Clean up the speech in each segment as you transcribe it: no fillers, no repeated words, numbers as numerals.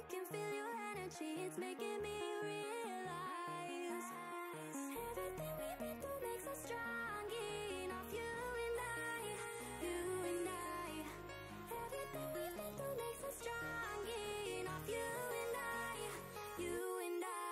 can feel your energy, it's making me realize everything we've been through makes us strong enough. You and I, you and I. Everything we've been through makes us strong enough. You and I, you and I.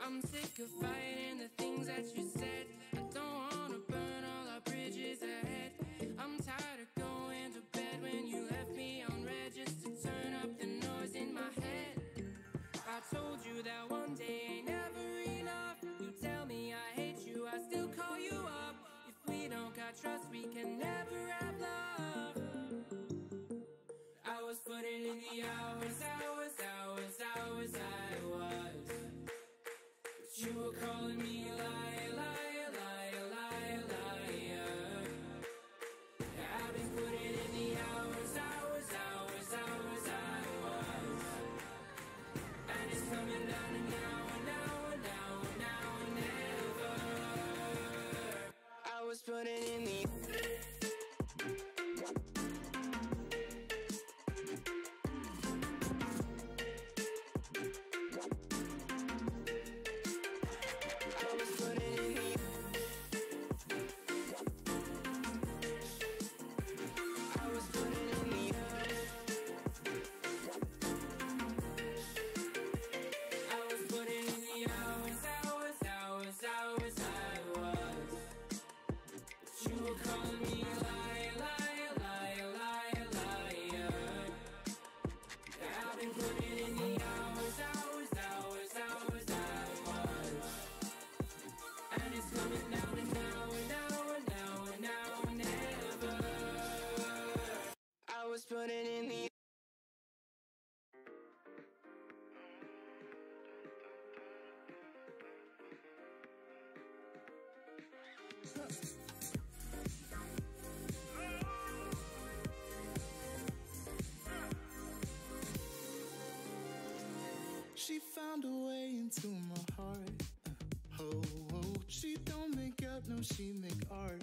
I'm sick of fighting the things that you said. I don't wanna burn all our bridges ahead. I'm tired of going to bed when you left me on red just to turn up the noise in my head. I told you that one day ain't never enough. You can never have love. I was putting in the hours, I was. But you were calling me a liar, liar, liar, liar, liar. I've been putting in the hours, I was. And it's coming down to now and never. I was putting in the putting in the She found a way into my heart. Oh, she don't make up, no, she make art.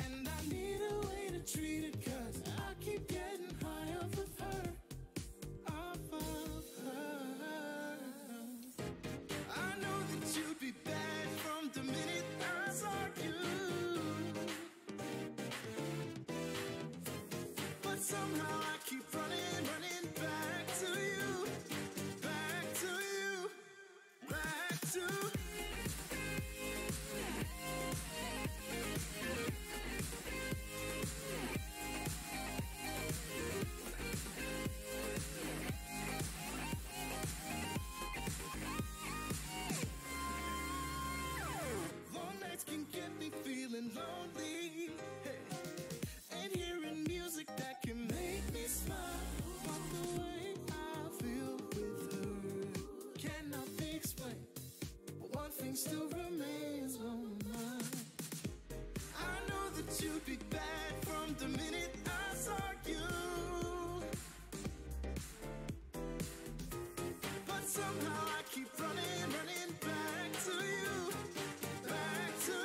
And I need a way to treat it, cause I keep getting high off of her. Off of her. I know that you'd be bad from the minute I saw you. But somehow I keep running back to you. Back to you. Back to long nights can get me feeling lonely. Hey. And hearing music that can make me smile. But the way I feel with her cannot be explained. But one thing still remains on my mind. I know that you'd be bad from the minute I saw you. But somehow I keep running back to you. Back to you.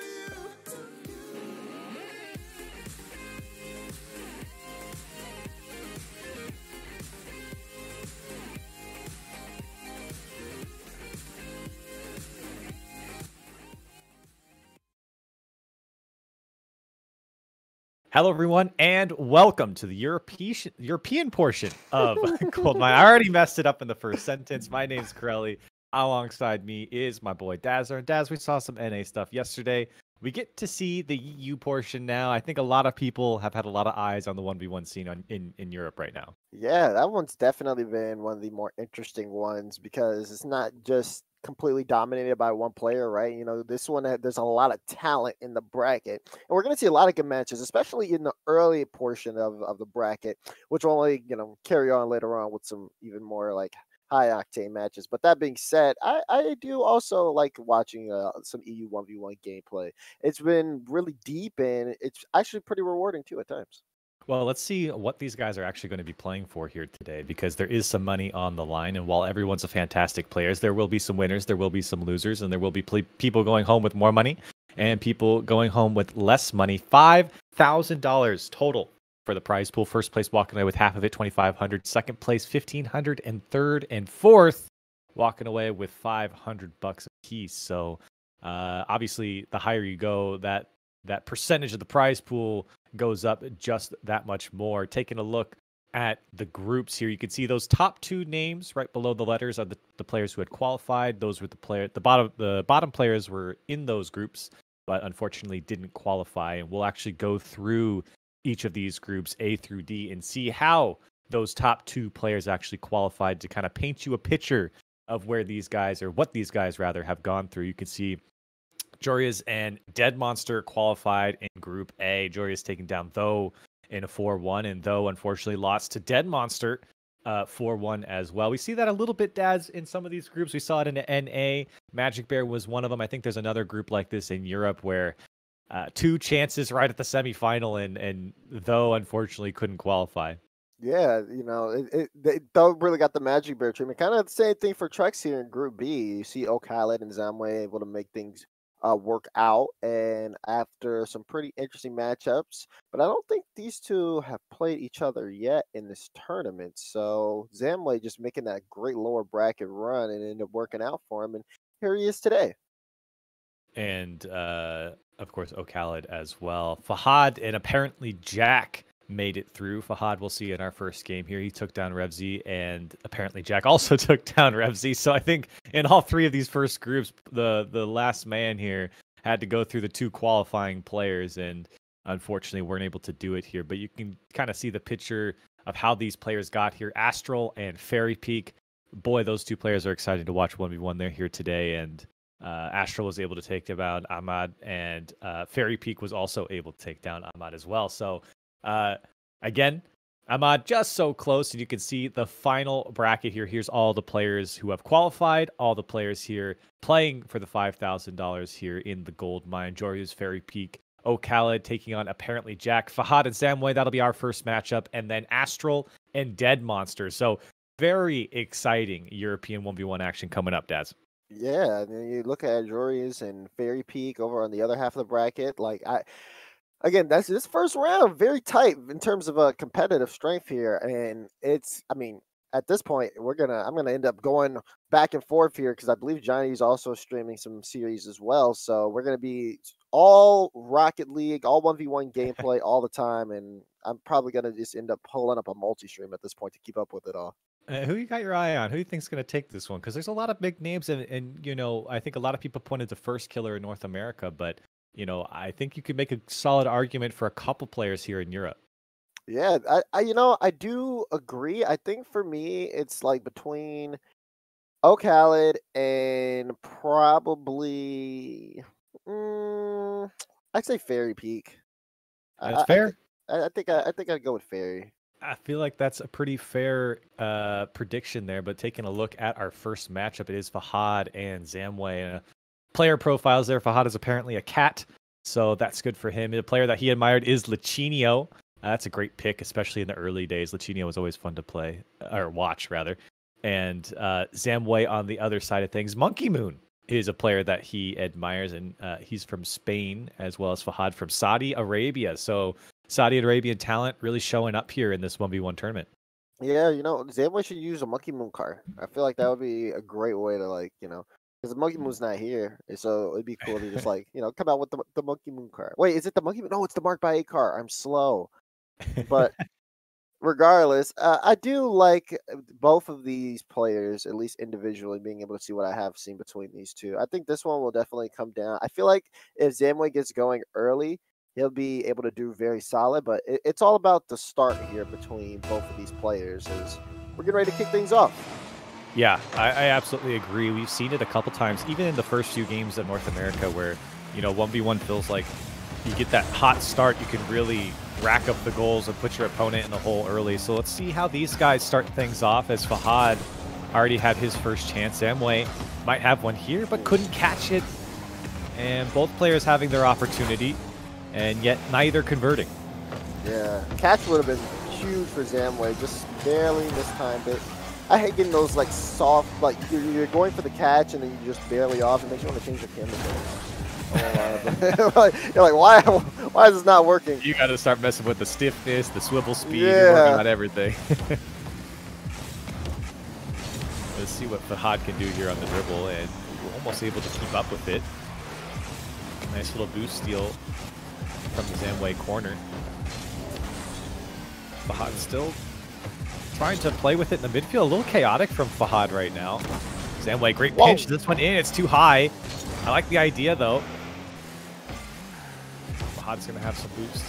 Hello, everyone, and welcome to the European portion of Gold Mine. I already messed it up in the first sentence. My name's Corelli. Alongside me is my boy Dazerin. Daz, we saw some NA stuff yesterday. We get to see the EU portion now. I think a lot of people have had a lot of eyes on the 1v1 scene in Europe right now. Yeah, that one's definitely been one of the more interesting ones because it's not just completely dominated by one player, right? You know, this one, there's a lot of talent in the bracket. And we're going to see a lot of good matches, especially in the early portion of the bracket, which will only, carry on later on with some even more like high octane matches. But that being said, I do also like watching some EU 1v1 gameplay. It's been really deep and it's actually pretty rewarding too at times. Well, let's see what these guys are actually going to be playing for here today, because there is some money on the line. And while everyone's a fantastic player, there will be some winners, there will be some losers, and there will be people going home with more money and people going home with less money. $5,000 total for the prize pool. First place walking away with half of it, $2,500. Second place, $1,500, and third and fourth walking away with $500 a piece. So obviously, the higher you go, that percentage of the prize pool goes up just that much more. Taking a look at the groups here, you can see those top two names right below the letters are the players who had qualified. Those were the bottom players were in those groups, but unfortunately didn't qualify. And we'll actually go through each of these groups A through D and see how those top two players actually qualified, to kind of paint you a picture of where these guys, or what these guys rather, have gone through. You can see Joria's and Dead Monster qualified in Group A. Joria's taken down Though in a 4-1, and Though unfortunately lost to Dead Monster 4-1 as well. We see that a little bit, Dads, in some of these groups. We saw it in the NA. Magic Bear was one of them. I think there's another group like this in Europe where 2 chances right at the semifinal, and Though unfortunately couldn't qualify. Yeah, they don't really got the Magic Bear treatment. Kind of the same thing for Trex here in Group B. You see Khaled and Zamway able to make things work out, and after some pretty interesting matchups. But I don't think these two have played each other yet in this tournament. So Zamway just making that great lower bracket run and ended up working out for him, and here he is today. And of course, Khaled as well. Fahad and apparently Jack made it through. Fahad, we'll see in our first game here. He took down Revzy, and apparently Jack also took down Revzy. So I think in all 3 of these first groups, the last man here had to go through the 2 qualifying players, and unfortunately weren't able to do it here. But you can kind of see the picture of how these players got here. Astral and Fairy Peak. Boy, those 2 players are exciting to watch 1v1. They're here today, and Astral was able to take down Ahmad, and Fairy Peak was also able to take down Ahmad as well. So again, Ahmad just so close, and you can see the final bracket here. Here's all the players who have qualified, all the players here playing for the $5,000 here in the gold mine. Joria's Fairy Peak, Khaled taking on apparently Jack, Fahad and Zamway. That'll be our first matchup, and then Astral and Dead Monster. So very exciting European 1v1 action coming up, Daz. Yeah, and then you look at Joria's and Fairy Peak over on the other half of the bracket. Again, that's this first round very tight in terms of a competitive strength here, and at this point I'm gonna end up going back and forth here because I believe Johnny's also streaming some series as well. So we're gonna be all Rocket League, all 1v1 gameplay all the time, and I'm probably gonna just end up pulling up a multi-stream at this point to keep up with it all. Who you got your eye on? Who do you think's going to take this one? Because there's a lot of big names, and I think a lot of people pointed to First Killer in North America, but I think you could make a solid argument for a couple players here in Europe. Yeah, I do agree. I think for me, it's like between Khaled and probably, I'd say Fairy Peak. That's fair. I think I'd go with Fairy. I feel like that's a pretty fair prediction there, but taking a look at our first matchup, it is Fahad and Zamway. Player profiles there. Fahad is apparently a cat, so that's good for him. The player that he admired is Lichinio. That's a great pick, especially in the early days. Lichinio was always fun to play, or watch, rather. And Zamway on the other side of things. Monkey Moon is a player that he admires, and he's from Spain, as well as Fahad from Saudi Arabia. So Saudi Arabian talent really showing up here in this 1v1 tournament. Yeah, Zamway should use a Monkey Moon card. I feel like that would be a great way to because the Monkey Moon's not here, so it'd be cool to just come out with the Monkey Moon card. Wait, is it the Monkey Moon? No, it's the Marked by A card. I'm slow, but regardless, I do like both of these players, at least individually, being able to see what I have seen between these 2. I think this one will definitely come down. I feel like if Zamway gets going early, he'll be able to do very solid, but it's all about the start here between both of these players as we're getting ready to kick things off. Yeah, I absolutely agree. We've seen it a couple times, even in the first few games in North America, where 1v1 feels like you get that hot start, you can really rack up the goals and put your opponent in the hole early. So let's see how these guys start things off, as Fahad already had his first chance. Zamway might have one here, but couldn't catch it. And both players having their opportunity, and yet neither converting. Yeah, catch would have been huge for Zamway, just barely mistimed it. I hate getting those soft, you're going for the catch and then you just barely off. It makes you want to change your camera. You're like, why is this not working? You got to start messing with the stiffness, the swivel speed, you're working on everything. Let's see what Fahad can do here on the dribble, and we're almost able to keep up with it. Nice little boost steal from the Zamway corner. Fahad still trying to play with it in the midfield. A little chaotic from Fahad right now. Zamway, great pinch. Whoa. This one in. It's too high. I like the idea, though. Fahad's going to have some boost.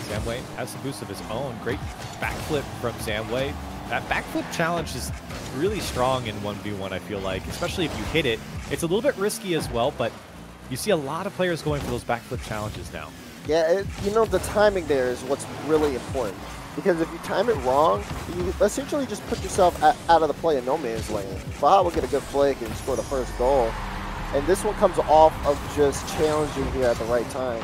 Zamway has some boost of his own. Great backflip from Zamway. That backflip challenge is really strong in 1v1, I feel like, especially if you hit it. It's a little bit risky as well, but You see a lot of players going for those backflip challenges now. Yeah, you know, the timing there is what's really important. Because if you time it wrong, you essentially just put yourself out of the play in no man's lane. Fahad will get a good flick and score the first goal. And this one comes off of just challenging here at the right time.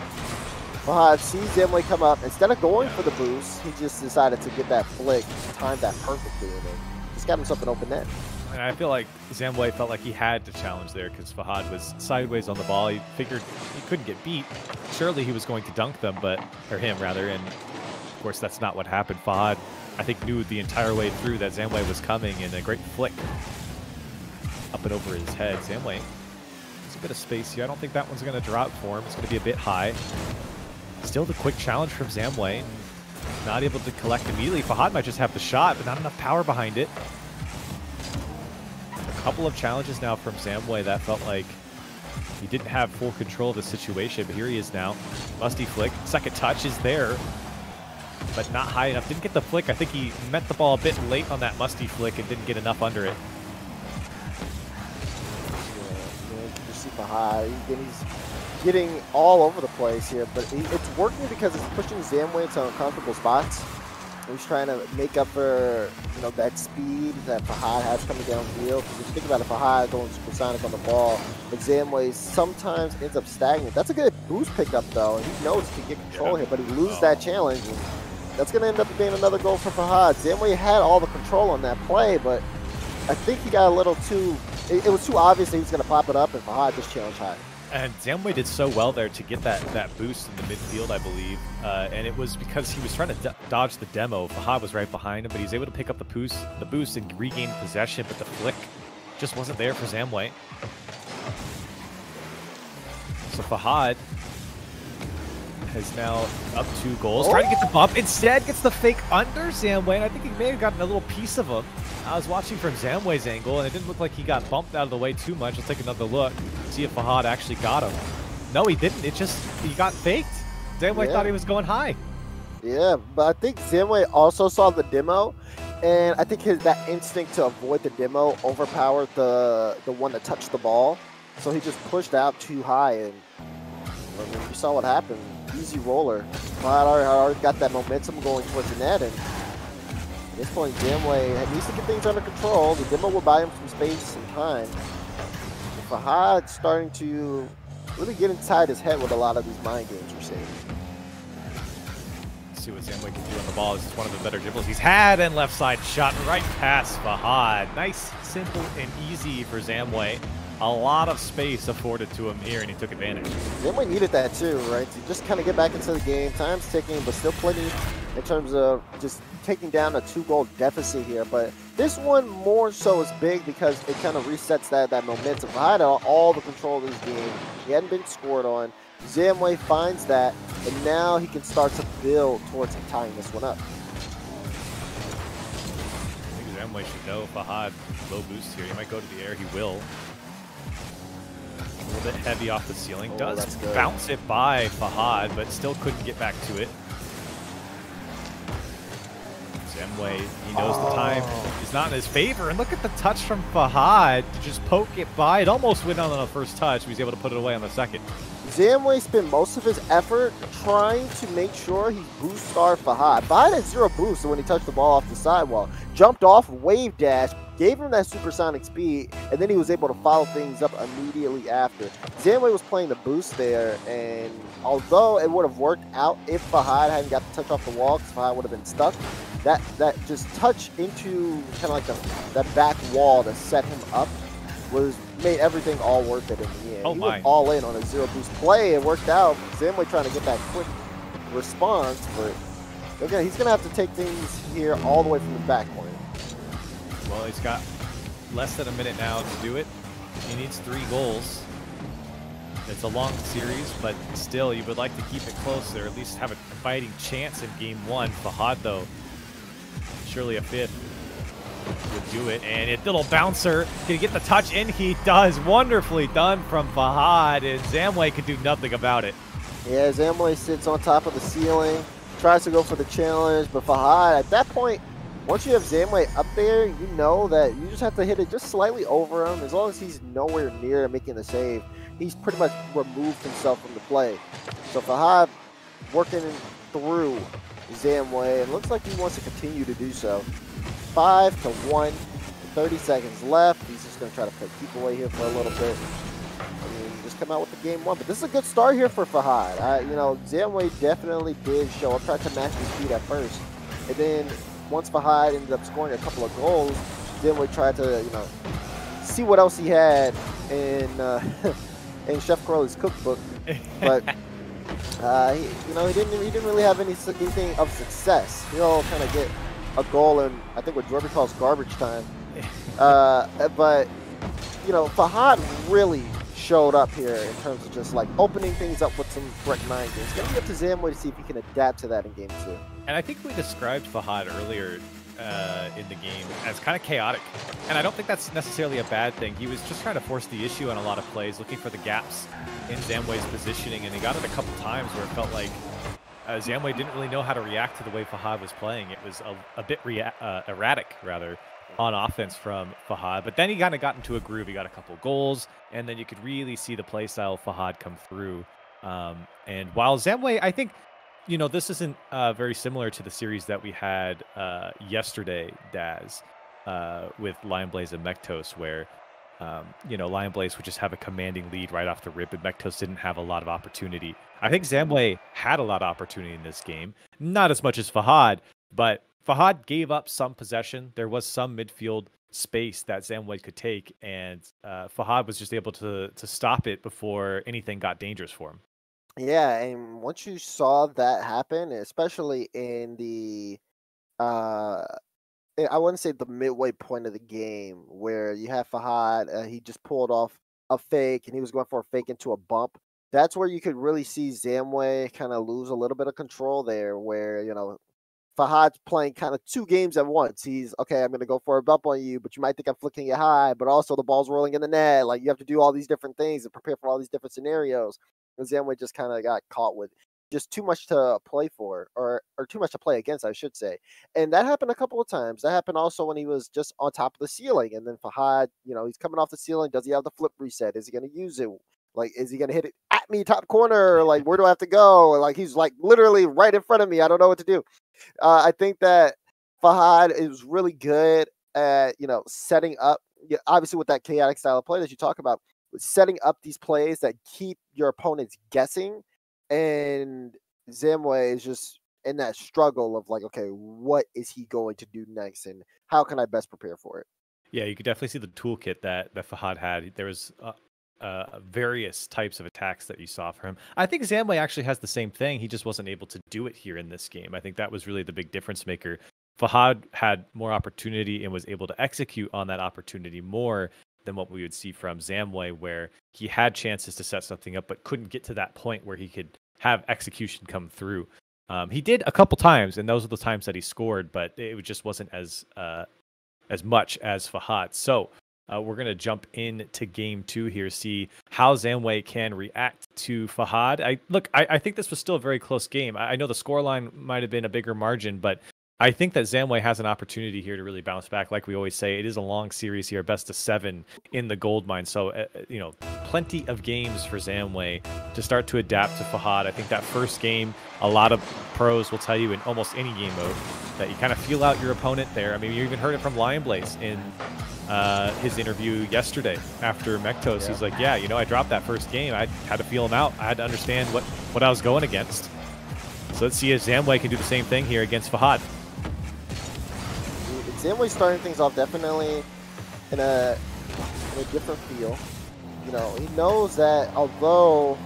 Fahad sees Zemway come up. Instead of going for the boost, he just decided to get that flick, timed that perfectly, and then just got himself an open net. And I feel like Zemway felt like he had to challenge there because Fahad was sideways on the ball. He figured he couldn't get beat. Surely he was going to dunk them, or him rather, and of course that's not what happened. Fahad, I think, knew the entire way through that Zemway was coming, and a great flick up and over his head. Zemway, there's a bit of space here. I don't think that one's going to drop for him. It's going to be a bit high. Still the quick challenge from Zemway. Not able to collect immediately. Fahad might just have the shot, but not enough power behind it. Couple of challenges now from Zemway that felt like he didn't have full control of the situation, but here he is now. Musty flick. Second touch is there, but not high enough. Didn't get the flick. I think he met the ball a bit late on that musty flick and didn't get enough under it. You see Fahad, he's getting all over the place here, but it's working because it's pushing Zemway into uncomfortable spots. He's trying to make up for, you know, that speed that Fahad has coming downfield. If you think about it, Fahad going supersonic on the ball, but Zemway sometimes ends up stagnant. That's a good boost pickup, though. He knows he can get control here, but he loses that challenge. And that's going to end up being another goal for Fahad. Zemway had all the control on that play, but I think he got a little too... It was too obvious that he was going to pop it up, and Fahad just challenged high. And Zemway did so well there to get that boost in the midfield, I believe. And it was because he was trying to dodge the demo. Fahad was right behind him, but he was able to pick up the boost and regain possession, but the flick just wasn't there for Zemway. So Fahad has now up 2 goals. Trying to get the bump. Instead, gets the fake under Zemway, and I think he may have gotten a little piece of him. I was watching from Zemway's angle, and it didn't look like he got bumped out of the way too much. Let's take another look. See if Fahad actually got him. No, he didn't. It just, he got faked. Zemway thought he was going high. Yeah, but I think Zemway also saw the demo, and I think that instinct to avoid the demo overpowered the one that touched the ball. So he just pushed out too high, and I mean, you saw what happened. Easy roller. Fahad already got that momentum going towards the net, and at this point, Zemway needs to get things under control. The demo will buy him some space and time. Fahad's starting to really get inside his head with a lot of these mind games we're seeing. Let's see what Zemway can do on the ball. This is one of the better dribbles he's had, and left side shot right past Fahad. Nice, simple, and easy for Zemway. A lot of space afforded to him here, and he took advantage. Zemway needed that too, right? To just kind of get back into the game. Time's ticking, but still plenty in terms of just taking down a 2-goal deficit here. But this one more so is big because it kind of resets that momentum. Fahad had all the control of this game. He hadn't been scored on. Zemway finds that, and now he can start to build towards tying this one up. I think Zemway should know Fahad low boost here. He might go to the air. He will. A little bit heavy off the ceiling. Does bounce it by Fahad, but still couldn't get back to it. Zemway, he knows the time is not in his favor. And look at the touch from Fahad to just poke it by. It almost went on the first touch. He was able to put it away on the second. Zemway spent most of his effort trying to make sure he boost starved Fahad. Fahad had 0 boost when he touched the ball off the sidewall. Jumped off, wave dash, gave him that supersonic speed, and then he was able to follow things up immediately after. Zemway was playing the boost there, and although it would have worked out if Fahad hadn't got the touch off the wall, because Fahad would have been stuck, that just touch into kind of like that back wall to set him up made everything all worth it in the end. He went all in on a 0 boost play. It worked out. Zemway trying to get that quick response, but again, he's going to have to take things here all the way from the back corner. Well, he's got less than a minute now to do it. He needs 3 goals. It's a long series, but still, you would like to keep it close, or at least have a fighting chance in game 1. Fahad, though, surely a 5th would do it. And a little bouncer. Can he get the touch? And he does. Wonderfully done from Fahad, and Zemway can do nothing about it. Yeah, Zemway sits on top of the ceiling, tries to go for the challenge, but Fahad, at that point, once you have Zemway up there, you know that you just have to hit it just slightly over him. As long as he's nowhere near making the save, he's pretty much removed himself from the play. So Fahad working through Zamway, and looks like he wants to continue to do so. 5-1, 30 seconds left. He's just going to try to keep away here for a little bit. I mean, just come out with the game one. But this is a good start here for Fahad. You know, Zamway definitely did show up, tried to match his speed at first. And then once Fahad ended up scoring a couple of goals, Zamway tried to, you know, see what else he had in in Chef Corelli's cookbook. But you know, he didn't really have anything of success. He'll kind of get a goal in, I think, what Jordan calls garbage time. But you know, Fahad really showed up here in terms of just like opening things up with some direct mind games. It's gonna be up to Zamway to see if he can adapt to that in game 2. And I think we described Fahad earlier in the game as kind of chaotic, and I don't think that's necessarily a bad thing. He was just trying to force the issue on a lot of plays, looking for the gaps in Zamway's positioning, and he got it a couple times where it felt like Zamway didn't really know how to react to the way Fahad was playing. It was a bit erratic, rather, on offense from Fahad. But then he kind of got into a groove. He got a couple goals, and then you could really see the play style of Fahad come through. And while Zamway, I think, you know, this isn't very similar to the series that we had yesterday, Daz, with Lion Blaze and Mektos, where, you know, Lion Blaze would just have a commanding lead right off the rip, and Mektos didn't have a lot of opportunity. I think Zamway had a lot of opportunity in this game. Not as much as Fahad, but Fahad gave up some possession. There was some midfield space that Zamway could take, and Fahad was just able to stop it before anything got dangerous for him. Yeah, and once you saw that happen, especially in the, I wouldn't say the midway point of the game, where you have Fahad, he just pulled off a fake, and he was going for a fake into a bump. That's where you could really see Zamway kind of lose a little bit of control there, where, you know, Fahad's playing kind of 2 games at once. He's, okay, I'm going to go for a bump on you, but you might think I'm flicking it high, but also the ball's rolling in the net. Like, you have to do all these different things and prepare for all these different scenarios. And Zamway just kind of got caught with just too much to play for, or too much to play against, I should say. And that happened a couple of times. That happened also when he was just on top of the ceiling. And then Fahad, you know, he's coming off the ceiling. Does he have the flip reset? Is he going to use it? Like, is he going to hit it at me top corner? Like, where do I have to go? Like, he's like literally right in front of me. I don't know what to do. I think that Fahad is really good at, you know, setting up, obviously with that chaotic style of play that you talk about, setting up these plays that keep your opponents guessing. And Zamway is just in that struggle of like, okay, what is he going to do next, and how can I best prepare for it? Yeah, you could definitely see the toolkit that Fahad had. There was various types of attacks that you saw from him. I think Zamway actually has the same thing. He just wasn't able to do it here in this game. I think that was really the big difference maker. Fahad had more opportunity and was able to execute on that opportunity more than what we would see from Zamway, where he had chances to set something up but couldn't get to that point where he could have execution come through. He did a couple times, and those are the times that he scored, but it just wasn't as much as Fahad. So we're going to jump into game 2 here, see how Zamway can react to Fahad. I think this was still a very close game. I know the scoreline might have been a bigger margin, but I think that Zamway has an opportunity here to really bounce back. Like we always say, it is a long series here, best of 7 in the gold mine. So, you know, plenty of games for Zamway to start to adapt to Fahad. I think that first game, a lot of pros will tell you in almost any game mode that you kind of feel out your opponent there. I mean, you even heard it from Lion Blaze in his interview yesterday after Mektos. Yeah. He's like, yeah, you know, I dropped that first game. I had to feel him out. I had to understand what I was going against. So let's see if Zamway can do the same thing here against Fahad. Zamway's starting things off definitely in a different feel. You know, he knows that although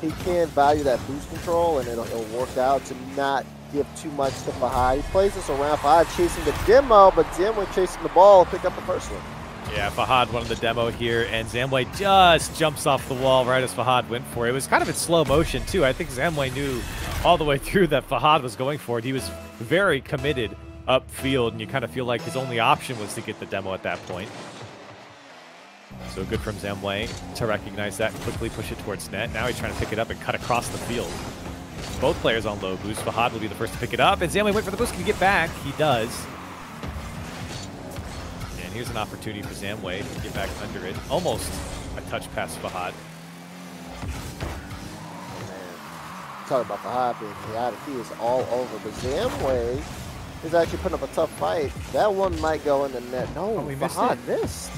he can value that boost control and it'll work out to not give too much to Fahad. He plays this around. Fahad chasing the demo, but Zamway chasing the ball, pick up the first one. Yeah, Fahad won the demo here, and Zamway just jumps off the wall right as Fahad went for it. It was kind of in slow motion, too. I think Zamway knew all the way through that Fahad was going for it. He was very committed upfield, and you kind of feel like his only option was to get the demo at that point. So good from Zamway to recognize that and quickly push it towards net. Now he's trying to pick it up and cut across the field. Both players on low boost. Fahad will be the first to pick it up, and Zamway went for the boost. Can he get back? He does. And here's an opportunity for Zamway to get back under it. Almost a touch past Fahad. talking about Fahad being chaotic. He is all over. But Zamway is actually putting up a tough fight. That one might go in the net. No, Fahad missed.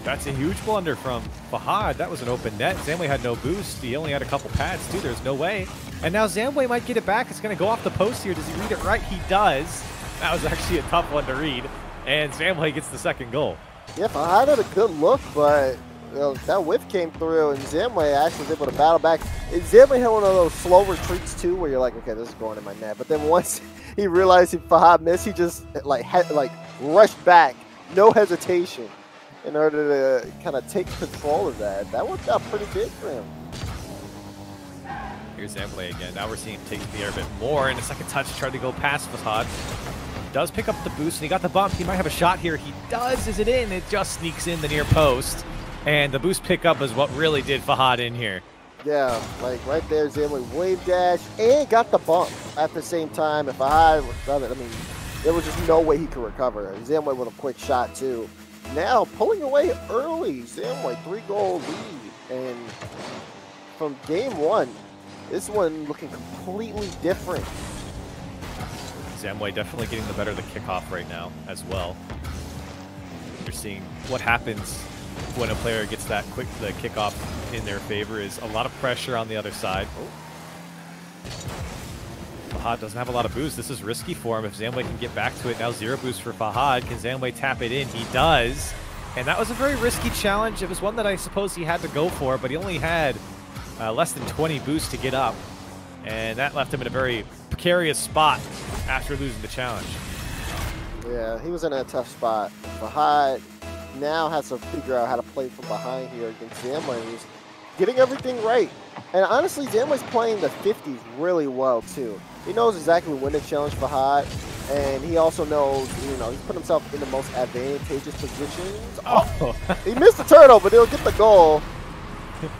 That's a huge blunder from Fahad. That was an open net. Zamway had no boost. He only had a couple pads, too. There's no way. And now Zamway might get it back. It's going to go off the post here. Does he read it right? He does. That was actually a tough one to read. And Zamway gets the second goal. Yeah, Fahad had a good look, but that whiff came through, and Zamway actually was able to battle back. Zamway had one of those slow retreats, too, where you're like, okay, this is going in my net. But then once he realized Fahad missed, he just like rushed back, no hesitation, in order to kind of take control of that. That worked out pretty big for him. Here's Zamway again. Now we're seeing him take the air a bit more. And a second touch, tried to go past Fahad. Does pick up the boost, and he got the bump. He might have a shot here. He does. Is it in? It just sneaks in the near post. And the boost pickup is what really did Fahad in here. Yeah, like right there, Zamway wave dash and got the bump at the same time. If Fahad was, I mean, there was just no way he could recover. Zamway with a quick shot, too. Now pulling away early. Zamway 3-goal lead. And from game one, this one looking completely different. Zamway definitely getting the better of the kickoff right now as well. You're seeing what happens when a player gets that quick, the kickoff in their favor is a lot of pressure on the other side. Fahad doesn't have a lot of boost. This is risky for him. If Zamway can get back to it, now 0 boost for Fahad. Can Zamway tap it in? He does. And that was a very risky challenge. It was one that I suppose he had to go for, but he only had less than 20 boosts to get up. And that left him in a very precarious spot after losing the challenge. Yeah, he was in a tough spot. Fahad now has to figure out how to play from behind here against Zamway, who's getting everything right. And honestly, Zamway's playing the 50s really well, too. He knows exactly when to challenge Fahad, and he also knows, you know, he's put himself in the most advantageous positions. Oh, he missed the turtle, but he'll get the goal.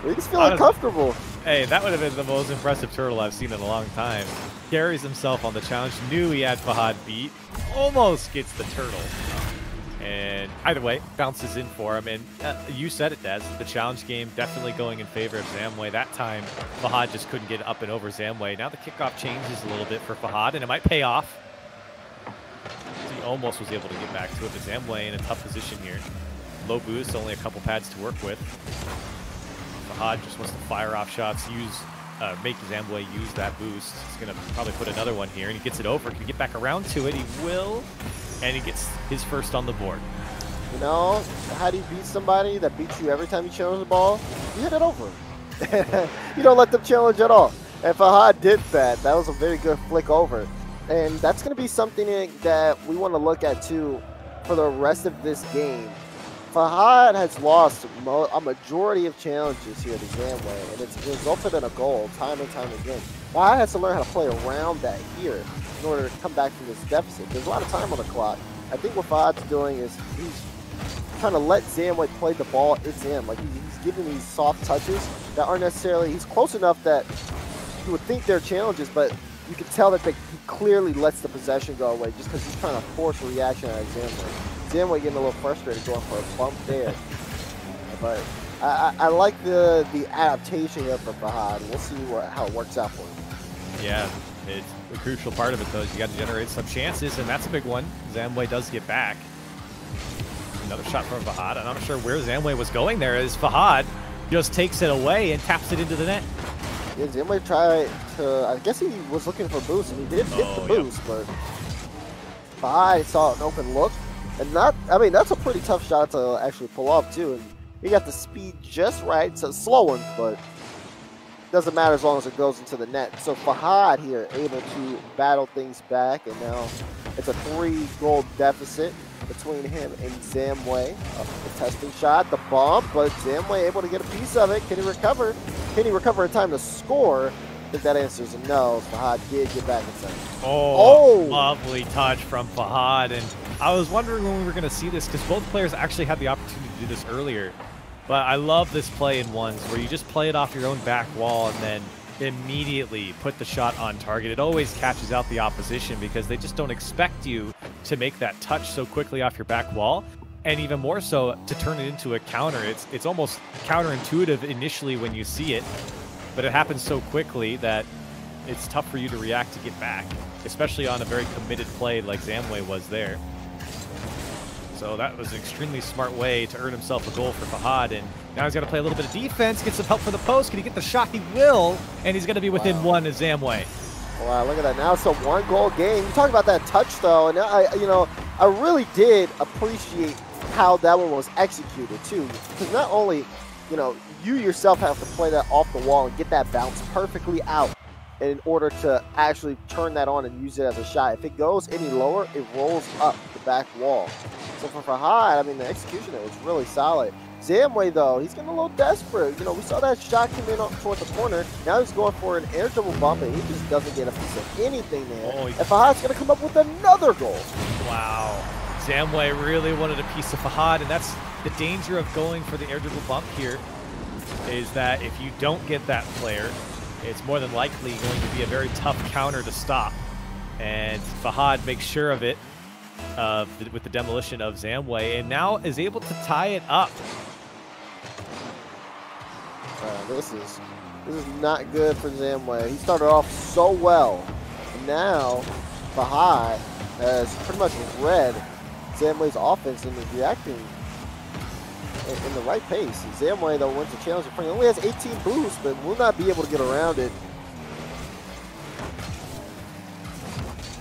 He's feeling comfortable. Hey, that would have been the most impressive turtle I've seen in a long time. Carries himself on the challenge, knew he had Fahad beat, almost gets the turtle. And either way, bounces in for him. And you said it, Daz, the challenge game definitely going in favor of Zamway. That time, Fahad just couldn't get up and over Zamway. Now the kickoff changes a little bit for Fahad, and it might pay off. He almost was able to get back to it, but Zamway in a tough position here. Low boost, only a couple pads to work with. Fahad just wants to fire off shots, make Zamway use that boost. He's going to probably put another one here, and he gets it over. Can he get back around to it? He will, and he gets his first on the board. You know, how do you beat somebody that beats you every time you challenge the ball? You hit it over. You don't let them challenge at all. And Fahad did that. That was a very good flick over. And that's going to be something that we want to look at, too, for the rest of this game. Fahad has lost a majority of challenges here to Zamway, and it's resulted in a goal time and time again. Fahad has to learn how to play around that here in order to come back from this deficit. There's a lot of time on the clock. I think what Fahad's doing is he's trying to let Zamway play the ball at him. Like he's giving these soft touches that aren't necessarily, he's close enough that you would think they're challenges, but you can tell that he clearly lets the possession go away just because he's trying to force a reaction out of Zamway. Zamway getting a little frustrated going for a bump there. But I like the adaptation here for Fahad. We'll see how it works out for him. Yeah, it's a crucial part of it, though, is you got to generate some chances, and that's a big one. Zamway does get back. Another shot from Fahad. I'm not sure where Zamway was going there, as Fahad just takes it away and taps it into the net. Yeah, Zamway tried to, I guess he was looking for boost, and he did get the boost, but Fahad saw an open look. And that's a pretty tough shot to actually pull off, too. And he got the speed just right. It's a slow one, but doesn't matter as long as it goes into the net. So Fahad here able to battle things back, and now it's a 3-goal deficit between him and Zamway. The testing shot, the bump, but Zamway able to get a piece of it. Can he recover? Can he recover in time to score? I think that answer is no. Fahad did get back inside. Oh, lovely touch from Fahad. And I was wondering when we were going to see this because both players actually had the opportunity to do this earlier. But I love this play in ones where you just play it off your own back wall and then immediately put the shot on target. It always catches out the opposition because they just don't expect you to make that touch so quickly off your back wall. And even more so to turn it into a counter. It's almost counterintuitive initially when you see it. but it happens so quickly that it's tough for you to react to get back, especially on a very committed play like Zamway was there. So that was an extremely smart way to earn himself a goal for Fahad, and now he's got to play a little bit of defense, get some help for the post. Can he get the shot? He will, and he's going to be within one of Zamway. Wow, look at that. Now it's a one-goal game. You talk about that touch, though, and I really did appreciate how that one was executed, too. Because not only, you yourself have to play that off the wall and get that bounce perfectly out in order to actually turn that on and use it as a shot. If it goes any lower, it rolls up the back wall. So for Fahad, I mean, the execution there was really solid. Zamway, though, he's getting a little desperate. We saw that shot come in up toward the corner. Now he's going for an air dribble bump, and he just doesn't get a piece of anything there. And Fahad's going to come up with another goal. Wow. Zamway really wanted a piece of Fahad, and that's the danger of going for the air dribble bump here, is that if you don't get that player, it's more than likely going to be a very tough counter to stop. And Fahad makes sure of it with the demolition of Zamway, and now is able to tie it up. This is not good for Zamway. He started off so well. Now Fahad has pretty much read Zamway's offense and is reacting in the right pace. Zamway, though, wins the challenge in front. He only has 18 boosts, but will not be able to get around it.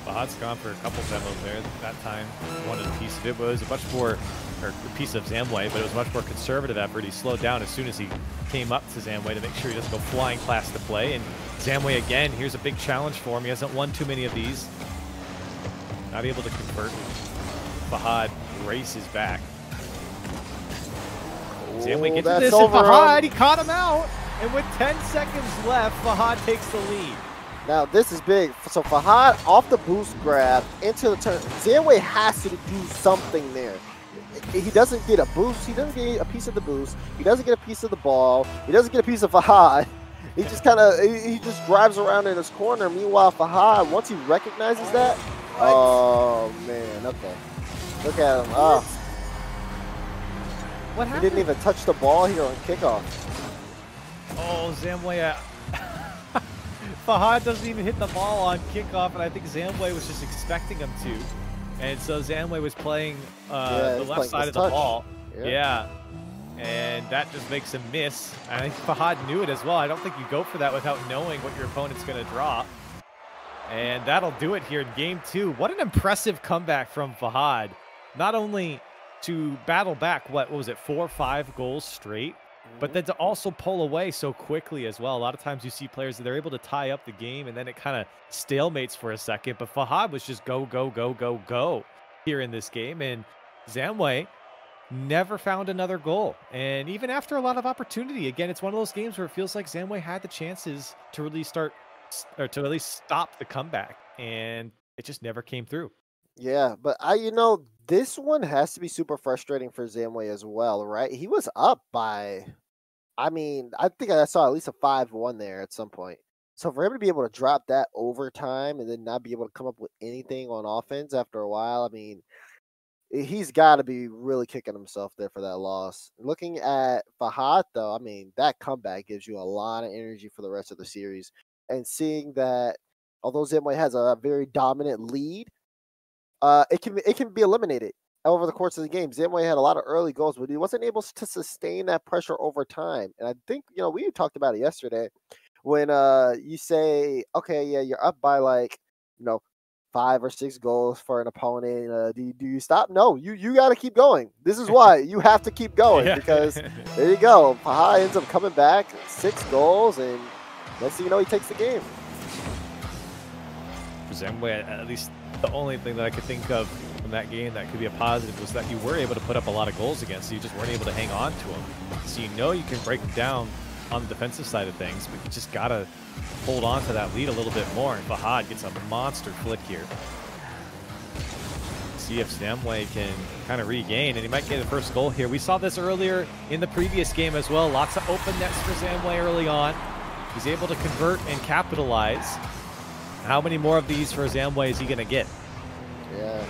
Fahad's gone for a couple demos there. That time, wanted a piece of it. But it was a much more, or a piece of Zamway, but it was a much more conservative effort. He slowed down as soon as he came up to Zamway to make sure he doesn't go flying past the play. And Zamway, again, here's a big challenge for him. He hasn't won too many of these. Not able to convert. Fahad races back. Zamway gets this, and Fahad, he caught him out. And with 10 seconds left, Fahad takes the lead. Now, this is big. So Fahad off the boost grab into the turn. Zamway has to do something there. He doesn't get a boost. He doesn't get a piece of the boost. He doesn't get a piece of the ball. He doesn't get a piece of Fahad. He just he just drives around in his corner. Meanwhile, Fahad, once he recognizes that, oh, man, okay. Look at him. Oh. What happened? He didn't even touch the ball here on kickoff. Oh, Zamway. Fahad doesn't even hit the ball on kickoff, and I think Zamway was just expecting him to. And so Zamway was playing the left side of the ball. Yeah. And that just makes him miss. And I think Fahad knew it as well. I don't think you go for that without knowing what your opponent's going to draw. And that'll do it here in game 2. What an impressive comeback from Fahad. Not only to battle back, what was it, 4 or 5 goals straight, but then to also pull away so quickly as well. A lot of times you see players that they're able to tie up the game and then it kind of stalemates for a second. But Fahad was just go, go, go, go, go here in this game. And Zamway never found another goal. And even after a lot of opportunity, again, it's one of those games where it feels like Zamway had the chances to really start, or to at least stop the comeback. And it just never came through. Yeah, but this one has to be super frustrating for Zamway as well, right? He was up by, I think I saw at least a 5-1 there at some point. So for him to be able to drop that overtime and then not be able to come up with anything on offense after a while, he's got to be really kicking himself there for that loss. Looking at Fahad, though, that comeback gives you a lot of energy for the rest of the series. And seeing that, although Zamway has a very dominant lead, it can be eliminated over the course of the game. Zamway had a lot of early goals, but he wasn't able to sustain that pressure over time. And I think, we talked about it yesterday when you say, okay, yeah, you're up by 5 or 6 goals for an opponent. Do you stop? No, you got to keep going. This is why you have to keep going because there you go. Fahad ends up coming back, 6 goals, and next thing you know, he takes the game. For Zamway, at least the only thing that I could think of from that game that could be a positive was that you were able to put up a lot of goals against, so you just weren't able to hang on to them. So you can break them down on the defensive side of things, but you just got to hold on to that lead a little bit more. And Fahad gets a monster flick here. See if Zamway can kind of regain, and he might get the first goal here. We saw this earlier in the previous game as well. Lots of open nets for Zamway early on. He's able to convert and capitalize. How many more of these for Zamway is he going to get? Yeah,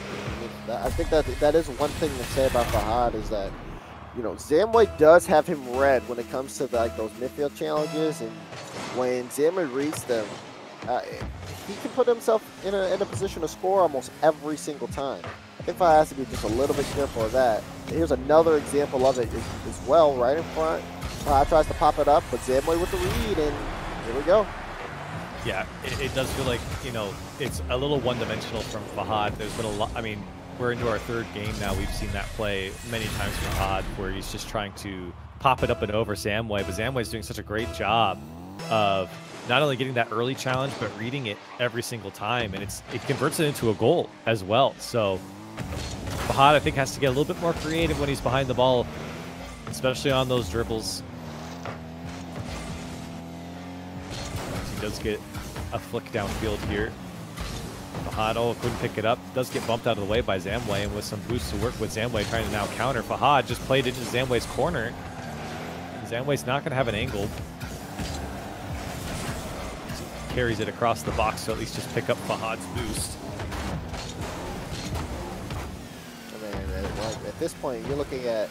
I think that is one thing to say about Fahad is that, you know, Zamway does have him read when it comes to like those midfield challenges, and when Zamway reads them, he can put himself in a position to score almost every single time. I think Fahad has to be just a little bit careful of that. Here's another example of it as well, right in front. Fahad tries to pop it up, but Zamway with the read, and here we go. Yeah, it does feel like, you know, it's a little one-dimensional from Fahad. There's been a lot, I mean, we're into our third game now. We've seen that play many times from Fahad, where he's just trying to pop it up and over Zamway, but Zamway's doing such a great job of not only getting that early challenge, but reading it every single time, and it converts it into a goal as well. So Fahad, I think, has to get a little bit more creative when he's behind the ball, especially on those dribbles. He does get a flick downfield here. Fahad, couldn't pick it up. Does get bumped out of the way by Zamway, and with some boosts to work with, Zamway trying to now counter. Fahad just played into Zamway's corner. And Zamway's not going to have an angle. Carries it across the box to at least just pick up Fahad's boost. At this point, you're looking at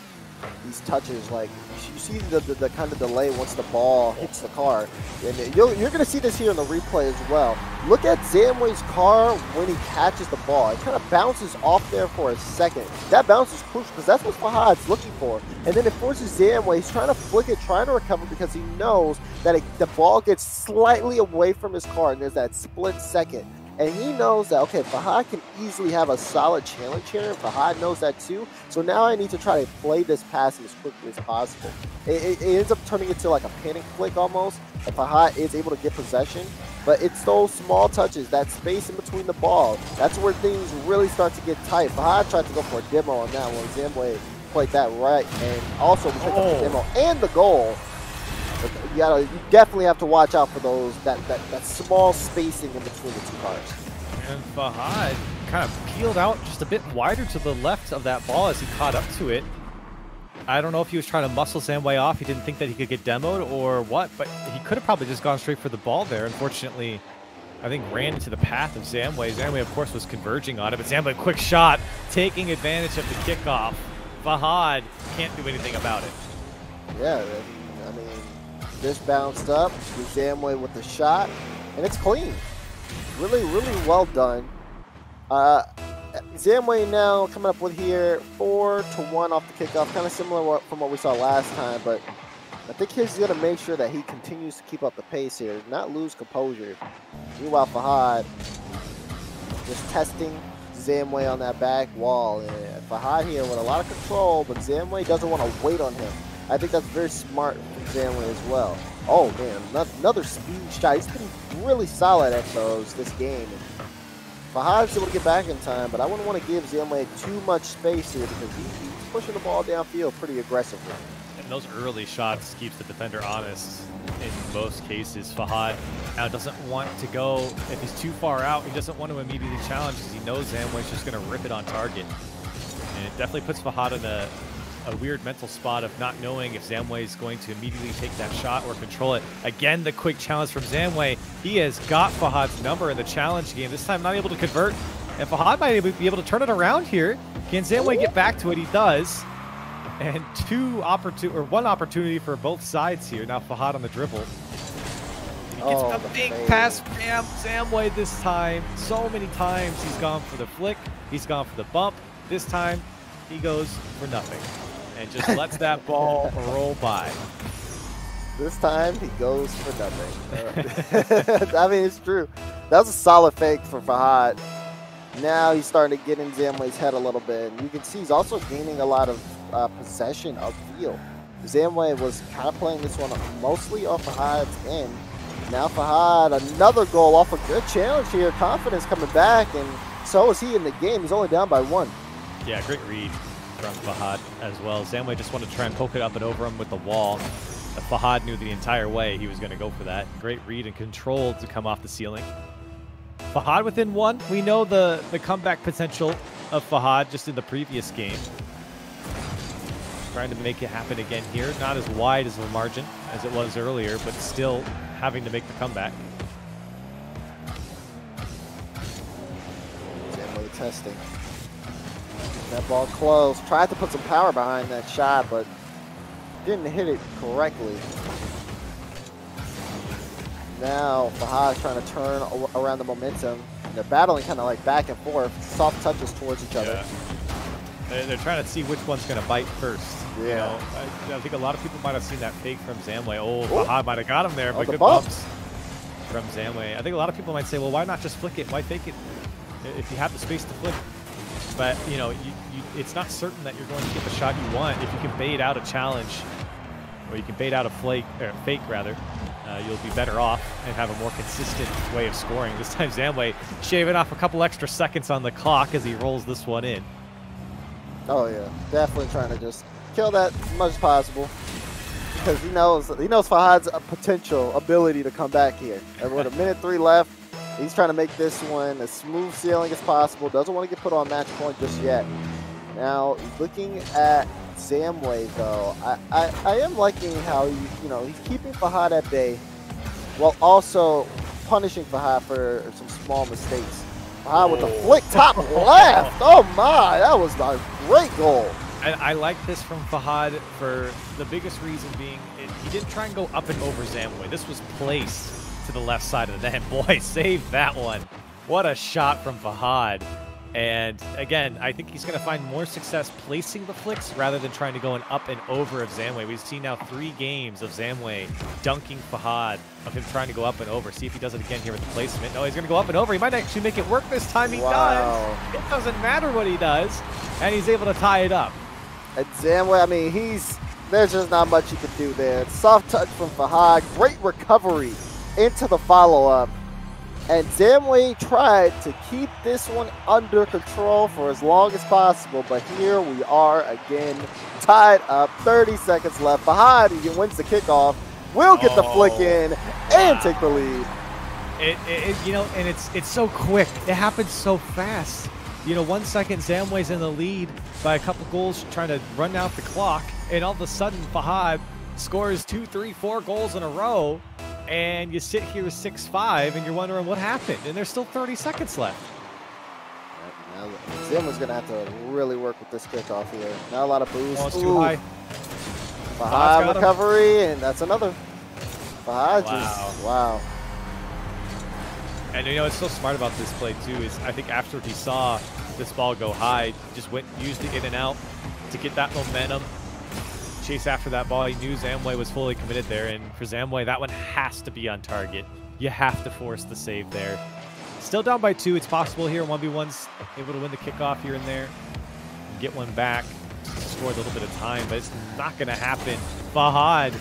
these touches, like you see the kind of delay once the ball hits the car, and you're going to see this here in the replay as well. Look at Zamway's car when he catches the ball. It kind of bounces off there for a second. That bounce is crucial because that's what Fahad's looking for, and then it forces Zamway. He's trying to flick it, trying to recover, because he knows that the ball gets slightly away from his car, and there's that split second. And he knows that, okay, Fahad can easily have a solid challenge here, and Fahad knows that too. So now I need to try to play this pass as quickly as possible. It ends up turning into like a panic flick almost, and Fahad is able to get possession. But it's those small touches, that space in between the ball, that's where things really start to get tight. Fahad tried to go for a demo on that one. Zamway played that right, and also we picked up the demo and the goal. You definitely have to watch out for those that small spacing in between the two cars. And Fahad kind of peeled out just a bit wider to the left of that ball as he caught up to it. I don't know if he was trying to muscle Zamway off. He didn't think that he could get demoed or what, but he could have probably just gone straight for the ball there. Unfortunately, I think ran into the path of Zamway. Zamway, of course, was converging on it, but Zamway, quick shot, taking advantage of the kickoff. Fahad can't do anything about it. Yeah, I mean, this bounced up with Zamway with the shot, and it's clean. Really, really well done. Zamway now coming up with here 4-1 off the kickoff, kind of similar from what we saw last time, but I think he's going to make sure that he continues to keep up the pace here, not lose composure. Meanwhile, Fahad just testing Zamway on that back wall. And Fahad here with a lot of control, but Zamway doesn't want to wait on him. I think that's very smart from Zamway as well. Oh man, another speed shot. He's been really solid at those this game. Fahad's able to get back in time, but I wouldn't want to give Zamway too much space here because he's pushing the ball downfield pretty aggressively. And those early shots keeps the defender honest in most cases. Fahad now doesn't want to go, if he's too far out, he doesn't want to immediately challenge because he knows Zamway's just going to rip it on target. And it definitely puts Fahad in a weird mental spot of not knowing if Zamway is going to immediately take that shot or control it. Again, the quick challenge from Zamway. He has got Fahad's number in the challenge game. This time not able to convert. And Fahad might be able to turn it around here. Can Zamway get back to it? He does. And one opportunity for both sides here. Now Fahad on the dribble. He gets a big pass from Zamway this time. So many times he's gone for the flick. He's gone for the bump. This time he goes for nothing and just lets that ball roll by. This time he goes for nothing. I mean, it's true. That was a solid fake for Fahad. Now he's starting to get in Zamway's head a little bit. And you can see he's also gaining a lot of possession of field. Zamway was kind of playing this one mostly off Fahad's end. Now Fahad, another goal off a good challenge here. Confidence coming back, and so is he in the game. He's only down by 1. Yeah, great read from Fahad as well. Zamway just wanted to try and poke it up and over him with the wall. But Fahad knew the entire way he was going to go for that. Great read and control to come off the ceiling. Fahad within 1. We know the comeback potential of Fahad just in the previous game. Trying to make it happen again here. Not as wide as a margin as it was earlier, but still having to make the comeback. Zamway testing. That ball close. Tried to put some power behind that shot, but didn't hit it correctly. Now Fahad's trying to turn around the momentum. They're battling kind of like back and forth, soft touches towards each other. They're trying to see which one's going to bite first. Yeah. You know, I think a lot of people might have seen that fake from Zamway. Oh, Fahad might have got him there, but the good bumps from Zamway. I think a lot of people might say, well, why not just flick it? Why fake it if you have the space to flick? But, you know, it's not certain that you're going to get the shot you want. If you can bait out a challenge, or you can bait out a fake, rather, you'll be better off and have a more consistent way of scoring. This time Zamway shaving off a couple extra seconds on the clock as he rolls this one in. Oh yeah, definitely trying to just kill that as much as possible because he knows Fahad's potential ability to come back here. And with 1:03 left, he's trying to make this one as smooth sailing as possible. Doesn't want to get put on match point just yet. Now looking at Zamway though, I am liking how he's keeping Fahad at bay while also punishing Fahad for some small mistakes. Fahad with the flick top left. Oh my, that was a great goal. I like this from Fahad for the biggest reason being he didn't try and go up and over Zamway. This was placed to the left side of the net. Boy, saved that one. What a shot from Fahad. And again, I think he's going to find more success placing the flicks rather than trying to go up and over of Zamway. We've seen now 3 games of Zamway dunking Fahad, of him trying to go up and over. See if he does it again here with the placement. No, he's going to go up and over. He might actually make it work this time. He does. It doesn't matter what he does, and he's able to tie it up. And Zamway, I mean, there's just not much you can do there. Soft touch from Fahad. Great recovery into the follow-up. And Zamway tried to keep this one under control for as long as possible, but here we are again, tied up, 30 seconds left. Fahad, he wins the kickoff, will get the flick in, and take the lead. And it's so quick. It happens so fast. 1 second, Zamway's in the lead by a couple goals, trying to run out the clock, and all of a sudden, Fahad scores 2, 3, 4 goals in a row. And you sit here with 6-5, and you're wondering what happened. And there's still 30 seconds left. Now Zamway's going to have to really work with this kickoff here. Not a lot of boost. Oh, it's too high. Fahad recovery, and that's another. Fahad wow. And what's so smart about this play, too, is I think after he saw this ball go high, just used the in and out to get that momentum. Chase after that ball. He knew Zamway was fully committed there, and for Zamway, that one has to be on target. You have to force the save there. Still down by 2. It's possible here. 1v1's able to win the kickoff here and there. Get one back. Just score a little bit of time, but it's not going to happen. Fahad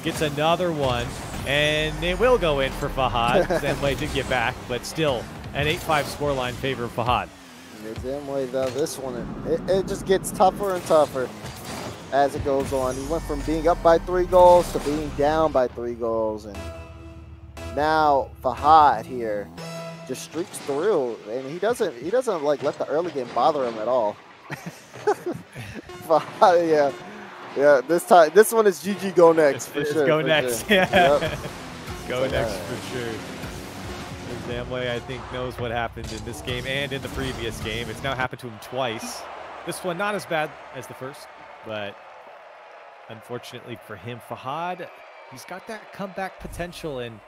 gets another one, and it will go in for Fahad. Zamway did get back, but still an 8-5 scoreline favor of Fahad. Zamway, though, this one, it just gets tougher and tougher as it goes on. He went from being up by 3 goals to being down by 3 goals, and now Fahad here just streaks through, and he doesn't like let the early game bother him at all. Fahad, yeah. This one is GG go next for sure. Go next, yeah. Yep. Go next for sure. Zamway, I think, knows what happened in this game and in the previous game. It's now happened to him twice. This one not as bad as the first, but unfortunately for him, Fahad, he's got that comeback potential, and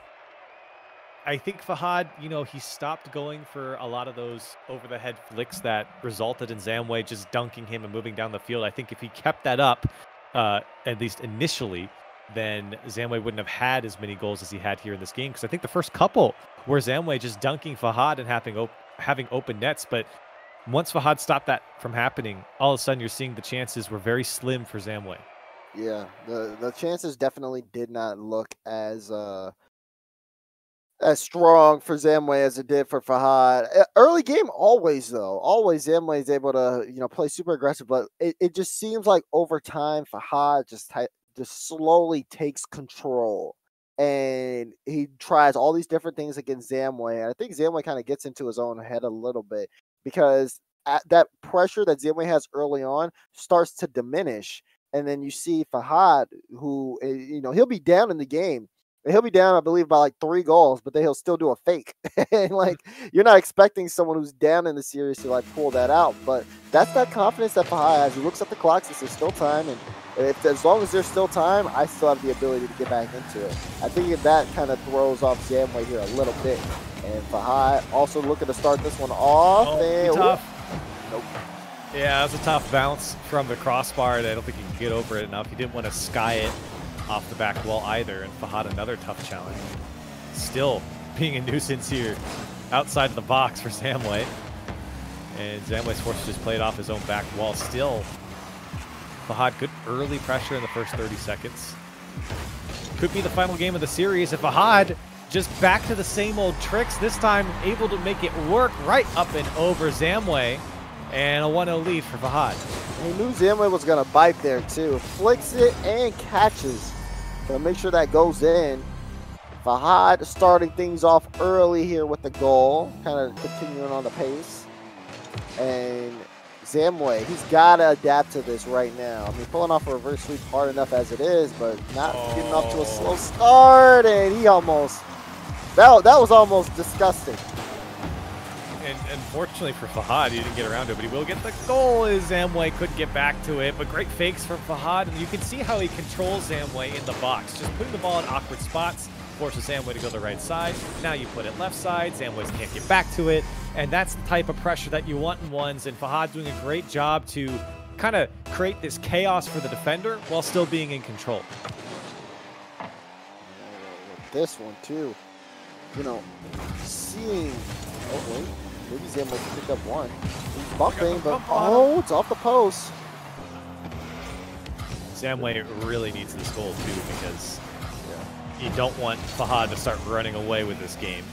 I think Fahad, he stopped going for a lot of those over-the-head flicks that resulted in Zamway just dunking him and moving down the field. I think if he kept that up, at least initially, then Zamway wouldn't have had as many goals as he had here in this game, because I think the first couple were Zamway just dunking Fahad and having open nets, but once Fahad stopped that from happening, all of a sudden you're seeing the chances were very slim for Zamway. Yeah, the chances definitely did not look as strong for Zamway as it did for Fahad. Early game, always Zamway is able to play super aggressive, but it just seems like over time Fahad just slowly takes control, and he tries all these different things against Zamway. And I think Zamway kind of gets into his own head a little bit, because that pressure that Zamway has early on starts to diminish. And then you see Fahad, who, he'll be down in the game, And he'll be down, I believe, by like 3 goals, but then he'll still do a fake. And like, you're not expecting someone who's down in the series to like pull that out. But that's that confidence that Fahad has. He looks at the clock, says there's still time, and as long as there's still time, I still have the ability to get back into it. I think that kind of throws off Zamway here a little bit. And Fahad also looking to start this one off. Tough. Nope. Yeah, it was a tough bounce from the crossbar. And I don't think he can get over it enough. He didn't want to sky it off the back wall either. And Fahad, another tough challenge. Still being a nuisance here outside of the box for Zamway. And Zamway's forced to just play it off his own back wall. Still, Fahad, good early pressure in the first 30 seconds. Could be the final game of the series if Fahad just back to the same old tricks, this time able to make it work right up and over Zamway. And a 1-0 lead for Fahad. He knew Zamway was going to bite there too. Flicks it and catches. So make sure that goes in. Fahad starting things off early here with the goal. Kind of continuing on the pace. And Zamway, he's got to adapt to this right now. I mean, pulling off a reverse sweep hard enough as it is, but not getting off to a slow start. And he almost... That was almost disgusting. And unfortunately for Fahad, he didn't get around to it, but he will get the goal as Zamway couldn't get back to it. But great fakes from Fahad, and you can see how he controls Zamway in the box. Just putting the ball in awkward spots, forces Zamway to go the right side. Now you put it left side, Zamway can't get back to it. And that's the type of pressure that you want in ones, and Fahad doing a great job to kind of create this chaos for the defender while still being in control. This one too. You know, seeing... Oh, wait. Maybe Zamway picked up one. He's bumping, but oh, it's off the post. Zamway really needs this goal too, because you don't want Fahad to start running away with this game.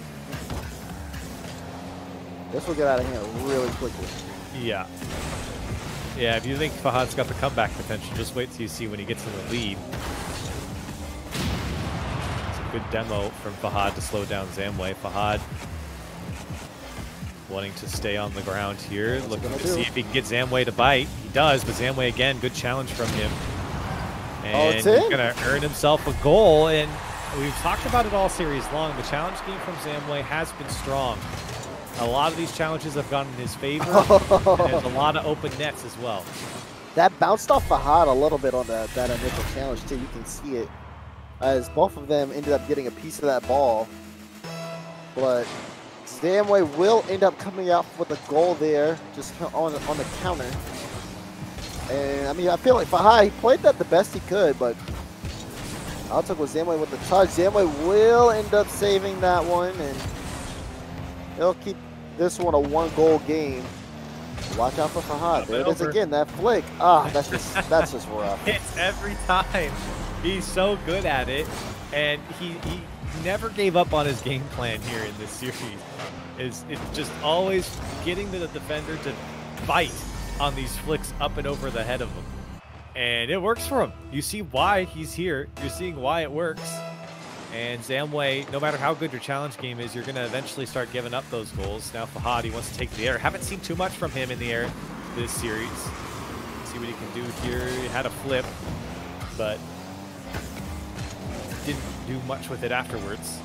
This will get out of hand really quickly. Yeah. Yeah, if you think Fahad's got the comeback potential, just wait till you see when he gets in the lead. It's a good demo from Fahad to slow down Zamway. Fahad wanting to stay on the ground here, looking to see if he can get Zamway to bite. He does, but Zamway again, good challenge from him. And he's going to earn himself a goal, and we've talked about it all series long. The challenge game from Zamway has been strong. A lot of these challenges have gone in his favor, and there's a lot of open nets as well. That bounced off Fahad a little bit on that initial challenge too. You can see it as both of them ended up getting a piece of that ball. But Zamway will end up coming out with a goal there, just on the counter. And I mean, I feel like Fahad, he played that the best he could, but I'll take with Zamway with the touch. Zamway will end up saving that one, and he'll keep this one a 1-goal game. Watch out for Fahad. There it is again, that flick. Ah, that's just rough. It's every time. He's so good at it, and he never gave up on his game plan here in this series. It's just always getting the defender to bite on these flicks up and over the head of him. And it works for him. You see why he's here. You're seeing why it works. And Zamway, no matter how good your challenge game is, you're going to eventually start giving up those goals. Now Fahad, he wants to take the air. Haven't seen too much from him in the air this series. See what he can do here. He had a flip, but didn't do much with it afterwards.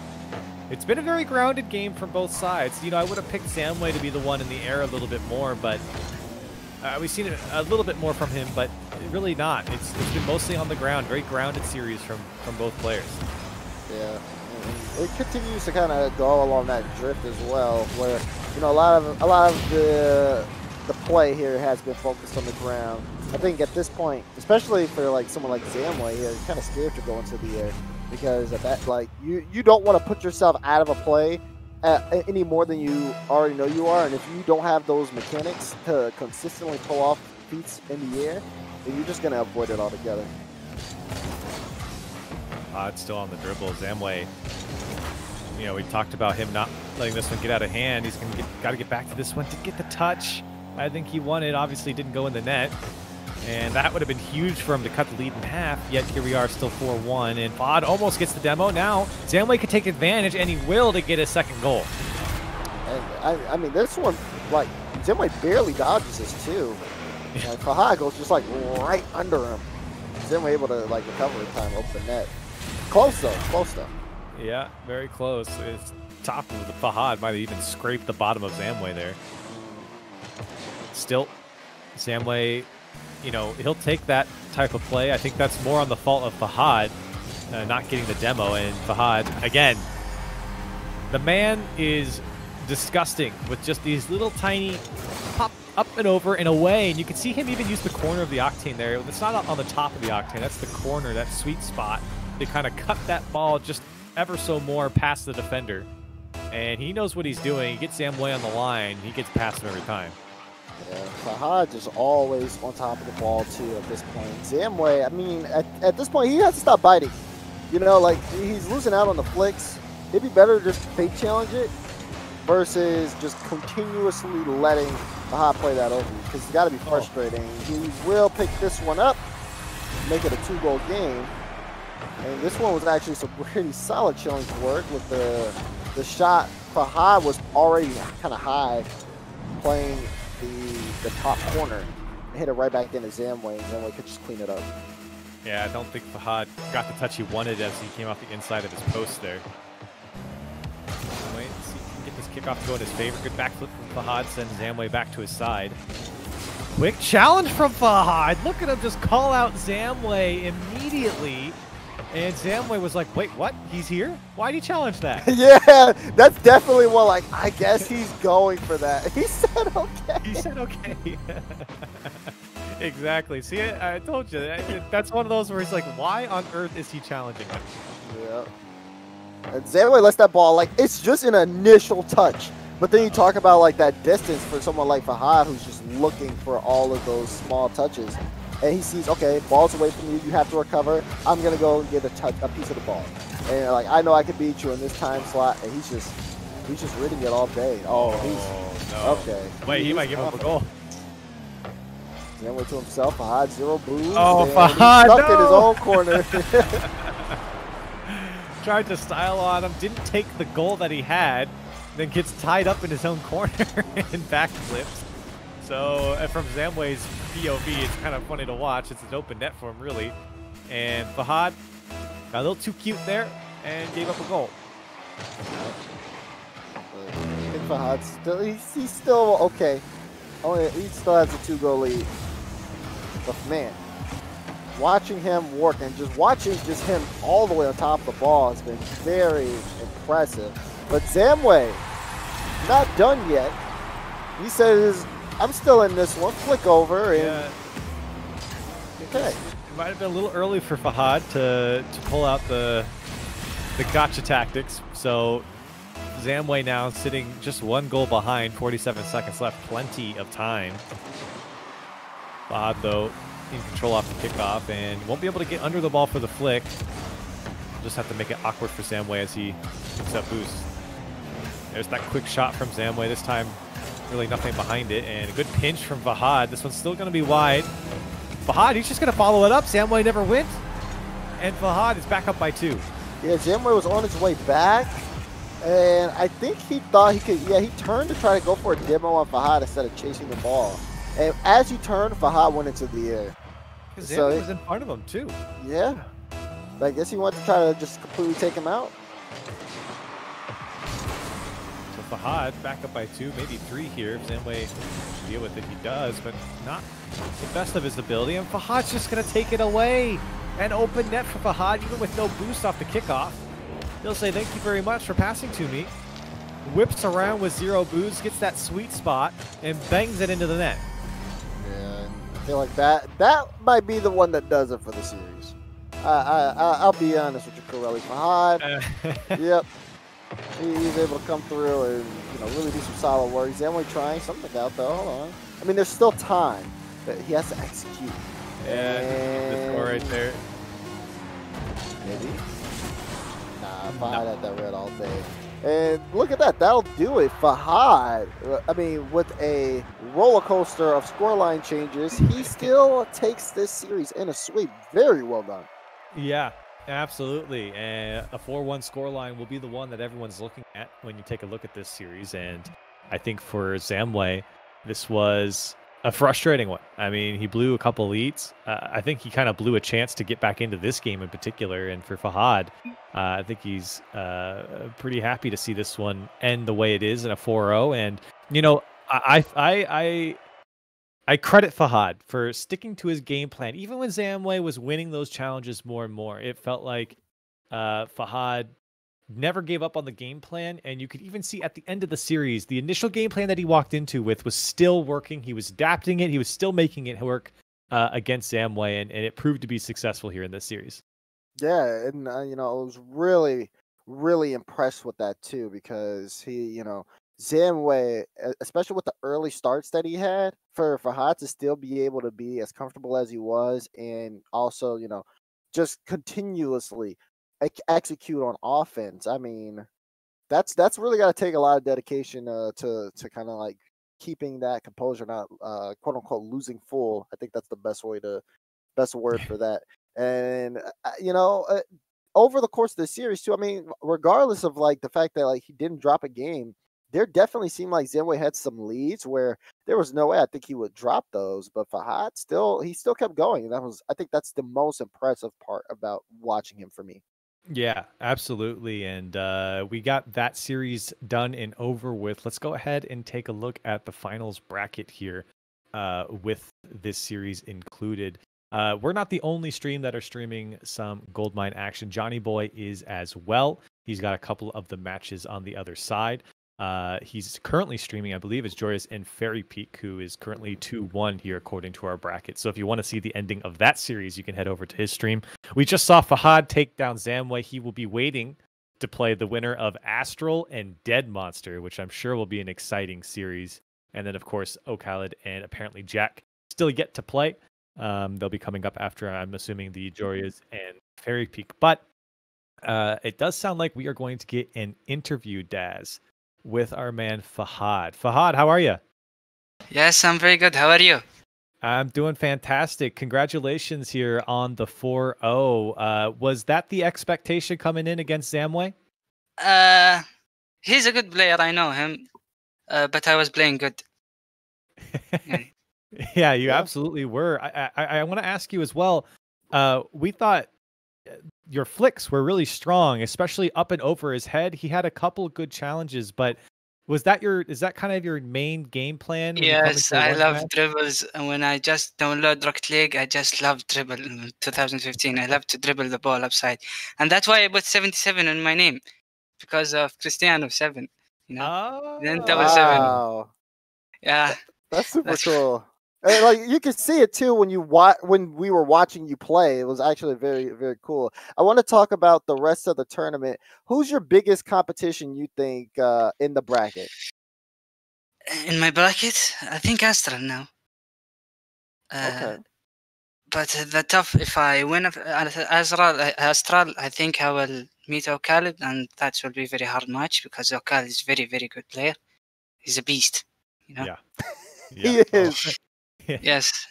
It's been a very grounded game from both sides. You know, I would have picked Zamway to be the one in the air a little bit more, but we've seen it a little bit more from him, but really not. It's been mostly on the ground. Very grounded series from both players. Yeah, it continues to kind of go along that drift as well, where you know a lot of the play here has been focused on the ground. I think at this point, especially for like someone like Zamway, you're kind of scared to go into the air because at that, like you don't want to put yourself out of a play any more than you already know you are, and if you don't have those mechanics to consistently pull off feats in the air, then you're just gonna avoid it altogether. It's still on the dribble. Zamway, you know, we talked about him not letting this one get out of hand. He's got to get back to this one to get the touch. I think he won it. Obviously didn't go in the net. And that would have been huge for him to cut the lead in half. Yet here we are still 4-1. And Fahad almost gets the demo. Now Zamway could take advantage, and he will to get his second goal. And I mean, this one, like, Zamway barely dodges this too. And Fahad goes just like right under him. Zamway able to like recover in time, open the net. Close though, close though. Yeah, very close. It's top of the Fahad might have even scraped the bottom of Zamway there. Still, Zamway, you know, he'll take that type of play. I think that's more on the fault of Fahad not getting the demo. And Fahad, again, the man is disgusting with just these little tiny pop up and over and away. And you can see him even use the corner of the Octane there. It's not on the top of the Octane. That's the corner, that sweet spot. They kind of cut that ball just ever so more past the defender. And he knows what he's doing. He gets Zamway on the line. He gets past him every time. Yeah, Fahad is always on top of the ball, too, at this point. Zamway, I mean, at this point, he has to stop biting. You know, like, he's losing out on the flicks. It'd be better to just fake challenge it versus just continuously letting Fahad play that over, because it's got to be frustrating. He will pick this one up, make it a 2-goal game. And this one was actually some pretty solid challenge work with the shot. Fahad was already kind of high playing the top corner. Hit it right back into Zamway, and Zamway could just clean it up. Yeah, I don't think Fahad got the touch he wanted as he came off the inside of his post there. Wait, see if he can get this kickoff to go in his favor. Good backflip from Fahad, sends Zamway back to his side. Quick challenge from Fahad. Look at him just call out Zamway immediately. And Zamway was like, wait, what? He's here? Why'd he challenge that? Yeah, that's definitely one, like, I guess he's going for that. He said okay. He said okay. Exactly. See, I told you. That's one of those where he's like, why on earth is he challenging him? Yeah. And Zamway lets that ball, like, it's just an initial touch. But then you talk about, like, that distance for someone like Fahad who's just looking for all of those small touches. And he sees, okay, ball's away from you, you have to recover. I'm going to go and get a piece of the ball. And, like, I know I can beat you in this time slot. And he's just reading it all day. Oh, he's, no. Okay. Wait, he might give up a goal. Zamway to himself, Fahad, 0 booze. Oh, Fahad, no! Stuck in his own corner. Tried to style on him, didn't take the goal that he had, then gets tied up in his own corner and backflips. So from Zamway's POV, it's kind of funny to watch. It's an open net for him, really. And Fahad got a little too cute there and gave up a goal. I think Fahad's still, he's still okay. He still has a 2-goal lead. But man, watching him work and just watching him all the way on top of the ball has been very impressive. But Zamway, not done yet. He says, I'm still in this one. Flick over and okay. It might have been a little early for Fahad to pull out the gotcha tactics. So Zamway now sitting just 1 goal behind, 47 seconds left, plenty of time. Fahad, though, in control off the kickoff and won't be able to get under the ball for the flick. Just have to make it awkward for Zamway as he picks up boost. There's that quick shot from Zamway, this time really nothing behind it, and a good pinch from Fahad. This one's still going to be wide. Fahad, he's just going to follow it up. Zamway never went, and Fahad is back up by 2. Yeah, Zamway was on his way back, and I think he thought he could, he turned to try to go for a demo on Fahad instead of chasing the ball. And as he turned, Fahad went into the air. Because Zamway was in front of him, too. Yeah. But I guess he wanted to try to just completely take him out. Fahad back up by 2, maybe 3 here if Zamway can deal with it. He does, but not the best of his ability. And Fahad's just going to take it away. An open net for Fahad, even with no boost off the kickoff. He'll say, thank you very much for passing to me. Whips around with 0 boost, gets that sweet spot, and bangs it into the net. Yeah, I feel like that might be the one that does it for the series. I'll be honest with you, Corelli. Fahad, yep. He's able to come through and really do some solid work. He's only trying something out though. Hold on. I mean, there's still time, but he has to execute. Yeah, the score right there. Maybe. Nah, Fahad had that red all day. And look at that. That'll do it. Fahad, I mean, with a roller coaster of scoreline changes, he still takes this series in a sweep. Very well done. Yeah. Absolutely, and a 4-1 scoreline will be the one that everyone's looking at when you take a look at this series. And I think for Zamway, this was A frustrating one. I mean, he blew a couple leads. I think he kind of blew a chance to get back into this game in particular. And for Fahad, I think he's pretty happy to see this one end the way it is in a 4-0. And you know, I credit Fahad for sticking to his game plan, even when Zamway was winning those challenges more and more. It felt like Fahad never gave up on the game plan, and you could even see at the end of the series, the initial game plan that he walked into with was still working. He was adapting it. He was still making it work against Zamway, and it proved to be successful here in this series. Yeah, and you know, I was really, really impressed with that too because he, you know, Zamway, especially with the early starts that he had, for Fahad to still be able to be as comfortable as he was, and also, you know, just continuously execute on offense. I mean, that's really got to take a lot of dedication to kind of like keeping that composure, not quote unquote losing full. I think that's the best word for that. And you know, over the course of the series too. I mean, regardless of like the fact that like he didn't drop a game, there definitely seemed like Zenway had some leads where there was no way I think he would drop those. But Fahad still kept going, and I think that's the most impressive part about watching him for me. Yeah, absolutely. And we got that series done and over with. Let's go ahead and take a look at the finals bracket here with this series included. We're not the only stream that are streaming some Goldmine action. JohnniBoi is as well. He's got a couple of the matches on the other side. He's currently streaming, I believe, is Joyous and Fairy Peak, who is currently 2-1 here according to our bracket. So if you want to see the ending of that series, you can head over to his stream. We just saw Fahad take down Zamway. He will be waiting to play the winner of Astral and Dead Monster, which I'm sure will be an exciting series. And then, of course, Khaled and apparently Jack still yet to play. They'll be coming up after, I'm assuming, the Joyous and Fairy Peak. But it does sound like we are going to get an interview, Daz, with our man Fahad. Fahad, how are you? Yes, I'm very good. How are you? I'm doing fantastic. Congratulations here on the 4-0. Was that the expectation coming in against Zamway? He's a good player. I know him, but I was playing good. Yeah, you absolutely were. I want to ask you as well. We thought your flicks were really strong, especially up and over his head. He had a couple of good challenges, but is that kind of your main game plan? Yes, I love dribbles. And when I just download Rocket League, I just love dribble in 2015. I love to dribble the ball upside. And that's why I put 77 in my name, because of Cristiano 7. You know? Then double 7. Wow. Yeah. That's super cool. And like you can see it too when we were watching you play. It was actually very, very cool. I want to talk about the rest of the tournament. Who's your biggest competition you think in the bracket? In my bracket, I think Astral now. Okay. But the tough, if I win Astral, I think I will meet Khaled, and that will be a very hard match because Khaled is very, very good player. He's a beast, you know. Yeah. He is. Yes.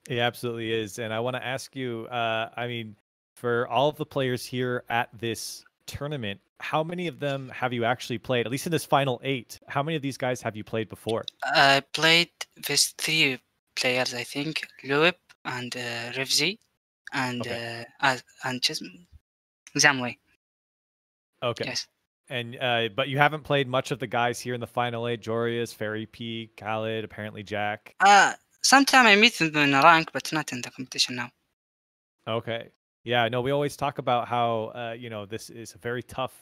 He absolutely is. And I want to ask you, I mean, for all of the players here at this tournament, how many of them have you actually played, at least in this final 8? How many of these guys have you played before? I played with 3 players, I think. Louip and Rivzi and just Zamway. Okay. Yes. And but you haven't played much of the guys here in the final 8, Jorius, Fairy Peak, Khaled, apparently Jack. Sometime I meet them in a rank, but not in the competition now. Okay. Yeah, no, we always talk about how you know, this is a very tough,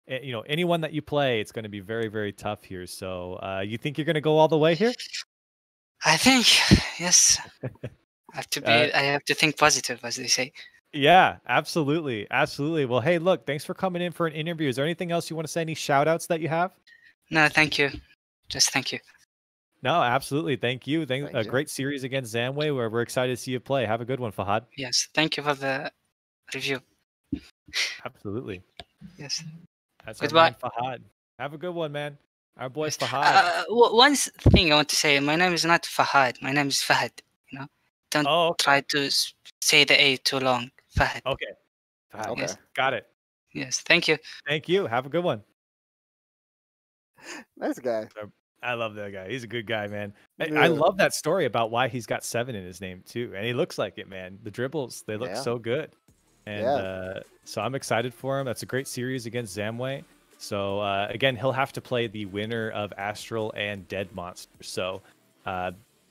you know, anyone that you play, it's going to be very, very tough here. So you think you're going to go all the way here? I think, yes. I have to think positive, as they say. Yeah, absolutely. Absolutely. Well, hey, look, thanks for coming in for an interview. Is there anything else you want to say? Any shout outs that you have? No, thank you. Just thank you. No, absolutely. Thank you. Thank a you. great series against Zamway. We're excited to see you play. Have a good one, Fahad. Yes, thank you for the review. Absolutely. Yes. That's Goodbye. Our man, Fahad. Have a good one, man. Our boy Fahad. One thing I want to say, my name is not Fahad. My name is Fahad. You know, don't try to say the A too long. Fahad. Okay. Fahad. Okay. Yes. Got it. Yes. Thank you. Thank you. Have a good one. Nice guy. I love that guy. He's a good guy, man. I Yeah. love that story about why he's got 7 in his name too, and he looks like it, man. The dribbles, they look Yeah. so good, and so I'm excited for him. That's a great series against Zamway. So again, he'll have to play the winner of Astral and Dead Monster. So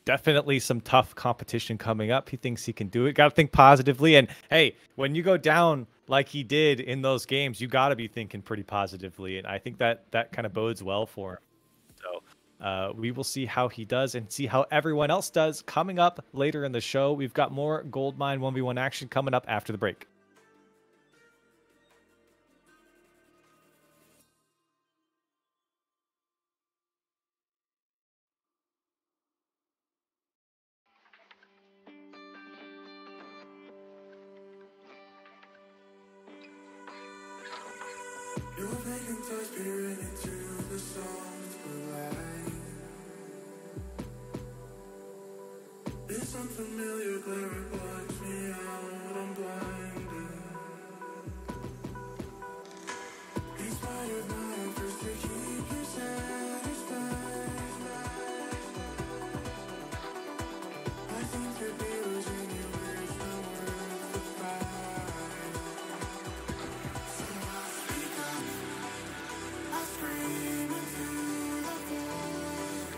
definitely some tough competition coming up. He thinks he can do it. Got to think positively. And hey, when you go down like he did in those games, you got to be thinking pretty positively. And I think that kind of bodes well for him. So we will see how he does and see how everyone else does coming up later in the show. We've got more Goldmine 1v1 action coming up after the break. You're making touch peering into the songs light. This unfamiliar glare blocks me out, I'm blinded. Inspired my efforts to keep you satisfied. I seem to be losing you, it's not worth the fight. So I speak up, I scream into the void.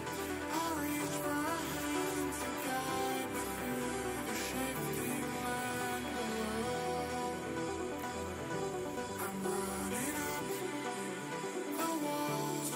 I reach for a hand to guide me through the shifting land below. I'm running up the walls.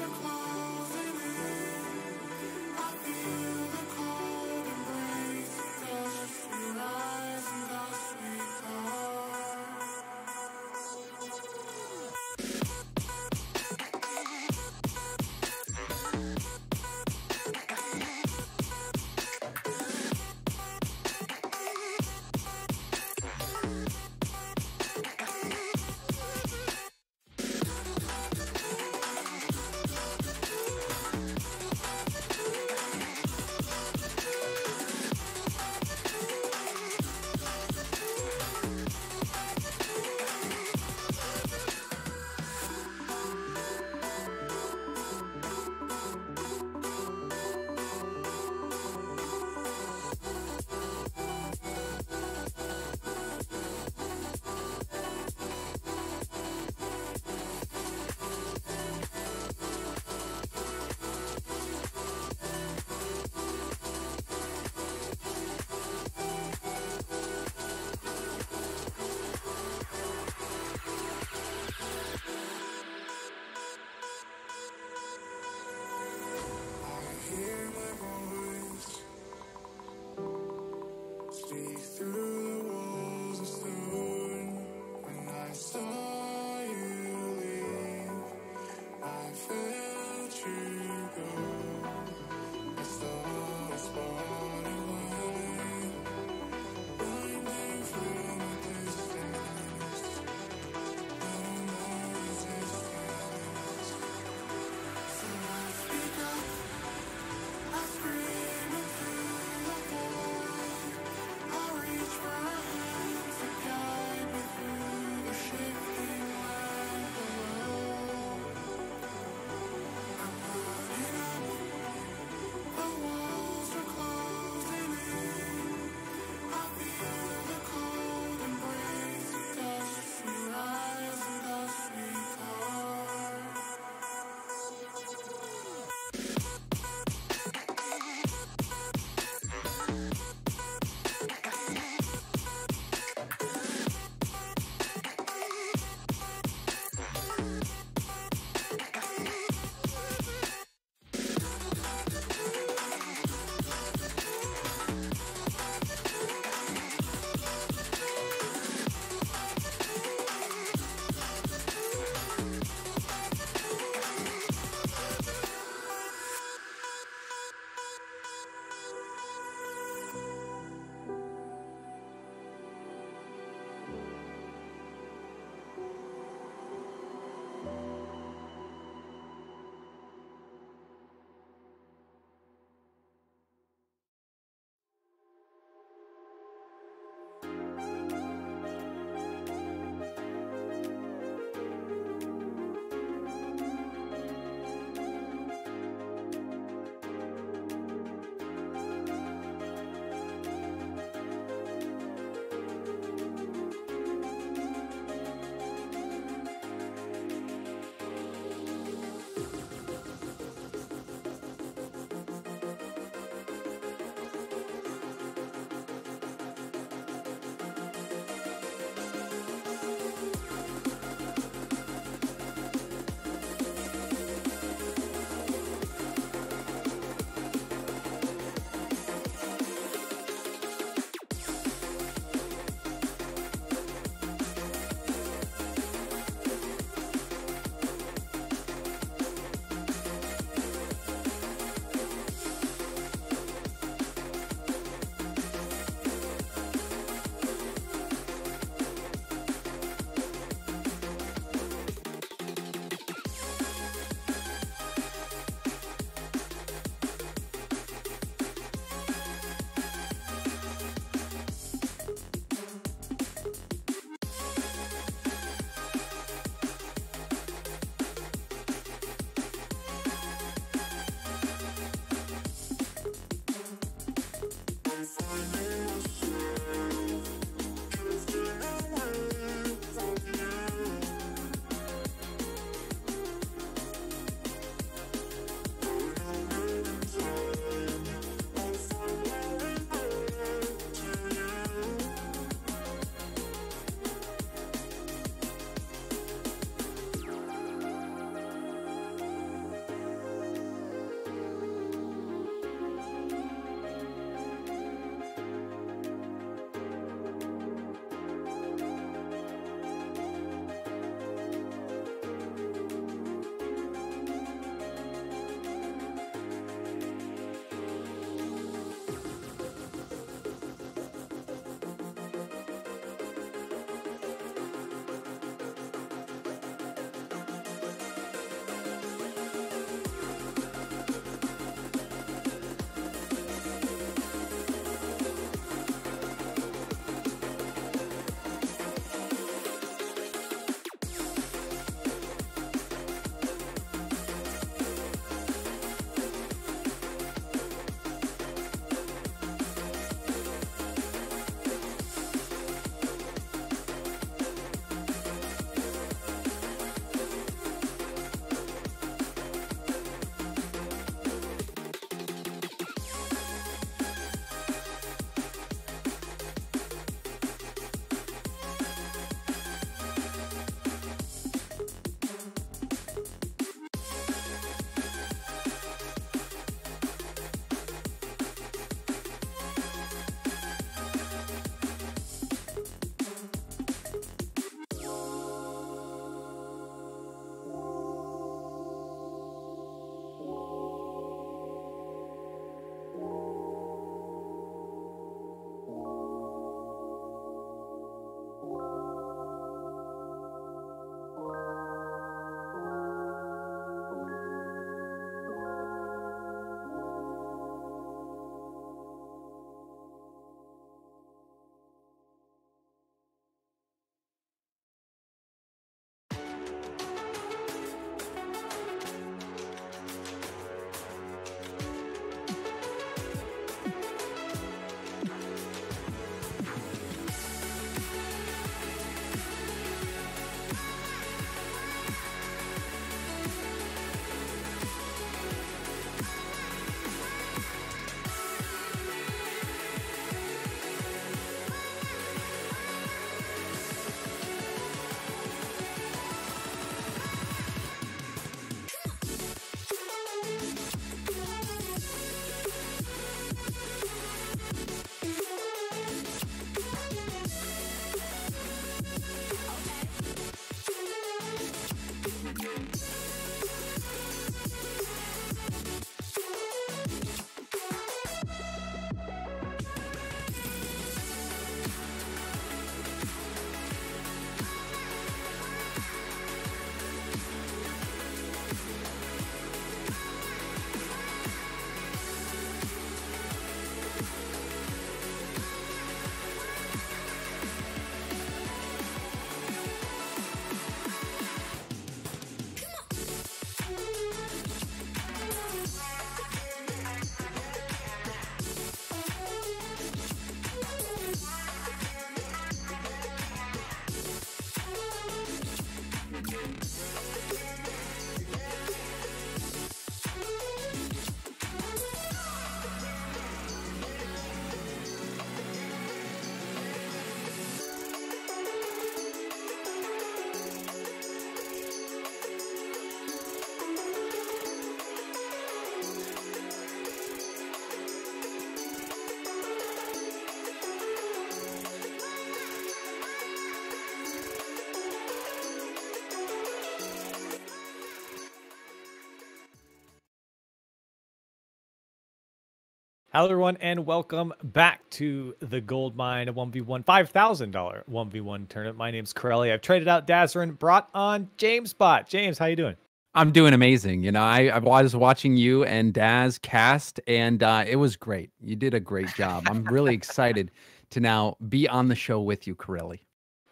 Hello, everyone, and welcome back to the Gold Mine 1v1 $5,000 1v1 tournament. My name's Corelli. I've traded out Dazerin, brought on Jamesbot. James, how you doing? I'm doing amazing. You know, I was watching you and Daz cast, and it was great. You did a great job. I'm really excited to now be on the show with you, Corelli.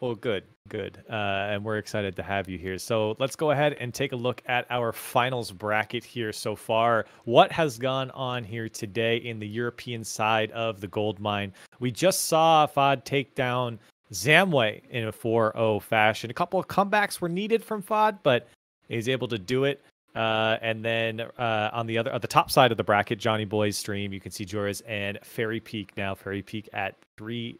Well, good. And we're excited to have you here. So let's go ahead and take a look at our finals bracket here so far. What has gone on here today in the European side of the gold mine? We just saw Fad take down Zamway in a 4-0 fashion. A couple of comebacks were needed from Fad, but he's able to do it. And then on the top side of the bracket, JohnniBoi's stream, you can see Joris and Fairy Peak now. Fairy Peak at 3-2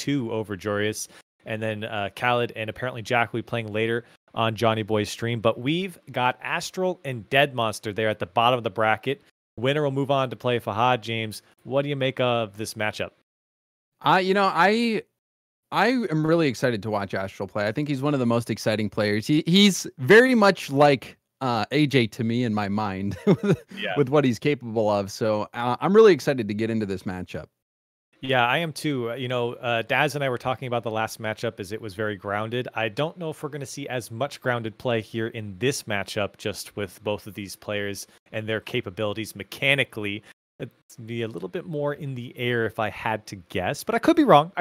over Joris. And then Khaled and apparently Jack will be playing later on JohnniBoi's stream. But we've got Astral and Dead Monster there at the bottom of the bracket. Winner will move on to play Fahad. James, what do you make of this matchup? You know, I am really excited to watch Astral play. I think he's one of the most exciting players. He's very much like AJ to me in my mind with what he's capable of. So I'm really excited to get into this matchup. Yeah, I am too. You know, Daz and I were talking about the last matchup as it was very grounded. I don't know if we're going to see as much grounded play here in this matchup, just with both of these players and their capabilities mechanically. It's be a little bit more in the air if I had to guess, but I could be wrong.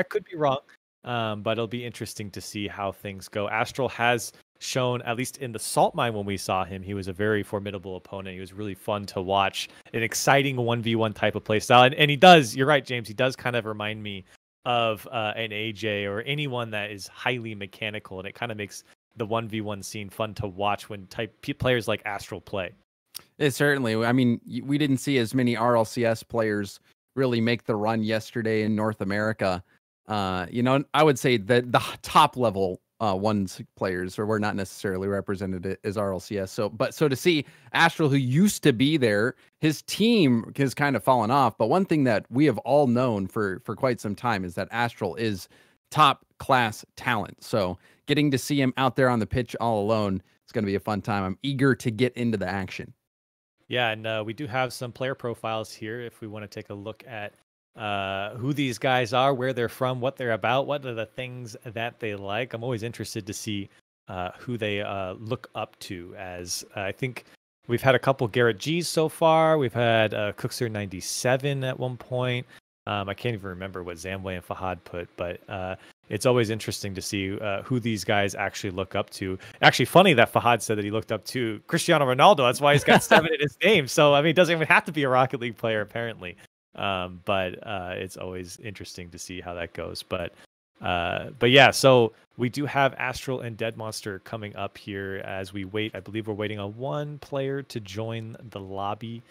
But it'll be interesting to see how things go. Astral has shown, at least in the salt mine when we saw him, he was a very formidable opponent. He was really fun to watch, an exciting 1v1 type of play style. And he does, you're right, James, he does kind of remind me of an AJ or anyone that is highly mechanical, and it kind of makes the 1v1 scene fun to watch when players like Astral play. It certainly, I mean, we didn't see as many RLCS players really make the run yesterday in North America. You know, I would say that the top level ones players were not necessarily represented as RLCS. So to see Astral, who used to be there, his team has kind of fallen off. But one thing that we have all known for quite some time is that Astral is top class talent. So getting to see him out there on the pitch all alone, it's going to be a fun time. I'm eager to get into the action. Yeah, and we do have some player profiles here if we want to take a look at who these guys are, where they're from, what they're about, what are the things that they like. I'm always interested to see who they look up to, as I think we've had a couple Garrett G's so far. We've had Cookser 97 at one point. I can't even remember what Zamway and Fahad put, but it's always interesting to see who these guys actually look up to. Actually, funny that Fahad said that he looked up to Cristiano Ronaldo. That's why he's got 7 in his name. So, I mean, it doesn't even have to be a Rocket League player, apparently. But it's always interesting to see how that goes. But yeah, so we do have Astral and Dead Monster coming up here as we wait. I believe we're waiting on one player to join the lobby.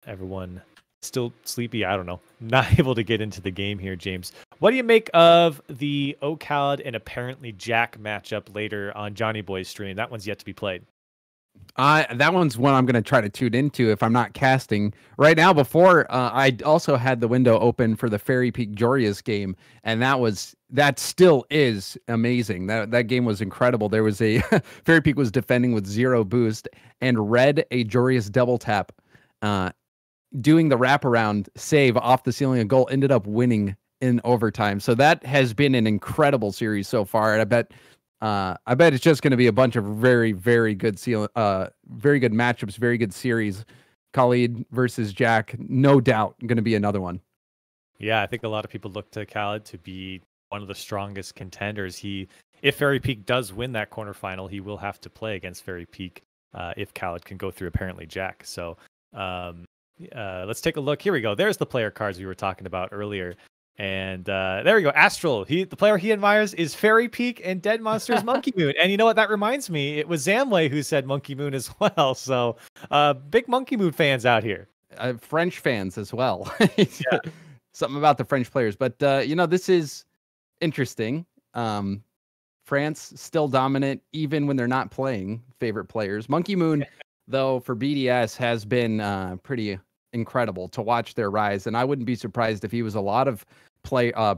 Everyone still sleepy. I don't know. Not able to get into the game here, James. What do you make of the Khaled and apparently Jack matchup later on JohnniBoi's stream? That one's yet to be played. That one's one I'm going to try to tune into if I'm not casting right now. Before I also had the window open for the Fairy Peak Jorius game, and that still is amazing. That game was incredible. There was a Fairy Peak was defending with 0 boost and read a Jorius double tap, doing the wraparound save off the ceiling. A goal, ended up winning in overtime. So that has been an incredible series so far, and I bet it's just going to be a bunch of very, very good very good matchups, very good series. Khaled versus Jack, no doubt going to be another one. Yeah, I think a lot of people look to Khaled to be one of the strongest contenders. If Fairy Peak does win that quarterfinal, he will have to play against Fairy Peak if Khaled can go through apparently Jack. So let's take a look. Here we go. There's the player cards we were talking about earlier. And there we go. Astral. The player he admires is Fairy Peak, and Dead Monster's Monkey Moon. And you know what? That reminds me, it was Zamway who said Monkey Moon as well. So big Monkey Moon fans out here. French fans as well. Yeah. Something about the French players. But, you know, this is interesting. France still dominant, even when they're not playing favorite players. Monkey Moon, though, for BDS has been pretty incredible to watch their rise, and I wouldn't be surprised if he was a lot of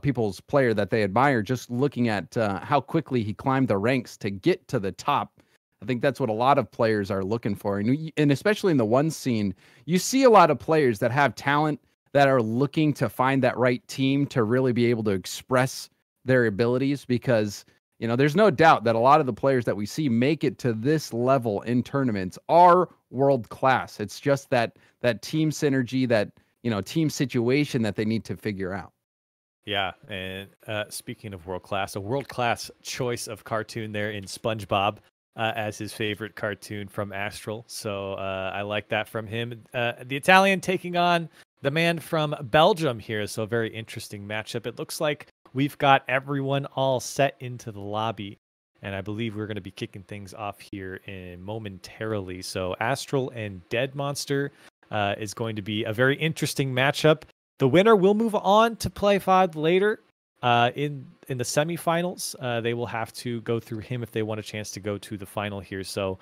people's player that they admire, just looking at how quickly he climbed the ranks to get to the top I think that's what a lot of players are looking for. And especially in the one scene, you see a lot of players that have talent that are looking to find that right team to really be able to express their abilities, because, you know, there's no doubt that a lot of the players that we see make it to this level in tournaments are world class. It's just that team synergy, that, you know, team situation that they need to figure out. Yeah, and speaking of world class, a world class choice of cartoon there in SpongeBob as his favorite cartoon from Astral. So I like that from him. The Italian taking on the man from Belgium here. So a very interesting matchup. It looks like we've got everyone all set into the lobby, and I believe we're going to be kicking things off here momentarily. So Astral and Dead Monster is going to be a very interesting matchup. The winner will move on to play FOD later in the semifinals. They will have to go through him if they want a chance to go to the final here. So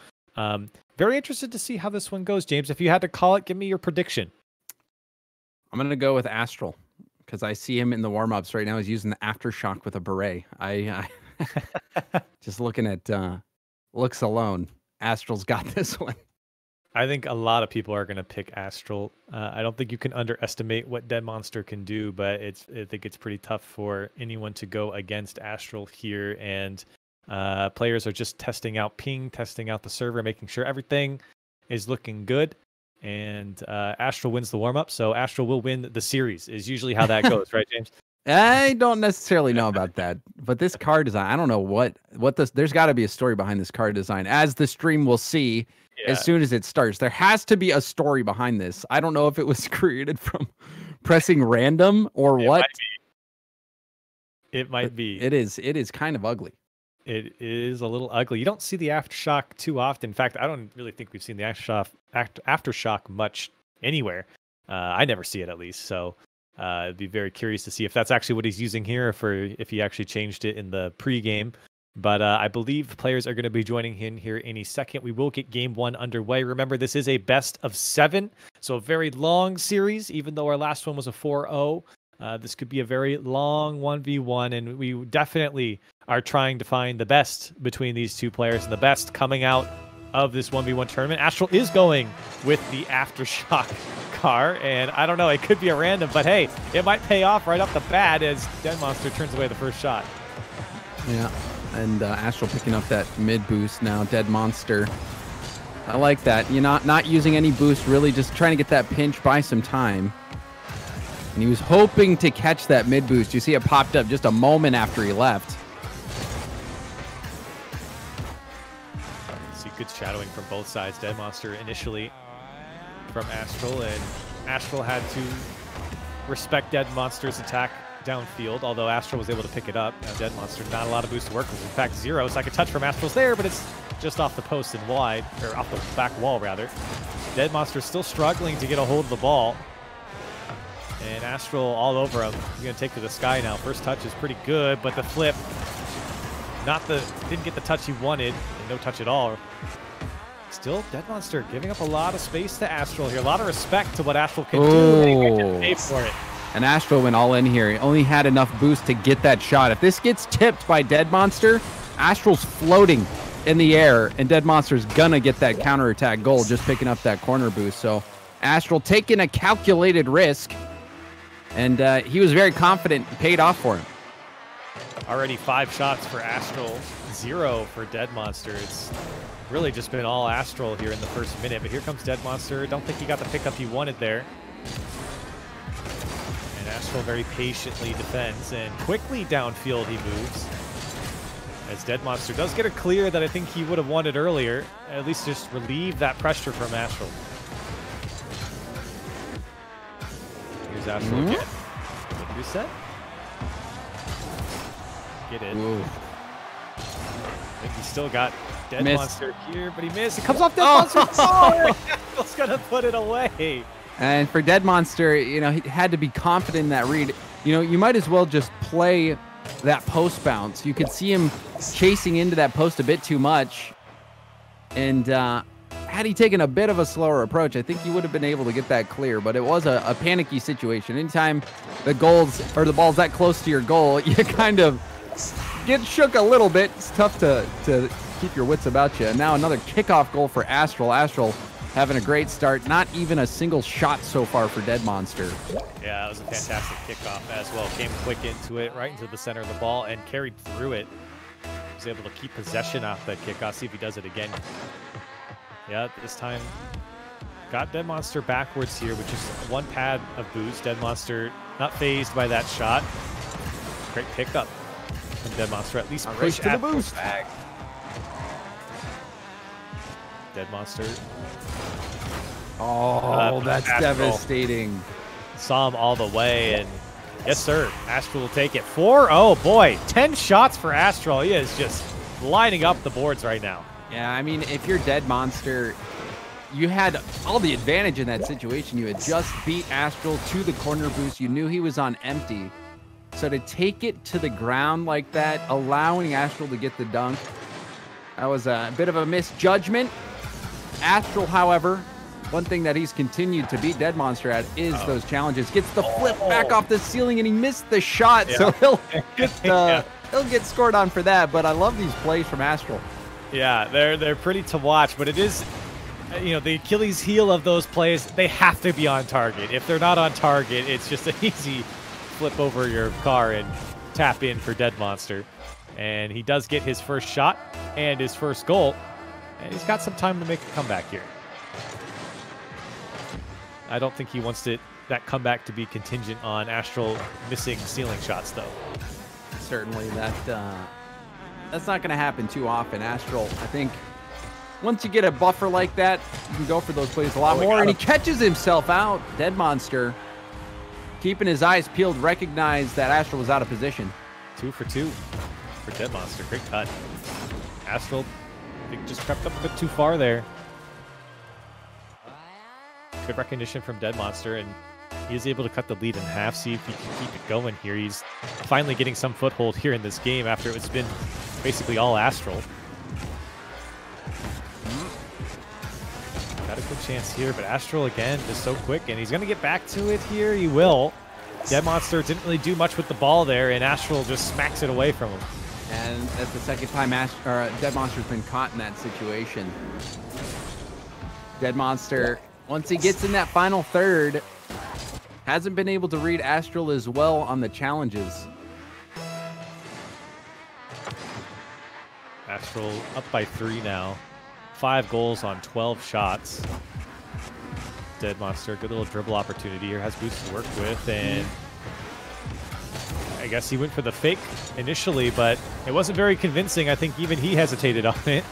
very interested to see how this one goes. James, if you had to call it, give me your prediction. I'm going to go with Astral because I see him in the warm-ups right now. He's using the Aftershock with a beret. I just looking at looks alone, Astral's got this one. I think a lot of people are going to pick Astral. I don't think you can underestimate what Dead Monster can do, but I think it's pretty tough for anyone to go against Astral here. And players are just testing out ping, testing out the server, making sure everything is looking good. And Astral wins the warm-up, so Astral will win the series, is usually how that goes, right, James? I don't necessarily know about that, but this card design, I don't know what this. There's got to be a story behind this card design, as the stream will see. Yeah. As soon as it starts, there has to be a story behind this. I don't know if it was created from pressing random or what. It might be. It is kind of ugly. It is a little ugly. You don't see the Aftershock too often. In fact, I don't really think we've seen the Aftershock much anywhere. I never see it, at least. So I'd be very curious to see if that's actually what he's using here, if he actually changed it in the pregame. But I believe the players are going to be joining in here any second. We will get game one underway. Remember, this is a best of 7, so a very long series, even though our last one was a 4-0. This could be a very long 1v1, and we definitely are trying to find the best between these two players, and the best coming out of this 1v1 tournament. Astral is going with the Aftershock car, and I don't know, it could be a random, but hey, it might pay off right off the bat as Dead Monster turns away the first shot. Yeah. And Astral picking up that mid boost now. Dead Monster, I like that. You're not using any boost, really just trying to get that pinch, buy some time. And he was hoping to catch that mid boost. You see it popped up just a moment after he left. See good shadowing from both sides. Dead Monster initially from Astral, and Astral had to respect Dead Monster's attack downfield, although Astral was able to pick it up. Now Dead Monster, not a lot of boost to work with. In fact, 0. So I could touch from Astral's there, but it's just off the post and wide, or off the back wall, rather. Dead Monster still struggling to get a hold of the ball. And Astral all over him. He's going to take to the sky now. First touch is pretty good, but the flip, didn't get the touch he wanted, and no touch at all. Still, Dead Monster giving up a lot of space to Astral here. A lot of respect to what Astral can do. They can pay for it. And Astral went all in here. He only had enough boost to get that shot. If this gets tipped by Dead Monster, Astral's floating in the air, and Dead Monster's gonna get that counterattack goal, just picking up that corner boost. So Astral taking a calculated risk, and he was very confident, paid off for him. Already 5 shots for Astral, 0 for Dead Monster. It's really just been all Astral here in the first minute, but here comes Dead Monster. Don't think he got the pickup he wanted there. And Astral very patiently defends, and quickly downfield he moves. As Dead Monster does get a clear that I think he would have wanted earlier, at least just relieve that pressure from Astral. Here's Astral again. Reset. Get in. Ooh. I think he's still got Dead Monster here, but he missed. It comes off Dead Monster. Oh, Astral's gonna put it away. And for Dead Monster, you know, he had to be confident in that read. You know, you might as well just play that post bounce. You could see him chasing into that post a bit too much. And had he taken a bit of a slower approach, I think he would have been able to get that clear. But it was a panicky situation. Anytime the ball's that close to your goal, you kind of get shook a little bit. It's tough to keep your wits about you. And now another kickoff goal for Astral. Astral having a great start. Not even a single shot so far for Dead Monster. Yeah, it was a fantastic kickoff as well. Came quick into it, right into the center of the ball, and carried through it. Was able to keep possession off that kickoff. See if he does it again. Yeah, this time got Dead Monster backwards here with just one pad of boost. Dead Monster not phased by that shot. Great pickup from Dead Monster. At least push to the boost. Bag. Dead Monster. Oh, that's devastating. Saw him all the way, and yes, sir. Astral will take it. 4. Oh, boy. 10 shots for Astral. He is just lining up the boards right now. Yeah, I mean, if you're Dead Monster, you had all the advantage in that situation. You had just beat Astral to the corner boost. You knew he was on empty. So to take it to the ground like that, allowing Astral to get the dunk, that was a bit of a misjudgment. Astral, however, one thing that he's continued to beat Dead Monster at is those challenges. Gets the flip back off the ceiling, and he missed the shot, so he'll get scored on for that. But I love these plays from Astral. Yeah, they're pretty to watch, but it is, you know, the Achilles heel of those plays. They have to be on target. If they're not on target, it's just an easy flip over your car and tap in for Dead Monster. And he does get his first shot and his first goal, and he's got some time to make a comeback here. I don't think he wants that comeback to be contingent on Astral missing ceiling shots, though. Certainly, that's not going to happen too often. Astral, I think, once you get a buffer like that, you can go for those plays a lot more. And he catches himself out. Dead Monster, keeping his eyes peeled, recognized that Astral was out of position. 2 for 2 for Dead Monster. Great cut. Astral, I think, just crept up a bit too far there. Good recognition from Dead Monster, and he is able to cut the lead in half. See if he can keep it going here. He's finally getting some foothold here in this game after it's been basically all Astral. Got a good chance here, but Astral, again, just so quick, and he's going to get back to it here. He will. Dead Monster didn't really do much with the ball there, and Astral just smacks it away from him. And that's the second time Dead Monster's been caught in that situation. Dead Monster, once he gets in that final third, hasn't been able to read Astral as well on the challenges. Astral up by 3 now. 5 goals on 12 shots. Dead Monster, good little dribble opportunity here. Has boost to work with, and I guess he went for the fake initially, but it wasn't very convincing. I think even he hesitated on it.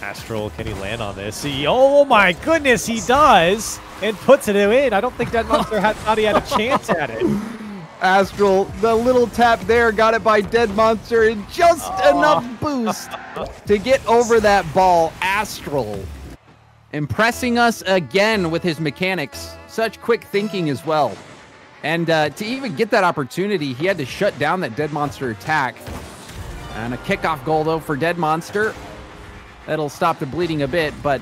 Astral, can he land on this? Oh my goodness, he does! And puts it in. I don't think Dead Monster thought he had a chance at it. Astral, the little tap there, got it by Dead Monster, and just enough boost to get over that ball. Astral impressing us again with his mechanics. Such quick thinking as well. And to even get that opportunity, he had to shut down that Dead Monster attack. And a kickoff goal, though, for Dead Monster. That'll stop the bleeding a bit, but,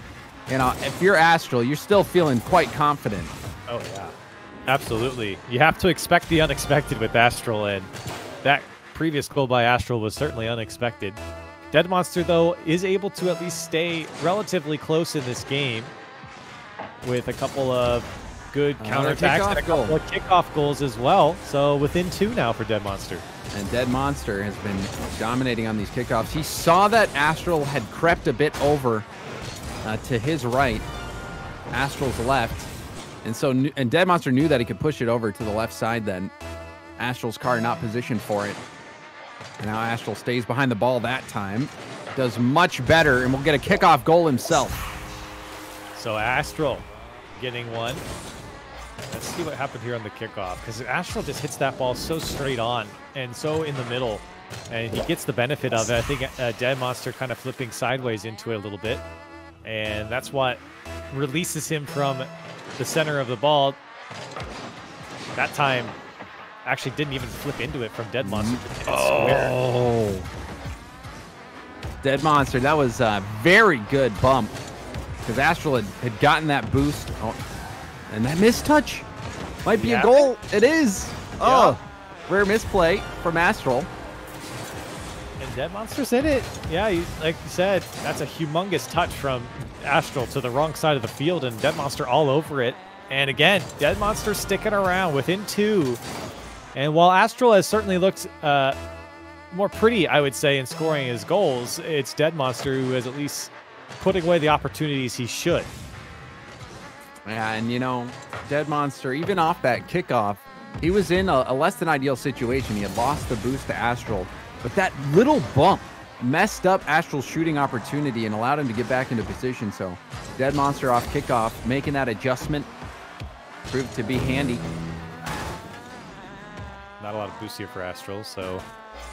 you know, if you're Astral, you're still feeling quite confident. Oh, yeah. Absolutely. You have to expect the unexpected with Astral, and that previous goal by Astral was certainly unexpected. Dead Monster, though, is able to at least stay relatively close in this game with a couple of good counterattacks and a couple of kickoff goals as well. So within 2 now for Dead Monster. And Dead Monster has been dominating on these kickoffs. He saw that Astral had crept a bit over to his right, Astral's left. And Dead Monster knew that he could push it over to the left side then. Astral's car not positioned for it. And now Astral stays behind the ball that time. Does much better and will get a kickoff goal himself. So Astral getting one. Let's see what happened here on the kickoff, because Astral just hits that ball so straight on and so in the middle, and he gets the benefit of it. I think Dead Monster kind of flipping sideways into it a little bit, and that's what releases him from the center of the ball. That time, actually didn't even flip into it from Dead Monster. Oh, Dead Monster, that was a very good bump, because Astral had gotten that boost. Oh, and that mistouch might be a goal. It is. Oh, rare misplay from Astral. And Dead Monster's in it. Yeah, like you said, that's a humongous touch from Astral to the wrong side of the field, and Dead Monster all over it. And again, Dead Monster sticking around within 2. And while Astral has certainly looked more pretty, I would say, in scoring his goals, it's Dead Monster who is at least putting away the opportunities he should. Yeah, and you know, Dead Monster, even off that kickoff, he was in a less than ideal situation. He had lost the boost to Astral, but that little bump messed up Astral's shooting opportunity and allowed him to get back into position. So Dead Monster off kickoff, making that adjustment proved to be handy. Not a lot of boost here for Astral, so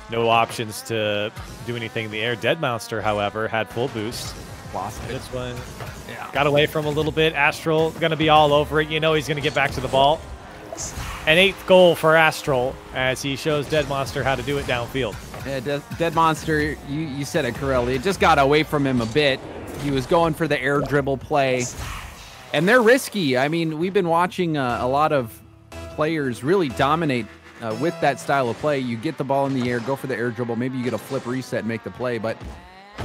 no options to do anything in the air. Dead Monster, however, had full boost. Lost it. This one got away from a little bit. Astral going to be all over it. You know he's going to get back to the ball. An 8th goal for Astral as he shows Dead Monster how to do it downfield. Yeah, Dead Monster, you said it, Corelli. It just got away from him a bit. He was going for the air dribble play. And they're risky. I mean, we've been watching a lot of players really dominate with that style of play. You get the ball in the air, go for the air dribble. Maybe you get a flip reset and make the play. But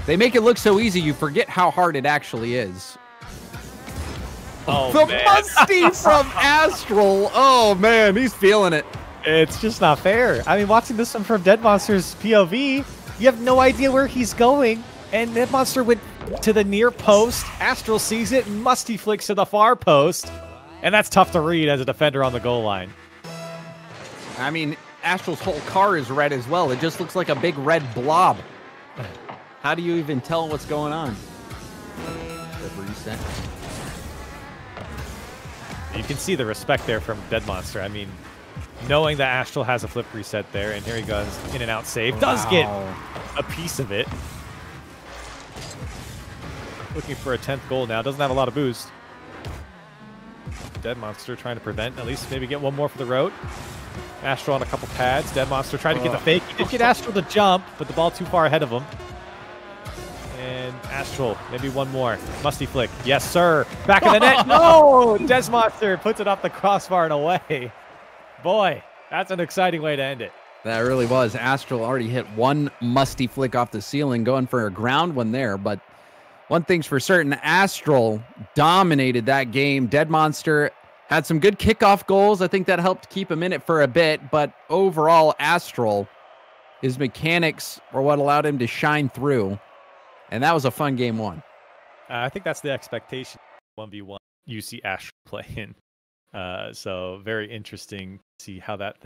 they make it look so easy, you forget how hard it actually is. Oh, the man. musty from Astral. Oh, man, he's feeling it. It's just not fair. I mean, watching this one from Dead Monster's POV, you have no idea where he's going. And Dead Monster went to the near post. Astral sees it, musty flicks to the far post. And that's tough to read as a defender on the goal line. I mean, Astral's whole car is red as well. It just looks like a big red blob. How do you even tell what's going on? Reset. You can see the respect there from Dead Monster. I mean, knowing that Astral has a flip reset there, and here he goes, in and out save. Does get a piece of it. Looking for a 10th goal now. Doesn't have a lot of boost. Dead Monster trying to prevent, at least maybe get one more for the road. Astral on a couple pads. Dead Monster trying to get the fake. He did get Astral to jump, but the ball too far ahead of him. And Astral, maybe one more. Musty flick. Yes, sir. Back of the net. No! Dead Monster puts it off the crossbar and away. Boy, that's an exciting way to end it. That really was. Astral already hit one musty flick off the ceiling, going for a ground one there. But one thing's for certain, Astral dominated that game. Dead Monster had some good kickoff goals. I think that helped keep him in it for a bit. But overall, Astral, his mechanics are what allowed him to shine through. And that was a fun game 1. I think that's the expectation. 1v1, you see Astral playing. So very interesting to see how that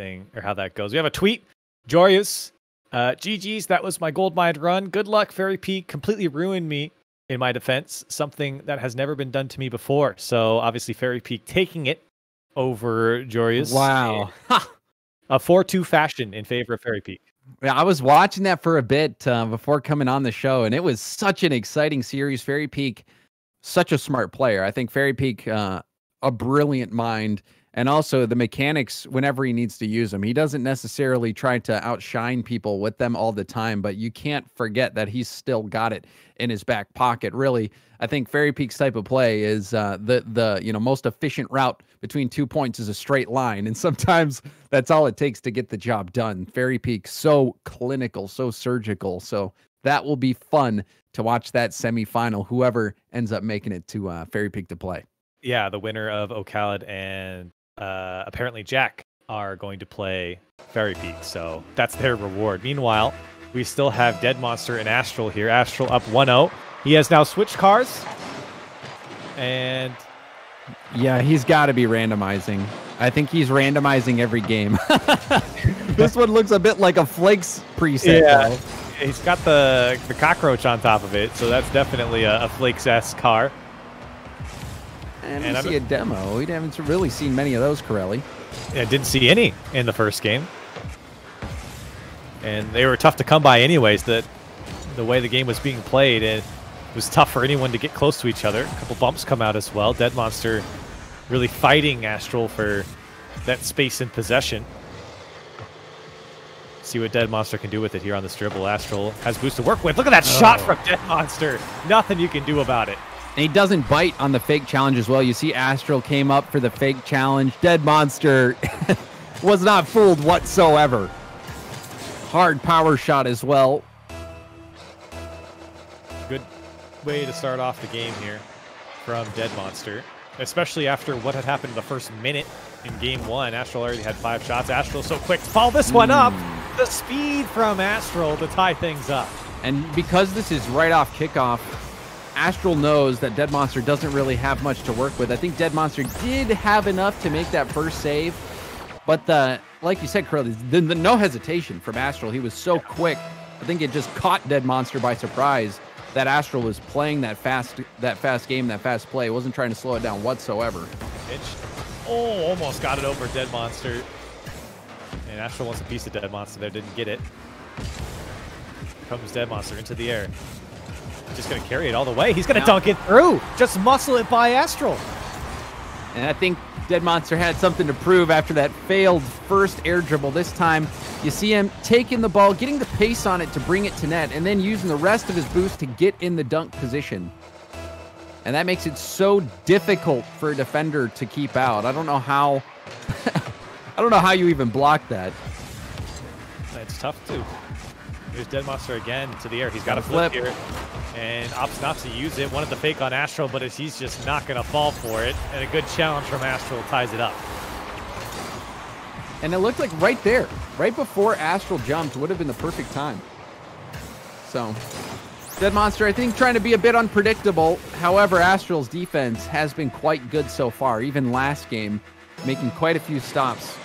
goes. We have a tweet. Joyous. GG's, that was my gold mine run. Good luck, Fairy Peak. Completely ruined me in my defense. Something that has never been done to me before. So obviously Fairy Peak taking it over Joyous. Wow. A 4-2 fashion in favor of Fairy Peak. Yeah, I was watching that for a bit before coming on the show, and it was such an exciting series. Fairy Peak, such a smart player. I think Fairy Peak, a brilliant mind, and also the mechanics whenever he needs to use them. He doesn't necessarily try to outshine people with them all the time, but you can't forget that he's still got it in his back pocket. Really, I think Fairy Peak's type of play is the most efficient route between 2 points is a straight line, and sometimes that's all it takes to get the job done. Fairy Peak, so clinical, so surgical, so that will be fun to watch that semifinal, whoever ends up making it to Fairy Peak to play. Yeah, the winner of Ocalid and apparently Jack are going to play Fairy Peak, so that's their reward. Meanwhile, we still have Dead Monster and Astral here. Astral up 1-0. He has now switched cars, and yeah, he's got to be randomizing. I think he's randomizing every game. This one looks a bit like a Flakes preset. Yeah, though. He's got the cockroach on top of it, so that's definitely a Flakes-esque car. And we see a demo. We haven't really seen many of those, Corelli. Yeah, didn't see any in the first game. And they were tough to come by anyways, the way the game was being played. And it was tough for anyone to get close to each other. A couple bumps come out as well. Dead Monster really fighting Astral for that space and possession. See what Dead Monster can do with it here on this dribble. Astral has boost to work with. Look at that shot from Dead Monster. Nothing you can do about it. And he doesn't bite on the fake challenge as well. You see Astral came up for the fake challenge. Dead Monster was not fooled whatsoever. Hard power shot as well. way to start off the game here from Dead Monster, especially after what had happened in the first minute in game 1. Astral already had 5 shots. Astral so quick to follow this one up. The speed from Astral to tie things up. And because this is right off kickoff, Astral knows that Dead Monster doesn't really have much to work with. I think Dead Monster did have enough to make that first save, but like you said, Corelli, the no hesitation from Astral. He was so quick. I think it just caught Dead Monster by surprise that Astral was playing that fast game, that fast play. Wasn't trying to slow it down whatsoever. Oh, almost got it over Dead Monster. And Astral wants a piece of Dead Monster there, didn't get it. Comes Dead Monster into the air. Just going to carry it all the way. He's going to dunk it through. Just muscle it by Astral. And I think Dead Monster had something to prove after that failed first air dribble. This time, you see him taking the ball, getting the pace on it to bring it to net, and then using the rest of his boost to get in the dunk position. And that makes it so difficult for a defender to keep out. I don't know how I don't know how you even block that. It's tough too. Here's Dead Monster again to the air. He's got a flip here. And opts not to use it. Wanted the fake on Astral, but he's just not going to fall for it. And a good challenge from Astral ties it up. And it looked like right there, right before Astral jumped, would have been the perfect time. So, Dead Monster, I think, trying to be a bit unpredictable. However, Astral's defense has been quite good so far. Even last game, making quite a few stops.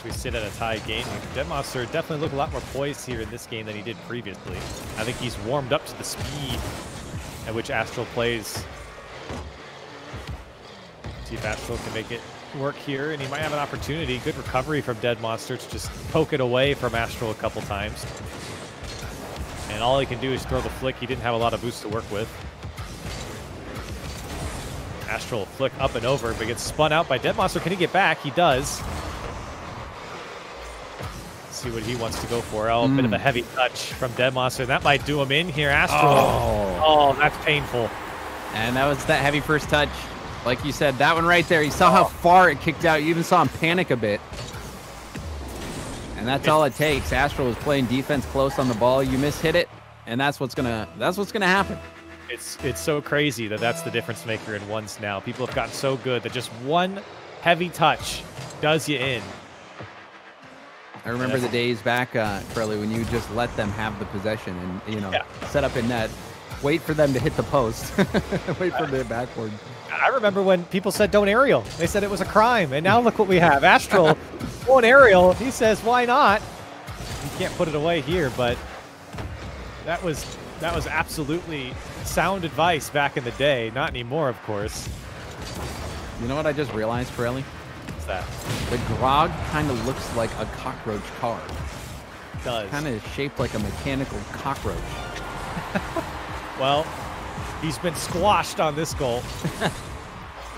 We sit at a tie game. Dead Monster definitely looked a lot more poised here in this game than he did previously. I think he's warmed up to the speed at which Astral plays. See if Astral can make it work here, and he might have an opportunity. Good recovery from Dead Monster to just poke it away from Astral a couple times. And all he can do is throw the flick. He didn't have a lot of boost to work with. Astral flick up and over, but gets spun out by Dead Monster. Can he get back? He does. See what he wants to go for. Oh, a bit of a heavy touch from Dead Monster. That might do him in here. Astral. Oh, that's painful. And that was that heavy first touch. Like you said, that one right there. You saw how far it kicked out. You even saw him panic a bit. And that's all it takes. Astral was playing defense close on the ball. You mishit it, and that's what's gonna happen. It's so crazy that that's the difference maker in ones now. People have gotten so good that just one heavy touch does you in. I remember the days back, Corelli, when you just let them have the possession and, you know, set up in net, wait for them to hit the post, wait for them to hit backward. I remember when people said don't aerial. They said it was a crime, and now look what we have. Astral won't aerial. He says, why not? You can't put it away here, but that was absolutely sound advice back in the day. Not anymore, of course. You know what I just realized, Corelli? What's that? The grog kind of looks like a cockroach car. It does. Kind of shaped like a mechanical cockroach. Well, he's been squashed on this goal.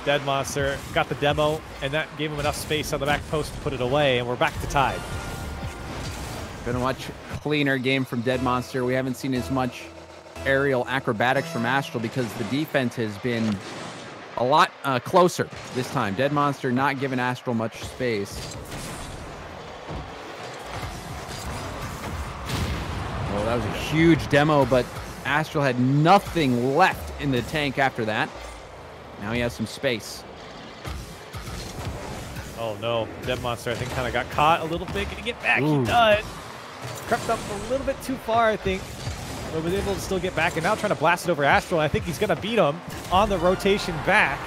Dead Monster got the demo, and that gave him enough space on the back post to put it away, and we're back to tied. Been a much cleaner game from Dead Monster. We haven't seen as much aerial acrobatics from Astral because the defense has been a lot closer this time. Dead Monster not giving Astral much space. Oh, that was a huge demo, but Astral had nothing left in the tank after that. Now he has some space. Oh no, Dead Monster I think kind of got caught a little bit. Can he get back? Ooh. He does. Crept up a little bit too far, I think. But was able to still get back, and now trying to blast it over Astral. I think he's going to beat him on the rotation back,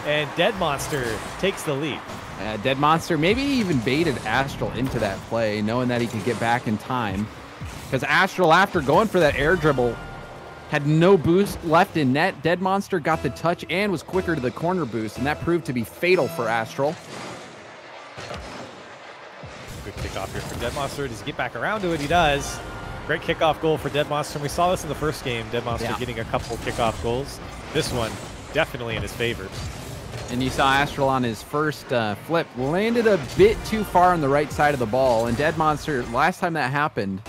and Dead Monster takes the lead. Dead Monster maybe even baited Astral into that play, knowing that he could get back in time. Because Astral, after going for that air dribble, had no boost left in net. Dead Monster got the touch and was quicker to the corner boost, and that proved to be fatal for Astral. Good kickoff here for Dead Monster. Does he get back around to it? He does. Great kickoff goal for Dead Monster. And we saw this in the first game. Dead Monster getting a couple kickoff goals. This one definitely in his favor. And you saw Astral on his first flip landed a bit too far on the right side of the ball. And Dead Monster, last time that happened,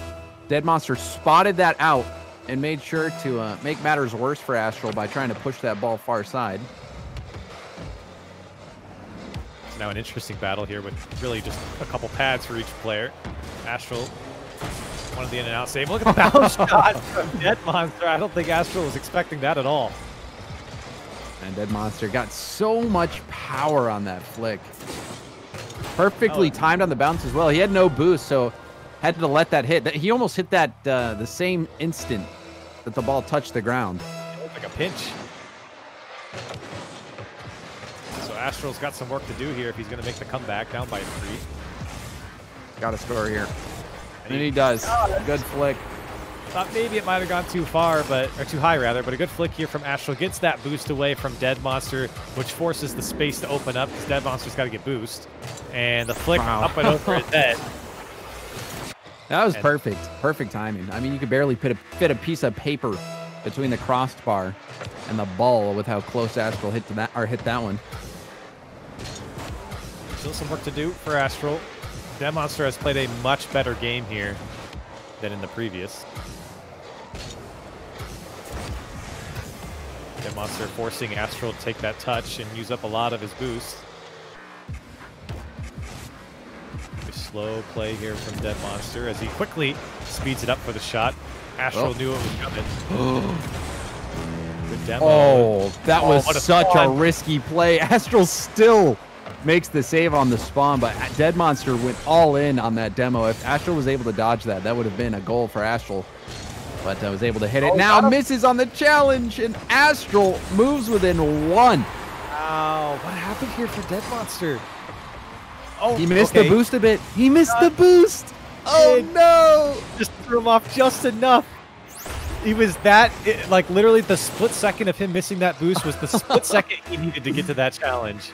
Dead Monster spotted that out and made sure to make matters worse for Astral by trying to push that ball far side. It's now an interesting battle here with really just a couple pads for each player. Astral One of the in and out save. Look at the bounce shot from Dead Monster. I don't think Astral was expecting that at all. And Dead Monster got so much power on that flick. Perfectly timed on the bounce as well. He had no boost, so had to let that hit. He almost hit that the same instant that the ball touched the ground. It looked like a pinch. So Astral's got some work to do here if he's going to make the comeback down by 3. Got to score here. And he does. Good flick. Thought maybe it might have gone too far, or too high rather, but a good flick here from Astral. Gets that boost away from Dead Monster, which forces the space to open up because Dead Monster's got to get boost. And the flick up and over his head. That was perfect. Perfect timing. I mean, you could barely fit a piece of paper between the crossbar and the ball with how close Astral hit that one. Still some work to do for Astral. Dead Monster has played a much better game here than in the previous. Dead Monster forcing Astral to take that touch and use up a lot of his boost. A slow play here from Dead Monster as he quickly speeds it up for the shot. Astral knew it was coming. Good demo. Oh, that was such a risky play. Astral still makes the save on the spawn, but Dead Monster went all in on that demo. If Astral was able to dodge that, that would have been a goal for Astral. But I was able to hit it. Now misses on the challenge, and Astral moves within 1. Wow, what happened here for Dead Monster? Oh, he missed the boost a bit. He missed the boost. Oh no! Just threw him off just enough. He was like literally the split second of him missing that boost was the split second he needed to get to that challenge.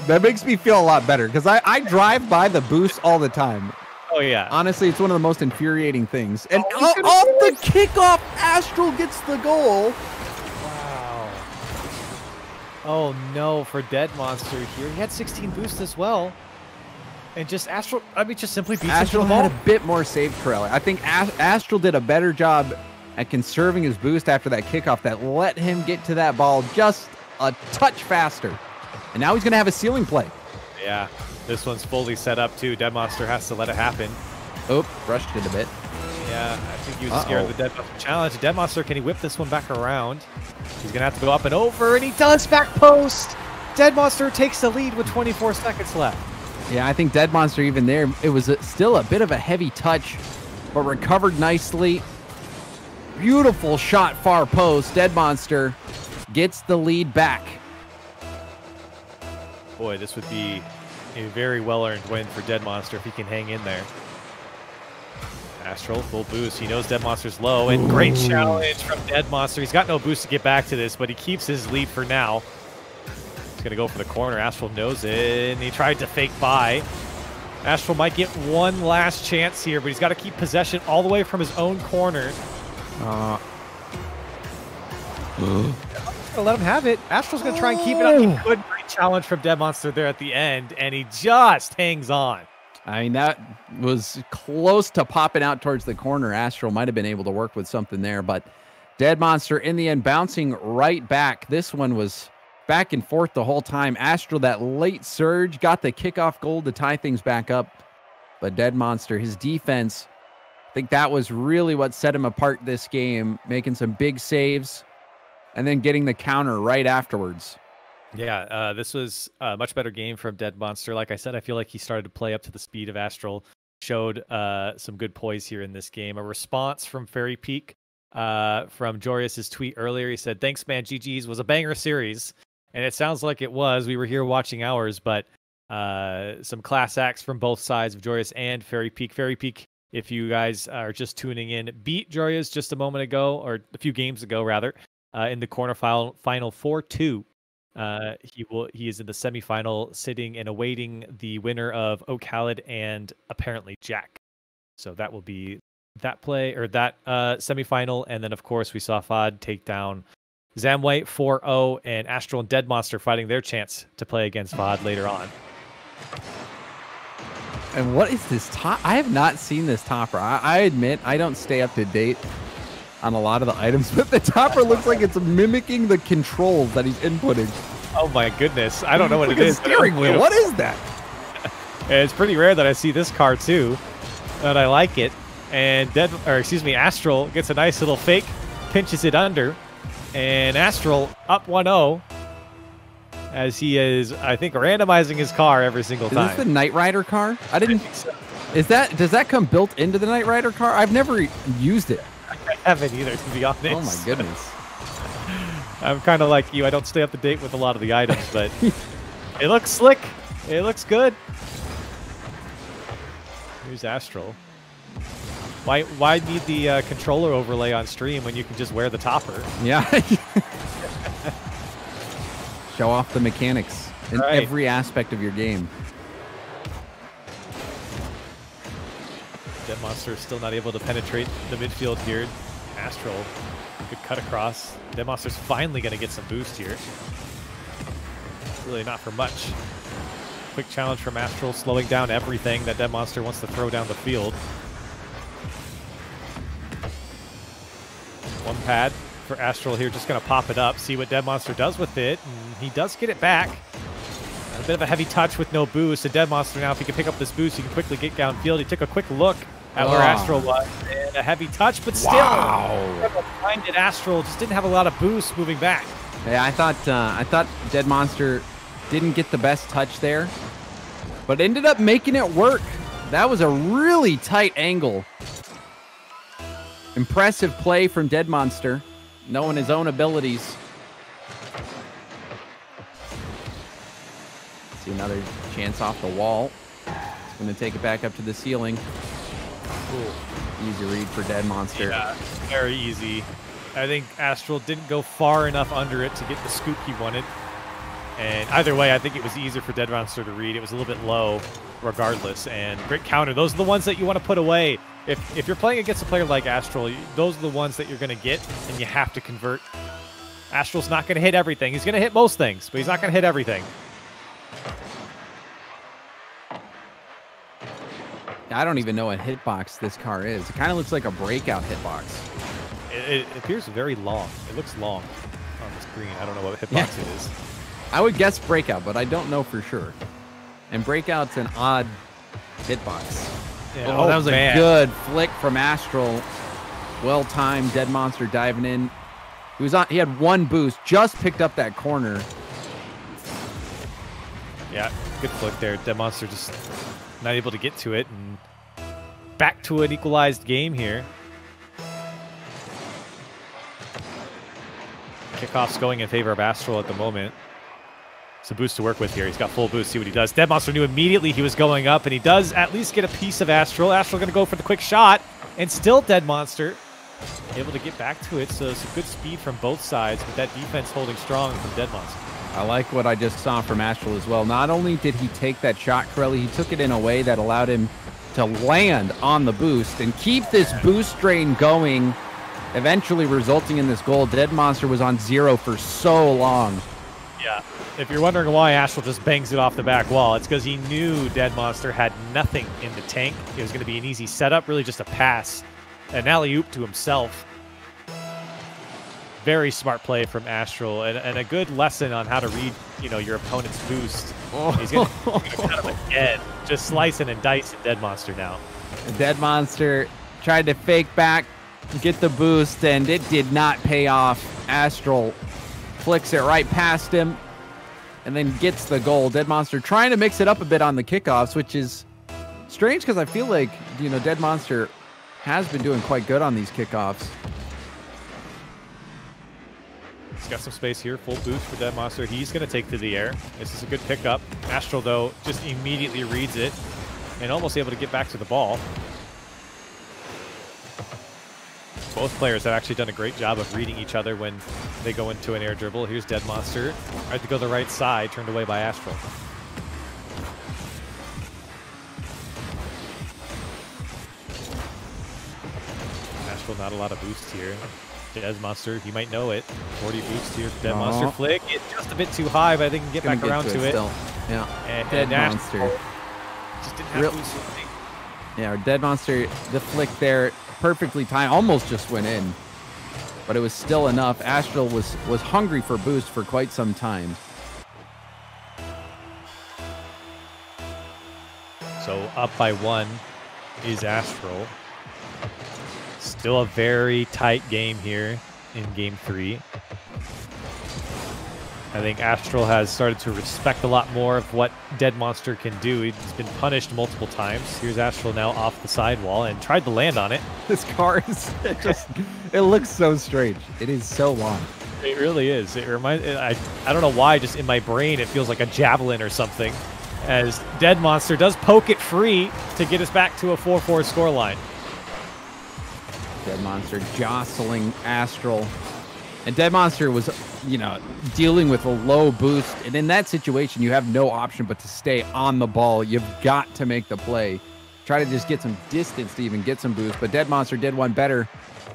That makes me feel a lot better because I drive by the boost all the time. Oh, yeah. Honestly, it's one of the most infuriating things. And off the kickoff, Astral gets the goal. Wow. Oh, no, for Dead Monster here. He had 16 boosts as well. And just Astral, just simply beats Astral him to the had ball. a bit more save Corelli. I think Astral did a better job at conserving his boost after that kickoff that let him get to that ball just a touch faster. And now he's going to have a ceiling play. Yeah, this one's fully set up too. Dead Monster has to let it happen. Oh, rushed it a bit. Yeah, I think he was scared of the Dead Monster challenge. Dead Monster, can he whip this one back around? He's going to have to go up and over, and he does back post. Dead Monster takes the lead with 24 seconds left. Yeah, I think Dead Monster even there, it was still a bit of a heavy touch, but recovered nicely. Beautiful shot far post. Dead Monster gets the lead back. Boy, this would be a very well-earned win for Dead Monster if he can hang in there. Astral, full boost. He knows Dead Monster's low, and great challenge from Dead Monster. He's got no boost to get back to this, but he keeps his lead for now. He's going to go for the corner. Astral knows it, and he tried to fake by. Astral might get one last chance here, but he's got to keep possession all the way from his own corner. Let him have it. Astral's going to try and keep it up. He could. Great challenge from Dead Monster there at the end, and he just hangs on. I mean, that was close to popping out towards the corner. Astral might have been able to work with something there, but Dead Monster in the end bouncing right back. This one was back and forth the whole time. Astral, that late surge, got the kickoff goal to tie things back up. But Dead Monster, his defense, I think that was really what set him apart this game, making some big saves and then getting the counter right afterwards. Yeah, this was a much better game from Dead Monster. Like I said, I feel like he started to play up to the speed of Astral, showed some good poise here in this game. A response from Fairy Peak, from Jorius's tweet earlier. He said, "Thanks, man. GG's was a banger series." And it sounds like it was. We were here watching ours, but some class acts from both sides of Jorius and Fairy Peak. Fairy Peak, if you guys are just tuning in, beat Jorius just a moment ago, or a few games ago, rather, in the final 4-2. He is in the semifinal, sitting and awaiting the winner of Oak Khaled and apparently Jack. So that will be that play, or that semifinal. And then, of course, we saw Fad take down Zamway 4-0, and Astral and Dead Monster fighting their chance to play against Fad later on. And what is this top? I have not seen this topper. I admit I don't stay up to date on a lot of the items, but the topper looks like it's mimicking the controls that he's inputting. Oh my goodness. I don't know what it is. Steering wheel. What is that? It's pretty rare that I see this car too, but I like it. And Astral gets a nice little fake, pinches it under, and Astral up 1-0 as he is, I think, randomizing his car every single time. Is this the Knight Rider car? I didn't. think so. Does that come built into the Knight Rider car? I've never used it. I haven't either, to be honest. Oh my goodness. I'm kind of like you. I don't stay up to date with a lot of the items, but it looks slick. It looks good. Here's Astral. Why need the controller overlay on stream when you can just wear the topper? Yeah. Show off the mechanics in every aspect of your game. Dead Monster still not able to penetrate the midfield here. Astral, good cut across. Dead Monster's finally going to get some boost here. Really not for much. Quick challenge from Astral, slowing down everything that Dead Monster wants to throw down the field. One pad for Astral here, just going to pop it up, see what Dead Monster does with it. And he does get it back. A bit of a heavy touch with no boost. And Dead Monster now, if he can pick up this boost, he can quickly get downfield. He took a quick look at where Astral was. And a heavy touch, but still. Behind it, Astral just didn't have a lot of boost moving back. Yeah, I thought Dead Monster didn't get the best touch there, but ended up making it work. That was a really tight angle. Impressive play from Dead Monster, knowing his own abilities. See another chance off the wall. He's going to take it back up to the ceiling. Ooh. Easy read for Dead Monster. Yeah, very easy. I think Astral didn't go far enough under it to get the scoop he wanted. And either way, I think it was easier for Dead Monster to read. It was a little bit low regardless. And great counter. Those are the ones that you want to put away. If you're playing against a player like Astral, those are the ones that you're going to get, and you have to convert. Astral's not going to hit everything. He's going to hit most things, but he's not going to hit everything. I don't even know what hitbox this car is. It kind of looks like a breakout hitbox. It appears very long. It looks long on the screen. I don't know what hitbox it is. I would guess breakout, but I don't know for sure. And breakout's an odd hitbox. Yeah. Oh, that was a good flick from Astral. Well timed. Dead Monster diving in. He had one boost. Just picked up that corner. Yeah, good flick there. Dead Monster just not able to get to it, and back to an equalized game here. Kickoff's going in favor of Astral at the moment. It's a boost to work with here. He's got full boost. See what he does. Dead Monster knew immediately he was going up, and he does at least get a piece of Astral. Astral going to go for the quick shot, and still Dead Monster able to get back to it. So some good speed from both sides, but that defense holding strong from Dead Monster. I like what I just saw from Astral as well. Not only did he take that shot, Corelli, he took it in a way that allowed him to land on the boost and keep this boost strain going, eventually resulting in this goal. Dead Monster was on 0 for so long. Yeah. If you're wondering why Astral just bangs it off the back wall, it's because he knew Dead Monster had nothing in the tank. It was going to be an easy setup, really just a pass. An alley-oop to himself. Very smart play from Astral, and a good lesson on how to read, your opponent's boost. He's going to kind of again, just slicing and dicing Dead Monster now. Dead Monster tried to fake back, get the boost, and it did not pay off. Astral flicks it right past him, and then gets the goal. Dead Monster trying to mix it up a bit on the kickoffs, which is strange because I feel like, Dead Monster has been doing quite good on these kickoffs. He's got some space here. Full boost for Dead Monster. He's going to take to the air. This is a good pickup. Astral, though, just immediately reads it and almost able to get back to the ball. Both players have actually done a great job of reading each other when they go into an air dribble. Here's Dead Monster. Tried to go the right side, turned away by Astral. Astral, not a lot of boost here. Dead Monster, he might know it. 40 boost here. Dead Monster flick. It's just a bit too high, but I think he can get back around to it. Still. Yeah. And Dead Monster. Just didn't have boost. Yeah, Dead Monster, the flick there, perfectly timed, almost just went in. But it was still enough. Astral was hungry for boost for quite some time. So up by 1 is Astral. Still a very tight game here in game 3. I think Astral has started to respect a lot more of what Dead Monster can do. He's been punished multiple times. Here's Astral now off the sidewall and tried to land on it. This car is it looks so strange. It is so long. It really is. It reminds. I don't know why. Just in my brain, it feels like a javelin or something. As Dead Monster does poke it free to get us back to a 4-4 scoreline. Dead Monster jostling Astral. And Dead Monster was, dealing with a low boost. And in that situation, you have no option but to stay on the ball. You've got to make the play. Try to just get some distance to even get some boost. But Dead Monster did one better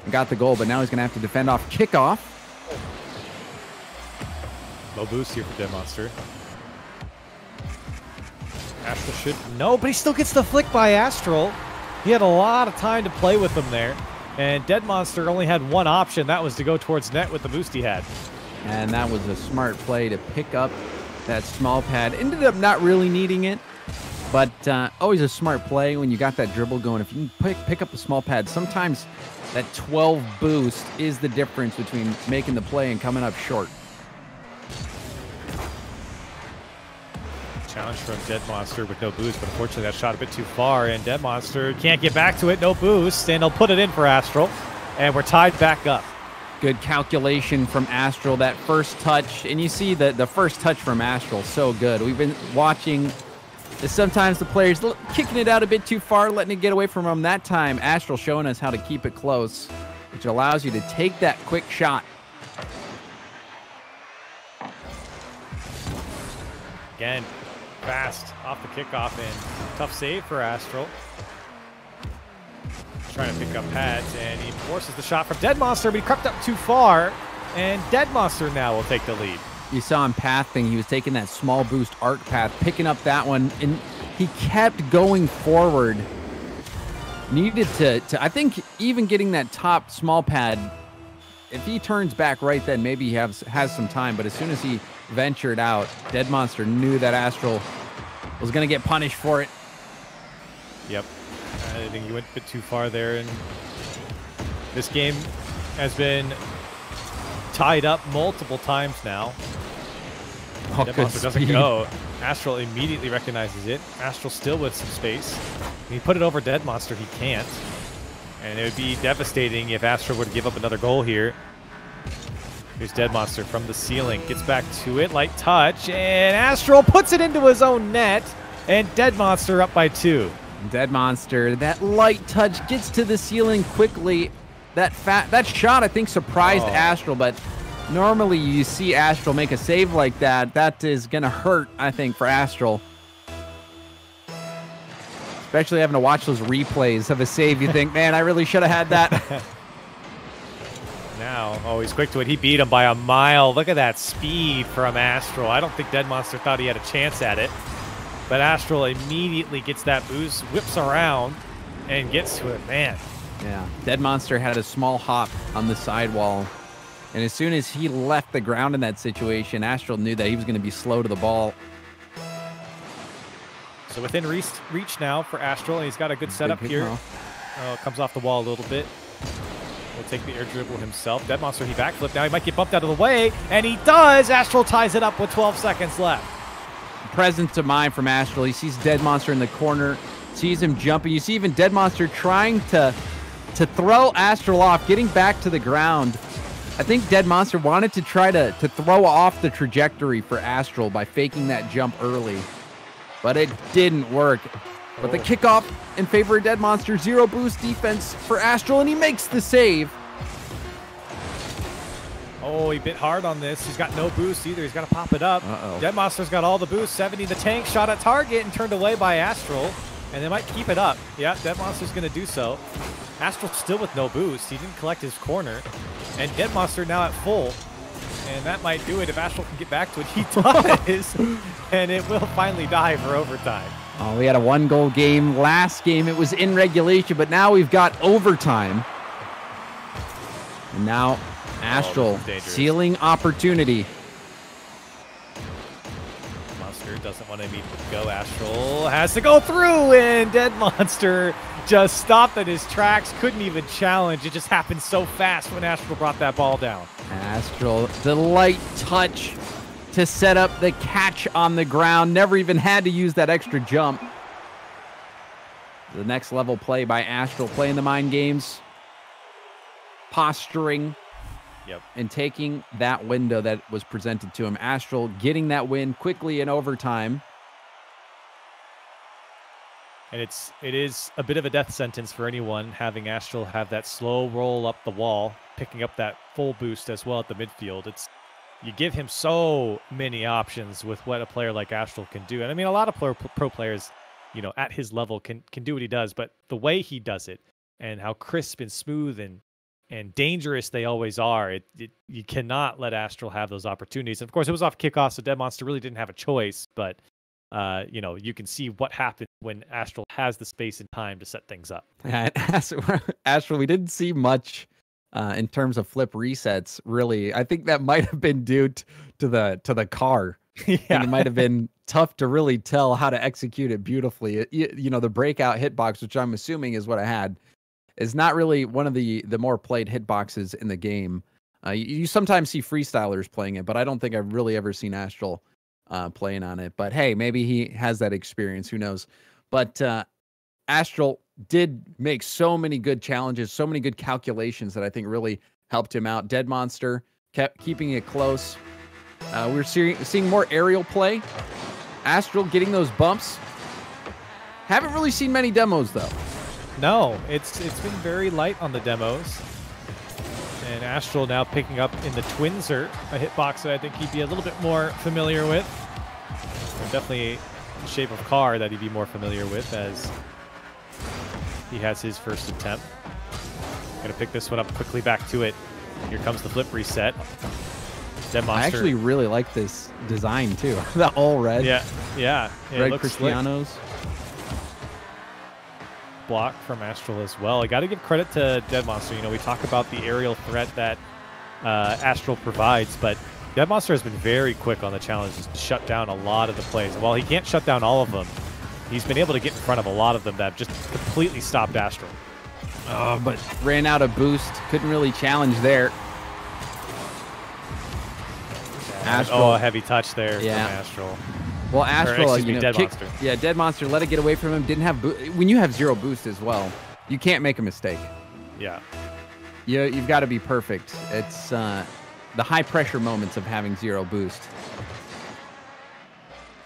and got the goal. But now he's going to have to defend off kickoff. Low boost here for Dead Monster. Astral should... No, but he still gets the flick by Astral. He had a lot of time to play with him there. And Dead Monster only had one option. That was to go towards net with the boost he had. And that was a smart play to pick up that small pad. Ended up not really needing it. But always a smart play when you got that dribble going. If you can pick up the small pad, sometimes that 12 boost is the difference between making the play and coming up short. Challenge from Dead Monster with no boost, but unfortunately that shot a bit too far, and Dead Monster can't get back to it, no boost, and he'll put it in for Astral, and we're tied back up. Good calculation from Astral, that first touch, and you see the first touch from Astral, so good. We've been watching sometimes the players kicking it out a bit too far, letting it get away from them. That time, Astral showing us how to keep it close, which allows you to take that quick shot. Again, fast off the kickoff and tough save for Astral. Trying to pick up pads, and he forces the shot from Dead Monster, but he crept up too far, and Dead Monster now will take the lead. You saw him pathing. He was taking that small boost arc path, picking up that one, and he kept going forward. Needed to I think even getting that top small pad, if he turns back right then, maybe he has some time, but as soon as he ventured out, Dead Monster knew that Astral was going to get punished for it. Yep. I think he went a bit too far there, and this game has been tied up multiple times now. Dead Monster doesn't go. Astral immediately recognizes it. Astral still with some space. He put it over Dead Monster. He can't. And it would be devastating if Astral were to give up another goal here. Here's Dead Monster from the ceiling. Gets back to it. Light touch. And Astral puts it into his own net. And Dead Monster up by 2. Dead Monster, that light touch gets to the ceiling quickly. That shot, I think, surprised Astral, but normally you see Astral make a save like that. That is going to hurt, I think, for Astral. Especially having to watch those replays of a save. You think, man, I really should have had that. Now, he's quick to it. He beat him by a mile. Look at that speed from Astral. I don't think Dead Monster thought he had a chance at it. But Astral immediately gets that boost, whips around, and gets to it. Man. Yeah. Dead Monster had a small hop on the sidewall. And as soon as he left the ground in that situation, Astral knew that he was going to be slow to the ball. So within reach now for Astral, and he's got a good setup here. Comes off the wall a little bit. Will take the air dribble himself. Dead Monster, he backflipped. Now he might get bumped out of the way, and he does. Astral ties it up with 12 seconds left. Presence of mind from Astral. He sees Dead Monster in the corner, sees him jumping. You see even Dead Monster trying to throw Astral off, getting back to the ground. I think Dead Monster wanted to try to throw off the trajectory for Astral by faking that jump early, but it didn't work. But the kickoff in favor of Dead Monster, 0 boost defense for Astral, and he makes the save. Oh, he bit hard on this. He's got no boost either. He's got to pop it up. Dead Monster's got all the boost. 70 the tank, shot at target and turned away by Astral. And they might keep it up. Yeah, Dead Monster's going to do so. Astral still with no boost. He didn't collect his corner. And Dead Monster now at full. And that might do it if Astral can get back to it. He does. And it will finally die for overtime. Oh, we had a 1-goal game. Last game, it was in regulation, but now we've got overtime. And now Astral sealing opportunity. Monster doesn't want to meet with go. Astral has to go through, and Dead Monster just stopped in his tracks, couldn't even challenge. It just happened so fast when Astral brought that ball down. Astral, the light touch to set up the catch on the ground. Never even had to use that extra jump. The next level play by Astral, playing the mind games, posturing, and taking that window that was presented to him. Astral getting that win quickly in overtime. And it is a bit of a death sentence for anyone having Astral have that slow roll up the wall, picking up that full boost as well at the midfield. You give him so many options with what a player like Astral can do. And I mean, a lot of pro players, you know, at his level can do what he does, but the way he does it and how crisp and smooth and dangerous they always are, you cannot let Astral have those opportunities. And of course, it was off kickoff, so Dead Monster really didn't have a choice, but you know, you can see what happens when Astral has the space and time to set things up. Yeah, Astral, we didn't see much in terms of flip resets, really. I think that might have been due to the car. Yeah. And it might have been tough to really tell how to execute it beautifully. You know, the breakout hitbox, which I'm assuming is what I had, is not really one of the more played hitboxes in the game. You sometimes see freestylers playing it, but I don't think I've really ever seen Astral playing on it. But hey, maybe he has that experience. Who knows? But Astral did make so many good challenges, so many good calculations that I think really helped him out. Dead Monster kept keeping it close. We're seeing more aerial play. Astral getting those bumps. Haven't really seen many demos though. No, it's been very light on the demos. And Astral now picking up in the Twinser, a hitbox that I think he'd be a little bit more familiar with. And definitely the shape of car that he'd be more familiar with as he has his first attempt. Gonna pick this one up quickly back to it. Here comes the flip reset. Dead Monster. I actually really like this design too. The all red. Yeah. Red Cristianos. Slick. Block from Astral as well. I got to give credit to Dead Monster. You know, we talk about the aerial threat that Astral provides, but Dead Monster has been very quick on the challenges to shut down a lot of the plays. And while he can't shut down all of them, he's been able to get in front of a lot of them that have just completely stopped Astral. But ran out of boost. Couldn't really challenge there. Astral. A heavy touch there from Astral. Well, Astral, Dead Monster. Yeah, Dead Monster let it get away from him. Didn't have when you have zero boost as well, you can't make a mistake. Yeah. You've got to be perfect. It's the high pressure moments of having zero boost.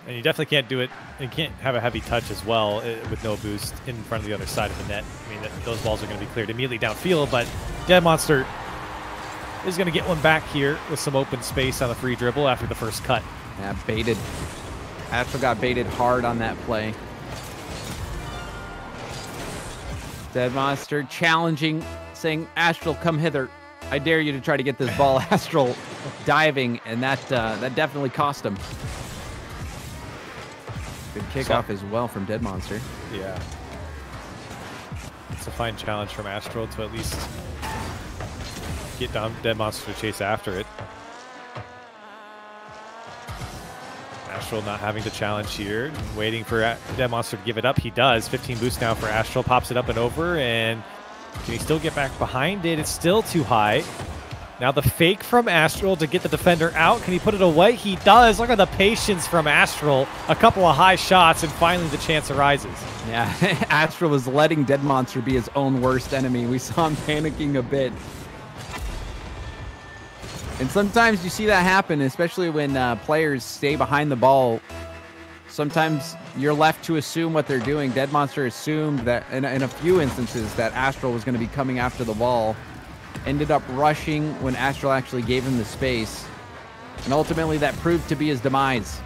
And you definitely can't do it. You can't have a heavy touch as well with no boost in front of the other side of the net. I mean, those balls are going to be cleared immediately downfield, but Dead Monster is going to get one back here with some open space on the free dribble after the first cut. Yeah, baited. Astral got baited hard on that play. Dead Monster challenging, saying, Astral, come hither. I dare you to try to get this ball. Astral diving, and that definitely cost him. Good kickoff as well from Dead Monster. Yeah. It's a fine challenge from Astral to at least get down Dead Monster to chase after it. Astral not having to challenge here, waiting for Dead Monster to give it up. He does. 15 boost now for Astral. Pops it up and over, and can he still get back behind it? It's still too high. Now the fake from Astral to get the defender out. Can he put it away? He does. Look at the patience from Astral. A couple of high shots, and finally the chance arises. Yeah, Astral was letting Dead Monster be his own worst enemy. We saw him panicking a bit. And sometimes you see that happen, especially when players stay behind the ball. Sometimes you're left to assume what they're doing. Dead Monster assumed that in a few instances that Astral was going to be coming after the ball. Ended up rushing when Astral actually gave him the space. And ultimately that proved to be his demise.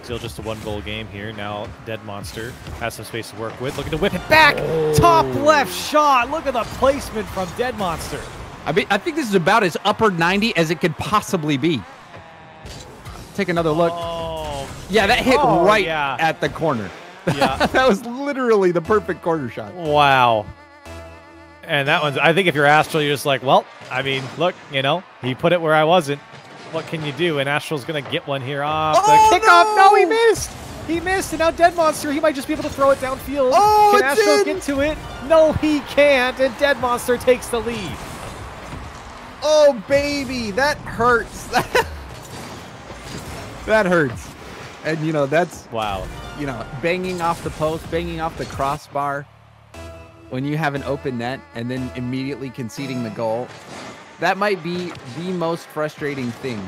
Still just a one-goal game here. Now Dead Monster has some space to work with. Looking to whip it back. Top left shot. Look at the placement from Dead Monster. I mean, I think this is about as upper 90 as it could possibly be. Take another look. Oh, yeah, that hit right at the corner. Yeah. That was literally the perfect corner shot. Wow. And that one's, I think if you're Astral, you're just like, well, I mean, look, you know, he put it where I wasn't. What can you do? And Astral's going to get one here off the kickoff. No, he missed. He missed, and now Dead Monster, he might just be able to throw it downfield. Oh, Can it's Astro in! get to it? No, he can't, and Dead Monster takes the lead. Oh, baby, that hurts. That hurts. And, you know, that's, Wow. you know, banging off the post, banging off the crossbar when you have an open net and then immediately conceding the goal. That might be the most frustrating thing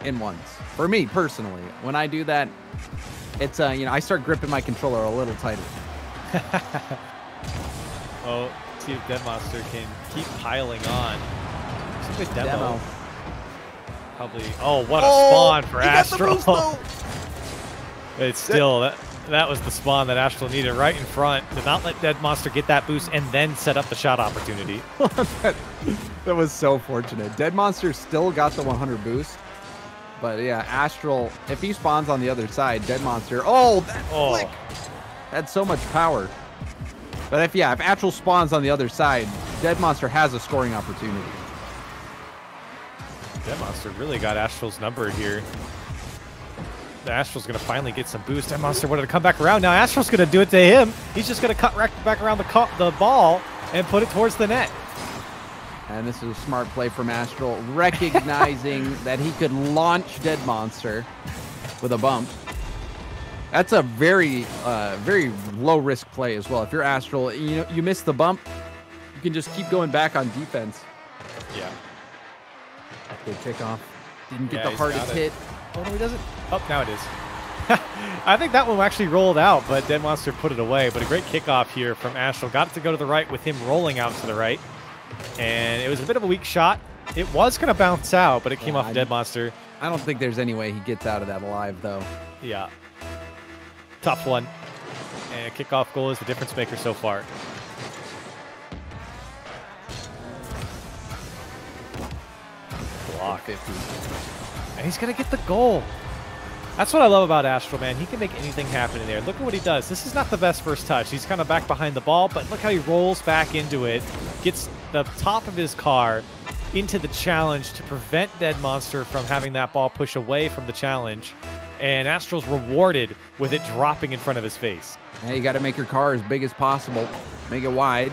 in ones. For me, personally, when I do that, it's, you know, I start gripping my controller a little tighter. Oh, see if Dead Monster can keep piling on. It's a good demo. Probably. Oh, what a spawn for Astral. It's still, that was the spawn that Astral needed right in front. Did not let Dead Monster get that boost and then set up the shot opportunity. That was so fortunate. Dead Monster still got the 100 boost. But yeah, Astral, if he spawns on the other side, Dead Monster, that flick. That's so much power. But if Astral spawns on the other side, Dead Monster has a scoring opportunity. Dead Monster really got Astral's number here. The Astral's going to finally get some boost. Dead Monster wanted to come back around. Now Astral's going to do it to him. He's just going to cut back around the ball and put it towards the net. And this is a smart play from Astral, recognizing that he could launch Dead Monster with a bump. That's a very, very low-risk play as well. If you're Astral, you know, you miss the bump, you can just keep going back on defense. Yeah. Good kickoff. Didn't get the hardest hit. Oh, no, he doesn't. Oh, now it is. I think that one actually rolled out, but Dead Monster put it away. But a great kickoff here from Astral. Got it to go to the right with him rolling out to the right. And it was a bit of a weak shot. It was going to bounce out, but it came off Dead Monster. I don't think there's any way he gets out of that alive, though. Yeah. Tough one. And a kickoff goal is the difference maker so far. Block. 50. And he's going to get the goal. That's what I love about Astral, man. He can make anything happen in there. Look at what he does. This is not the best first touch. He's kind of back behind the ball, but look how he rolls back into it. Gets the top of his car into the challenge to prevent Dead Monster from having that ball push away from the challenge. And Astral's rewarded with it dropping in front of his face. Hey, you got to make your car as big as possible. Make it wide.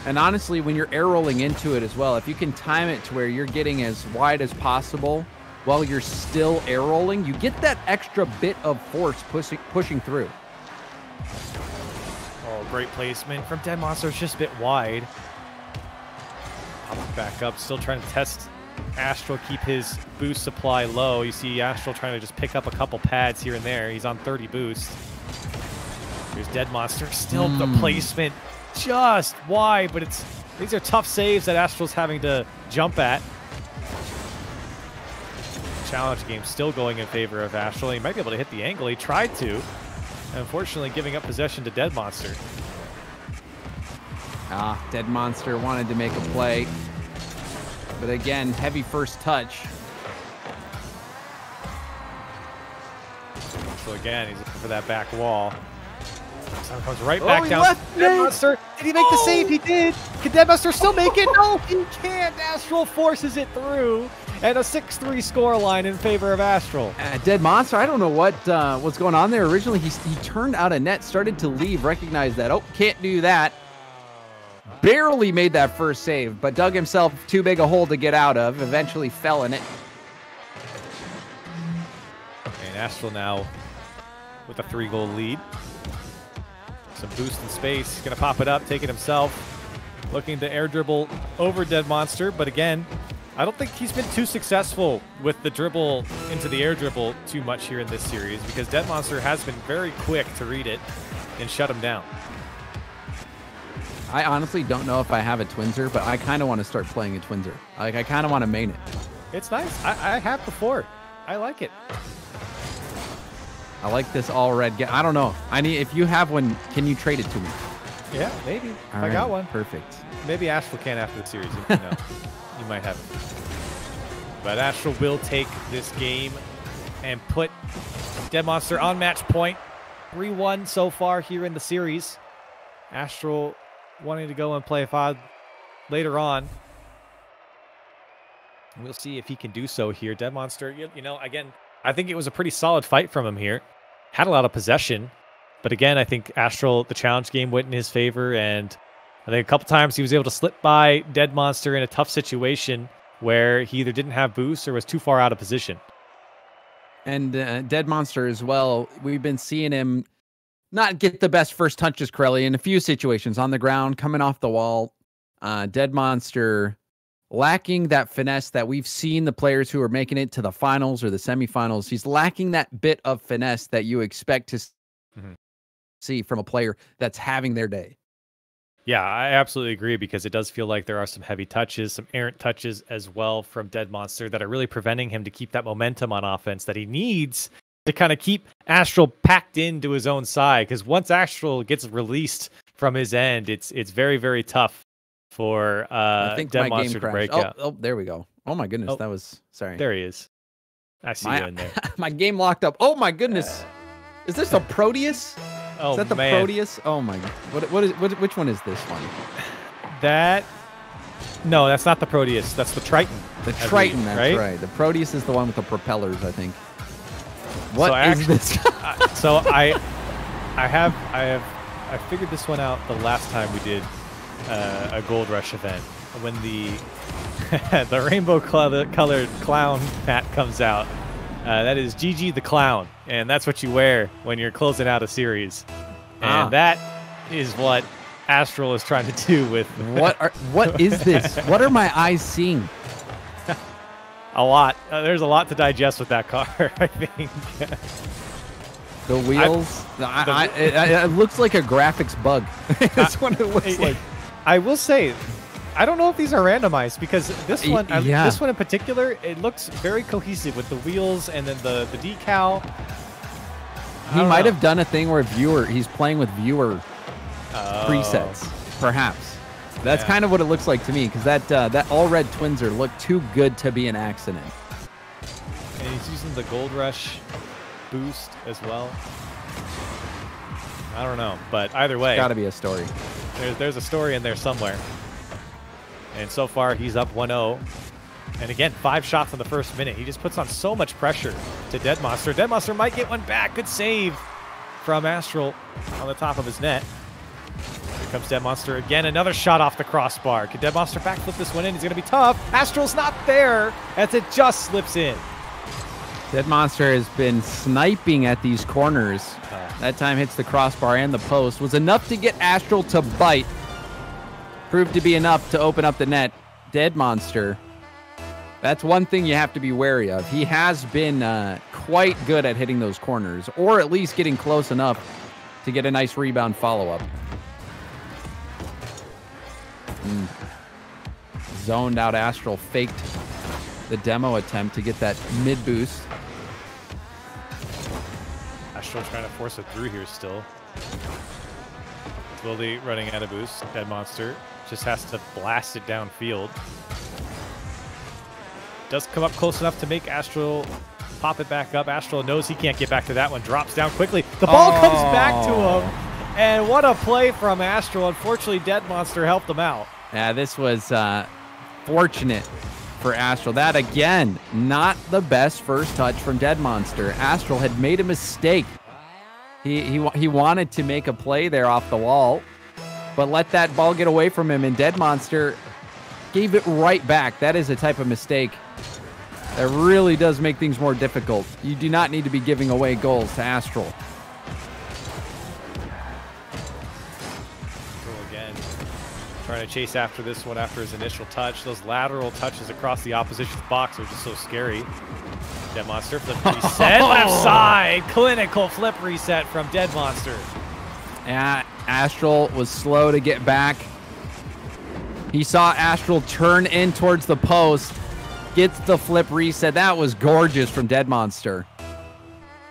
And honestly, when you're air rolling into it as well, if you can time it to where you're getting as wide as possible while you're still air rolling, you get that extra bit of force pushing through. Oh, great placement from Dead Monster. It's just a bit wide. Pop back up, still trying to test Astral, keep his boost supply low. You see Astral trying to just pick up a couple pads here and there. He's on 30 boost. Here's Dead Monster. Still the placement just wide, but these are tough saves that Astral's having to jump at. Challenge game still going in favor of Astral. He might be able to hit the angle. He tried to. Unfortunately, giving up possession to Dead Monster. Dead Monster wanted to make a play. But again, heavy first touch. So again, he's looking for that back wall. Sun comes right back down. Dead Monster. Did he make the save? He did. Can Dead Monster still make it? No, he can't. Astral forces it through. And a 6-3 scoreline in favor of Astral. Dead Monster, I don't know what's going on there. Originally, he turned out a net, started to leave, recognized that, can't do that. Barely made that first save, but dug himself too big a hole to get out of. Eventually fell in it. And Astral now with a 3-goal lead. Some boost in space. He's going to pop it up, take it himself. Looking to air dribble over Dead Monster, but again, I don't think he's been too successful with the dribble into the air dribble too much here in this series because Dead Monster has been very quick to read it and shut him down. I honestly don't know if I have a Twinser, but I kind of want to start playing a Twinser. Like, I kind of want to main it. It's nice. I have before. I like it. I like this all red. I don't know. If you have one, can you trade it to me? Yeah, maybe. If all I got one. Perfect. Maybe Astral can after the series. You know, you might have it. But Astral will take this game and put Dead Monster on match point. 3-1 so far here in the series. Astral wanting to go and play FOD later on. We'll see if he can do so here. Dead Monster, you know, again, I think it was a pretty solid fight from him here. had a lot of possession. But again, I think Astral, the challenge game went in his favor, and I think a couple times he was able to slip by Dead Monster in a tough situation where he either didn't have boost or was too far out of position. And Dead Monster as well, we've been seeing him not get the best first touches, Corelli, in a few situations on the ground, coming off the wall. Dead Monster lacking that finesse that we've seen the players who are making it to the finals or the semifinals. He's lacking that bit of finesse that you expect to see from a player that's having their day. Yeah, I absolutely agree, because it does feel like there are some heavy touches, some errant touches as well from Dead Monster that are really preventing him to keep that momentum on offense that he needs to kind of keep Astral packed into his own side. Because once Astral gets released from his end, it's very, very tough for Dead Monster to break out. Oh, there we go. Oh my goodness, that was sorry. There he is. I see you in there. My game locked up. Oh my goodness. Is this a Proteus? Oh, is that the man. Proteus? Oh my! Which one is this one? No, that's not the Proteus. That's the Triton. The Triton, that's right. The Proteus is the one with the propellers, I think. What is this? So I figured this one out the last time we did a Gold Rush event, when the the rainbow colored clown hat comes out. That is GG the Clown, and that's what you wear when you're closing out a series. And that is what Astral is trying to do with... What is this? What are my eyes seeing? A lot. There's a lot to digest with that car, I think. The wheels... it looks like a graphics bug. That's what it looks like. I will say... I don't know if these are randomized, because this one, this one in particular, it looks very cohesive with the wheels and then the decal. He might have done a thing where he's playing with viewer presets, perhaps. That's kind of what it looks like to me, because that all red Twinser looked too good to be an accident. And he's using the Gold Rush boost as well. I don't know, but either way, there's got to be a story. There's a story in there somewhere. And so far, he's up 1-0. And again, 5 shots in the first minute. He just puts on so much pressure to Dead Monster. Dead Monster might get one back. Good save from Astral on the top of his net. Here comes Dead Monster again. Another shot off the crossbar. Can Dead Monster backflip this one in? He's going to be tough. Astral's not there as it just slips in. Dead Monster has been sniping at these corners. That time hits the crossbar and the post. Was enough to get Astral to bite. Proved to be enough to open up the net. Dead Monster. That's one thing you have to be wary of. He has been quite good at hitting those corners, or at least getting close enough to get a nice rebound follow-up. Zoned out Astral, faked the demo attempt to get that mid-boost. Astral trying to force it through here still. Slowly running out of boost. Dead Monster just has to blast it downfield. Does come up close enough to make Astral pop it back up. Astral knows he can't get back to that one. Drops down quickly. The ball comes back to him. And what a play from Astral. Unfortunately, Dead Monster helped him out. Yeah, this was fortunate for Astral. That, again, not the best first touch from Dead Monster. Astral had made a mistake. He wanted to make a play there off the wall, but let that ball get away from him, and Dead Monster gave it right back. That is a type of mistake that really does make things more difficult. You do not need to be giving away goals to Astral. Again, trying to chase after this one after his initial touch. Those lateral touches across the opposition's box are just so scary. Dead Monster flip reset, left side, clinical flip reset from Dead Monster. Yeah, Astral was slow to get back. He saw Astral turn in towards the post, gets the flip reset. That was gorgeous from Dead Monster.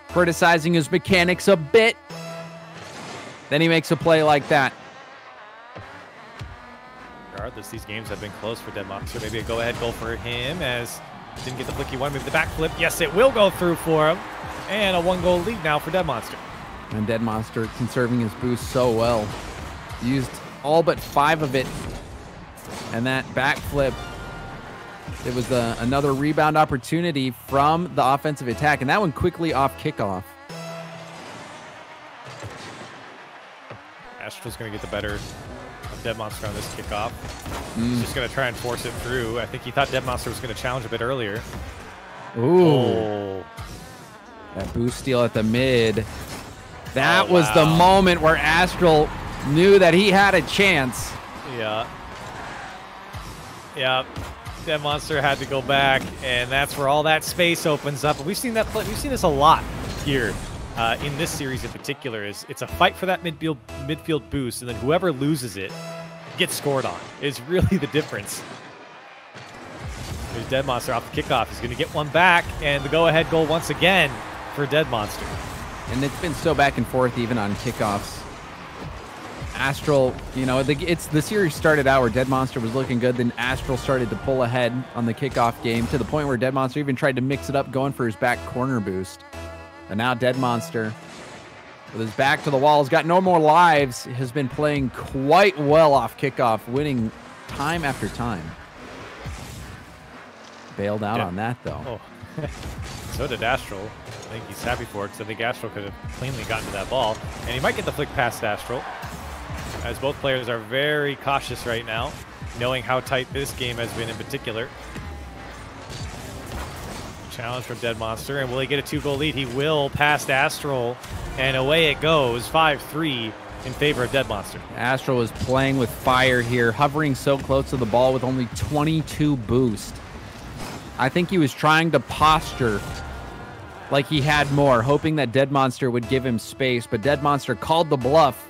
Criticizing his mechanics a bit. Then he makes a play like that. Regardless, these games have been close for Dead Monster. Maybe a go-ahead goal for him, as didn't get the flick he wanted. Maybe the backflip. Yes, it will go through for him. And a 1-goal lead now for Dead Monster. And Dead Monster conserving his boost so well. Used all but 5 of it. And that backflip, it was another rebound opportunity from the offensive attack. And that one quickly off kickoff. Astral's going to get the better of Dead Monster on this kickoff. He's just going to try and force it through. I think he thought Dead Monster was going to challenge a bit earlier. Ooh. Oh. That boost steal at the mid. That was the moment where Astral knew that he had a chance. Yeah. Yeah. Dead Monster had to go back, and that's where all that space opens up. And we've seen that play. We've seen this a lot here in this series in particular. It's a fight for that midfield boost, and then whoever loses it gets scored on. Is really the difference. There's Dead Monster off the kickoff. He's going to get one back, and the go-ahead goal once again for Dead Monster. And it's been so back and forth even on kickoffs. Astral, you know, the series started out where Dead Monster was looking good, then Astral started to pull ahead on the kickoff game to the point where Dead Monster even tried to mix it up going for his back corner boost. And now Dead Monster, with his back to the wall, has got no more lives, has been playing quite well off kickoff, winning time after time. Bailed out on that, though. Oh. So did Astral. I think he's happy for it because I think Astral could have cleanly gotten to that ball. And he might get the flick past Astral, as both players are very cautious right now, knowing how tight this game has been in particular. Challenge from Dead Monster, and will he get a 2-goal lead? He will, past Astral, and away it goes, 5-3 in favor of Dead Monster. Astral is playing with fire here, hovering so close to the ball with only 22 boost. I think he was trying to posture like he had more, hoping that Dead Monster would give him space, but Dead Monster called the bluff.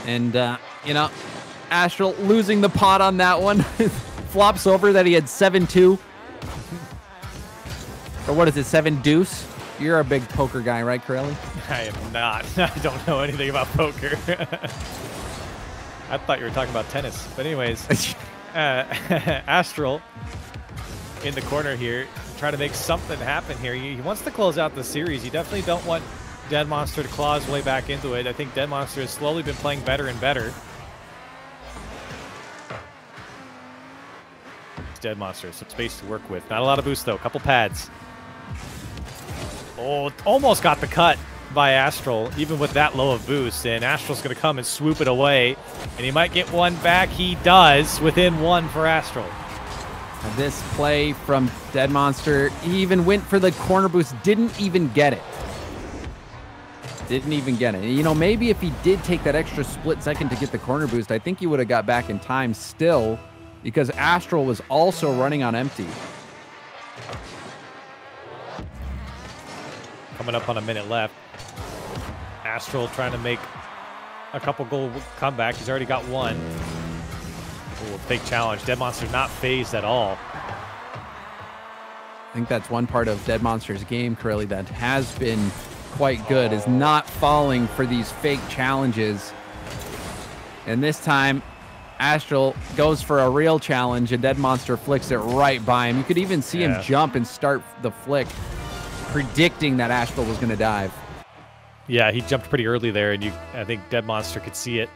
And, you know, Astral losing the pot on that one. Flops over that he had 7-2. Or what is it, 7-deuce? You're a big poker guy, right, Corelli? I am not. I don't know anything about poker. I thought you were talking about tennis. But anyways, Astral in the corner here, trying to make something happen here. He wants to close out the series. You definitely don't want Dead Monster to claw his way back into it. I think Dead Monster has slowly been playing better and better. It's Dead Monster, some space to work with. Not a lot of boost though, a couple pads. Oh, almost got the cut by Astral, even with that low of boost. And Astral's going to come and swoop it away. And he might get one back. He does, within one for Astral. This play from Dead Monster, he even went for the corner boost, didn't even get it. Didn't even get it. You know, maybe if he did take that extra split second to get the corner boost, I think he would have got back in time still, because Astral was also running on empty. Coming up on a minute left. Astral trying to make a couple goal comeback. He's already got one. Ooh, big challenge. Dead Monster not phased at all. I think that's one part of Dead Monster's game, Corelli, that has been quite good, is not falling for these fake challenges. And this time, Astral goes for a real challenge, and Dead Monster flicks it right by him. You could even see him jump and start the flick, predicting that Astral was going to dive. Yeah, he jumped pretty early there, and I think Dead Monster could see it.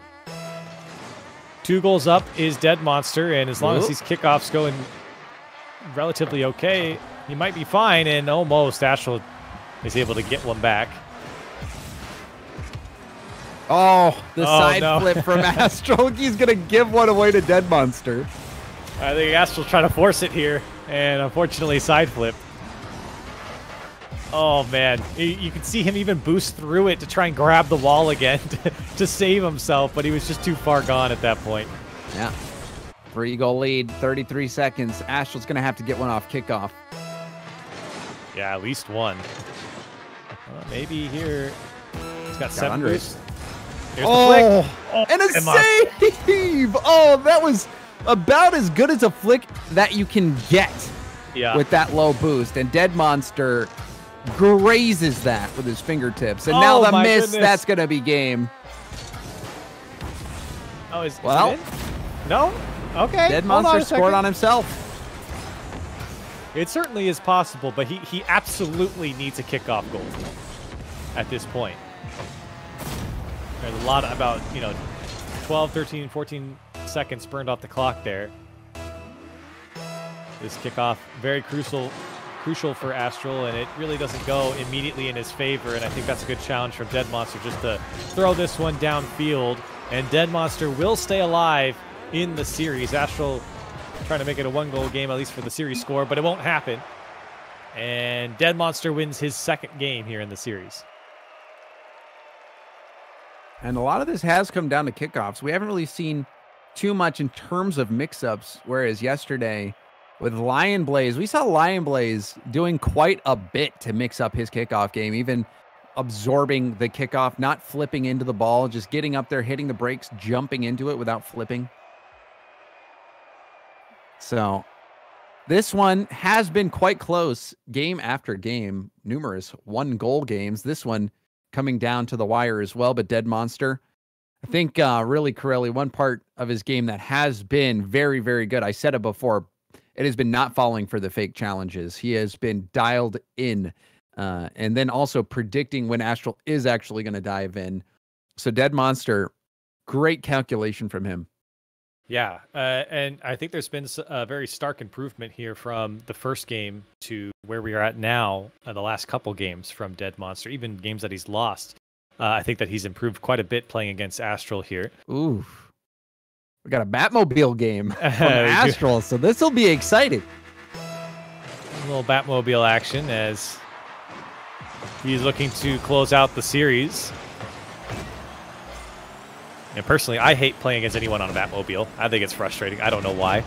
2 goals up is Dead Monster, and as long as these kickoffs going relatively okay, he might be fine, and almost Astral is able to get one back. Oh, the side flip from Astral. He's going to give one away to Dead Monster. I think Astral's trying to force it here, and unfortunately side flip. Oh, man. You can see him even boost through it to try and grab the wall again to save himself, but he was just too far gone at that point. Yeah. 3-goal lead, 33 seconds. Astral's going to have to get one off kickoff. Yeah, at least one. Maybe here. He's got 7 boosts. Here's the flick. Oh, and a save! Oh, that was about as good as a flick that you can get with that low boost. And Dead Monster grazes that with his fingertips. And now the miss, that's going to be game. Oh, is it in? No? Okay. Dead Monster scored on himself. It certainly is possible, but he absolutely needs a kickoff goal at this point. There's a lot, about 12, 13, 14 seconds burned off the clock there. This kickoff, very crucial crucial for Astral, and it really doesn't go immediately in his favor, and I think that's a good challenge from Dead Monster just to throw this one downfield, and Dead Monster will stay alive in the series. Astral trying to make it a 1-goal game, at least for the series score, but it won't happen. And Dead Monster wins his second game here in the series. And a lot of this has come down to kickoffs. We haven't really seen too much in terms of mix-ups, whereas yesterday with Lion Blaze, we saw Lion Blaze doing quite a bit to mix up his kickoff game, even absorbing the kickoff, not flipping into the ball, just getting up there, hitting the brakes, jumping into it without flipping. So this one has been quite close game after game, numerous 1-goal games. This one coming down to the wire as well, but Dead Monster, I think really Corelli, one part of his game that has been very, very good. I said it before, it has been not falling for the fake challenges. He has been dialed in, and then also predicting when Astral is actually going to dive in. So Dead Monster, great calculation from him. Yeah, and I think there's been a very stark improvement here from the first game to where we are at now, the last couple games from Dead Monster, even games that he's lost. I think that he's improved quite a bit playing against Astral here. Ooh, we got a Batmobile game from Astral, so this will be exciting. A little Batmobile action as he's looking to close out the series. And personally, I hate playing against anyone on a Batmobile. I think it's frustrating. I don't know why.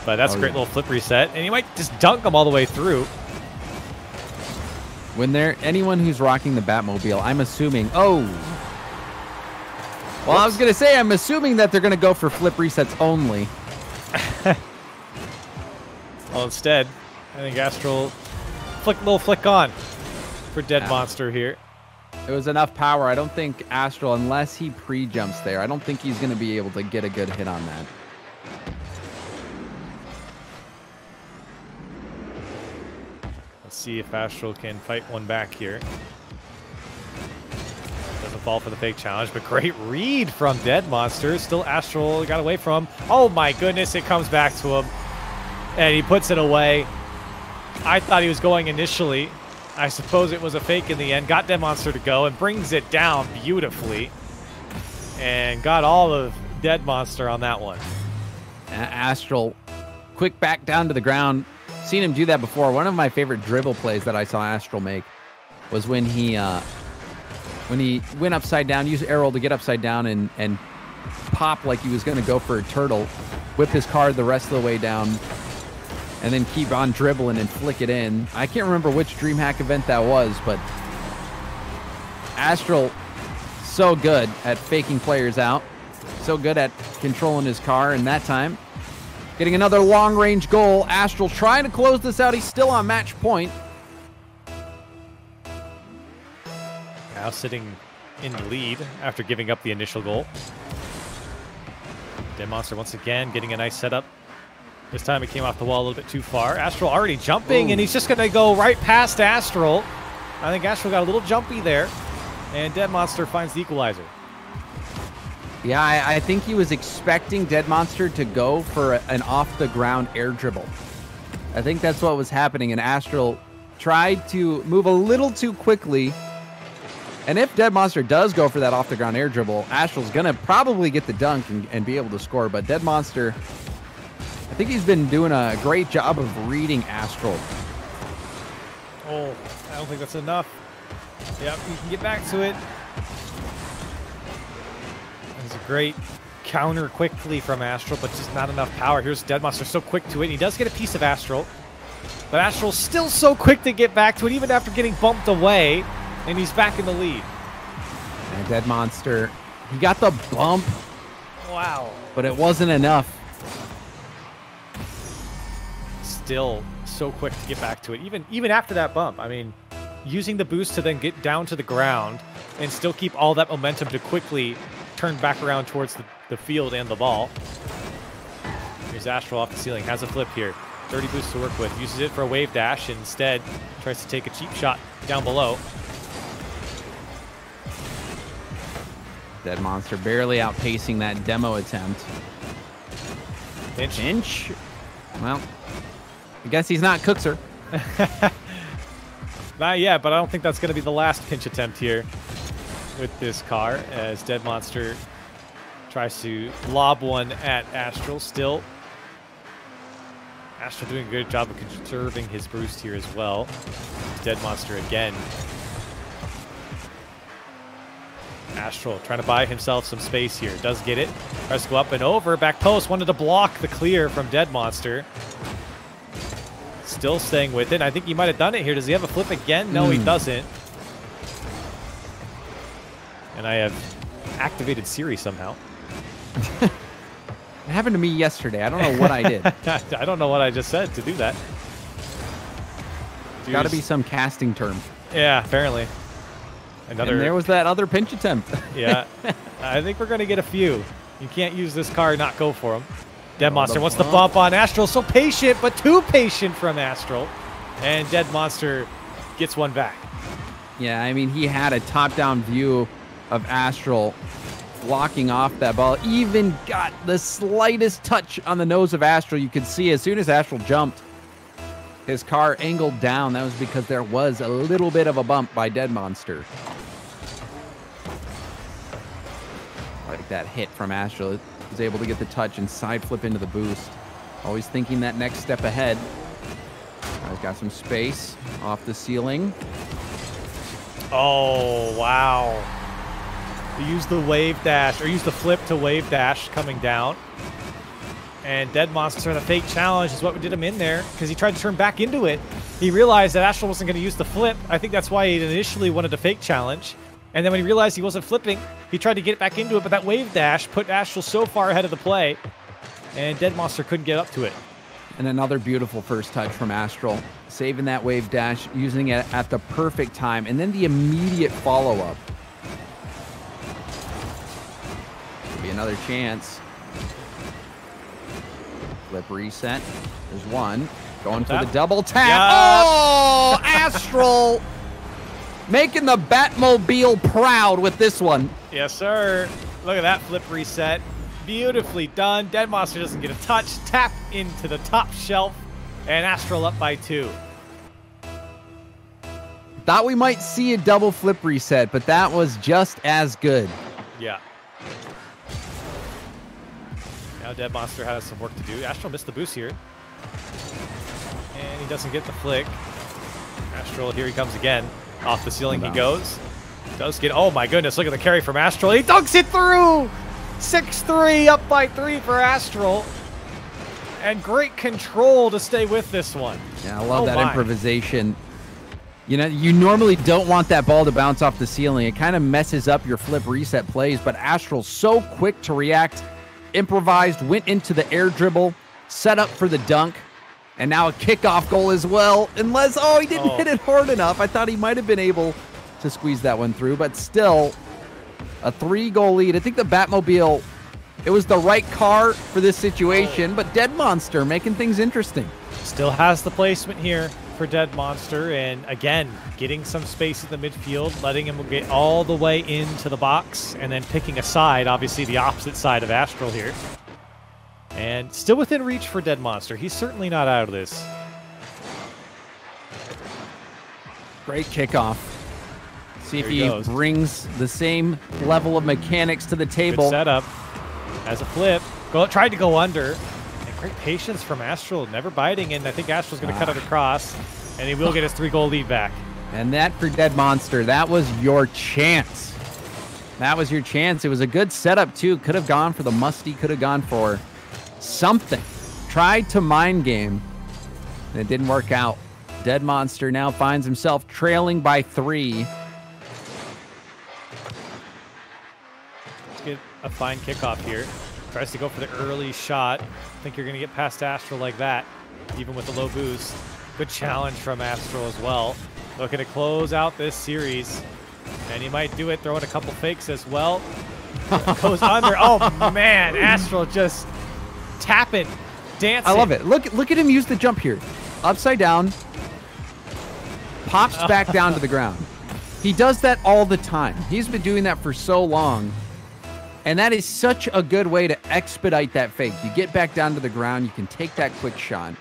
But that's a great little flip reset. And you might just dunk them all the way through. When anyone who's rocking the Batmobile, I'm assuming... Oh! Well, I was going to say, I'm assuming that they're going to go for flip resets only. Well, instead, I think Astral little flick on for Dead Monster here. It was enough power. I don't think Astral, unless he pre-jumps there, I don't think he's going to be able to get a good hit on that. Let's see if Astral can fight one back here. Doesn't fall for the fake challenge, but great read from Dead Monster. Still Astral got away from him. Oh my goodness, it comes back to him. And he puts it away. I thought he was going initially. I suppose it was a fake in the end. Got Dead Monster to go and brings it down beautifully. And got all of Dead Monster on that one. Astral, quick back down to the ground. Seen him do that before. One of my favorite dribble plays that I saw Astral make was when he went upside down, used arrow to get upside down and pop like he was going to go for a turtle, whip his card the rest of the way down, and then keep on dribbling and flick it in. I can't remember which DreamHack event that was, but Astral, so good at faking players out, so good at controlling his car, and that time, getting another long-range goal. Astral trying to close this out. He's still on match point. Now sitting in the lead after giving up the initial goal. Dead Monster once again getting a nice setup. This time it came off the wall a little bit too far. Astral already jumping, and he's just going to go right past Astral. I think Astral got a little jumpy there, and Dead Monster finds the equalizer. Yeah, I think he was expecting Dead Monster to go for an off-the-ground air dribble. I think that's what was happening, and Astral tried to move a little too quickly. And if Dead Monster does go for that off-the-ground air dribble, Astral's going to probably get the dunk and be able to score. But Dead Monster, I think he's been doing a great job of reading Astral. Oh, I don't think that's enough. Yep, you can get back to it. It's a great counter quickly from Astral, but just not enough power. Here's Dead Monster so quick to it. He does get a piece of Astral, but Astral's still so quick to get back to it, even after getting bumped away, and he's back in the lead. And Dead Monster, he got the bump. Wow. But it wasn't enough. Still so quick to get back to it, even after that bump. I mean, using the boost to then get down to the ground and still keep all that momentum to quickly turn back around towards the field and the ball. Here's Astral off the ceiling, has a flip here. 30 boost to work with, uses it for a wave dash, and instead tries to take a cheap shot down below. Dead Monster barely outpacing that demo attempt. Pinch. Pinch? Well, I guess he's not Cookser. Not yet, but I don't think that's going to be the last pinch attempt here with this car, as Dead Monster tries to lob one at Astral. Still, Astral doing a good job of conserving his boost here as well. Dead Monster again. Astral trying to buy himself some space here. Does get it. Tries to go up and over. Back post. Wanted to block the clear from Dead Monster. Still staying with it. I think he might have done it here. Does he have a flip again? No, he doesn't. And I have activated Siri somehow. It happened to me yesterday. I don't know what I did. I don't know what I just said to do that. Got to be some casting term. Yeah, apparently. Another. And there was that other pinch attempt. Yeah. I think we're going to get a few. You can't use this car and not go for him. Dead Monster wants the bump on Astral. So patient, but too patient from Astral. And Dead Monster gets one back. Yeah, I mean, he had a top-down view of Astral blocking off that ball. Even got the slightest touch on the nose of Astral. You could see as soon as Astral jumped, his car angled down. That was because there was a little bit of a bump by Dead Monster. Like that hit from Astral. Was able to get the touch and side flip into the boost. Always thinking that next step ahead. He's got some space off the ceiling. Oh, wow. He used the wave dash, or used the flip to wave dash coming down. And Dead Monster, the fake challenge is what did him in there, because he tried to turn back into it. He realized that Astral wasn't going to use the flip. I think that's why he initially wanted a fake challenge. And then when he realized he wasn't flipping, he tried to get back into it, but that wave dash put Astral so far ahead of the play, and Dead Monster couldn't get up to it. And another beautiful first touch from Astral, saving that wave dash, using it at the perfect time, and then the immediate follow-up. Could be another chance. Flip reset. There's one. Going for the double tap. Yep. Oh, Astral! Making the Batmobile proud with this one. Yes, sir. Look at that flip reset. Beautifully done. Dead Monster doesn't get a touch. Tap into the top shelf. And Astral up by 2. Thought we might see a double flip reset, but that was just as good. Yeah. Now Dead Monster has some work to do. Astral missed the boost here. And he doesn't get the flick. Astral, here he comes again. Off the ceiling he goes. Does get, oh my goodness, look at the carry from Astral. He dunks it through! 6-3, up by 3 for Astral. And great control to stay with this one. Yeah, I love that improvisation. You know, you normally don't want that ball to bounce off the ceiling. It kind of messes up your flip reset plays, but Astral's so quick to react, improvised, went into the air dribble, set up for the dunk. And now a kickoff goal as well. Unless, he didn't hit it hard enough. I thought he might have been able to squeeze that one through. But still, a 3-goal lead. I think the Batmobile, it was the right car for this situation. But Dead Monster making things interesting. Still has the placement here for Dead Monster. And again, getting some space in the midfield. Letting him get all the way into the box. And then picking a side, obviously the opposite side of Astral here. And still within reach for Dead Monster. He's certainly not out of this. Great kickoff. See if he brings the same level of mechanics to the table. Good setup. As a flip. Tried to go under. And great patience from Astral. Never biting. And I think Astral's going to cut it across. And he will get his 3-goal lead back. And that for Dead Monster, that was your chance. That was your chance. It was a good setup, too. Could have gone for the musty. Could have gone for something. Tried to mind game, and it didn't work out. Dead Monster now finds himself trailing by 3. Let's get a fine kickoff here. Tries to go for the early shot. I think you're going to get past Astral like that, even with the low boost. Good challenge from Astral as well. Looking to close out this series. And he might do it, throwing a couple fakes as well. Goes under. Oh, man. Astral just tapping, dancing. I love it. Look at him use the jump here. Upside down. Pops back down to the ground. He does that all the time. He's been doing that for so long. And that is such a good way to expedite that fake. You get back down to the ground. You can take that quick shot.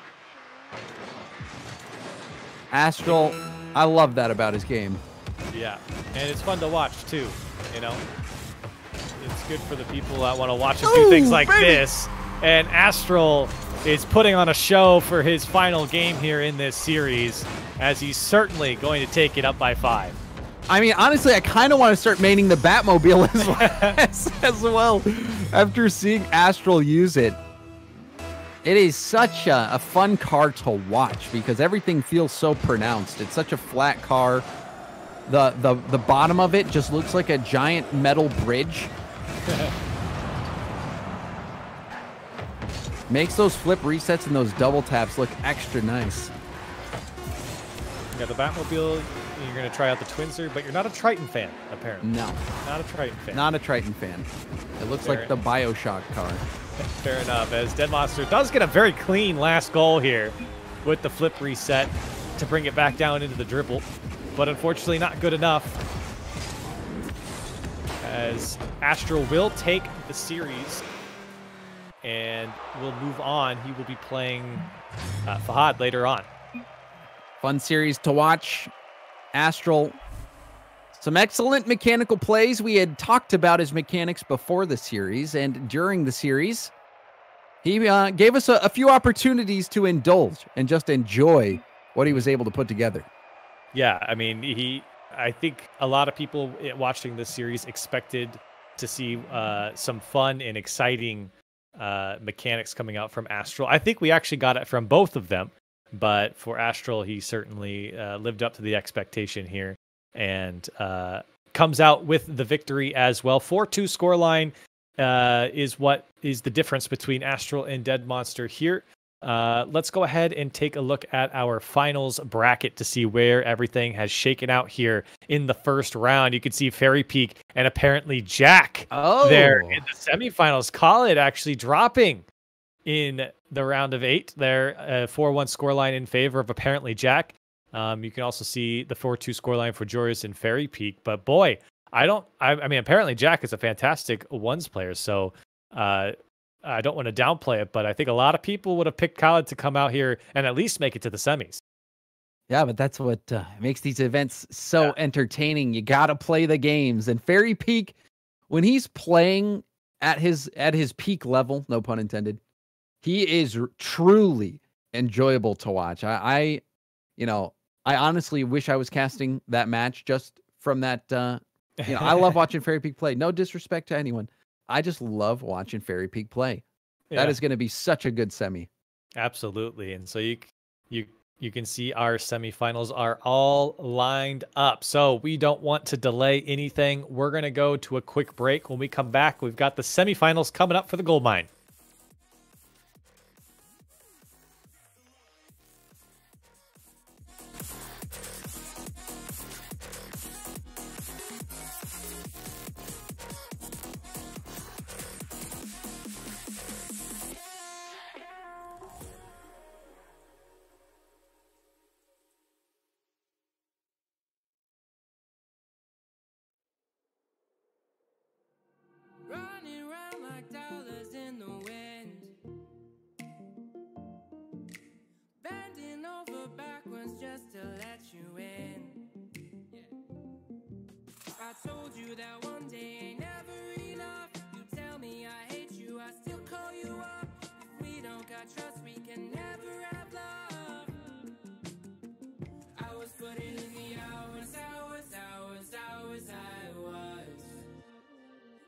Astral, I love that about his game. Yeah, and it's fun to watch too, you know? It's good for the people that want to watch him do things like this. And Astral is putting on a show for his final game here in this series, as he's certainly going to take it up by 5. I mean, honestly, I kind of want to start maining the Batmobile as well after seeing Astral use it. It is such a fun car to watch because everything feels so pronounced. It's such a flat car. The bottom of it just looks like a giant metal bridge. Makes those flip resets and those double taps look extra nice. Yeah, the Batmobile, you're going to try out the Twinser, but you're not a Triton fan, apparently. No. Not a Triton fan. Not a Triton fan. It looks like the Bioshock car. Fair enough, as Dead Monster does get a very clean last goal here with the flip reset to bring it back down into the dribble, but unfortunately not good enough, as Astral will take the series and will move on. He will be playing Fahad later on. Fun series to watch. Astral, some excellent mechanical plays. We had talked about his mechanics before the series, and during the series, he gave us a few opportunities to indulge and just enjoy what he was able to put together. Yeah, I mean, I think a lot of people watching this series expected to see some fun and exciting mechanics coming out from Astral. I think we actually got it from both of them, but for Astral, he certainly lived up to the expectation here and comes out with the victory as well. 4-2 scoreline is what is the difference between Astral and Dead Monster here. Let's go ahead and take a look at our finals bracket to see where everything has shaken out here in the first round. You can see Fairy Peak and apparently Jack there in the semifinals. Call it actually dropping in the round of 8 there. 4-1 scoreline in favor of apparently Jack. You can also see the 4-2 scoreline for Joris and Fairy Peak. But boy, I mean, apparently Jack is a fantastic ones player. So I don't want to downplay it, but I think a lot of people would have picked Khaled to come out here and at least make it to the semis. Yeah, but that's what makes these events so entertaining. You got to play the games. And Fairy Peak, when he's playing at his peak level, no pun intended, he is truly enjoyable to watch. I honestly wish I was casting that match just from that. I love watching Fairy Peak play. No disrespect to anyone. I just love watching Fairy Peak play. Yeah. That is going to be such a good semi. Absolutely. And so you can see our semifinals are all lined up. So we don't want to delay anything. We're going to go to a quick break. When we come back, we've got the semifinals coming up for the gold mine. Running round like dollars in the wind, bending over backwards just to let you in. I told you that one day ain't never enough. You tell me I hate you, I still call you up. If we don't got trust, we can never have love. I was putting in the hours, I was.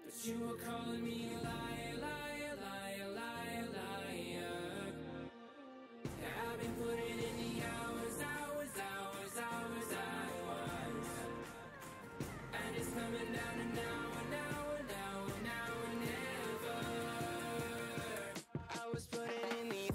But you were calling me a liar, liar, liar, liar, liar. Yeah, I've been putting in the hours, I was. And it's coming down to now and never. I was putting in the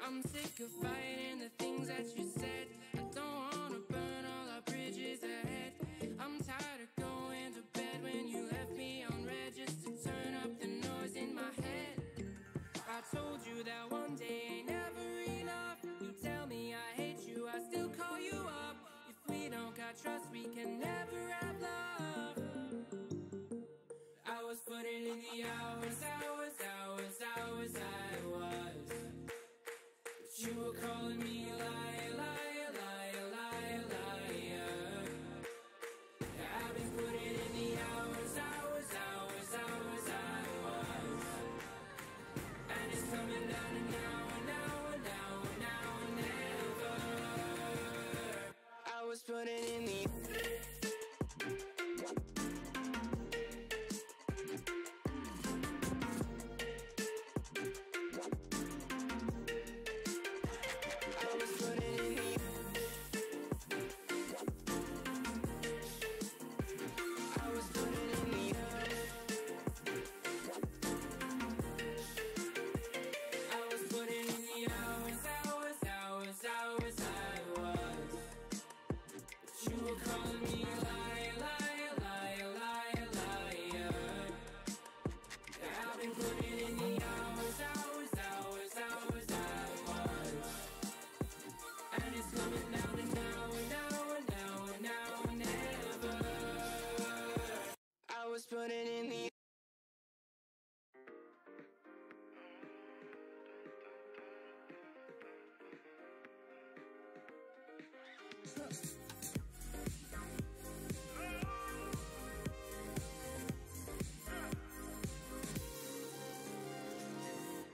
I'm sick of fighting the things that you said. I don't wanna burn told you that one day ain't never enough. You tell me I hate you, I still call you up. If we don't got trust, we can never have love. I was putting in the hours, I was. But you were calling me a liar, liar, liar, liar, liar. I've been putting in the hours, I was. And it's coming down to now and never. I was putting in the putting in the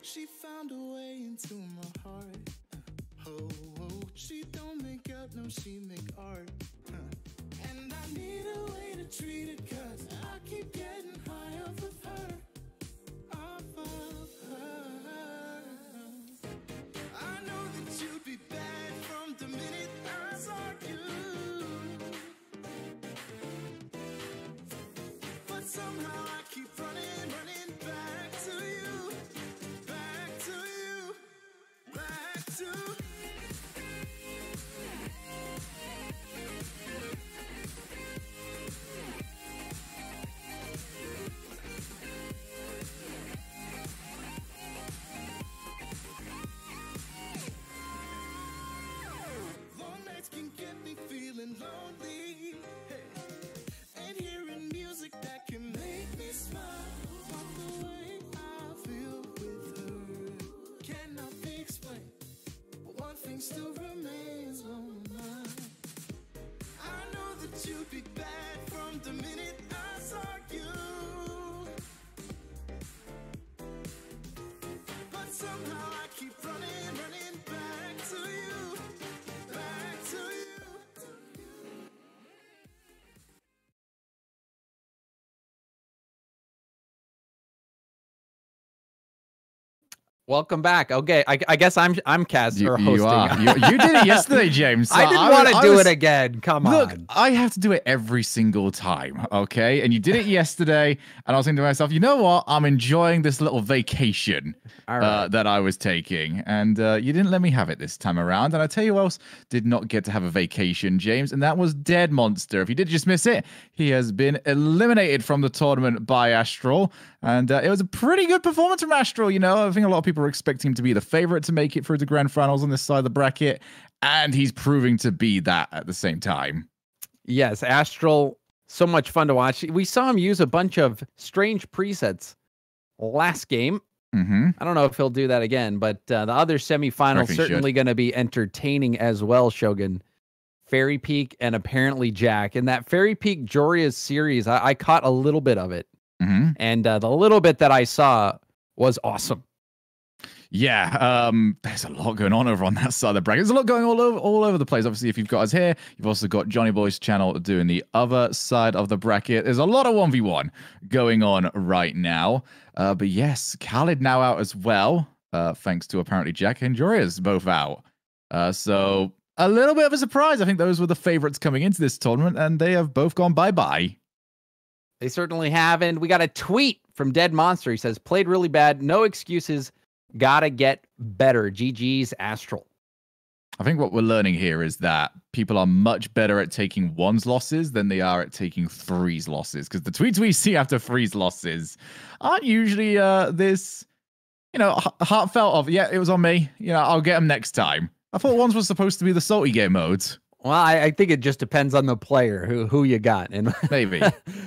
She found a way into my heart. Oh, she don't make up, no, she make art. And I need a way to treat it, cause I keep getting high off of her. Off of her. I know that you'd be bad from the minute I saw you. But somehow I keep running back to you. Back to you. Back to long nights can get me feeling lonely. Hey. And hearing music that can make me smile. But the way I feel with her cannot be explained. But one thing still remains on my mind. I know that you'd be bad from the minute I saw you. But somehow I keep running back to you. Back to you. Welcome back. Okay, I guess I'm cast or hosting. You are. You did it yesterday, James. So I didn't want to do it again. Come Look, on. I have to do it every single time, okay? And you did it yesterday, and I was thinking to myself, you know what? I'm enjoying this little vacation that I was taking, and you didn't let me have it this time around. And I tell you who else did not get to have a vacation, James, and that was Dead Monster. If you did just miss it, he has been eliminated from the tournament by Astral, and it was a pretty good performance from Astral. You know, I think a lot of people were expecting him to be the favorite to make it through the grand finals on this side of the bracket, and he's proving to be that at the same time. Yes, Astral, so much fun to watch. We saw him use a bunch of strange presets last game. I don't know if he'll do that again, but the other semifinals certainly going to be entertaining as well, Shogun. Fairy Peak and apparently Jack. In that Fairy Peak Joria's series, I caught a little bit of it. And the little bit that I saw was awesome. Yeah, there's a lot going on over on that side of the bracket. There's a lot going all over the place. Obviously, if you've got us here, you've also got JohnniBoi's channel doing the other side of the bracket. There's a lot of 1v1 going on right now. But yes, Khaled now out as well, thanks to apparently Jack and Joria's both out. So a little bit of a surprise. I think those were the favorites coming into this tournament, and they have both gone bye-bye. They certainly have. And we got a tweet from Dead Monster. He says, played really bad. No excuses. Gotta get better. GG's Astral. I think what we're learning here is that people are much better at taking one's losses than they are at taking three's losses. Because the tweets we see after three's losses aren't usually this you know, heartfelt of, yeah, it was on me. You know, I'll get them next time. I thought ones was supposed to be the salty game modes. Well, I think it just depends on the player who you got and maybe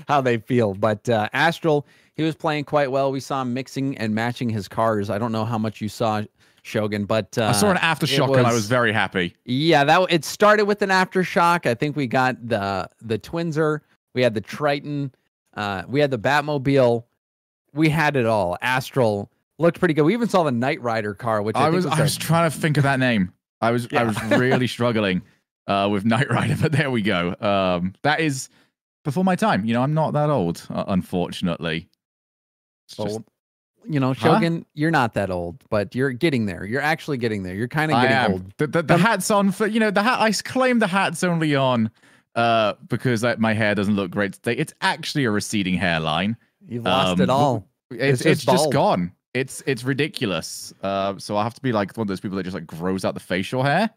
how they feel. But Astral, he was playing quite well. We saw him mixing and matching his cars. I don't know how much you saw, Shogun, but I saw an aftershock and I was very happy. Yeah, it started with an aftershock. I think we got the Twinser, we had the Triton, we had the Batmobile, we had it all. Astral looked pretty good. We even saw the Knight Rider car, which I was trying to think of that name. I was really struggling with Knight Rider, but there we go. That is before my time. You know, I'm not that old, unfortunately. Well, you know, Shogun, you're not that old, but you're getting there. You're actually getting there. You're kind of getting old. The hat's on for, you know, the hat. I claim the hat's only on because my hair doesn't look great today. It's actually a receding hairline. You've lost it all. It's just gone. It's ridiculous. So I have to be like one of those people that just like grows out the facial hair.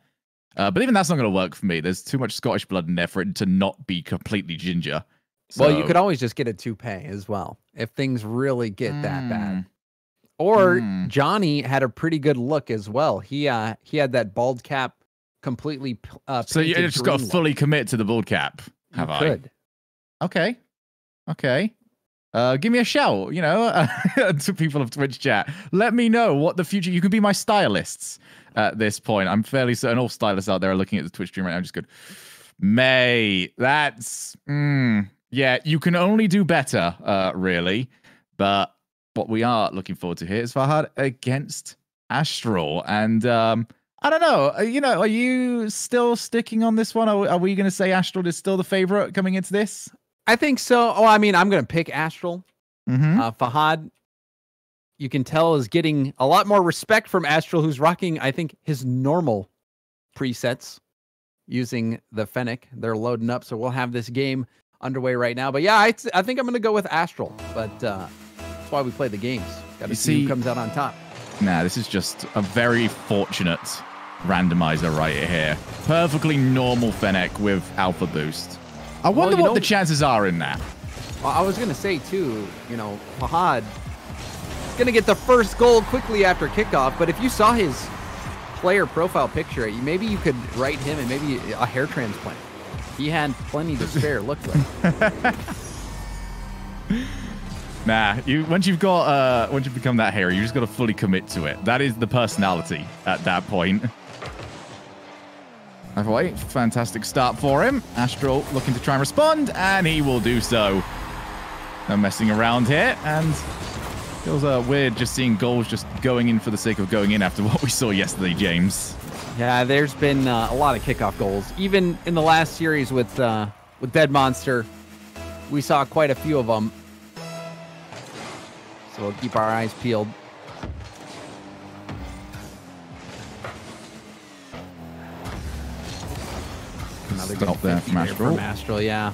But even that's not going to work for me. There's too much Scottish blood in there for it to not be completely ginger. So... Well, you could always just get a toupee as well if things really get that bad. Or Johnny had a pretty good look as well. He had that bald cap completely. So you just got to fully commit to the bald cap. Have I? Could. Okay. Give me a shout, you know, to people of Twitch chat. Let me know what the future. You can be my stylists at this point. I'm fairly certain all stylists out there are looking at the Twitch stream right now. Just good. May, that's yeah. You can only do better, really. But what we are looking forward to here is Fahad against Astral, and I don't know. You know, are you still sticking on this one? Are we going to say Astral is still the favorite coming into this? I think so. Oh, I mean, I'm going to pick Astral. Fahad, you can tell, is getting a lot more respect from Astral, who's rocking, I think, his normal presets using the Fennec. They're loading up, so we'll have this game underway right now. But yeah, I think I'm going to go with Astral. But that's why we play the games. Got to see who comes out on top. Nah, this is just a very fortunate randomizer right here. Perfectly normal Fennec with Alpha Boost. I wonder what the chances are in that. Well, I was going to say, too, you know, Fahad is going to get the first goal quickly after kickoff, but if you saw his player profile picture, maybe you could write him and maybe a hair transplant. He had plenty to spare, looked like. Nah, once you've become that hero, you just got to fully commit to it. That is the personality at that point. Wait, fantastic start for him. Astral looking to try and respond, and he will do so. No messing around here, and feels weird just seeing goals just going in for the sake of going in after what we saw yesterday, James. Yeah, there's been a lot of kickoff goals. Even in the last series with Dead Monster, we saw quite a few of them. So we'll keep our eyes peeled. Another good stop there from Astral, yeah.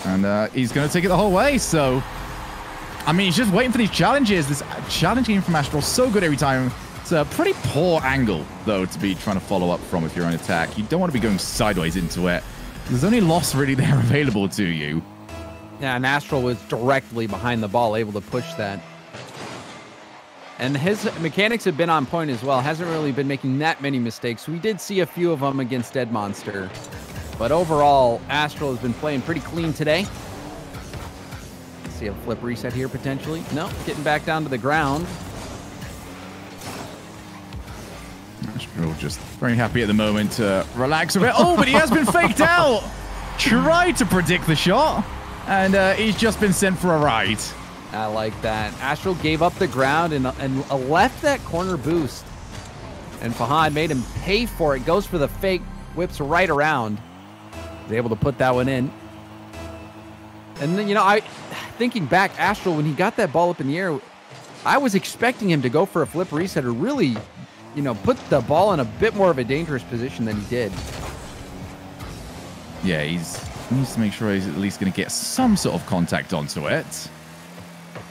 And he's going to take it the whole way, so... I mean, he's just waiting for these challenges. This challenge game from Astral, so good every time. It's a pretty poor angle, though, to be trying to follow up from if you're on attack. You don't want to be going sideways into it. There's only loss really there available to you. Yeah, and Astral was directly behind the ball, able to push that. And his mechanics have been on point as well. Hasn't really been making that many mistakes. We did see a few of them against Dead Monster. But overall, Astral has been playing pretty clean today. Let's see a flip reset here, potentially. No, getting back down to the ground. Astral just very happy at the moment to relax a bit. Oh, but he has been faked out! Tried to predict the shot, and he's just been sent for a ride. I like that. Astral gave up the ground and left that corner boost. And Fahad made him pay for it. Goes for the fake, whips right around. He's able to put that one in. And then, you know, thinking back, Astral, when he got that ball up in the air, I was expecting him to go for a flip reset or really, you know, put the ball in a bit more of a dangerous position than he did. Yeah, he needs to make sure he's at least going to get some sort of contact onto it.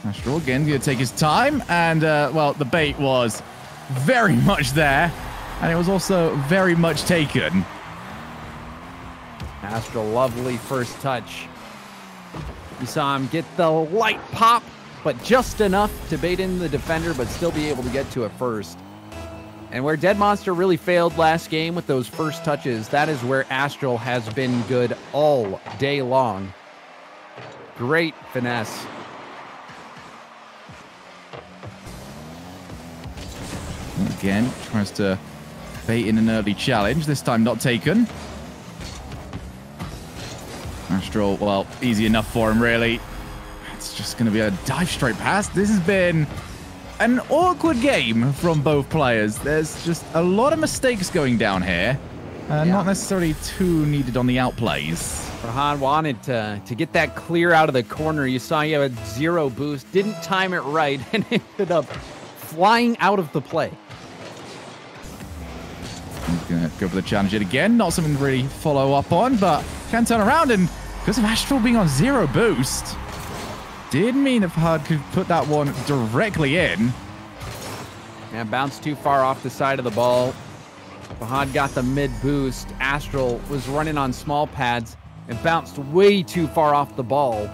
Astral again going to take his time, and well, the bait was very much there, and it was also very much taken. Astral, lovely first touch. You saw him get the light pop but just enough to bait in the defender, but still be able to get to it first. And where Dead Monster really failed last game with those first touches, that is where Astral has been good all day long. Great finesse. Again, tries to bait in an early challenge, this time not taken. Astral, well, easy enough for him, really. It's just going to be a dive straight past. This has been an awkward game from both players. There's just a lot of mistakes going down here. Not necessarily too needed on the outplays. Rahan wanted to get that clear out of the corner. You saw he had a 0 boost, didn't time it right, and ended up flying out of the play. He's going to go for the challenge yet again. Not something to really follow up on, but can turn around. And because of Astral being on 0 boost, did mean if Hard could put that one directly in. Yeah, bounced too far off the side of the ball. Fahad got the mid boost. Astral was running on small pads and bounced way too far off the ball.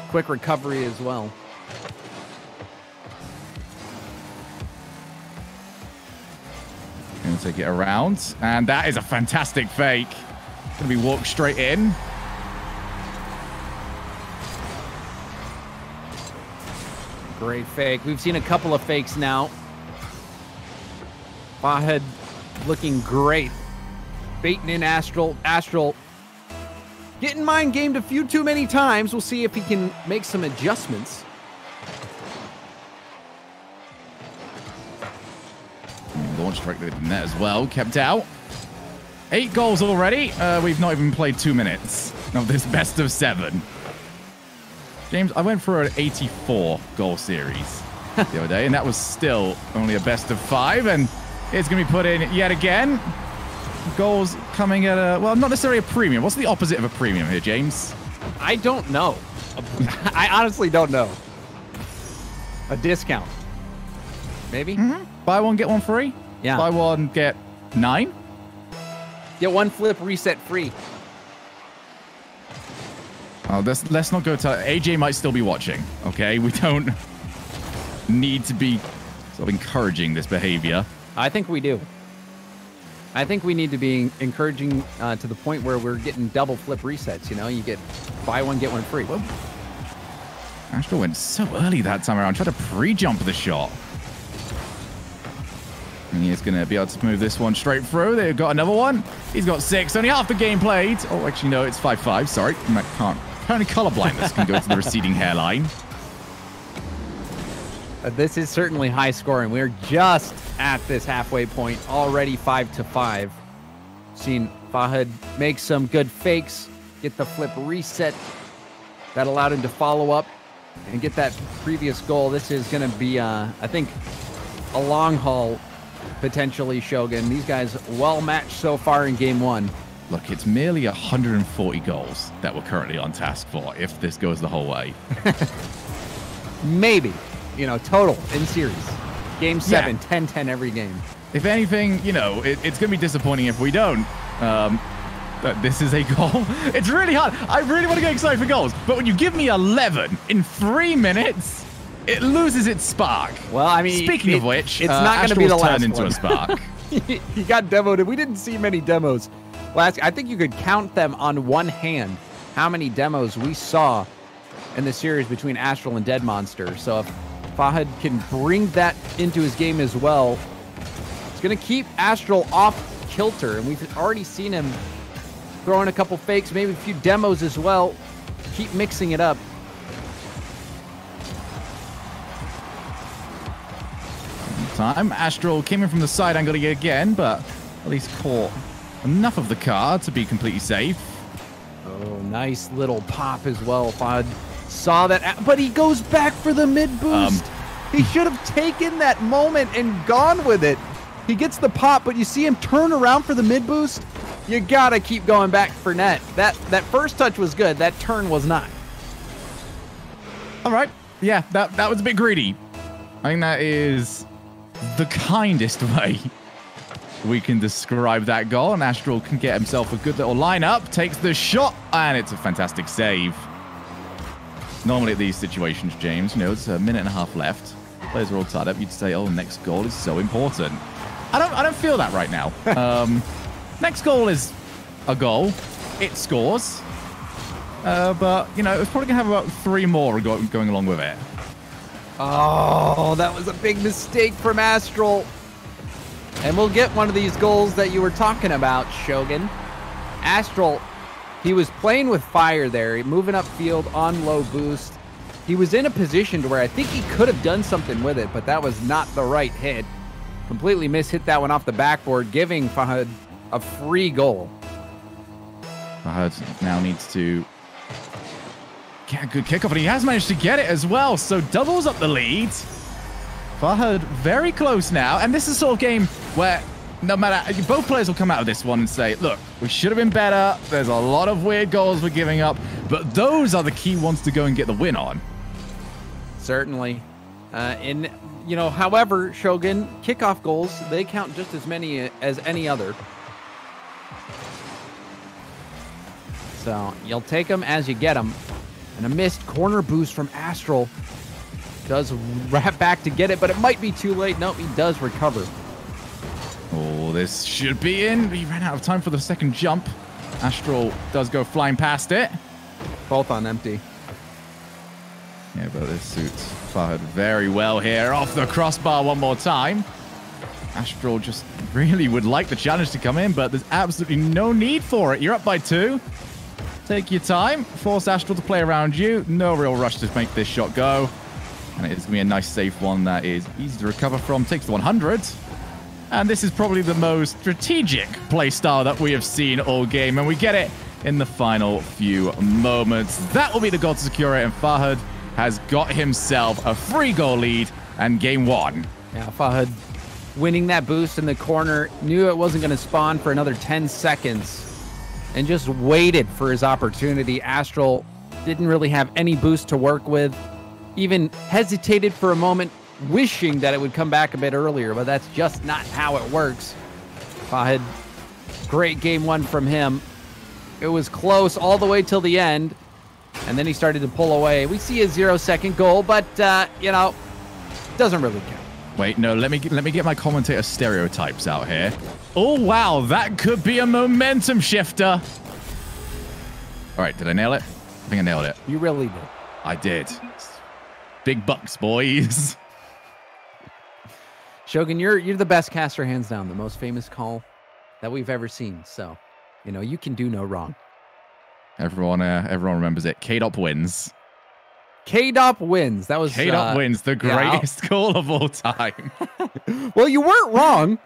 Quick recovery as well. Going to take it around. And that is a fantastic fake. Going to be walked straight in. Great fake. We've seen a couple of fakes now. Fahad looking great. Baiting in Astral. Astral getting mind gamed a few too many times. We'll see if he can make some adjustments. Launched directly in the net as well. Kept out. 8 goals already. We've not even played 2 minutes of this best of 7. James, I went for an 84 goal series the other day, and that was still only a best of 5, and it's going to be put in yet again. Goals coming at a, well, not necessarily a premium. What's the opposite of a premium here, James? I don't know. I honestly don't know. A discount. Maybe? Mm-hmm. Buy one, get one free? Yeah. Buy one, get 9? Get one flip reset free. Oh, let's not go to... AJ might still be watching, okay? We don't need to be sort of encouraging this behavior. I think we do. I think we need to be encouraging to the point where we're getting double flip resets, you know? You get buy one, get one free. Whoa. Astral went so early that time around. Tried to pre-jump the shot. And he is going to be able to move this one straight through. They've got another one. He's got 6. Only half the game played. Oh, actually, no, it's 5-5. Sorry. I can't. Apparently, color blindness can go to the receding hairline. This is certainly high scoring. We're just at this halfway point. Already 5-5. Seen Fahad make some good fakes. Get the flip reset. That allowed him to follow up and get that previous goal. This is going to be, I think, a long haul. Potentially Shogun. These guys well matched so far in game 1. Look, it's merely 140 goals that we're currently on task for if this goes the whole way. Maybe, you know, total in series. Game 7, Yeah. 10-10 every game. If anything, you know, it's going to be disappointing if we don't. But this is a goal. It's really hard. I really want to get excited for goals. But when you give me 11 in 3 minutes, it loses its spark. Well, I mean, speaking of which, it's not going to be the last into one. a spark. He got demoed. We didn't see many demos. I think you could count them on one hand how many demos we saw in the series between Astral and Dead Monster. So if Fahad can bring that into his game as well, it's going to keep Astral off kilter. And we've already seen him throwing a couple fakes, maybe a few demos as well. Keep mixing it up. Time. Astral came in from the side angle again, but at least caught enough of the car to be completely safe. Oh, nice little pop as well. Fahad saw that, but he goes back for the mid boost. He should have taken that moment and gone with it. He gets the pop, but you see him turn around for the mid boost. You gotta keep going back for net. That first touch was good. That turn was not. All right. Yeah, that was a bit greedy. I think that is the kindest way we can describe that goal, and Astral can get himself a good little lineup, takes the shot, and it's a fantastic save. normally at these situations, James, you know, it's a minute and a half left. Players are all tied up. You'd say, oh, next goal is so important. I don't feel that right now. Next goal is a goal. It scores. But, you know, it's probably going to have about 3 more going along with it. Oh, that was a big mistake from Astral. And we'll get one of these goals that you were talking about, Shogun. Astral, he was playing with fire there, moving upfield on low boost. He was in a position to where I think he could have done something with it, but that was not the right hit. Completely hit that one off the backboard, giving Fahad a free goal. Fahad now needs to get a good kickoff, and he has managed to get it as well, so doubles up the lead. Fahad very close now, and this is the sort of game where no matter, both players will come out of this one and say, look, we should have been better. There's a lot of weird goals we're giving up, but those are the key ones to go and get the win on. Certainly. You know, however, Shogun, kickoff goals, they count just as many as any other. So you'll take them as you get them. And a missed corner boost from Astral. Does wrap back to get it, but it might be too late. Nope, he does recover. Oh, this should be in. He ran out of time for the second jump. Astral does go flying past it. Both on empty. Yeah, but this suits Fahad very well here. Off the crossbar one more time. Astral just really would like the challenge to come in, but there's absolutely no need for it. You're up by 2. Take your time. Force Astral to play around you. No real rush to make this shot go. And it is going to be a nice, safe one that is easy to recover from. Takes the 100. And this is probably the most strategic play style that we have seen all game. And we get it in the final few moments. That will be the goal to secure it. And Fahad has got himself a 3-goal lead and game 1. Yeah, Fahad winning that boost in the corner. Knew it wasn't going to spawn for another 10 seconds. And just waited for his opportunity. Astral didn't really have any boost to work with. Even hesitated for a moment, wishing that it would come back a bit earlier, but that's just not how it works. Fahad, great game 1 from him. It was close all the way till the end, and then he started to pull away. We see a 0-second goal, but, you know, doesn't really count. Wait, no, let me get my commentator stereotypes out here. Oh, wow, that could be a momentum shifter. All right, did I nail it? I think I nailed it. You really did. I did. Big bucks, boys. Shogun, you're the best caster, hands down. The most famous call that we've ever seen. So, you know, you can do no wrong. Everyone remembers it. K-Dop wins. K-Dop wins. That was K-Dop wins, the greatest goal of all time. Well, you weren't wrong.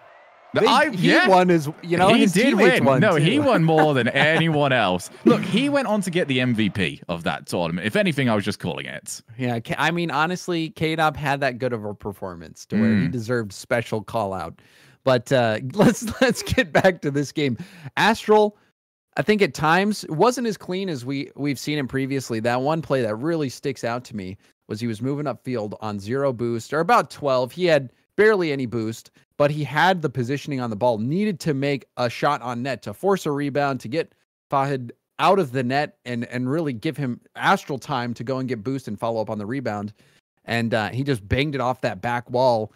He won his, you know, he his did teammates win. won No, too. he won more than anyone else. Look, he went on to get the MVP of that tournament. If anything, I was just calling it. Yeah, I mean, honestly, K-Dop had that good of a performance to where he deserved special call out. But let's get back to this game. Astral, I think at times wasn't as clean as we've seen him previously. That one play that really sticks out to me was he was moving upfield on 0 boost, or about 12. He had barely any boost, but he had the positioning on the ball, needed to make a shot on net to force a rebound, to get Fahad out of the net and really give him Astral time to go and get boost and follow up on the rebound. And he just banged it off that back wall,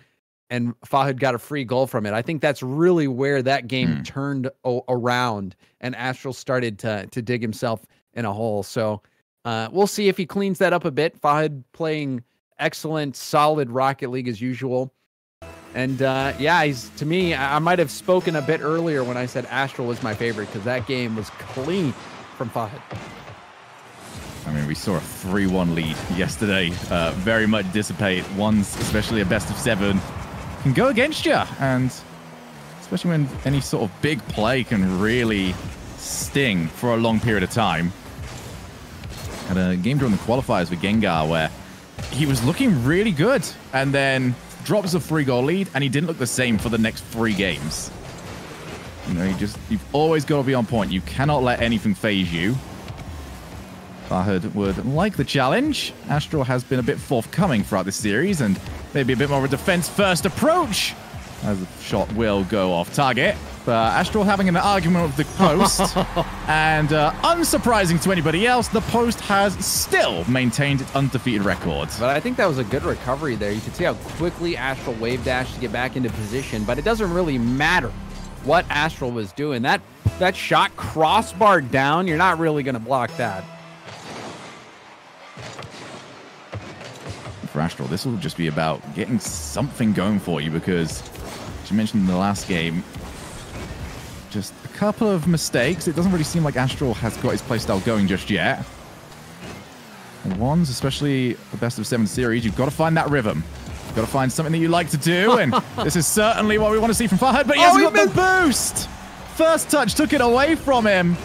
and Fahad got a free goal from it. I think that's really where that game turned around, and Astral started to dig himself in a hole. So we'll see if he cleans that up a bit. Fahad playing excellent, solid Rocket League as usual. And yeah, to me, I might have spoken a bit earlier when I said Astral was my favorite, because that game was clean from Fahad. I mean, we saw a 3-1 lead yesterday very much dissipate. Once, especially a best of 7, can go against you. And especially when any sort of big play can really sting for a long period of time. Had a game during the qualifiers with Gengar where he was looking really good, and then drops a 3-goal lead, and he didn't look the same for the next 3 games. You know, you've always got to be on point. You cannot let anything phase you. Fahad would like the challenge. Astral has been a bit forthcoming throughout this series, and maybe a bit more of a defense-first approach, as the shot will go off target. Astral having an argument with the post, and unsurprising to anybody else, the post has still maintained its undefeated record. But I think that was a good recovery there. You can see how quickly Astral wave dashed to get back into position, but it doesn't really matter what Astral was doing. That shot crossbarred down, you're not really going to block that. For Astral, this will just be about getting something going for you because, as you mentioned in the last game, just a couple of mistakes. It doesn't really seem like Astral has got his playstyle going just yet. Ones, especially the best of 7 series, you've got to find that rhythm. You've got to find something that you like to do, and this is certainly what we want to see from Fahad, but he hasn't got the boost! First touch took it away from him,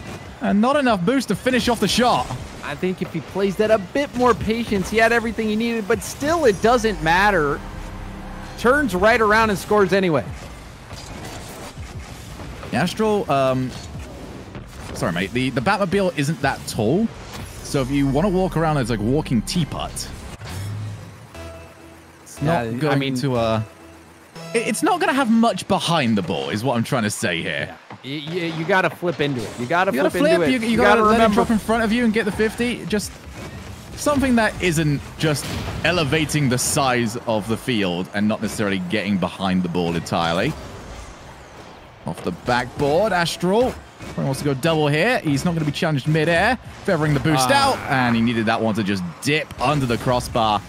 and not enough boost to finish off the shot. I think if he plays that a bit more patience, he had everything he needed, but still it doesn't matter. Turns right around and scores anyway. Astral, sorry mate, the Batmobile isn't that tall, so if you want to walk around as like a walking teapot, it's not going to, it's not going to have much behind the ball, is what I'm trying to say here. Yeah. You got to flip into it. You got to flip into it. You got to let it drop in front of you and get the 50. Just something that isn't just elevating the size of the field and not necessarily getting behind the ball entirely. Off the backboard, Astral wants to go double here. He's not going to be challenged mid-air, feathering the boost out, and he needed that one to just dip under the crossbar.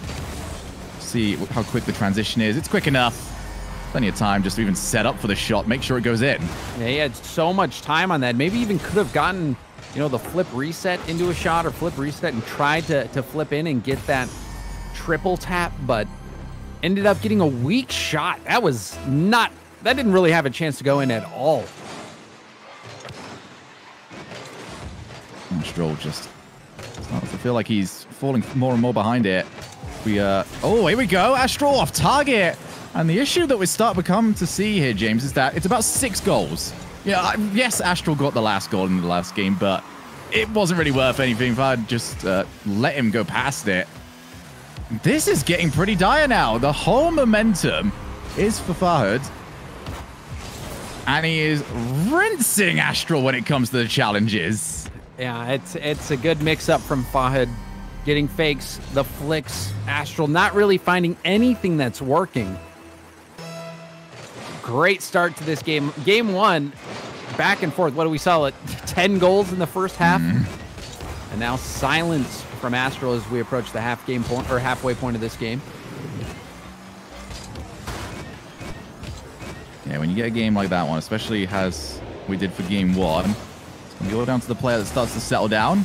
See how quick the transition is. It's quick enough. Plenty of time just to even set up for the shot, make sure it goes in. Yeah, he had so much time on that. Maybe even could have gotten, you know, the flip reset into a shot or flip reset and tried to flip in and get that triple tap, but ended up getting a weak shot. That didn't really have a chance to go in at all. Stroll just starts to feel like he's falling more and more behind it. Oh, here we go. Astral off target. And the issue that we start to come to see here, James, is that it's about 6 goals. Yeah, yes, Astral got the last goal in the last game, but it wasn't really worth anything if I'd just let him go past it. This is getting pretty dire now. The whole momentum is for Fahad. And he is rinsing Astral when it comes to the challenges. Yeah, it's a good mix-up from Fahad. Getting fakes, the flicks, Astral not really finding anything that's working. Great start to this game. Game 1, back and forth. What do we saw? 10 goals in the first half? And now silence from Astral as we approach the halfway point of this game. Yeah, when you get a game like that one, especially as we did for game 1, it's going to go down to the player that starts to settle down.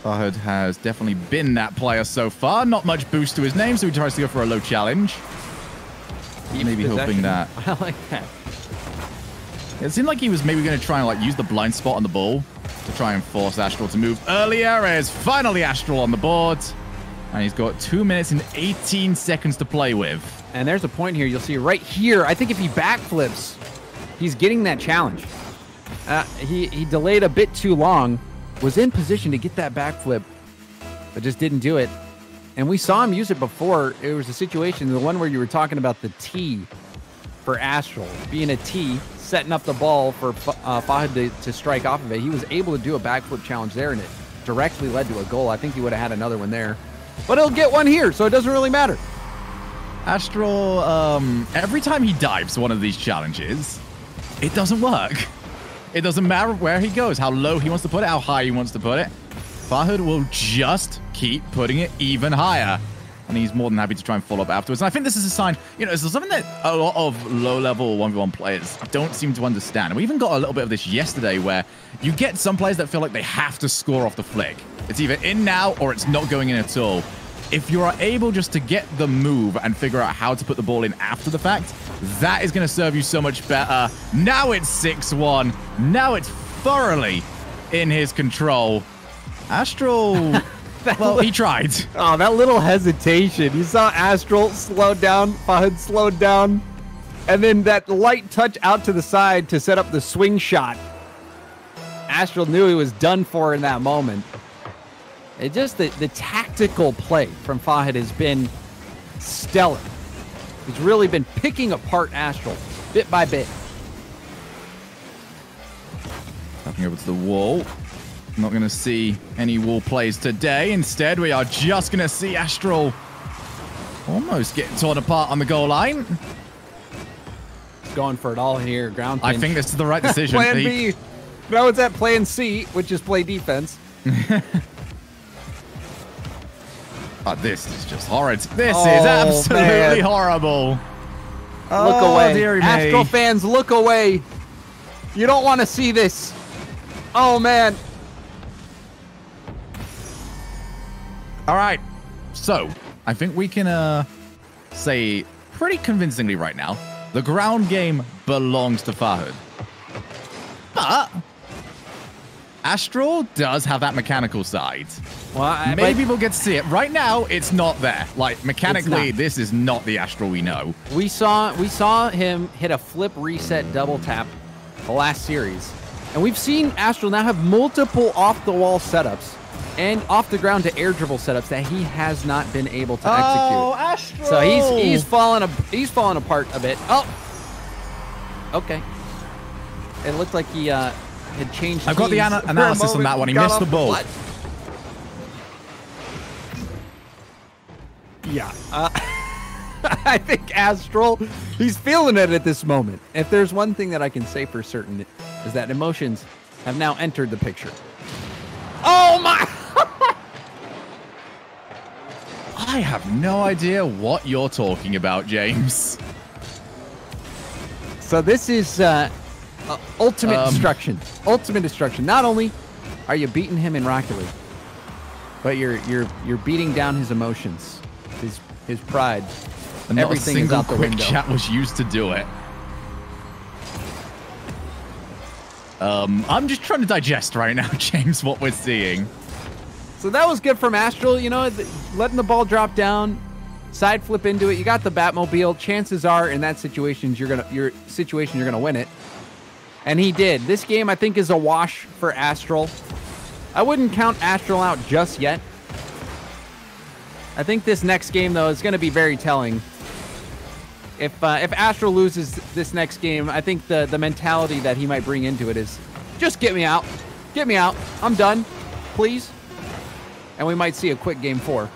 Fahad has definitely been that player so far. Not much boost to his name, so he tries to go for a low challenge. Maybe hoping that. I like that. It seemed like he was maybe going to try and like use the blind spot on the ball to try and force Astral to move earlier. As finally Astral on the board, and he's got 2 minutes and 18 seconds to play with. And there's a point here you'll see right here. I think if he backflips, he's getting that challenge. He delayed a bit too long, was in position to get that backflip, but just didn't do it. And we saw him use it before. It was a situation, the one where you were talking about the T for Astral, being a T, setting up the ball for Fahad to strike off of it. He was able to do a backflip challenge there, and it directly led to a goal. I think he would have had another one there. But he'll get one here, so it doesn't really matter. Astral, every time he dives one of these challenges, it doesn't work. It doesn't matter where he goes, how low he wants to put it, how high he wants to put it. Fahad will just keep putting it even higher. And he's more than happy to try and follow up afterwards. And I think this is a sign, you know, this is something that a lot of low-level 1v1 players don't seem to understand. We even got a little bit of this yesterday where you get some players that feel like they have to score off the flick. It's either in now or it's not going in at all. If you are able just to get the move and figure out how to put the ball in after the fact, that is going to serve you so much better. Now it's 6-1. Now it's thoroughly in his control. Astral, well, he tried. Oh, that little hesitation. You saw Astral slow down, Fahad slowed down, and then that light touch out to the side to set up the swing shot. Astral knew he was done for in that moment. It just, the tactical play from Fahad has been stellar. He's really been picking apart Astral bit by bit. Tapping over to the wall. Not going to see any wall plays today. Instead, we are just going to see Astral almost getting torn apart on the goal line. He's going for it all here. Ground pinch. I think this is the right decision. Plan B. No, it's at plan C, which is play defense. Oh, this is just horrid. This is absolutely horrible. Look away. Dearie me. Astral fans, look away. You don't want to see this. Oh, man. All right. So, I think we can say pretty convincingly right now, the ground game belongs to Fahad. But Astral does have that mechanical side. Well, maybe we'll get to see it. Right now, it's not there. Like, mechanically, this is not the Astral we know. We saw him hit a flip reset double tap the last series. And we've seen Astral now have multiple off-the-wall setups and off-the-ground to air dribble setups that he has not been able to execute. Oh, Astral! So he's fallen apart a bit. Oh! Okay. It looked like he had changed I've got the analysis on that one. He missed the ball. Yeah. I think Astral, he's feeling it at this moment. If there's one thing that I can say for certain, is that emotions have now entered the picture. Oh my! I have no idea what you're talking about, James. So this is ultimate destruction. Ultimate destruction. Not only are you beating him in Rocket League, but you're beating down his emotions, his pride. And everything is out the window. Quick chat was used to do it. I'm just trying to digest right now, James, what we're seeing. So that was good from Astral, you know, letting the ball drop down, side flip into it. You got the Batmobile. Chances are in that situation you're gonna win it. And he did. This game I think is a wash for Astral. I wouldn't count Astral out just yet. I think this next game though is going to be very telling. If Astral loses this next game, I think the mentality that he might bring into it is, just get me out. Get me out. I'm done. Please. And we might see a quick game 4.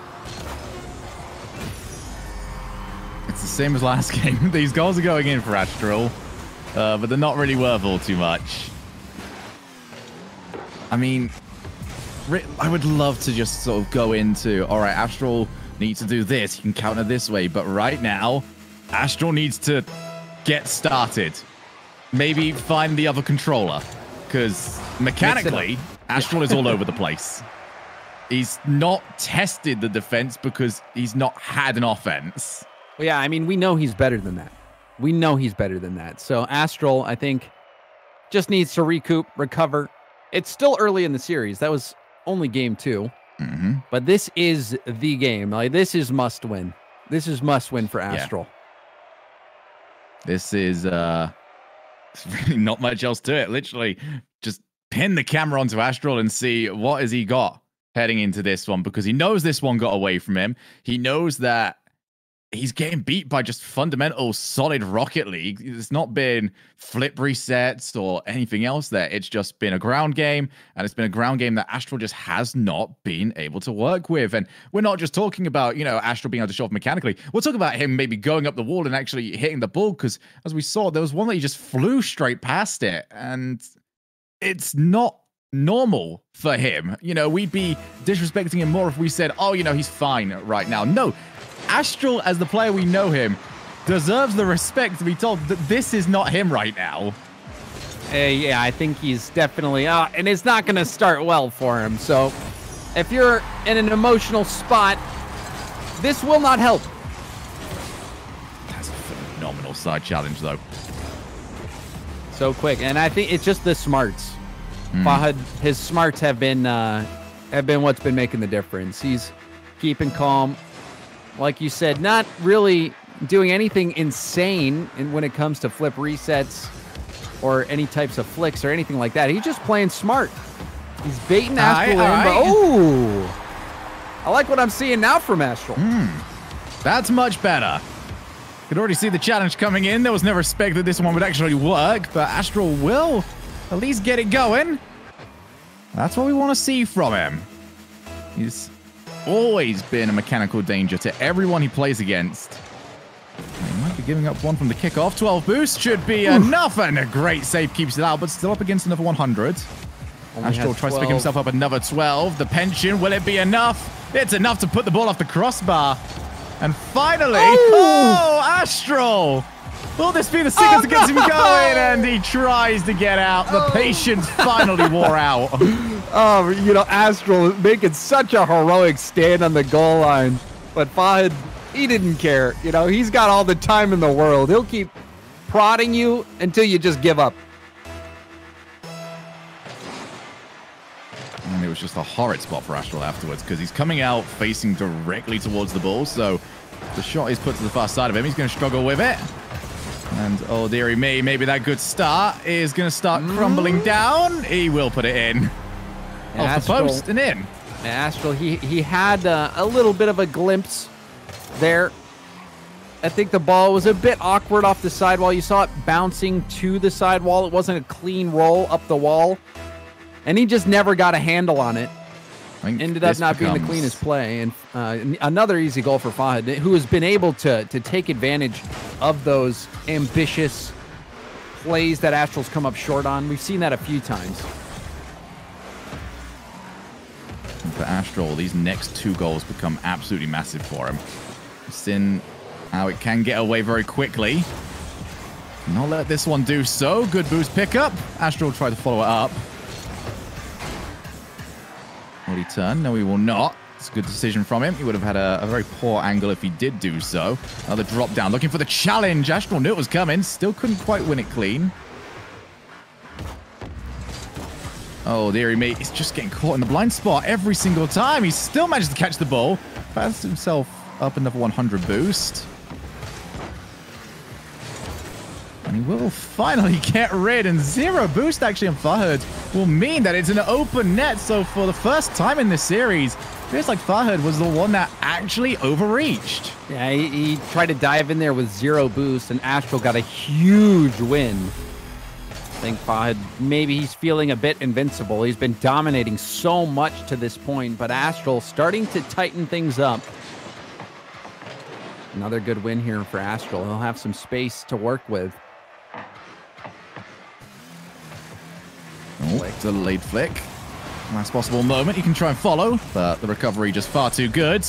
It's the same as last game. These goals are going in for Astral, but they're not really worth all too much. I mean, I would love to just sort of go into, all right, Astral needs to do this. You can counter this way. But right now, Astral needs to get started. Maybe find the other controller. Because mechanically, Astral is all over the place. He's not tested the defense because he's not had an offense. Well, yeah, I mean, we know he's better than that. We know he's better than that. So Astral, I think, just needs to recoup, recover. It's still early in the series. That was only game 2. Mm-hmm. But this is the game. Like, this is must win. This is must win for Astral. Yeah. This is really not much else to it. Literally, just pin the camera onto Astral and see what has he got heading into this one, because he knows this one got away from him. He knows that he's getting beat by just fundamental solid Rocket League. It's not been flip resets or anything else there. It's just been a ground game, and it's been a ground game that Astral just has not been able to work with. And we're not just talking about, you know, Astral being able to show off mechanically. We're talking about him maybe going up the wall and actually hitting the ball, because as we saw, there was one that he just flew straight past it, and it's not normal for him. You know, we'd be disrespecting him more if we said, oh, you know, he's fine right now. No. Astral, as the player we know him, deserves the respect to be told that this is not him right now. Yeah, I think he's definitely and it's not going to start well for him. So if you're in an emotional spot, this will not help. That's a phenomenal side challenge, though. So quick, and I think it's just the smarts. Fahad, his smarts have been what's been making the difference. He's keeping calm. Like you said, not really doing anything insane when it comes to flip resets or any types of flicks or anything like that. He's just playing smart. He's baiting Astral in, but I like what I'm seeing now from Astral. That's much better. Could already see the challenge coming in. There was no respect that this one would actually work, but Astral will at least get it going. That's what we want to see from him. He's always been a mechanical danger to everyone he plays against. He might be giving up one from the kickoff. 12 boost should be enough, and a great save keeps it out, but still up against another 100. Astral tries to pick himself up another 12. The pension, will it be enough? It's enough to put the ball off the crossbar. And finally, Astral! Will this be the signal that gets him going? And he tries to get out. The patience finally wore out. Oh, you know, Astral making such a heroic stand on the goal line. But Fahad, he didn't care. You know, he's got all the time in the world. He'll keep prodding you until you just give up. And it was just a horrid spot for Astral afterwards because he's coming out facing directly towards the ball. So the shot is put to the far side of him. He's going to struggle with it. And oh, dearie me, maybe that good start is going to start crumbling down. He will put it in. Off the post and in. Astral, he had a little bit of a glimpse there. I think the ball was a bit awkward off the sidewall. You saw it bouncing to the sidewall. It wasn't a clean roll up the wall. And he just never got a handle on it. Ended up not being the cleanest play. And another easy goal for Fahad, who has been able to take advantage of those ambitious plays that Astral's come up short on. We've seen that a few times. For Astral, these next 2 goals become absolutely massive for him. We've seen how it can get away very quickly. Not let this one do so. Good boost pickup. Astral tried to follow it up. Will he turn? No, he will not. It's a good decision from him. He would have had a very poor angle if he did do so. Another drop down, looking for the challenge. Astral knew it was coming. Still couldn't quite win it clean. Oh, dearie me. He's just getting caught in the blind spot every single time. He still managed to catch the ball. Fast himself up another 100 boost. And he will finally get rid. And 0 boost actually on Fahad will mean that it's an open net. So for the first time in this series, it feels like Fahad was the one that actually overreached. Yeah, he tried to dive in there with 0 boost, and Astral got a huge win. I think Fahad, maybe he's feeling a bit invincible. He's been dominating so much to this point, but Astral starting to tighten things up. Another good win here for Astral. He'll have some space to work with. Oh, delayed flick. Last possible moment. You can try and follow, but the recovery just far too good.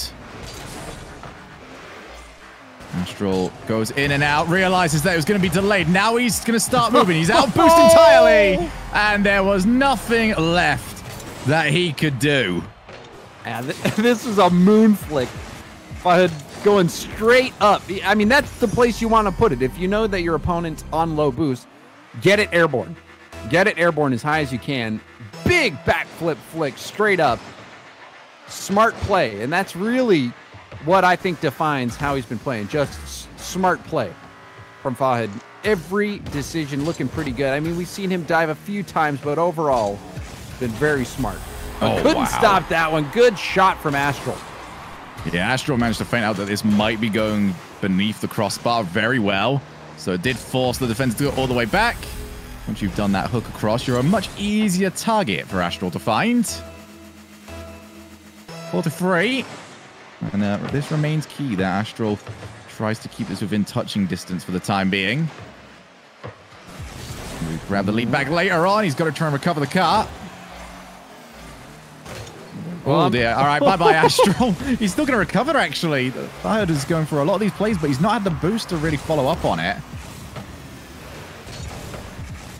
Astral goes in and out, realizes that it was going to be delayed. Now he's going to start moving. He's out boost entirely, and there was nothing left that he could do. Yeah, this is a moon flick. Fahad going straight up. I mean, that's the place you want to put it. If you know that your opponent's on low boost, get it airborne. Get it airborne as high as you can. Big backflip flick straight up. Smart play, and that's really what I think defines how he's been playing. Just smart play from Fahad. Every decision looking pretty good. I mean, we've seen him dive a few times, but overall, been very smart. Couldn't stop that one. Good shot from Astral. Yeah, Astral managed to find out that this might be going beneath the crossbar very well. So it did force the defense to go all the way back. Once you've done that hook across, you're a much easier target for Astral to find. 4-3. And this remains key that Astral tries to keep this within touching distance for the time being. We grab the lead back later on. He's got to try and recover the car. Oh dear. All right, bye-bye, Astral. He's still going to recover, actually. Fahad is going for a lot of these plays, but he's not had the boost to really follow up on it.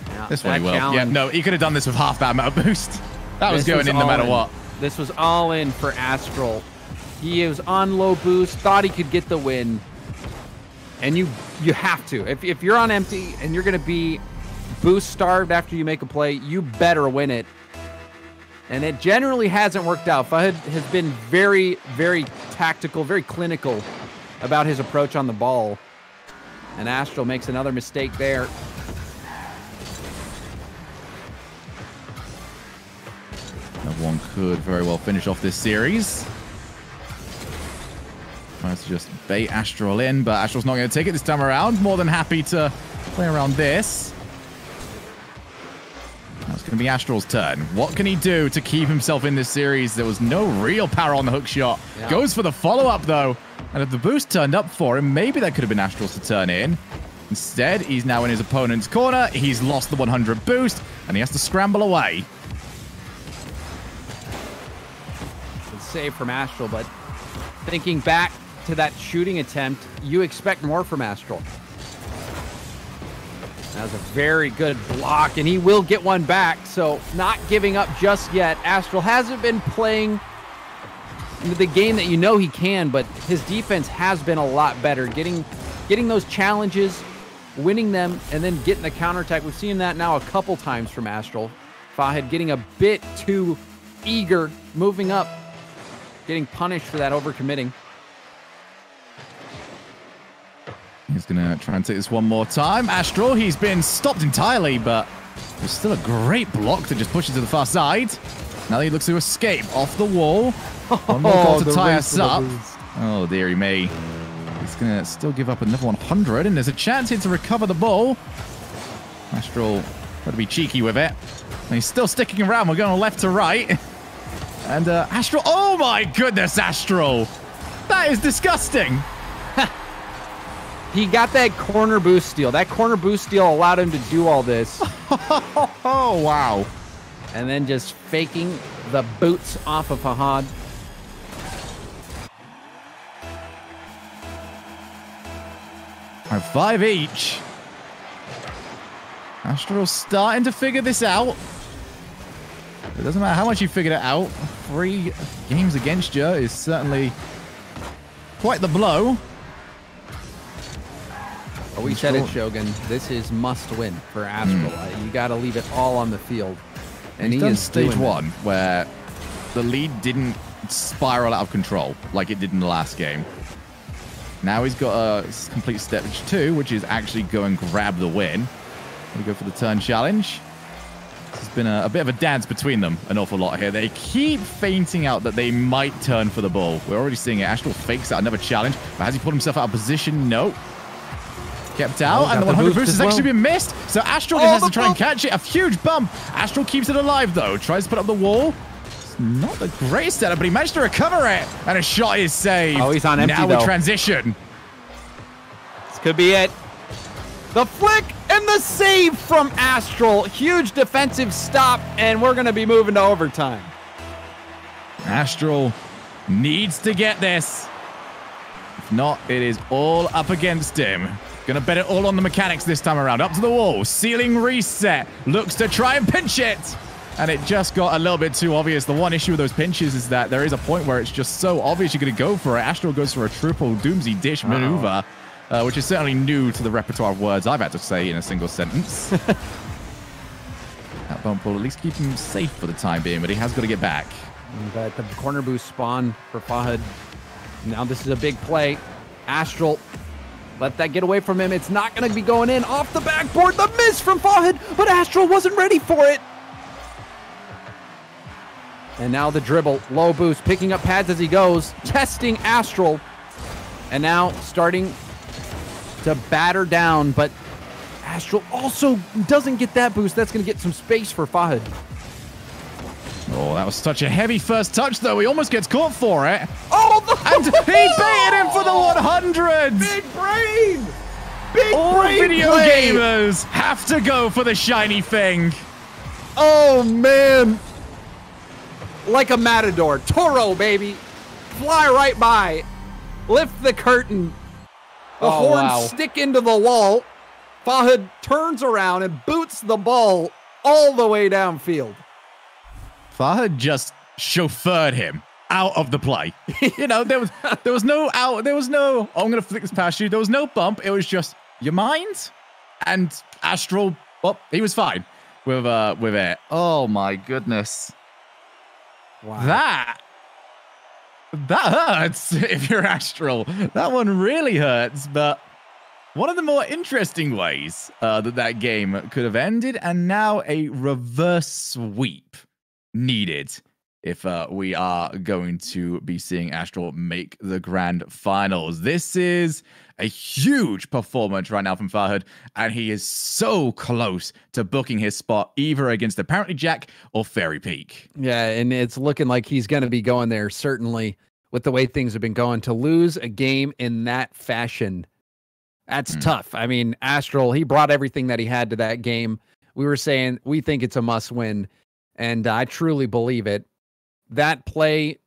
Yeah, this one he will. Yeah, no, he could have done this with half that amount of boost. That was going in no matter what. This was all in for Astral. He was on low boost, thought he could get the win. And you have to. If you're on empty and you're going to be boost starved after you make a play, you better win it. And it generally hasn't worked out. Fahad has been very, very tactical, very clinical about his approach on the ball. And Astral makes another mistake there. That one could very well finish off this series. Tries to just bait Astral in, but Astral's not going to take it this time around. More than happy to play around this. That's going to be Astral's turn. What can he do to keep himself in this series? There was no real power on the hook shot. Yeah. Goes for the follow-up, though. And if the boost turned up for him, maybe that could have been Astral's to turn in. Instead, he's now in his opponent's corner. He's lost the 100 boost, and he has to scramble away. Good save from Astral, but thinking back to that shooting attempt, you expect more from Astral. That was a very good block, and he will get one back, so not giving up just yet. Astral hasn't been playing the game that you know he can, but his defense has been a lot better. Getting those challenges, winning them, and then getting the counterattack. We've seen that now a couple times from Astral. Fahad getting a bit too eager, moving up, getting punished for that overcommitting. He's going to try and take this one more time. Astral, he's been stopped entirely, but there's still a great block that just pushes to the far side. Now he looks to escape off the wall. One more goal to tie us up. Oh, dearie me. He's going to still give up another 100, and there's a chance here to recover the ball. Astral got to be cheeky with it. And he's still sticking around. We're going left to right. And Astral, oh my goodness, Astral. That is disgusting. He got that corner boost steal. That corner boost steal allowed him to do all this. Oh, wow. And then just faking the boots off of Fahad. And 5 each. Astral starting to figure this out. It doesn't matter how much you figured it out. 3 games against you is certainly quite the blow. Well, we said it, Shogun. This is must win for Astral. You got to leave it all on the field. And he's done stage 1, where the lead didn't spiral out of control like it did in the last game. Now he's got a complete stage 2, which is actually go and grab the win. We go for the turn challenge. It's been a bit of a dance between them an awful lot here. They keep feinting out that they might turn for the ball. We're already seeing it. Astral fakes out another challenge, but has he pulled himself out of position? No. Kept out, and the 100 boost has actually been missed. So Astral just has to try and catch it. A huge bump. Astral keeps it alive, though. Tries to put up the wall. It's not the greatest setup, but he managed to recover it. And a shot is saved. Oh, he's on empty, now we transition. This could be it. The flick and the save from Astral. Huge defensive stop, and we're going to be moving to overtime. Astral needs to get this. If not, it is all up against him. Gonna bet it all on the mechanics this time around. Up to the wall. Ceiling reset. Looks to try and pinch it. And it just got a little bit too obvious. The one issue with those pinches is that there is a point where it's just so obvious you're going to go for it. Astral goes for a triple Doomsy Dish maneuver, which is certainly new to the repertoire of words I've had to say in a single sentence. That bump will at least keep him safe for the time being, but he has got to get back. But the corner boost spawn for Fahad. Now this is a big play. Astral, let that get away from him. It's not going to be going in. Off the backboard, the miss from Fahad, but Astral wasn't ready for it. And now the dribble, low boost, picking up pads as he goes, testing Astral. And now starting to batter down, but Astral also doesn't get that boost. That's going to get some space for Fahad. Oh, that was such a heavy first touch, though. He almost gets caught for it. Oh, and he baited him for the 100. Big brain. Big All brain video play. gamers have to go for the shiny thing. Oh, man. Like a matador. Toro, baby. Fly right by. Lift the curtain. The horns stick into the wall. Fahad turns around and boots the ball all the way downfield. Fahad just chauffeured him out of the play. You know, there was no out. There was no, oh, I'm going to flick this past you. There was no bump. It was just, you mind? And Astral, well, he was fine with it. Oh, my goodness. Wow. That hurts if you're Astral. That one really hurts, but one of the more interesting ways that game could have ended, and now a reverse sweep needed if we are going to be seeing Astral make the grand finals. This is a huge performance right now from Fahad, and he is so close to booking his spot either against apparently Jack or Fairy Peak. Yeah, and it's looking like he's going to be going there, certainly, with the way things have been going. To lose a game in that fashion, that's tough. I mean, Astral, he brought everything that he had to that game. We were saying we think it's a must-win, and I truly believe it. That play,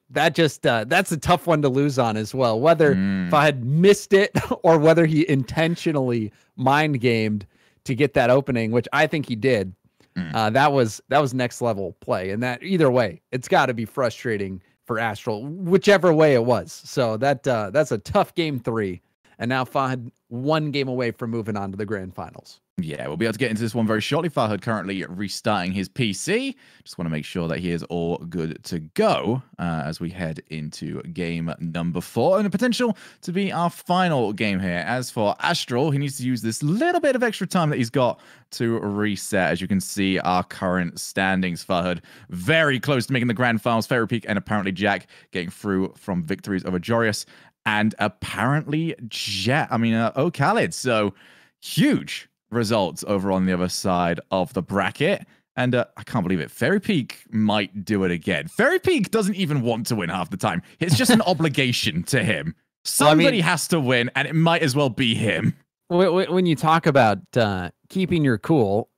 that's a tough one to lose on as well. Whether if I had missed it or whether he intentionally mind-gamed to get that opening, which I think he did, that was next level play. And that either way, it's got to be frustrating for Astral, whichever way it was. So that's a tough game 3. And now Fahad 1 game away from moving on to the grand finals. Yeah, we'll be able to get into this one very shortly. Fahad currently restarting his PC. Just want to make sure that he is all good to go as we head into game number 4 and the potential to be our final game here. As for Astral, he needs to use this little bit of extra time that he's got to reset. As you can see, our current standings. Fahad very close to making the grand finals. Fairy Peak and apparently Jack getting through from victories over Jorius and apparently Khalid. So huge results over on the other side of the bracket. And I can't believe it. Fairy Peak might do it again. Fairy Peak doesn't even want to win half the time. It's just an obligation to him. Somebody has to win, and it might as well be him. When you talk about keeping your cool,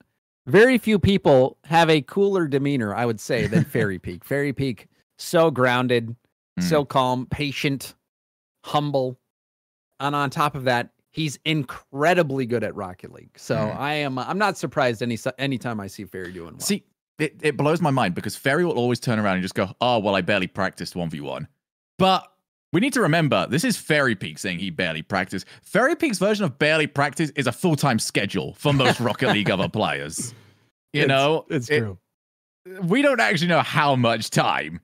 very few people have a cooler demeanor, I would say, than Fairy Peak. Fairy Peak, so grounded, so calm, patient, humble. And on top of that, he's incredibly good at Rocket League. So I'm not surprised anytime I see Fairy doing well. See, it blows my mind because Fairy will always turn around and just go, oh, well, I barely practiced 1v1. But we need to remember, this is Fairy Peak saying he barely practiced. Fairy Peak's version of barely practice is a full-time schedule for most Rocket League other players. It's true. We don't actually know how much time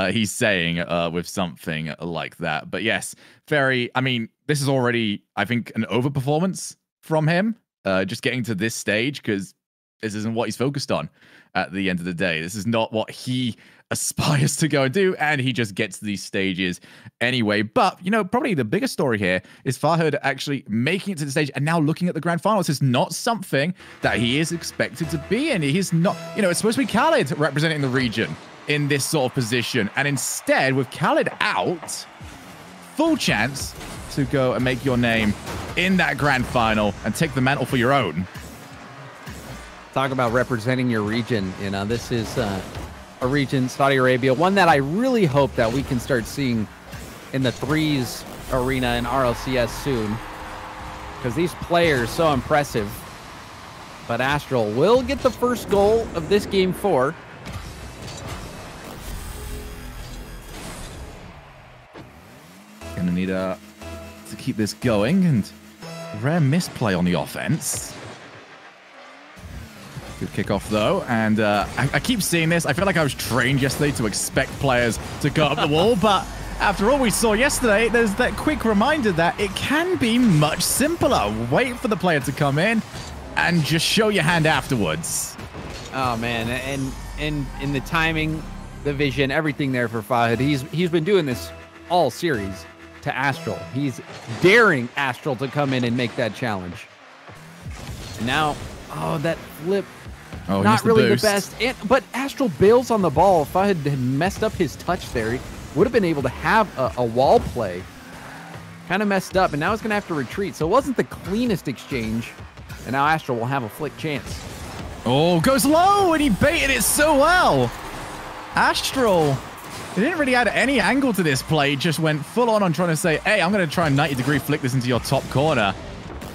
he's saying with something like that. But yes, Fairy, I mean, this is already, I think, an overperformance from him, just getting to this stage, because this isn't what he's focused on at the end of the day. This is not what he aspires to go and do, and he just gets to these stages anyway. But, probably the biggest story here is Fahad actually making it to the stage and now looking at the grand finals is not something that he is expected to be in. He's not, it's supposed to be Khalid representing the region in this sort of position, and instead, with Khalid out, full chance to go and make your name in that grand final and take the mantle for your own. Talk about representing your region. This is a region, Saudi Arabia, one that I really hope that we can start seeing in the threes arena in RLCS soon, because these players so impressive. But Astral will get the first goal of this game 4. Gonna need to keep this going, and rare misplay on the offense. Good kickoff though, and I keep seeing this. I feel like I was trained yesterday to expect players to go up the wall, but after all we saw yesterday, there's that quick reminder that it can be much simpler. Wait for the player to come in and just show your hand afterwards. Oh man, and in the timing, the vision, everything there for Fahad. He's been doing this all series to Astral. He's daring Astral to come in and make that challenge. And now, that flip, not really the best. But Astral bails on the ball. If I had messed up his touch there, he would have been able to have a wall play. Kind of messed up, and now he's going to have to retreat. So it wasn't the cleanest exchange, and now Astral will have a flick chance. Oh, goes low, and he baited it so well. Astral, he didn't really add any angle to this play. He just went full on trying to say, hey, I'm going to try and 90-degree flick this into your top corner.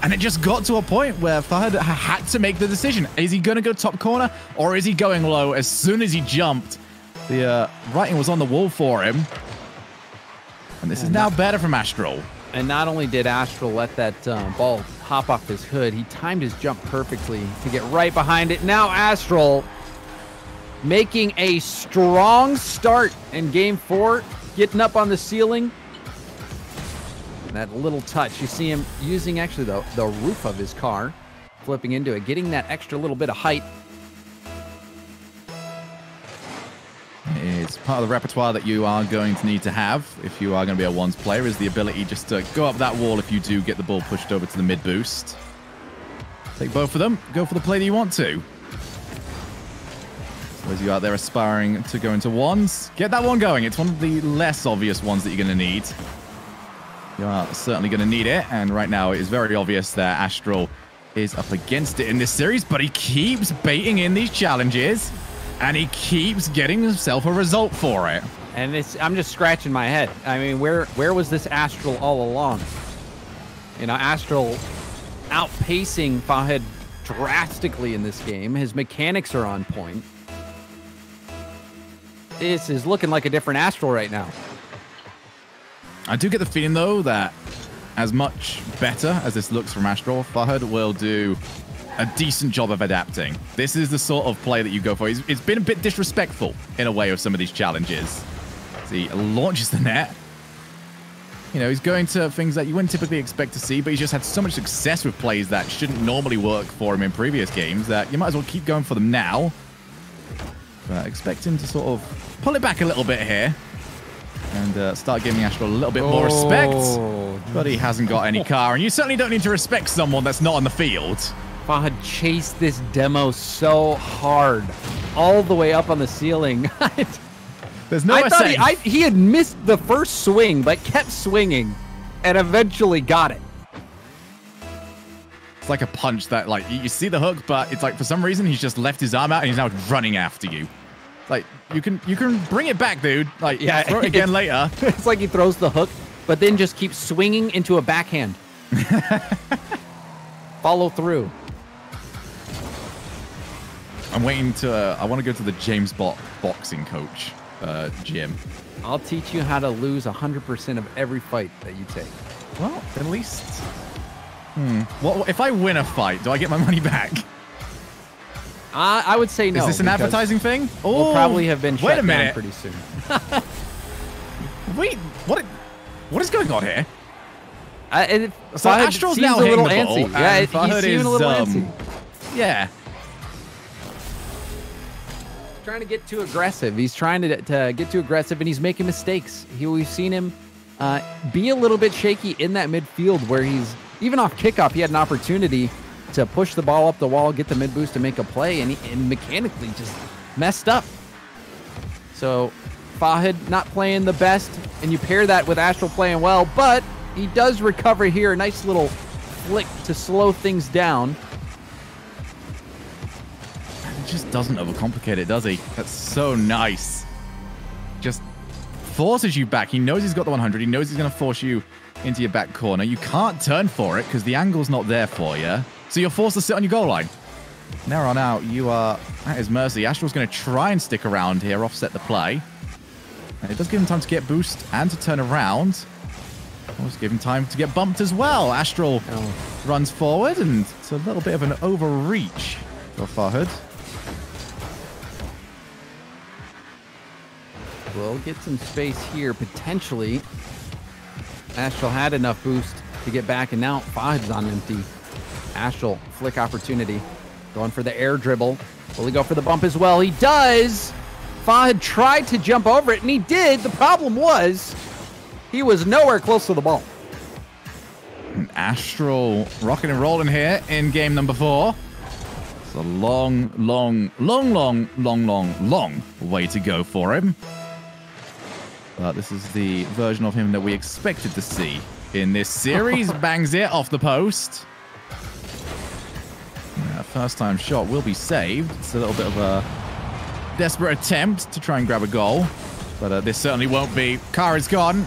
And it just got to a point where Fahad had to make the decision. Is he going to go top corner, or is he going low? As soon as he jumped, the writing was on the wall for him. And this is now better from Astral. And not only did Astral let that ball hop off his hood, he timed his jump perfectly to get right behind it. Now Astral making a strong start in game 4, getting up on the ceiling. That little touch, you see him using actually the roof of his car, flipping into it, getting that extra little bit of height. It It's part of the repertoire that you are going to need to have if you are going to be a ones player, is the ability just to go up that wall if you do get the ball pushed over to the mid boost. Take both of them. Go for the play that you want to. Those of you out there aspiring to go into ones, get that one going. It's one of the less obvious ones that you're going to need. You are certainly going to need it. And right now it is very obvious that Astral is up against it in this series, but he keeps baiting in these challenges and he keeps getting himself a result for it. And I'm just scratching my head. I mean, where was this Astral all along? You know, Astral outpacing Fahad drastically in this game. His mechanics are on point. This is looking like a different Astral right now. I do get the feeling, though, that as much better as this looks from Astral, Fahad will do a decent job of adapting. This is the sort of play that you go for. It's been a bit disrespectful in a way of some of these challenges. So he launches the net. You know, he's going to things that you wouldn't typically expect to see, but he's just had so much success with plays that shouldn't normally work for him in previous games that you might as well keep going for them now. But expect him to sort of pull it back a little bit here and start giving Astral a little bit more respect. But he hasn't got any car, and you certainly don't need to respect someone that's not on the field. Fahad chased this demo so hard, all the way up on the ceiling. There's no I thought he had missed the first swing, but kept swinging, and eventually got it. It's like a punch that, like, you see the hook, but it's like for some reason he's just left his arm out and he's now running after you. Like, you can bring it back, dude. Like, yeah, throw it again later. It's like he throws the hook, but then just keeps swinging into a backhand. Follow through. I'm waiting to, I want to go to the Jamesbot boxing coach gym. I'll teach you how to lose 100% of every fight that you take. Well, at least... What if I win a fight, do I get my money back? I would say no. Is this an advertising thing? Oh, we'll probably have been shut down pretty soon. Wait, what is going on here? So Astral's now a little antsy. Yeah, he's seeming a little antsy. Yeah. He's trying to get too aggressive. He's trying to get too aggressive, and he's making mistakes. We've seen him be a little bit shaky in that midfield where he's, even off kickoff, he had an opportunity to push the ball up the wall, get the mid boost to make a play, and mechanically just messed up. So Fahad not playing the best, and you pair that with Astral playing well, but he does recover here. A nice little flick to slow things down. He just doesn't overcomplicate it, does he? That's so nice. Just forces you back. He knows he's got the 100. He knows he's going to force you into your back corner. You can't turn for it because the angle's not there for you. So you're forced to sit on your goal line. Now on out, you are at his mercy. Astral's going to try and stick around here, offset the play. And it does give him time to get boost and to turn around. Also give him time to get bumped as well. Astral runs forward, and it's a little bit of an overreach for Fahad. We'll get some space here, potentially. Astral had enough boost to get back, and now Fahad's on empty. Astral, flick opportunity. Going for the air dribble. Will he go for the bump as well? He does! Fahad tried to jump over it, and he did. The problem was he was nowhere close to the ball. And Astral rocking and rolling here in game number 4. It's a long way to go for him. But this is the version of him that we expected to see in this series. Bangs it off the post. That first time shot will be saved. It's a little bit of a desperate attempt to try and grab a goal. But this certainly won't be. Car is gone.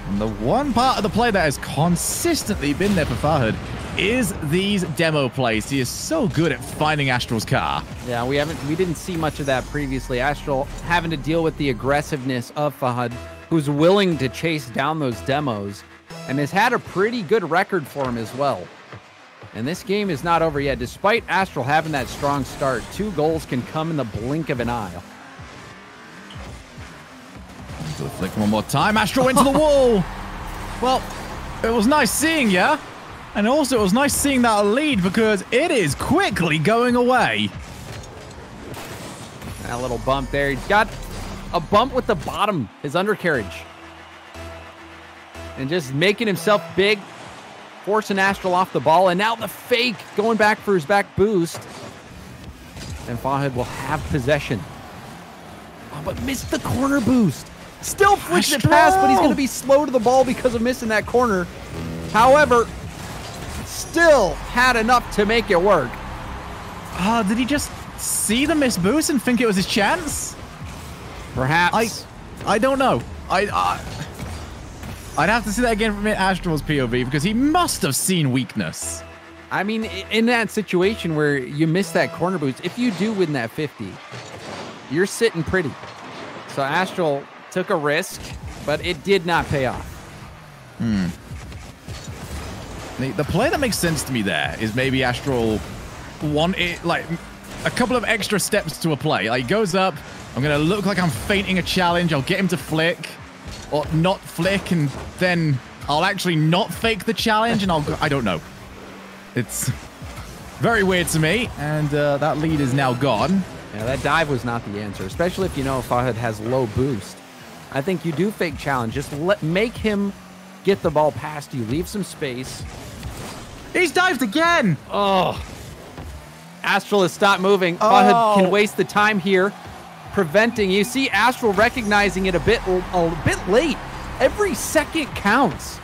And the one part of the play that has consistently been there for Fahad is these demo plays. He is so good at finding Astral's car. Yeah, we didn't see much of that previously. Astral having to deal with the aggressiveness of Fahad, who's willing to chase down those demos, and has had a pretty good record for him as well. And this game is not over yet. Despite Astral having that strong start, 2 goals can come in the blink of an eye. Do the flick one more time. Astral went to the wall. Well, it was nice seeing ya. And also, it was nice seeing that lead because it is quickly going away. That little bump there. He's got a bump with the bottom, his undercarriage. And just making himself big, forcing Astral off the ball. And now the fake, going back for his back boost. And Fahad will have possession. Oh, but missed the corner boost. Still flicks it past, but he's going to be slow to the ball because of missing that corner. However, still had enough to make it work. Did he just see the missed boost and think it was his chance? Perhaps. I don't know. I'd have to see that again from Astral's POV because he must have seen weakness. I mean, in that situation where you miss that corner boost, if you do win that 50, you're sitting pretty. So Astral took a risk, but it did not pay off. The play that makes sense to me there is maybe Astral wanted like a couple of extra steps to a play. Like, he goes up, I'm going to look like I'm feinting a challenge, I'll get him to flick, or not flick, and then I'll actually not fake the challenge, and I don't know. It's very weird to me, and that lead is now gone. Yeah, that dive was not the answer, especially if you know Fahad has low boost. I think you do fake challenge. Just make him get the ball past you. Leave some space. He's dived again! Oh. Astral has stopped moving. Fahad can waste the time here, preventing. You see Astral recognizing it a bit late. Every second counts.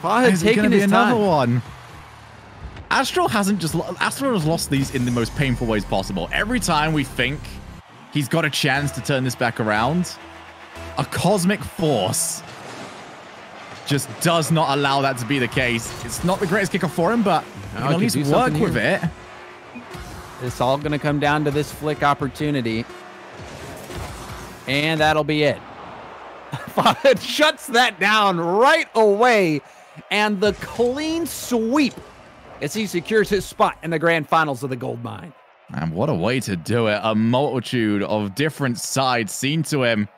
Fahad taking his time. Another one. Astral hasn't just Astral has lost these in the most painful ways possible. Every time we think he's got a chance to turn this back around, a cosmic force just does not allow that to be the case. It's not the greatest kicker for him, but he can at least work with it. It's all going to come down to this flick opportunity. And that'll be it. Fahad shuts that down right away. And the clean sweep as he secures his spot in the grand finals of the Gold Mine. And what a way to do it. A multitude of different sides seen to him.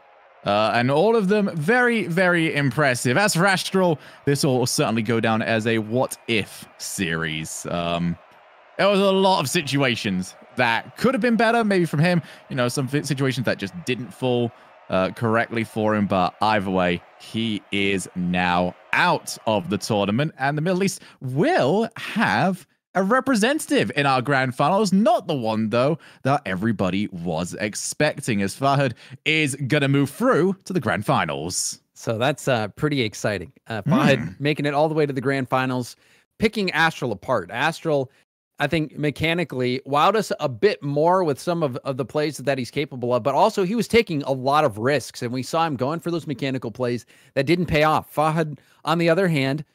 And all of them very, very impressive. As for Astral, this will certainly go down as a what-if series. There was a lot of situations that could have been better, maybe from him. You know, some situations that just didn't fall correctly for him. But either way, he is now out of the tournament. And the Middle East will have a representative in our grand finals. Not the one, though, that everybody was expecting, as Fahad is going to move through to the grand finals. So that's pretty exciting. Fahad making it all the way to the grand finals, picking Astral apart. Astral, I think, mechanically wowed us a bit more with some of the plays that he's capable of, but also he was taking a lot of risks, and we saw him going for those mechanical plays that didn't pay off. Fahad, on the other hand,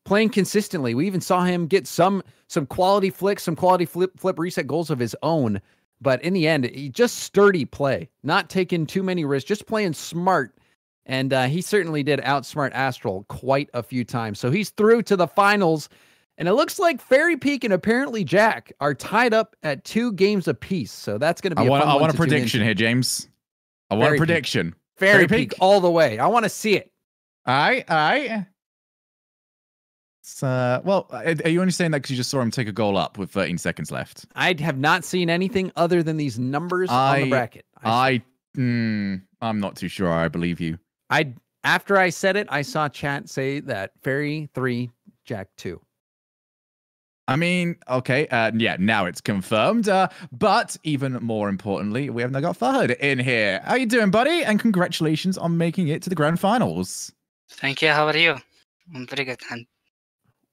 playing consistently. We even saw him get some quality flicks, some quality flip reset goals of his own, but in the end, he just sturdy play, not taking too many risks, just playing smart, and he certainly did outsmart Astral quite a few times. So he's through to the finals. And it looks like Fairy Peak and apparently Jack are tied up at 2 games apiece. So that's going to be a fun one. I want a prediction here, James. I want a prediction. Fairy Peak all the way. I want to see it. All right. Well, are you only saying that because you just saw him take a goal up with 13 seconds left? I have not seen anything other than these numbers on the bracket. I'm not too sure. I believe you. After I said it, I saw chat say that Fairy 3, Jack 2. I mean, okay, yeah, now it's confirmed. But even more importantly, we have now got Fahad in here. How you doing, buddy? And congratulations on making it to the grand finals. Thank you. How are you? I'm pretty good, man.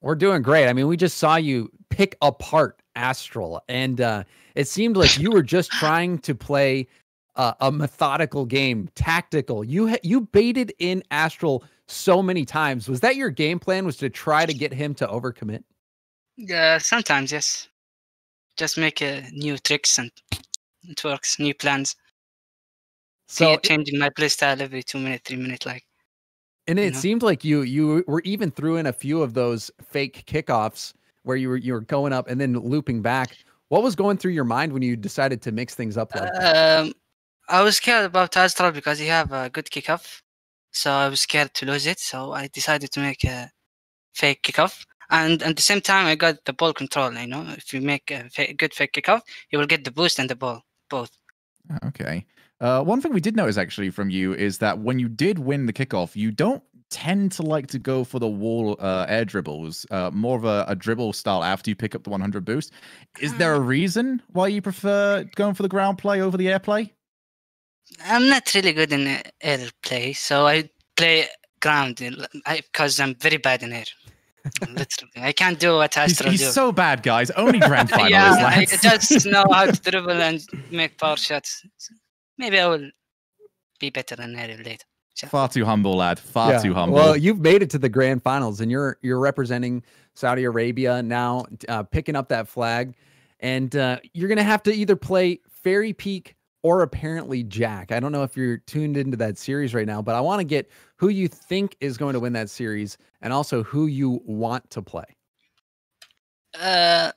We're doing great. I mean, we just saw you pick apart Astral, and it seemed like you were just trying to play a methodical game, tactical. You baited in Astral so many times. Was that your game plan, was to try to get him to overcommit? Sometimes, yes. Just make new tricks and it works, new plans. So changing my playstyle every 2 minutes, 3 minutes, like. And it seemed like you were even threw in a few of those fake kickoffs where you were going up and then looping back. What was going through your mind when you decided to mix things up like that? I was scared about Astral because he have a good kickoff. So I was scared to lose it. So I decided to make a fake kickoff. And at the same time, I got the ball control. You know, if you make a good fake kickoff, you will get the boost and the ball, both. Okay. One thing we did notice actually from you is that when you did win the kickoff, you don't tend to like to go for the wall air dribbles, more of a dribble style after you pick up the 100 boost. Is there a reason why you prefer going for the ground play over the air play? I'm not really good in air play, so I play ground because I'm very bad in air. Literally, I can't do what Astral He's do. so bad, guys. Only grand final. Yeah, I just know how to dribble and make power shots. Maybe I will be better in air later. Far too humble, lad. Far too humble. Well, you've made it to the grand finals, and you're representing Saudi Arabia now, picking up that flag, and you're gonna have to either play Fairy Peak or apparently Jack. I don't know if you're tuned into that series right now, but I want to get who you think is going to win that series, and also who you want to play. I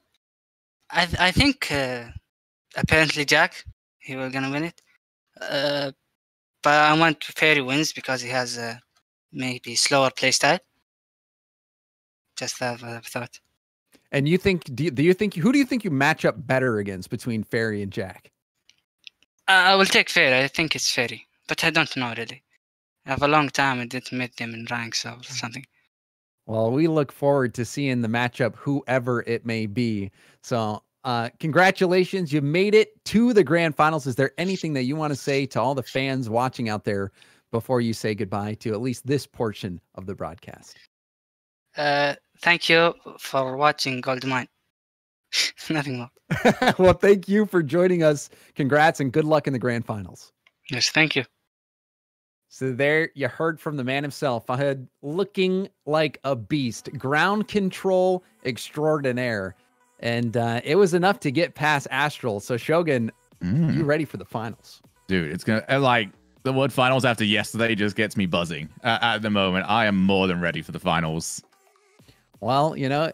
think apparently Jack, he will gonna win it. But I want Fairy wins because he has a maybe slower playstyle. Just have a thought. And you think? Do you think? Who do you think you match up better against between Fairy and Jack? I will take Fairy. I think it's Fairy, but I don't know really. I have a long time I didn't meet them in ranks or something. Well, we look forward to seeing the matchup, whoever it may be. So, congratulations. You made it to the grand finals. Is there anything that you want to say to all the fans watching out there before you say goodbye to at least this portion of the broadcast? Thank you for watching Goldmine. Nothing more. Well, thank you for joining us. Congrats and good luck in the grand finals. Yes, thank you. So there you heard from the man himself. Fahad looking like a beast. Ground control extraordinaire. And it was enough to get past Astral. So Shogun, you ready for the finals? Dude, it's going to, like, the word finals after yesterday just gets me buzzing. At the moment, I am more than ready for the finals. Well, you know,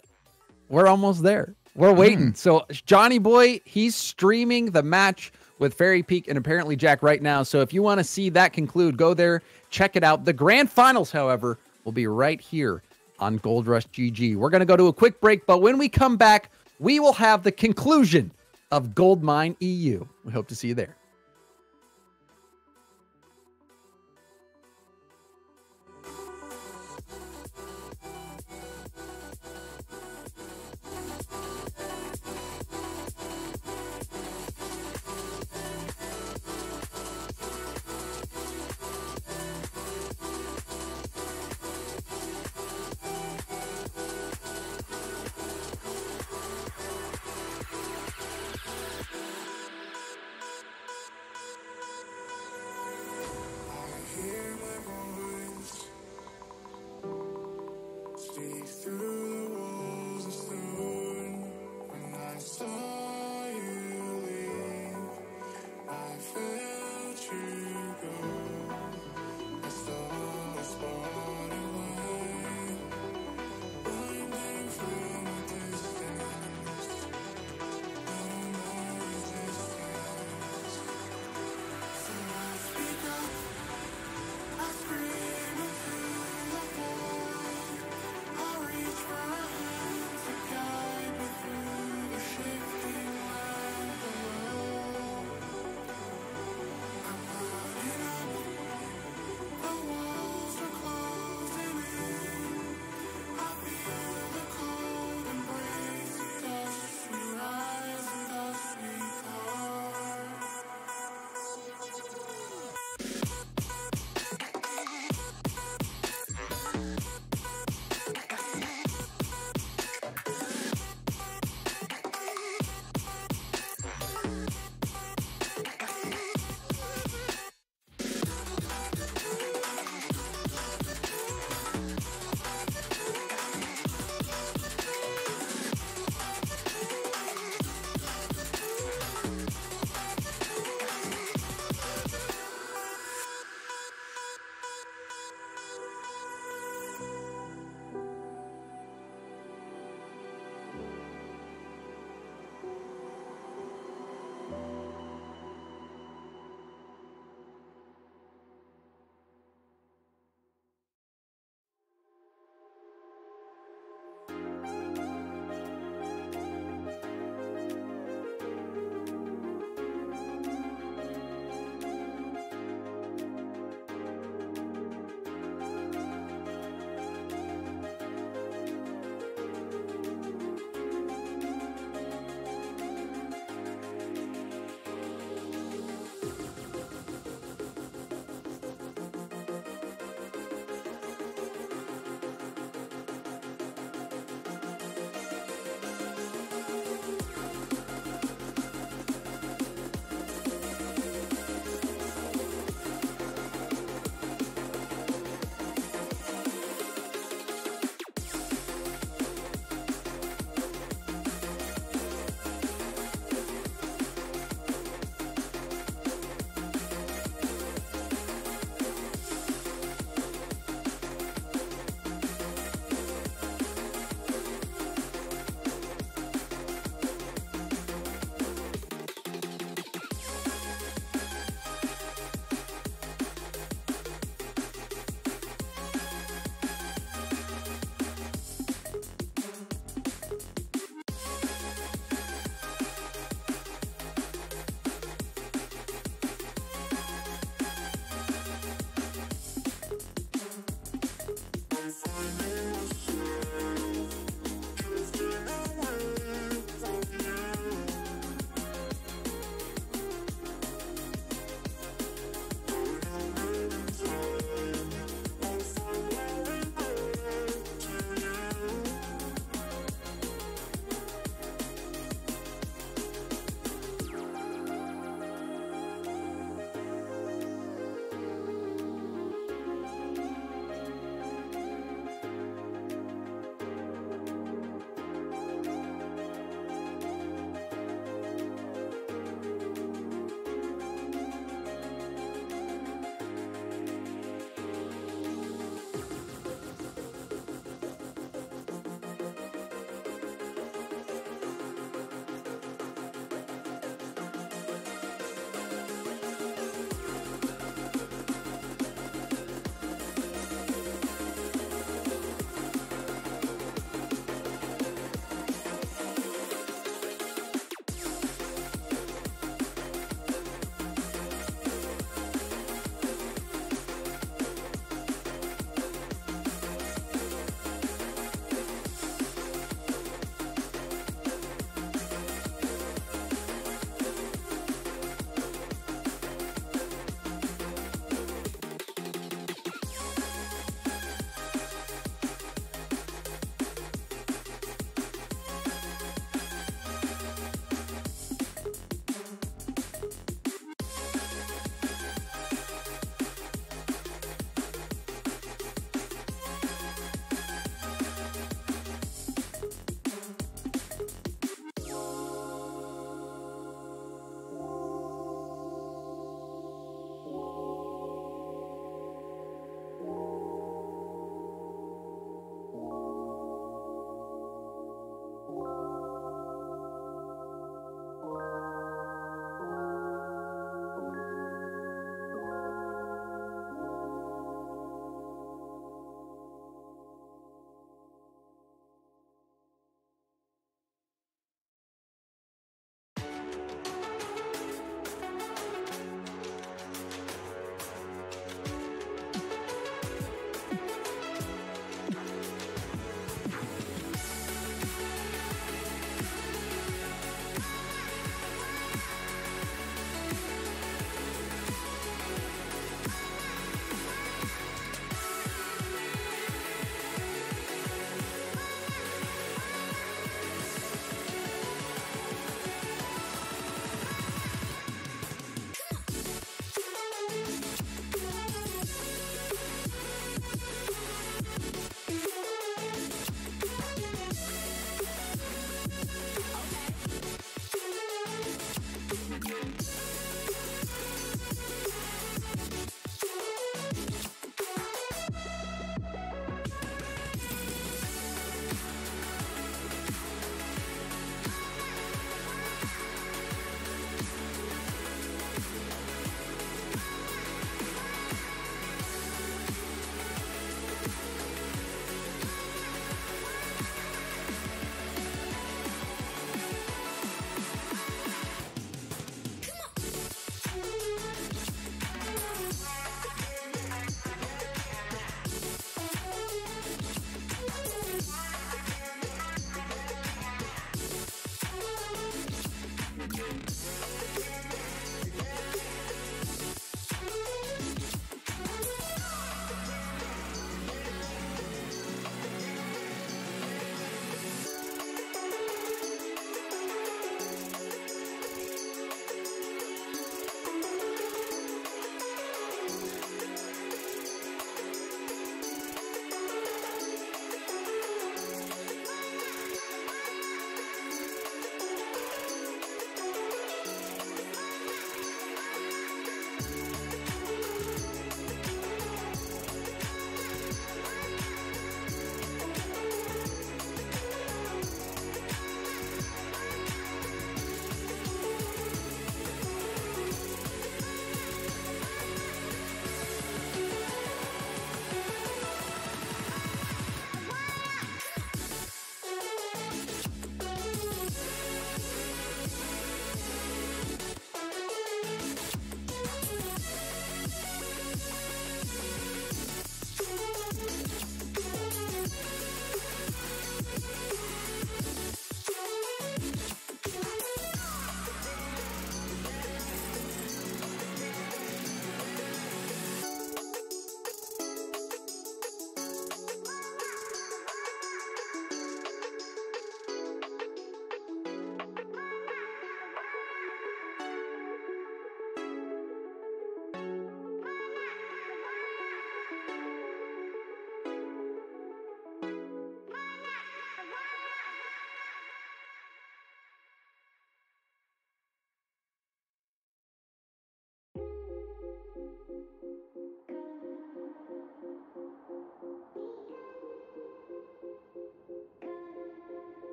we're almost there. We're waiting. So JohnniBoi, he's streaming the match with Fairy Peak and apparently Jack right now. So if you want to see that conclude, go there, check it out. The grand finals, however, will be right here on GoldRushgg. We're going to go to a quick break, but when we come back, we will have the conclusion of Goldmine EU. We hope to see you there.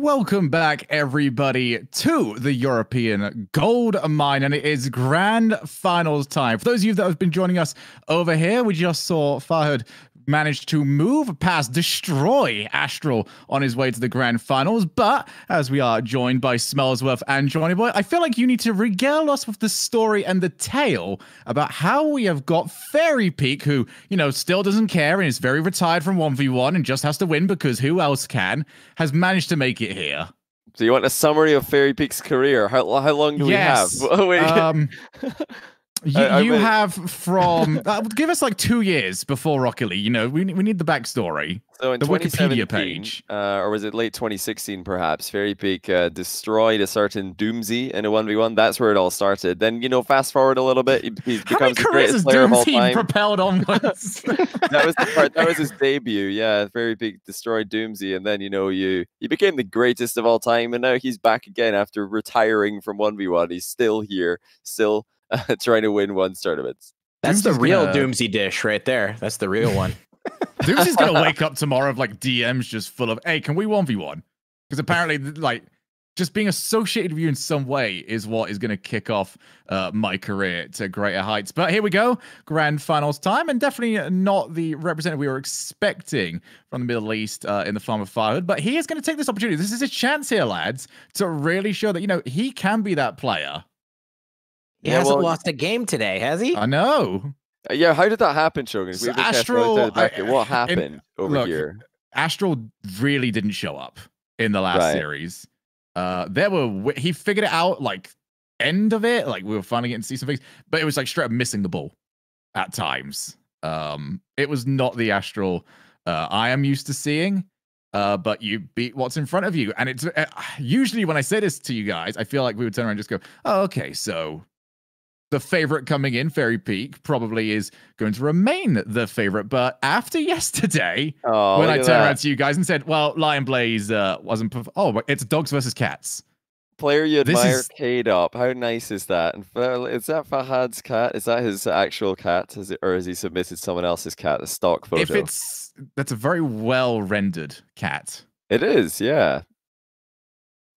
Welcome back, everybody, to the European Gold Mine, and it is grand finals time. For those of you that have been joining us over here, we just saw Fahad managed to move past, destroy Astral on his way to the grand finals. But as we are joined by Smellsworth and JohnniBoi, I feel like you need to regale us with the story and the tale about how we have got Fairy Peak, who, you know, still doesn't care and is very retired from 1v1 and just has to win because who else can, has managed to make it here. So you want a summary of Fairy Peak's career? How long do we have? You have from give us like 2 years before Rocket League. You know, we need the backstory. So in the Wikipedia page, or was it late 2016 perhaps? Fairy Peak destroyed a certain Doomsy in a 1v1. That's where it all started. Then, you know, fast forward a little bit, he becomes the greatest player of all time. Propelled onwards. That was the part. That was his debut. Yeah, Fairy Peak destroyed Doomsy, and then, you know, he became the greatest of all time, and now he's back again after retiring from 1v1. He's still here, still trying to win one tournaments. That's the real Doomsy dish right there. That's the real one. Doomsy's gonna wake up tomorrow of like DMs just full of, hey, can we 1v1? Because apparently, like, just being associated with you in some way is what is gonna kick off my career to greater heights. But here we go, grand finals time, and definitely not the representative we were expecting from the Middle East in the form of Fahad. But he is going to take this opportunity. This is his chance here, lads, to really show that, you know, he can be that player. He hasn't lost a game today, has he? I know. Yeah, how did that happen, Shogun? So Astral, what happened over here? Astral really didn't show up in the last series. He figured it out like end of it, like we were finally getting to see some things, but it was like straight up missing the ball at times. It was not the Astral I am used to seeing. But you beat what's in front of you, and it's usually when I say this to you guys, I feel like we would turn around and just go, "Oh, okay, so." The favorite coming in, Fairy Peak, probably is going to remain the favorite. But after yesterday, when I turned around to you guys and said, well, Lion Blaze wasn't... it's dogs versus cats. Player you admire, K-Dop. How nice is that? And is that Fahad's cat? Is that his actual cat? Or has he submitted someone else's cat, a stock photo? That's a very well-rendered cat. It is, yeah.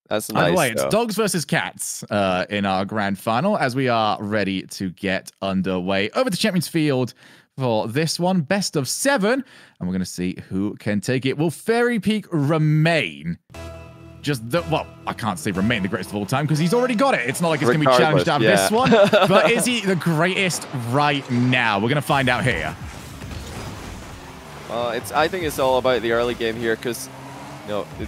That's nice. By the way, it's dogs versus cats in our grand final as we are ready to get underway. Over to Champions Field for this one, best of 7, and we're going to see who can take it. Will Fairy Peak remain I can't say remain the greatest of all time because he's already got it. It's not like it's going to be challenged out of this one, but is he the greatest right now? We're going to find out here. I think it's all about the early game here because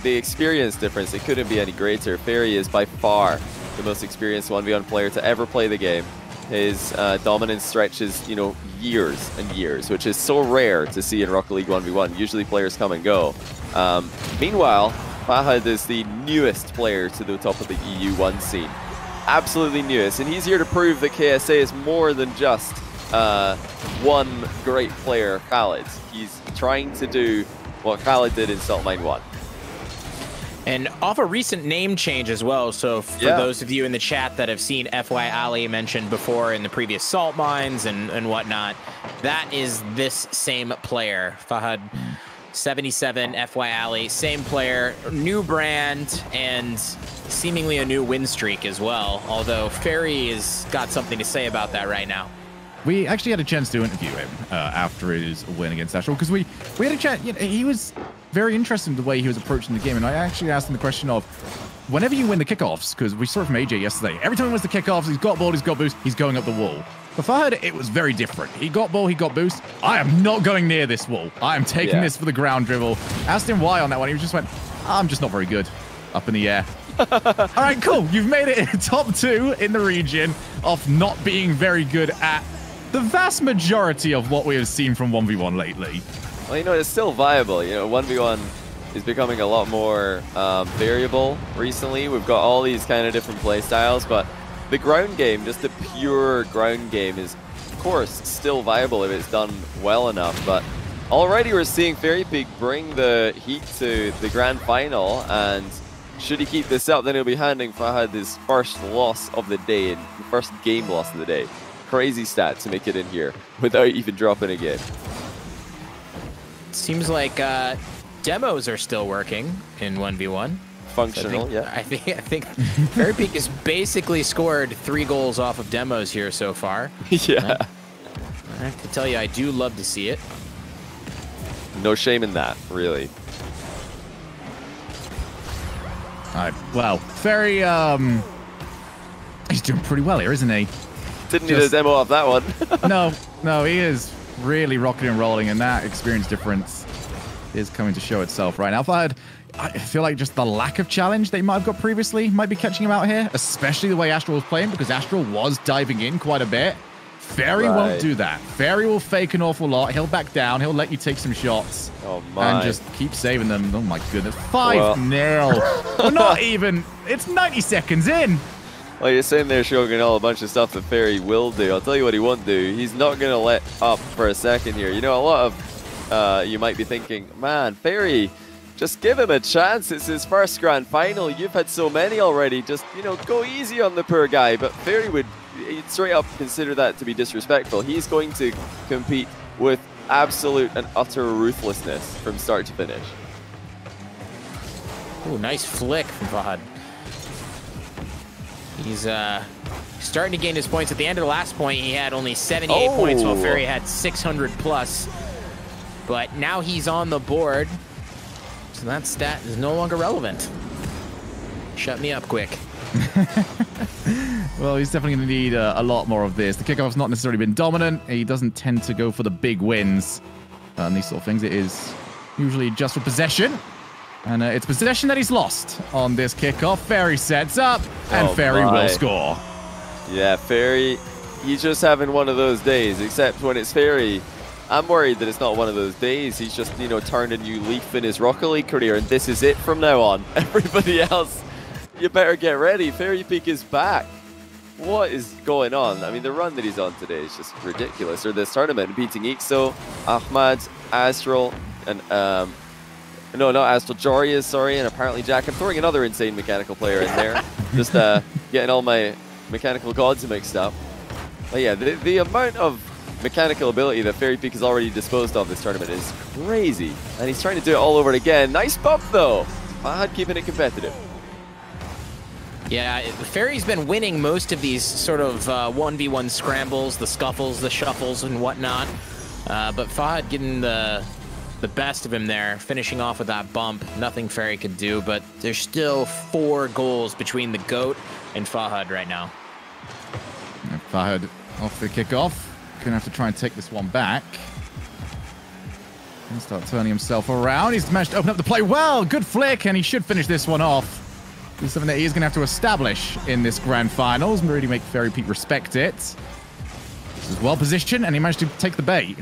the experience difference, it couldn't be any greater. Fairy is by far the most experienced 1v1 player to ever play the game. His dominance stretches, years and years, which is so rare to see in Rocket League 1v1. Usually players come and go. Meanwhile, Fahad is the newest player to the top of the EU1 scene. Absolutely newest, and he's here to prove that KSA is more than just one great player, Khaled. He's trying to do what Khaled did in Salt Mine 1. And off a recent name change as well. So for those of you in the chat that have seen FY Ali mentioned before in the previous salt mines and whatnot, that is this same player, Fahad 77 FY Ali, same player, new brand, and seemingly a new win streak as well. Although Fairy has got something to say about that right now. We actually had a chance to interview him after his win against Astral because we had a chat. He was very interested in the way he was approaching the game, and I actually asked him the question of, whenever you win the kickoffs, because we saw it from AJ yesterday, every time he wins the kickoffs, he's got ball, he's got boost, he's going up the wall. For Fahad, it was very different. He got ball, he got boost. I am not going near this wall. I am taking this for the ground dribble. Asked him why on that one. He just went, I'm just not very good up in the air. All right, cool. You've made it top 2 in the region of not being very good at the vast majority of what we have seen from 1v1 lately. Well, it's still viable. 1v1 is becoming a lot more variable recently. We've got all these kind of different play styles, but the ground game, just the pure ground game, is, of course, still viable if it's done well enough. But already we're seeing Fairy Peak bring the heat to the grand final, and should he keep this up, then he'll be handing Fahad his first loss of the day, and first game loss of the day. Crazy stat to make it in here without even dropping a game. Seems like demos are still working in 1v1. functional. Yeah. I think Fairy Peak has basically scored 3 goals off of demos here so far. Yeah. I have to tell you, I do love to see it. No shame in that, really. Well, Fairy, he's doing pretty well here, isn't he? Didn't need a demo off that one. No, he is really rocking and rolling, and that experience difference is coming to show itself right now. I feel like just the lack of challenge they might have got previously might be catching him out here, especially the way Astral was playing, because Astral was diving in quite a bit. Fairy won't do that. Fairy will fake an awful lot. He'll back down. He'll let you take some shots. Oh, my. And just keep saving them. Oh, my goodness. 5-0. We're not even. It's 90 seconds in. Well, you're saying there, Shogun, all a bunch of stuff that Fairy will do. I'll tell you what he won't do. He's not going to let up for a second here. You know, a lot of you might be thinking, man, Fairy, just give him a chance. It's his first grand final. You've had so many already. Just, you know, go easy on the poor guy. But Fairy would straight up consider that to be disrespectful. He's going to compete with absolute and utter ruthlessness from start to finish. Ooh, nice flick from Fahad. He's starting to gain his points. At the end of the last point, he had only 78 points, while Fairy had 600 plus. But now he's on the board, so that stat is no longer relevant. Shut me up quick. Well, he's definitely going to need a lot more of this. The kickoff's not necessarily been dominant. He doesn't tend to go for the big wins and these sort of things. It is usually just for possession. And it's possession that he's lost on this kickoff. Fairy sets up, and Fairy will score. Yeah, Fairy, he's just having one of those days, except when it's Fairy, I'm worried that it's not one of those days. He's just, you know, turned a new leaf in his Rocket League career, and this is it from now on. Everybody else, you better get ready. Fairy Peak is back. What is going on? I mean, the run that he's on today is just ridiculous. Or this tournament, beating Ixo, Ahmad, Astral, and no, not Astral, Jorias, sorry, and apparently Jack. I'm throwing another insane mechanical player in there. Just getting all my mechanical gods mixed up. But yeah, the amount of mechanical ability that Fairy Peak has already disposed of this tournament is crazy. And he's trying to do it all over again. Nice bump, though. Fahad keeping it competitive. Yeah, Fairy's been winning most of these sort of 1v1 scrambles, the scuffles, the shuffles, and whatnot. But Fahad getting the best of him there, finishing off with that bump. Nothing Fairy could do, but there's still 4 goals between the GOAT and Fahad right now. Fahad off the kickoff. Gonna have to try and take this one back. He'll start turning himself around. He's managed to open up the play well. Good flick, and he should finish this one off. This is something that he is going to have to establish in this grand finals and really make Fairy Peak respect it. This is well positioned, and he managed to take the bait.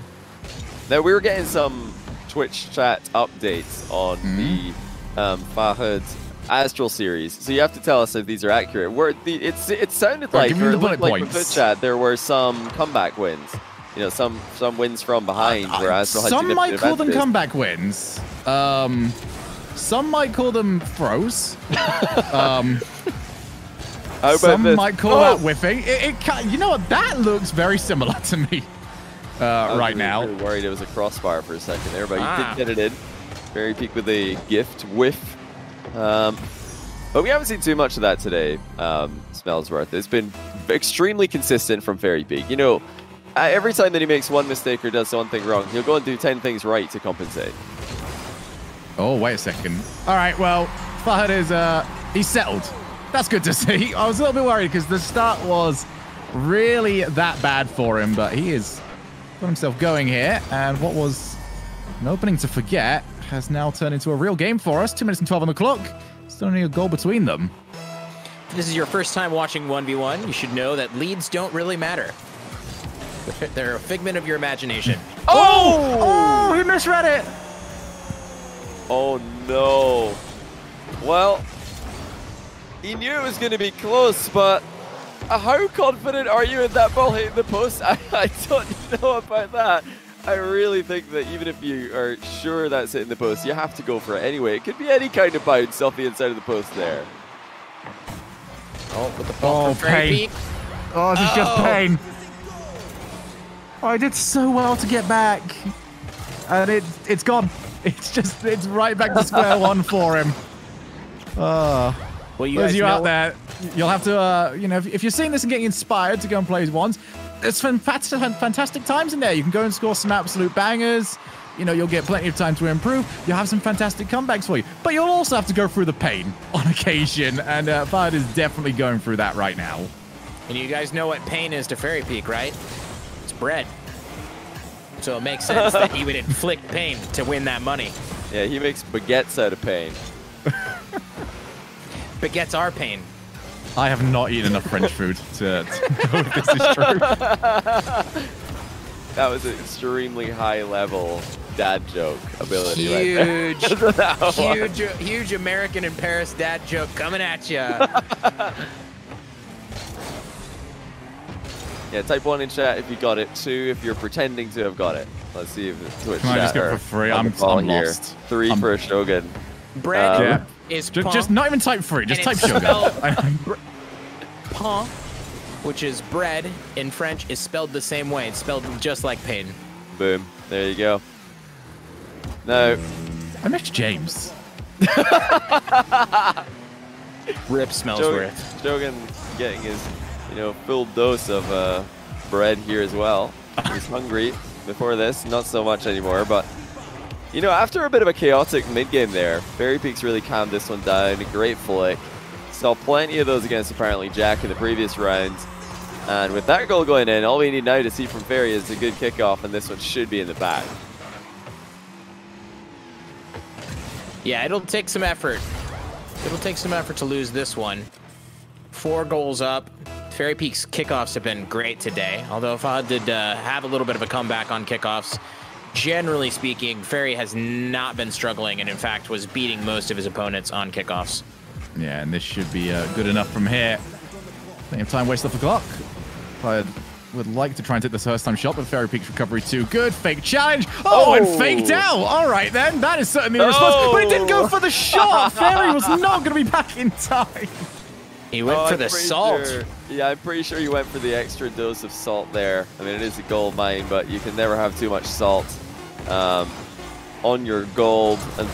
Now, we were getting some Twitch chat updates on the Fahad Astral series, so you have to tell us if these are accurate. It sounded like, give me the bullet like points. with chat, there were some comeback wins. You know, some wins from behind where Astral had some might call them advantages. comeback wins. Some might call them throws. Some might call that whiffing. You know what? That looks very similar to me right now. I was really worried it was a crossbar for a second there, but you did get it in. Fairy Peak with a gift whiff. But we haven't seen too much of that today, Smellsworth. It's been extremely consistent from Fairy Peak. You know, every time that he makes one mistake or does one thing wrong, he'll go and do 10 things right to compensate. Oh, wait a second. All right, well, Fahad is, he's settled. That's good to see. I was a little bit worried because the start was really that bad for him, but he has got himself going here. And what was an opening to forget has now turned into a real game for us. 2 minutes and 12 on the clock. Still only a goal between them. If this is your first time watching 1v1, you should know that leads don't really matter. They're a figment of your imagination. Oh, he misread it. Oh, no. Well, he knew it was going to be close, but how confident are you in that ball hitting the post? I don't know about that. I really think that even if you are sure that's hitting the post, you have to go for it anyway. It could be any kind of bounce off the inside of the post there. Oh, with the ball from Fairy Peak. Oh, this is just pain. Oh, I did so well to get back. And it's gone. It's right back to square one for him. Well, you those guys of you know out there, you'll have to, you know, if you're seeing this and getting inspired to go and play ones, there's fantastic times in there. You can go and score some absolute bangers. You know, you'll get plenty of time to improve. You'll have some fantastic comebacks for you. But you'll also have to go through the pain on occasion. And Fahad is definitely going through that right now. And you guys know what pain is to Fairy Peak, right? It's bread. So it makes sense that he would inflict pain to win that money. Yeah, he makes baguettes out of pain. Baguettes are pain. I have not eaten enough French food to know if this is true. That was an extremely high level dad joke ability. Huge, right huge American in Paris dad joke coming at you. Yeah, type 1 in chat if you got it. 2 if you're pretending to have got it. Let's see if Twitch Can I just chat go are for 3? on I'm the ball here. lost. 3 for a Shogun. Bread is just not even type 3. Just type Shogun. Pain, which is bread in French, is spelled the same way. It's spelled just like pain. Boom. There you go. No. I missed James. Rip Smellsworth. Shogun getting his, you know, full dose of bread here as well. He's hungry before this, not so much anymore, but you know, after a bit of a chaotic mid-game there, Fairy Peak's really calmed this one down. A great flick. Saw plenty of those against apparently Jack in the previous round. And with that goal going in, all we need now to see from Fairy is a good kickoff, and this one should be in the bag. Yeah, it'll take some effort. It'll take some effort to lose this one. 4 goals up. Fairy Peak's kickoffs have been great today, although Fahad did have a little bit of a comeback on kickoffs. Generally speaking, Fairy has not been struggling and, in fact, was beating most of his opponents on kickoffs. Yeah, and this should be good enough from here. Plenty of time wasted off the clock. I would like to try and take this first-time shot, but Fairy Peak's recovery too good. Fake challenge. Oh, and faked out. All right, then. That is certainly the response. But it didn't go for the shot. Fairy was not going to be back in time. He went for the salt. Sure. Yeah, I'm pretty sure you went for the extra dose of salt there. I mean, it is a gold mine, but you can never have too much salt on your gold. And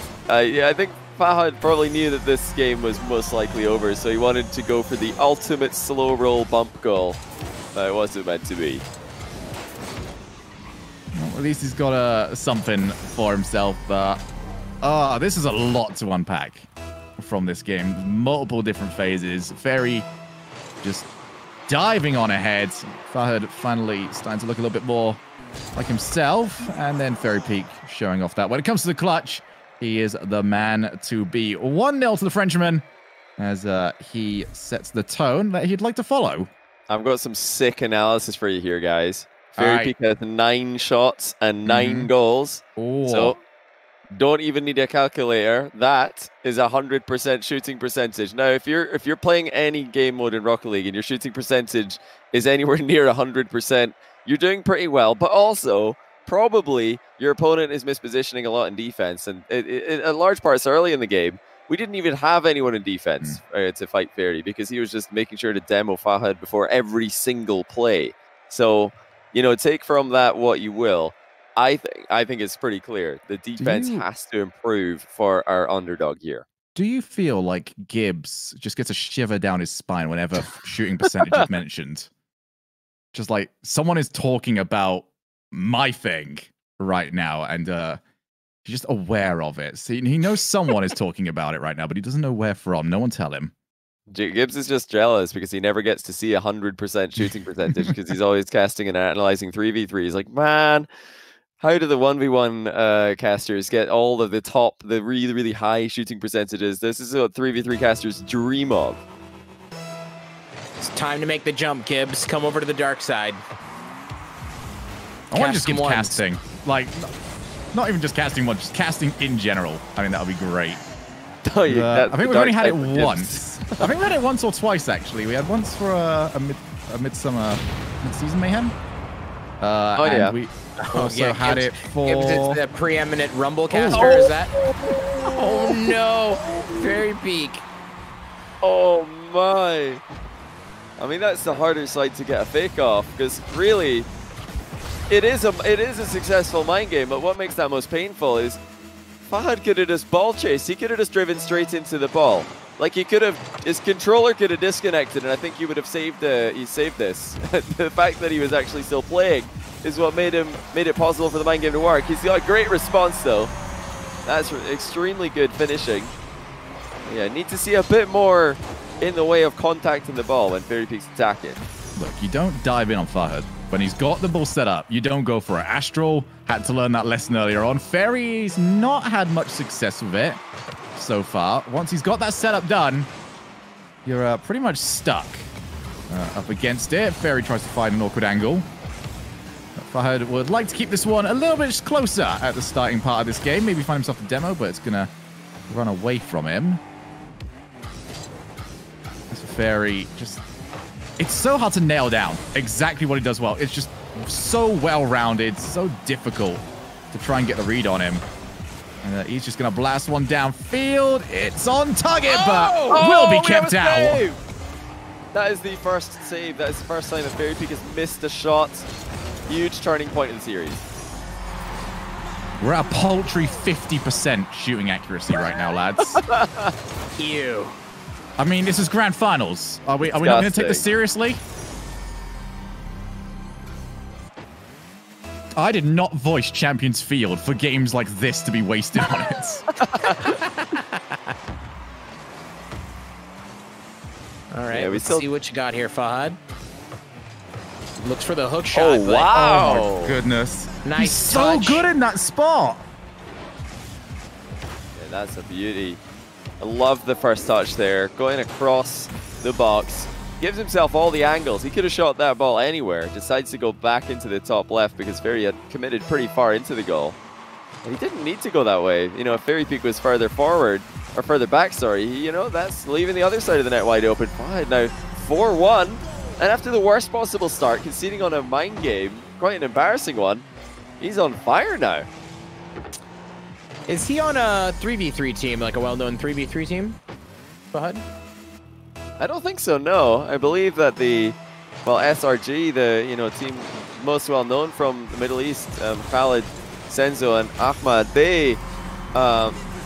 yeah, I think Fahad probably knew that this game was most likely over, so he wanted to go for the ultimate slow roll bump goal. But it wasn't meant to be. Well, at least he's got something for himself. This is a lot to unpack from this game. Multiple different phases. Fairy just diving on ahead. Fahad finally starting to look a little bit more like himself. And then Fairy Peak showing off that. When it comes to the clutch, he is the man to be. 1-0 to the Frenchman as he sets the tone that he'd like to follow. I've got some sick analysis for you here, guys. Fairy Peak has 9 shots and 9 goals. Ooh. So don't even need a calculator. That is 100% shooting percentage. Now, if you're playing any game mode in Rocket League and your shooting percentage is anywhere near 100%, you're doing pretty well. But also, probably your opponent is mispositioning a lot in defense, and a large part early in the game, we didn't even have anyone in defense to fight Fairy because he was just making sure to demo Fahad before every single play. So, you know, take from that what you will. I think it's pretty clear. The defense has to improve for our underdog here. Do you feel like Gibbs just gets a shiver down his spine whenever shooting percentage is mentioned? Just like someone is talking about my thing right now, and he's just aware of it. See, he knows someone is talking about it right now, but he doesn't know where from. No one tell him. Gibbs is just jealous because he never gets to see 100% shooting percentage because he's always casting and analyzing 3v3. He's like, man, how do the 1v1 casters get all of the really, really high shooting percentages? This is what 3v3 casters dream of. It's time to make the jump, Gibbs. Come over to the dark side. I want to just keep casting. Like, not even just casting one, just casting in general. I mean, that would be great. Oh, yeah, I think we've only had it once. I think we had it once or twice, actually. We had once for a mid-season mayhem. And we also had it for... Gibbs is the preeminent Rumble caster, is that? Oh, no. Very Peak. Oh, my. I mean, that's the harder side to get a fake off, because really, it is a successful mind game, but what makes that most painful is Fahad could have just ball chased. He could have just driven straight into the ball. Like he could have, his controller could have disconnected, and I think he would have saved this. The fact that he was actually still playing is what made it possible for the mind game to work. He's got a great response though. That's extremely good finishing. Yeah, need to see a bit more in the way of contacting the ball when Fairy Peak's attacking. Look, you don't dive in on Fahad. When he's got the ball set up, you don't go for it. Astral had to learn that lesson earlier on. Fairy's not had much success with it so far. Once he's got that setup done, you're pretty much stuck up against it. Fairy tries to find an awkward angle. Fahad would like to keep this one a little bit closer at the starting part of this game. Maybe find himself a demo, but it's going to run away from him. That's a Fairy. Just, it's so hard to nail down exactly what he does well. It's just so well-rounded, so difficult to try and get the read on him. And he's just going to blast one downfield. It's on target, but will be kept out. That is the first save. That is the first time that Fairy Peak has missed a shot. Huge turning point in the series. We're at a paltry 50% shooting accuracy right now, lads. Ew. I mean, this is grand finals. Are we not going to take this seriously? I did not voice Champions Field for games like this to be wasted on it. All right, yeah, let's see what you got here, Fahad. Looks for the hook shot. Oh, wow. Oh, my goodness. Nice He's so touch. good in that spot. Yeah, that's a beauty. I love the first touch there. Going across the box. Gives himself all the angles. He could have shot that ball anywhere. Decides to go back into the top left because Fairy had committed pretty far into the goal. And he didn't need to go that way. You know, if Fairy Peak was further forward, or further back, sorry, you know, that's leaving the other side of the net wide open. Fine, now 4-1. And after the worst possible start, conceding on a mind game, quite an embarrassing one, he's on fire now. Is he on a 3v3 team, like a well-known 3v3 team, Fahad? I don't think so, no. I believe that the, well, SRG, the, you know, team most well known from the Middle East, Khalid, Senzo, and Ahmad, they,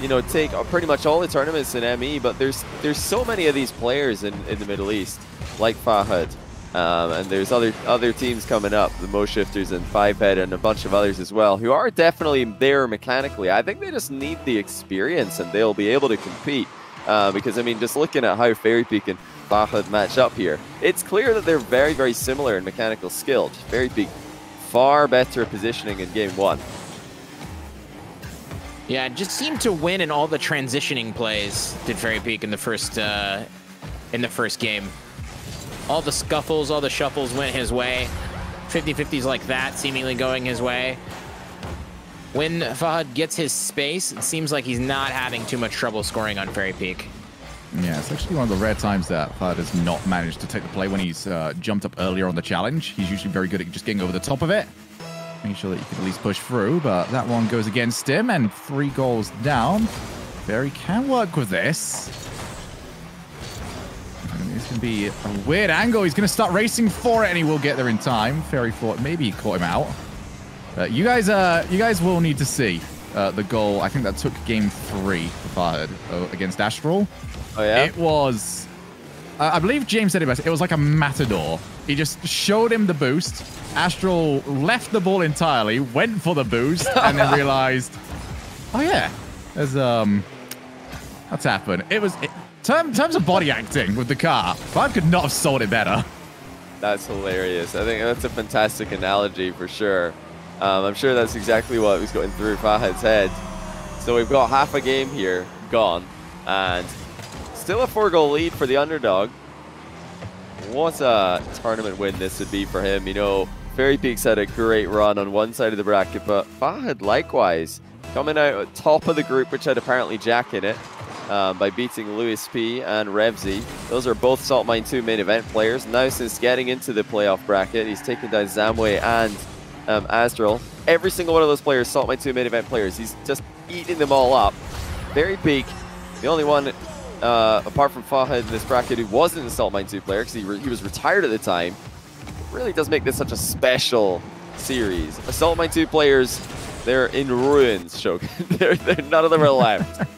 you know, take pretty much all the tournaments in ME, but there's so many of these players in the Middle East, like Fahad, and there's other teams coming up, the Mo Shifters and Fivehead and a bunch of others as well, who are definitely there mechanically. I think they just need the experience and they'll be able to compete. Because, I mean, just looking at how Fairy Peak and Fahad match up here, it's clear that they're very, very similar in mechanical skill. Just Fairy Peak, far better positioning in game one. Yeah, just seemed to win in all the transitioning plays, did Fairy Peak in the first game. All the scuffles, all the shuffles went his way. 50-50s like that seemingly going his way. When Fahad gets his space, it seems like he's not having too much trouble scoring on Fairy Peak. Yeah, it's actually one of the rare times that Fahad has not managed to take the play when he's jumped up earlier on the challenge. He's usually very good at just getting over the top of it, making sure that you can at least push through, but that one goes against him, and 3 goals down. Fairy can work with this. And this can be a weird angle. He's going to start racing for it, and he will get there in time. Fairy thought maybe he caught him out. You guys will need to see the goal. I think that took game 3 for Fahad against Astral. Oh, yeah? It was, I believe James said it best, it was like a matador. He just showed him the boost. Astral left the ball entirely, went for the boost, and then realized, oh yeah, there's, that's happened. It was, in terms of body acting with the car, Fahad could not have sold it better. That's hilarious. I think that's a fantastic analogy for sure. I'm sure that's exactly what was going through Fahad's head. So we've got half a game here gone, and still a 4-goal lead for the underdog. What a tournament win this would be for him. You know, Fairy Peak's had a great run on one side of the bracket, but Fahad likewise coming out at top of the group, which had apparently Jack in it, by beating Lewis P and Revsy. Those are both Salt Mine 2 main event players. Now, since getting into the playoff bracket, he's taken down Zamwe and Astral. Every single one of those players, Salt Mine 2 main event players, he's just eating them all up. Fairy Peak, the only one apart from Fahad in this bracket who wasn't a Salt Mine 2 player, because he was retired at the time. It really does make this such a special series. The Salt Mine 2 players, they're in ruins, Shogun. None of them are left.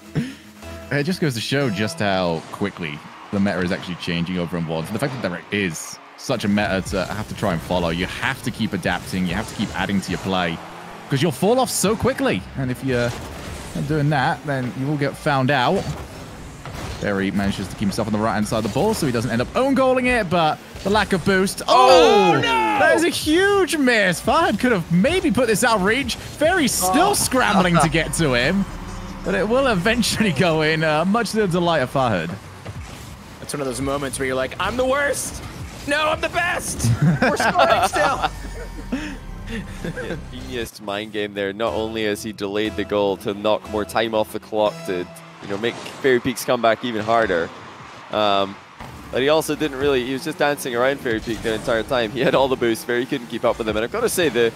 It just goes to show just how quickly the meta is actually changing over in Worlds. The fact that there is such a meta to have to try and follow. You have to keep adapting. You have to keep adding to your play because you'll fall off so quickly. And if you're not doing that, then you will get found out. Ferry manages to keep himself on the right-hand side of the ball so he doesn't end up own-goaling it, but the lack of boost. Oh, no! That is a huge miss. Fahad could have maybe put this out of reach. Ferry's still scrambling to get to him, but it will eventually go in, much to the delight of Fahad. That's one of those moments where you're like, I'm the worst. No, I'm the best. We're scoring still. Yeah, genius mind game there. Not only has he delayed the goal to knock more time off the clock to, you know, make Fairy Peak's comeback even harder, but he also didn't really. He was just dancing around Fairy Peak the entire time. He had all the boosts. Fairy couldn't keep up with him, and I've got to say the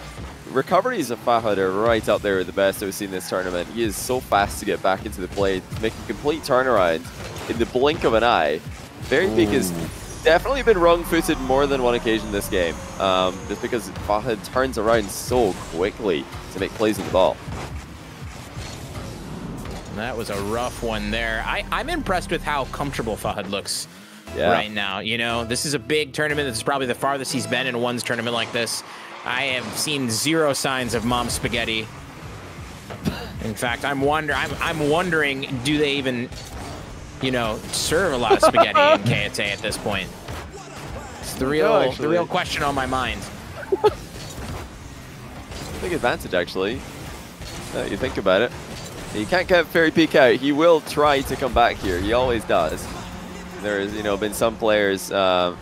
recoveries of Fahad are right up there with the best I've seen this tournament. He is so fast to get back into the play, make a complete turnaround in the blink of an eye. Fairy Peak has definitely been wrong-footed more than one occasion this game, just because Fahad turns around so quickly to make plays on the ball. That was a rough one there. I'm impressed with how comfortable Fahad looks right now. You know, this is a big tournament. This is probably the farthest he's been in one's tournament like this. I have seen zero signs of mom spaghetti. In fact, I'm wondering, do they even, you know, serve a lot of spaghetti in KTA at this point? It's the real question on my mind. Big advantage, actually. You think about it. You can't get Fairy Peak out. He will try to come back here. He always does. There's, you know, been some players, you know,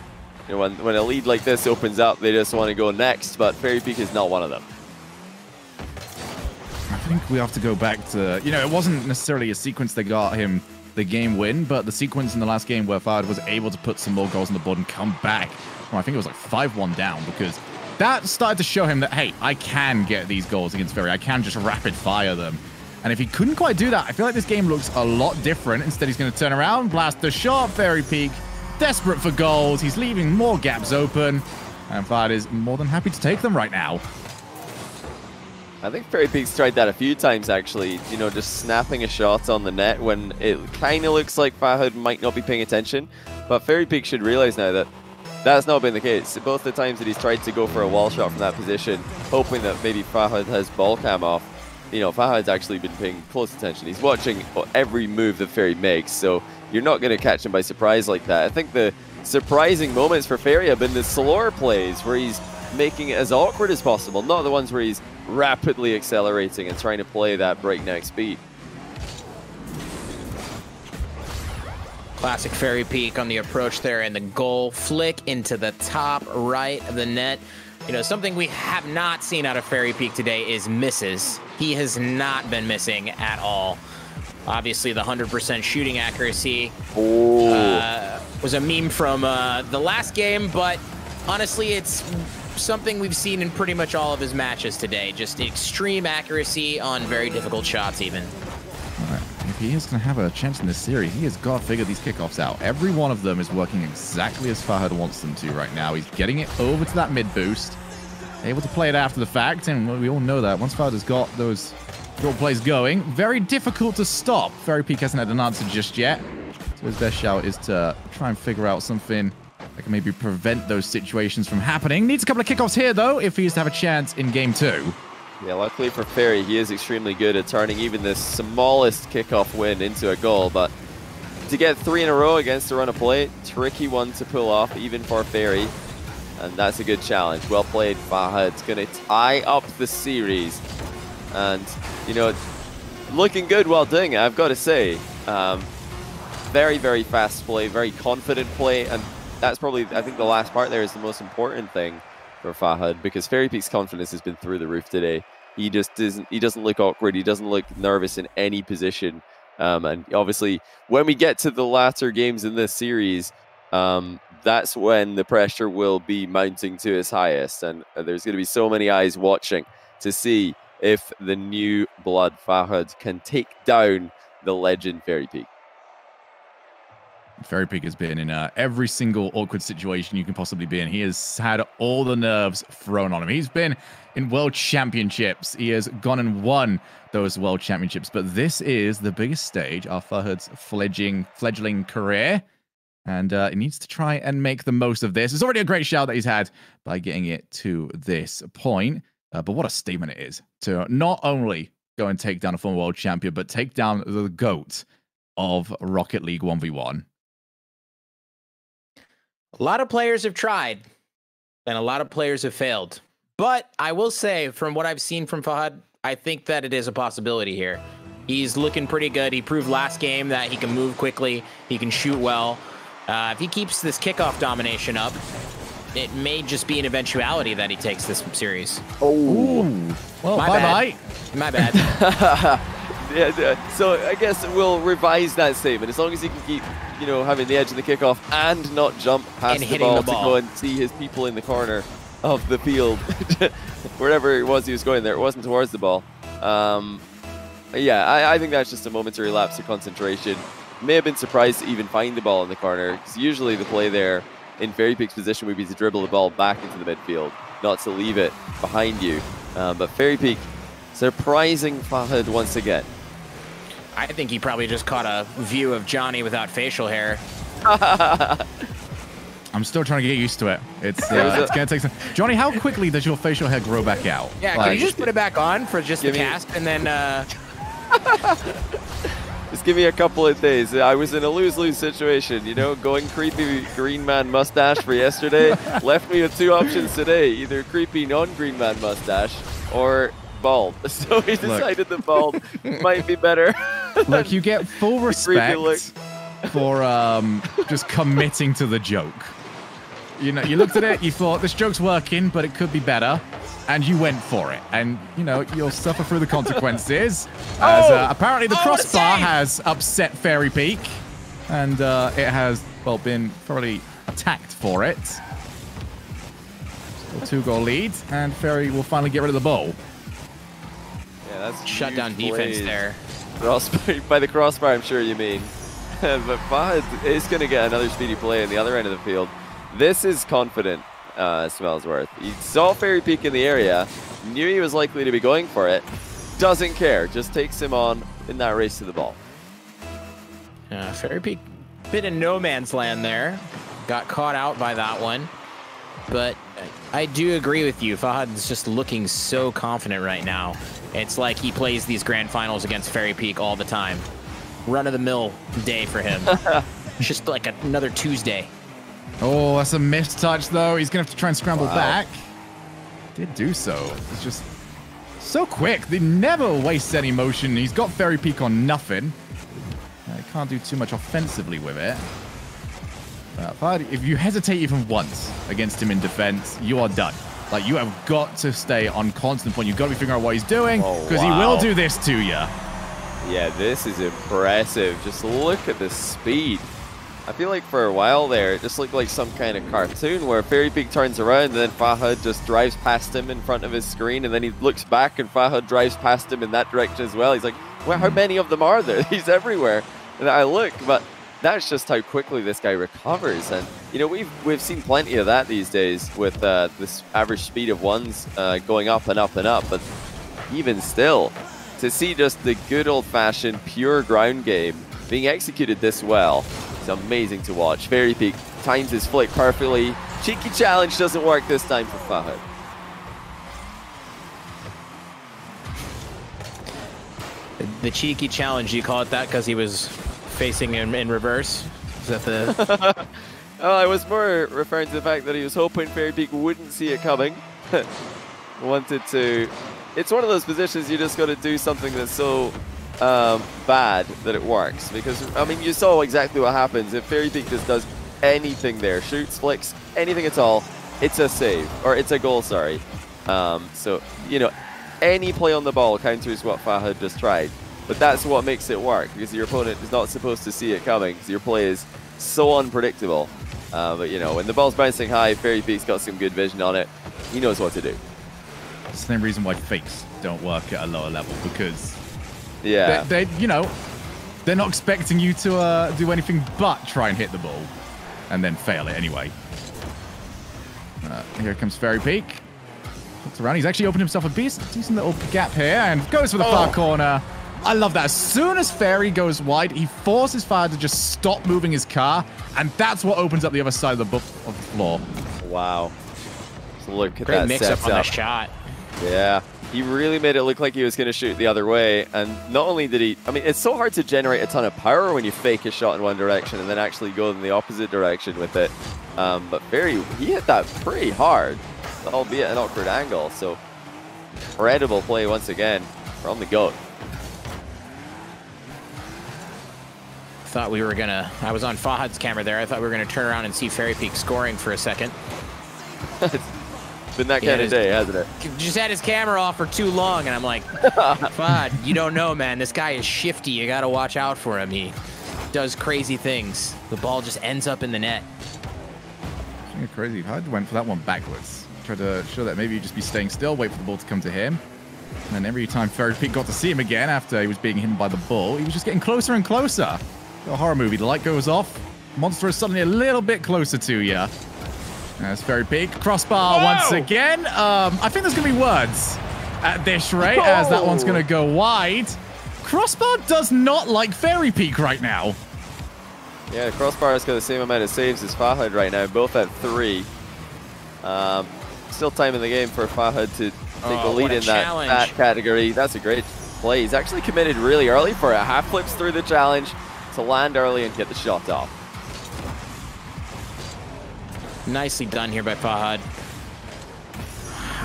when a lead like this opens up, they just want to go next, but Fairy Peak is not one of them. I think we have to go back to, you know, it wasn't necessarily a sequence that got him the game win, but the sequence in the last game where Fahad was able to put some more goals on the board and come back. Well, I think it was like 5-1 down, because that started to show him that, hey, I can get these goals against Fairy. I can just rapid fire them. And if he couldn't quite do that, I feel like this game looks a lot different. Instead, he's going to turn around, blast the shot. Fairy Peak, desperate for goals. He's leaving more gaps open. And Fahad is more than happy to take them right now. I think Fairy Peak's tried that a few times, actually. You know, just snapping a shot on the net when it kind of looks like Fahad might not be paying attention. But Fairy Peak should realize now that that's not been the case. Both the times that he's tried to go for a wall shot from that position, hoping that maybe Fahad has ball cam off, you know, Fahad's actually been paying close attention. He's watching every move that Fairy makes, so you're not going to catch him by surprise like that. I think the surprising moments for Fairy have been the slower plays where he's making it as awkward as possible, not the ones where he's rapidly accelerating and trying to play that breakneck speed. Classic Fairy Peak on the approach there, and the goal flick into the top right of the net. You know, something we have not seen out of Fairy Peak today is misses. He has not been missing at all. Obviously, the 100% shooting accuracy was a meme from the last game, but honestly, it's something we've seen in pretty much all of his matches today. Just extreme accuracy on very difficult shots even. All right. If he is going to have a chance in this series, he has got to figure these kickoffs out. Every one of them is working exactly as Fahad wants them to right now. He's getting it over to that mid boost, able to play it after the fact, and we all know that once Fahad has got those goal plays going, very difficult to stop. Fairy Peak hasn't had an answer just yet, so his best shout is to try and figure out something that can maybe prevent those situations from happening. Needs a couple of kickoffs here, though, if he is to have a chance in game 2. Yeah, luckily for Fairy, he is extremely good at turning even the smallest kickoff win into a goal, but to get 3 in a row against a run of play, tricky one to pull off even for Fairy, and that's a good challenge. Well played, Fahad's going to tie up the series, and, you know, looking good while doing it, I've got to say. Very, very fast play, very confident play, and that's probably, I think the last part there is the most important thing for Fahad, because Fairy Peak's confidence has been through the roof today. He just doesn't look awkward. He doesn't look nervous in any position. And obviously, when we get to the latter games in this series, that's when the pressure will be mounting to its highest. And there's going to be so many eyes watching to see if the new blood Fahad can take down the legend Fairy Peak. Fairy Peak has been in every single awkward situation you can possibly be in. He has had all the nerves thrown on him. He's been in World Championships. He has gone and won those World Championships. But this is the biggest stage of Fahad's fledgling career. And he needs to try and make the most of this. It's already a great shout that he's had by getting it to this point. But what a statement it is to not only go and take down a former world champion, but take down the GOAT of Rocket League 1v1. A lot of players have tried, and a lot of players have failed. But I will say, from what I've seen from Fahad, I think that it is a possibility here. He's looking pretty good. He proved last game that he can move quickly, he can shoot well. If he keeps this kickoff domination up, it may just be an eventuality that he takes this series. Oh, well, bye-bye. My bad. Yeah, so I guess we'll revise that statement. As long as he can keep, you know, having the edge of the kickoff and not jump past the ball to go and see his people in the corner of the field, wherever it was he was going there. It wasn't towards the ball. Yeah, I think that's just a momentary lapse of concentration. May have been surprised to even find the ball in the corner, because usually the play there in Fairy Peak's position would be to dribble the ball back into the midfield, not to leave it behind you. But Fairy Peak surprising Fahad once again. I think he probably just caught a view of Johnny without facial hair. I'm still trying to get used to it. It's going to take some... Johnny, how quickly does your facial hair grow back out? Yeah, can you just put it back on for just the cast and then... Just give me a couple of days. I was in a lose-lose situation, you know, going creepy green man mustache for yesterday left me with two options today, either creepy non-green man mustache or bald. So we decided the bald might be better. Look, you get full respect for just committing to the joke. You know, you looked at it, you thought, this joke's working, but it could be better. And you went for it. And, you know, you'll suffer through the consequences. As apparently the crossbar has upset Fairy Peak. And it has, well, been thoroughly attacked for it. Still 2-goal lead. And Fairy will finally get rid of the ball. Yeah, that's shut down defense there. By the crossbar, I'm sure you mean. But Fahad is going to get another speedy play on the other end of the field. This is confident. Smellsworth. He saw Fairy Peak in the area, knew he was likely to be going for it, doesn't care, just takes him on in that race to the ball. Fairy Peak bit in no man's land there. Got caught out by that one. But I do agree with you. Fahad is just looking so confident right now. It's like he plays these grand finals against Fairy Peak all the time. Run-of-the-mill day for him. Just like another Tuesday. Oh, that's a missed touch, though. He's going to have to try and scramble back. Did do so. It's just so quick. They never waste any motion. He's got Fairy Peak on nothing. He can't do too much offensively with it. But if you hesitate even once against him in defense, you are done. Like, you have got to stay on constant point. You've got to be figuring out what he's doing, because he will do this to you. Yeah, this is impressive. Just look at the speed. I feel like for a while there, it just looked like some kind of cartoon where Fairy Peak turns around and then Fahad just drives past him in front of his screen, and then he looks back and Fahad drives past him in that direction as well. He's like, well, how many of them are there? He's everywhere. And I look, but that's just how quickly this guy recovers. And, you know, we've seen plenty of that these days with this average speed of ones going up and up and up. But even still, to see just the good old-fashioned pure ground game being executed this well, it's amazing to watch. Fairy Peak times his flick perfectly. Cheeky challenge doesn't work this time for Fahad. The cheeky challenge, you call it that because he was facing him in reverse? Is that the... Oh, I was more referring to the fact that he was hoping Fairy Peak wouldn't see it coming. Wanted to... It's one of those positions you just got to do something that's so... bad that it works, because I mean you saw exactly what happens if Fairy Peak just does anything there, shoots, flicks, anything at all, it's a save, or it's a goal, sorry. So, you know, any play on the ball counters what Fahad just tried, but that's what makes it work, because your opponent is not supposed to see it coming, because your play is so unpredictable. But you know, when the ball's bouncing high, Fairy Peak's got some good vision on it, he knows what to do. It's the same reason why fakes don't work at a lower level, because yeah, they you know, they're not expecting you to do anything but try and hit the ball and then fail it anyway. Here comes Fairy Peak. Looks around. He's actually opened himself a decent little gap here and goes for the far corner. I love that. As soon as Fairy goes wide, he forces Fahad to just stop moving his car, and that's what opens up the other side of the floor. Wow. So look at Great that mix-up on the shot. Yeah. He really made it look like he was going to shoot the other way. And not only did he... I mean, it's so hard to generate a ton of power when you fake a shot in one direction and then actually go in the opposite direction with it. But Fairy, he hit that pretty hard, albeit an awkward angle. So, incredible play once again from the GOAT. Thought we were gonna... I was on Fahad's camera there. I thought we were gonna turn around and see Fairy Peak scoring for a second. It's been that kind of day, hasn't it? Just had his camera off for too long, and I'm like, Fahad, you don't know, man. This guy is shifty. You gotta watch out for him. He does crazy things. The ball just ends up in the net. Crazy. Fahad went for that one backwards. Tried to show that maybe he'd just be staying still, wait for the ball to come to him. And then every time Fairy Peak got to see him again after he was being hit by the ball, he was just getting closer and closer. A horror movie. The light goes off. Monster is suddenly a little bit closer to you. There's Fairy Peak. Crossbar once again. I think there's going to be words at this rate as that one's going to go wide. Crossbar does not like Fairy Peak right now. Yeah, Crossbar has got the same amount of saves as Fahad right now, both at 3. Still time in the game for Fahad to take the lead in that category. That's a great play. He's actually committed really early for it. Half flips through the challenge to land early and get the shot off. Nicely done here by Fahad.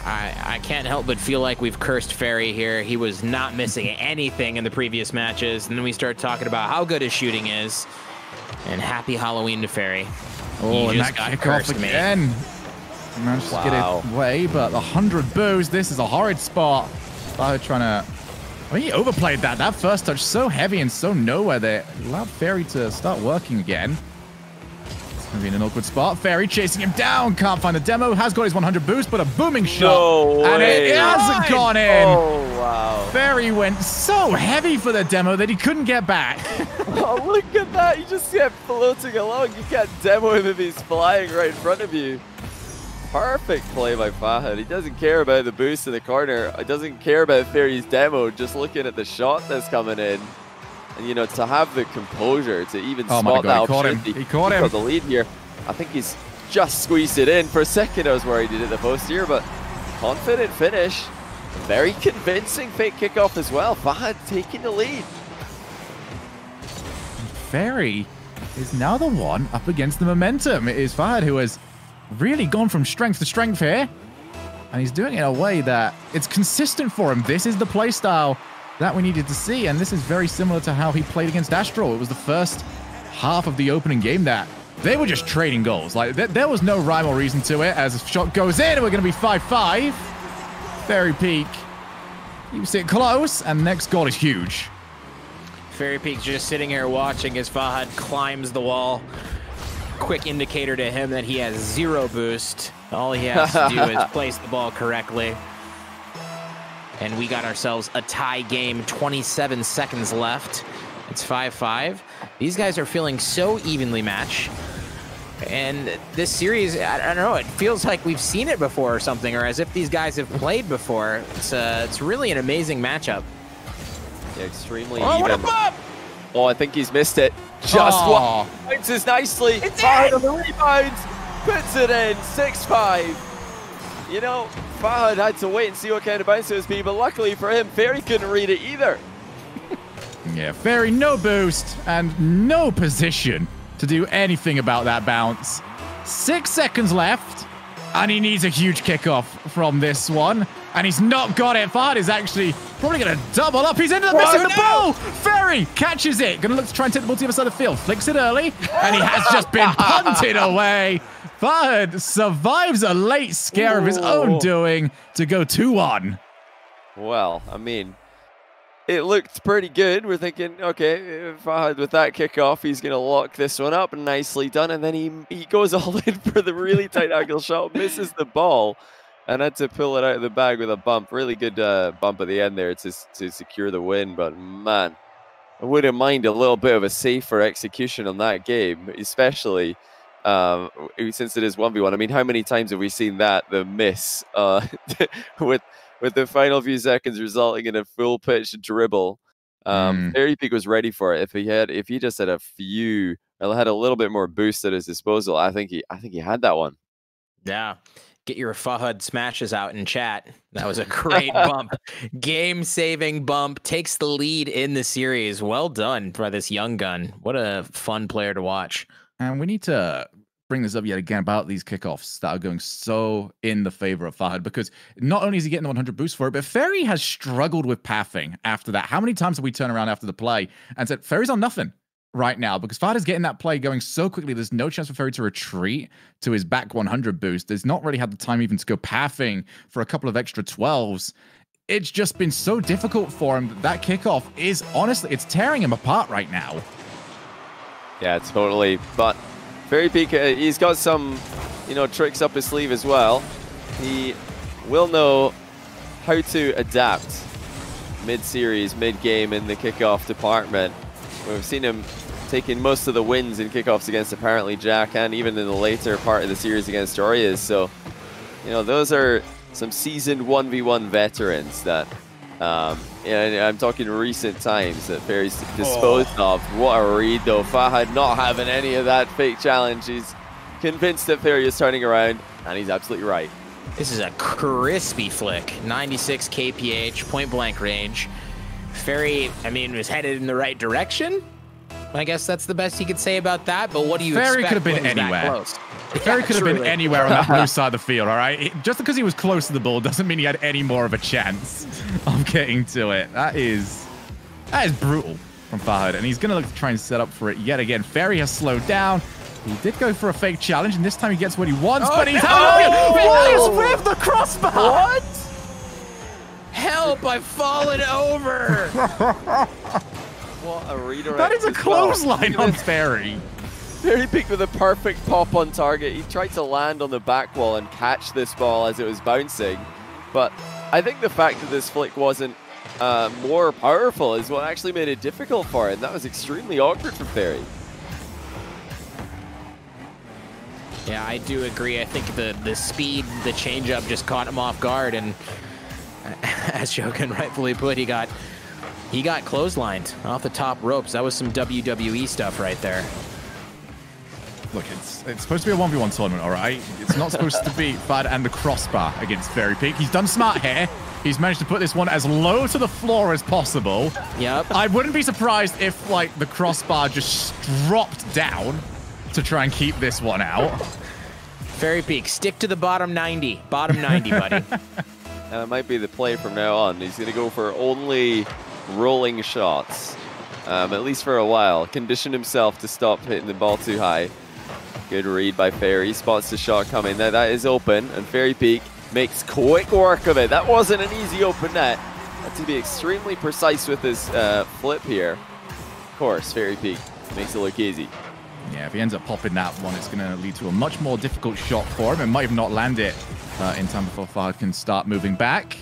I can't help but feel like we've cursed Fairy here. He was not missing anything in the previous matches. And then we start talking about how good his shooting is. And happy Halloween to Fairy. Oh, and that kickoff again. Managed to get it away, but 100 boos. This is a horrid spot. Fahad trying to... I mean, he overplayed that. That first touch so heavy and so nowhere there. Allowed Fairy to start working again. It's going to be in an awkward spot. Fairy chasing him down. Can't find the demo. Has got his 100 boost, but a booming shot. No and way. it hasn't gone in. Oh, wow. Fairy went so heavy for the demo that he couldn't get back. Oh, look at that. You just kept floating along. You can't demo him if he's flying right in front of you. Perfect play by Fahad. He doesn't care about the boost in the corner. He doesn't care about Fairy's demo, just looking at the shot that's coming in. And, you know, to have the composure to even spot that opportunity. He caught him. Got the lead here. I think he's just squeezed it in. For a second, I was worried he did the post here, but confident finish. Very convincing fake kickoff as well. Fahad taking the lead. Fairy is now the one up against the momentum. It is Fahad who has really gone from strength to strength here. And he's doing it in a way that it's consistent for him. This is the play style that we needed to see. And this is very similar to how he played against Astral. It was the first half of the opening game that they were just trading goals. Like, there was no rhyme or reason to it. As a shot goes in, we're going to be 5-5. Fairy Peak keeps it close. And next goal is huge. Fairy Peak's just sitting here watching as Fahad climbs the wall. Quick indicator to him that he has 0 boost. All he has to do is place the ball correctly. And we got ourselves a tie game, 27 seconds left. It's 5-5. These guys are feeling so evenly matched. And this series, I don't know, it feels like we've seen it before or something, or as if these guys have played before. It's really an amazing matchup. Yeah, extremely even. What a bump! Oh, I think he's missed it. Just one. Bounces nicely. It's Fahad on the rebound. Puts it in. 6-5. You know, Fahad had to wait and see what kind of bounce it was be, but luckily for him, Fairy couldn't read it either. Yeah, Fairy, no boost and no position to do anything about that bounce. 6 seconds left, and he needs a huge kickoff from this one. And he's not got it. Fahad is actually probably going to double up. He's ended up missing the ball. Fairy catches it. Going to look to try and take the ball to the other side of the field. Flicks it early, and he has just been punted away. Fahad survives a late scare of his own doing to go 2-1. Well, I mean, it looked pretty good. We're thinking, okay, Fahad with that kickoff, he's going to lock this one up. Nicely done. And then he goes all in for the really tight angle shot, misses the ball, and had to pull it out of the bag with a bump. Really good bump at the end there to secure the win. But man, wouldn't mind a little bit of a safer execution on that game, especially since it is 1v1. I mean, how many times have we seen that, the miss with the final few seconds resulting in a full pitch dribble? Fairy Peak was ready for it. If he just had a little bit more boost at his disposal, I think he had that one. Yeah. Get your Fahad smashes out in chat. That was a great bump. Game-saving bump. Takes the lead in the series. Well done by this young gun. What a fun player to watch. And we need to bring this up yet again about these kickoffs that are going so in the favor of Fahad, because not only is he getting the 100 boost for it, but Ferry has struggled with pathing after that. How many times have we turned around after the play and said, Ferry's on nothing right now, because Fahad is getting that play going so quickly. There's no chance for Ferry to retreat to his back 100 boost. There's not really had the time even to go pathing for a couple of extra 12s. It's just been so difficult for him. That kickoff is, honestly, it's tearing him apart right now. Yeah, totally. But Fairy Peak, he's got some, tricks up his sleeve as well. He will know how to adapt mid-series, mid-game in the kickoff department. We've seen him taking most of the wins in kickoffs against apparently Jack, and even in the later part of the series against Jorias. So, those are some seasoned 1v1 veterans that, I'm talking recent times that Ferry's disposed of. What a read though. Fahad not having any of that fake challenge. He's convinced that Ferry is turning around, and he's absolutely right. This is a crispy flick. 96 kph, point blank range. Ferry, was headed in the right direction. I guess that's the best he could say about that, but what do you Ferry expect? Could have been anywhere. Ferry could have been anywhere on that blue side of the field, all right? Just because he was close to the ball doesn't mean he had any more of a chance of getting to it. That is brutal from Fahad, and he's going to look to try and set up for it yet again. Ferry has slowed down. He did go for a fake challenge, and this time he gets what he wants, but he's what is with the crossbar? What? Help, I've fallen over. What a redirect. That is a clothesline on Ferry. Fairy Peak with a perfect pop on target. He tried to land on the back wall and catch this ball as it was bouncing. But I think the fact that this flick wasn't more powerful is what actually made it difficult for him. That was extremely awkward for Ferry. Yeah, I do agree. I think the speed, the changeup just caught him off guard, and as Shogun rightfully put, he got clotheslined off the top ropes. That was some WWE stuff right there. Look, it's supposed to be a 1v1 tournament, all right? It's not supposed to be Fahad and the crossbar against Fairy Peak. He's done smart here. He's managed to put this one as low to the floor as possible. Yep. I wouldn't be surprised if, the crossbar just dropped down to try and keep this one out. Fairy Peak, stick to the bottom 90. Bottom 90, buddy. And it might be the play from now on. He's going to go for only rolling shots, at least for a while. Condition himself to stop hitting the ball too high. Good read by Ferry. Spots the shot coming. Now that is open, and Fairy Peak makes quick work of it. That wasn't an easy open net. Had to be extremely precise with his flip here. Of course, Fairy Peak makes it look easy. Yeah, if he ends up popping that one, it's going to lead to a much more difficult shot for him. It might have not landed in time before Fahad can start moving back.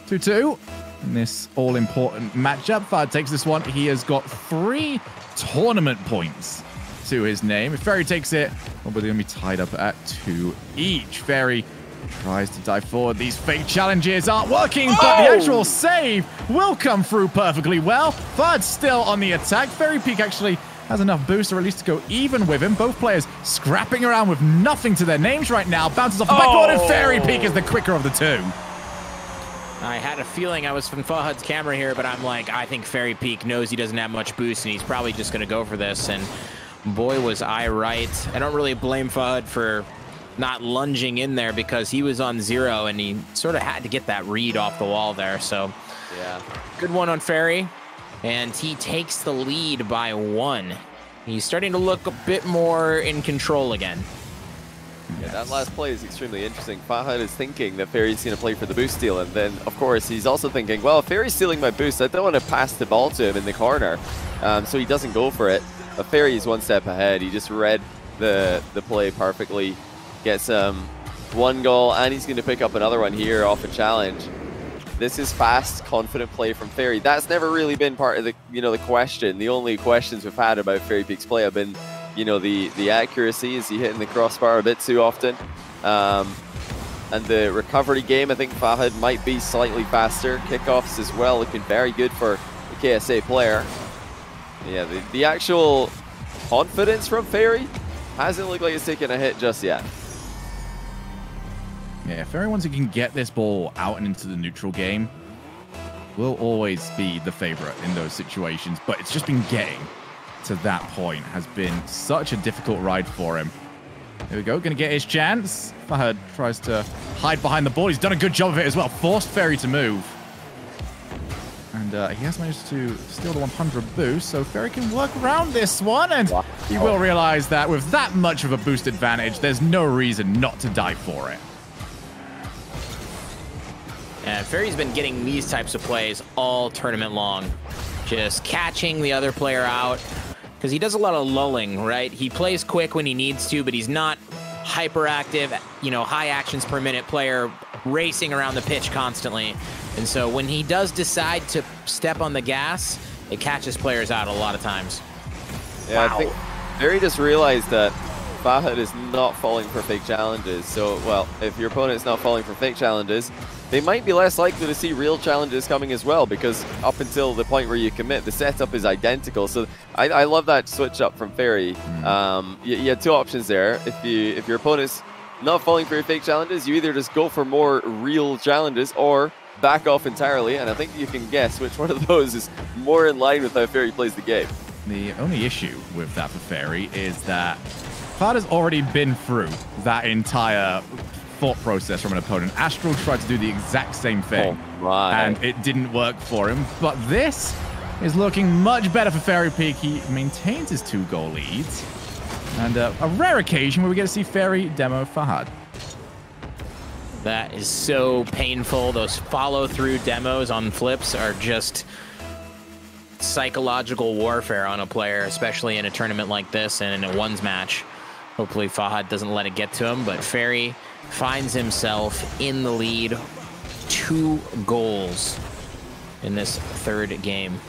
2-2 in this all-important matchup. Fahad takes this one. He has got 3 tournament points to his name. If Ferry takes it, well, we're going to be tied up at 2 each. Ferry tries to dive forward. These fake challenges aren't working, but the actual save will come through perfectly well. Fahad's still on the attack. Fairy Peak actually has enough boost, or at least to go even with him. Both players scrapping around with nothing to their names right now. Bounces off the backboard, and Fairy Peak is the quicker of the two. I had a feeling I was from Fahad's camera here, but I'm like, I think Fairy Peak knows he doesn't have much boost, and he's probably just going to go for this. And boy, was I right. I don't really blame Fahad for not lunging in there, because he was on 0, and he sort of had to get that read off the wall there. So, yeah, good one on Ferry. And he takes the lead by 1. He's starting to look a bit more in control again. Yeah, that last play is extremely interesting. Fahad is thinking that Ferry's going to play for the boost steal, and then, of course, he's also thinking, well, if Ferry's stealing my boost, I don't want to pass the ball to him in the corner. So he doesn't go for it. But Ferry is one step ahead. He just read the play perfectly. Gets 1 goal, and he's going to pick up another one here off a challenge. This is fast, confident play from Fairy. That's never really been part of the, the question. The only questions we've had about Fairy Peak's play have been, the accuracy. Is he hitting the crossbar a bit too often? And the recovery game, I think Fahad might be slightly faster. Kickoffs as well, looking very good for the KSA player. Yeah, the actual confidence from Fairy hasn't looked like it's taken a hit just yet. Yeah, Fairy, once he can get this ball out and into the neutral game, will always be the favorite in those situations. But it's just been getting to that point has been such a difficult ride for him. There we go, going to get his chance. Fahad tries to hide behind the ball. He's done a good job of it as well. Forced Fairy to move. And he has managed to steal the 100 boost, so Fairy can work around this one. And he will realize that with that much of a boost advantage, there's no reason not to die for it. And Fairy's been getting these types of plays all tournament long. Just catching the other player out. Because he does a lot of lulling, right? He plays quick when he needs to, but he's not hyperactive, high actions per minute player racing around the pitch constantly. And so when he does decide to step on the gas, it catches players out a lot of times. Yeah, wow. I think Fairy just realized that Fahad is not falling for fake challenges. So, well, if your opponent's not falling for fake challenges, they might be less likely to see real challenges coming as well, because up until the point where you commit, the setup is identical. So I love that switch up from Fairy. You had two options there. If your opponent's not falling for your fake challenges, you either just go for more real challenges or back off entirely. And I think you can guess which one of those is more in line with how Fairy plays the game. The only issue with that for Fairy is that Fahad has already been through that entire thought process from an opponent. Astral tried to do the exact same thing, and it didn't work for him. But this is looking much better for Fairy Peak. He maintains his 2-goal leads, and a rare occasion where we get to see Fairy demo Fahad. That is so painful. Those follow-through demos on flips are just psychological warfare on a player, especially in a tournament like this and in a ones match. Hopefully Fahad doesn't let it get to him, but Fairy finds himself in the lead, 2 goals in this third game.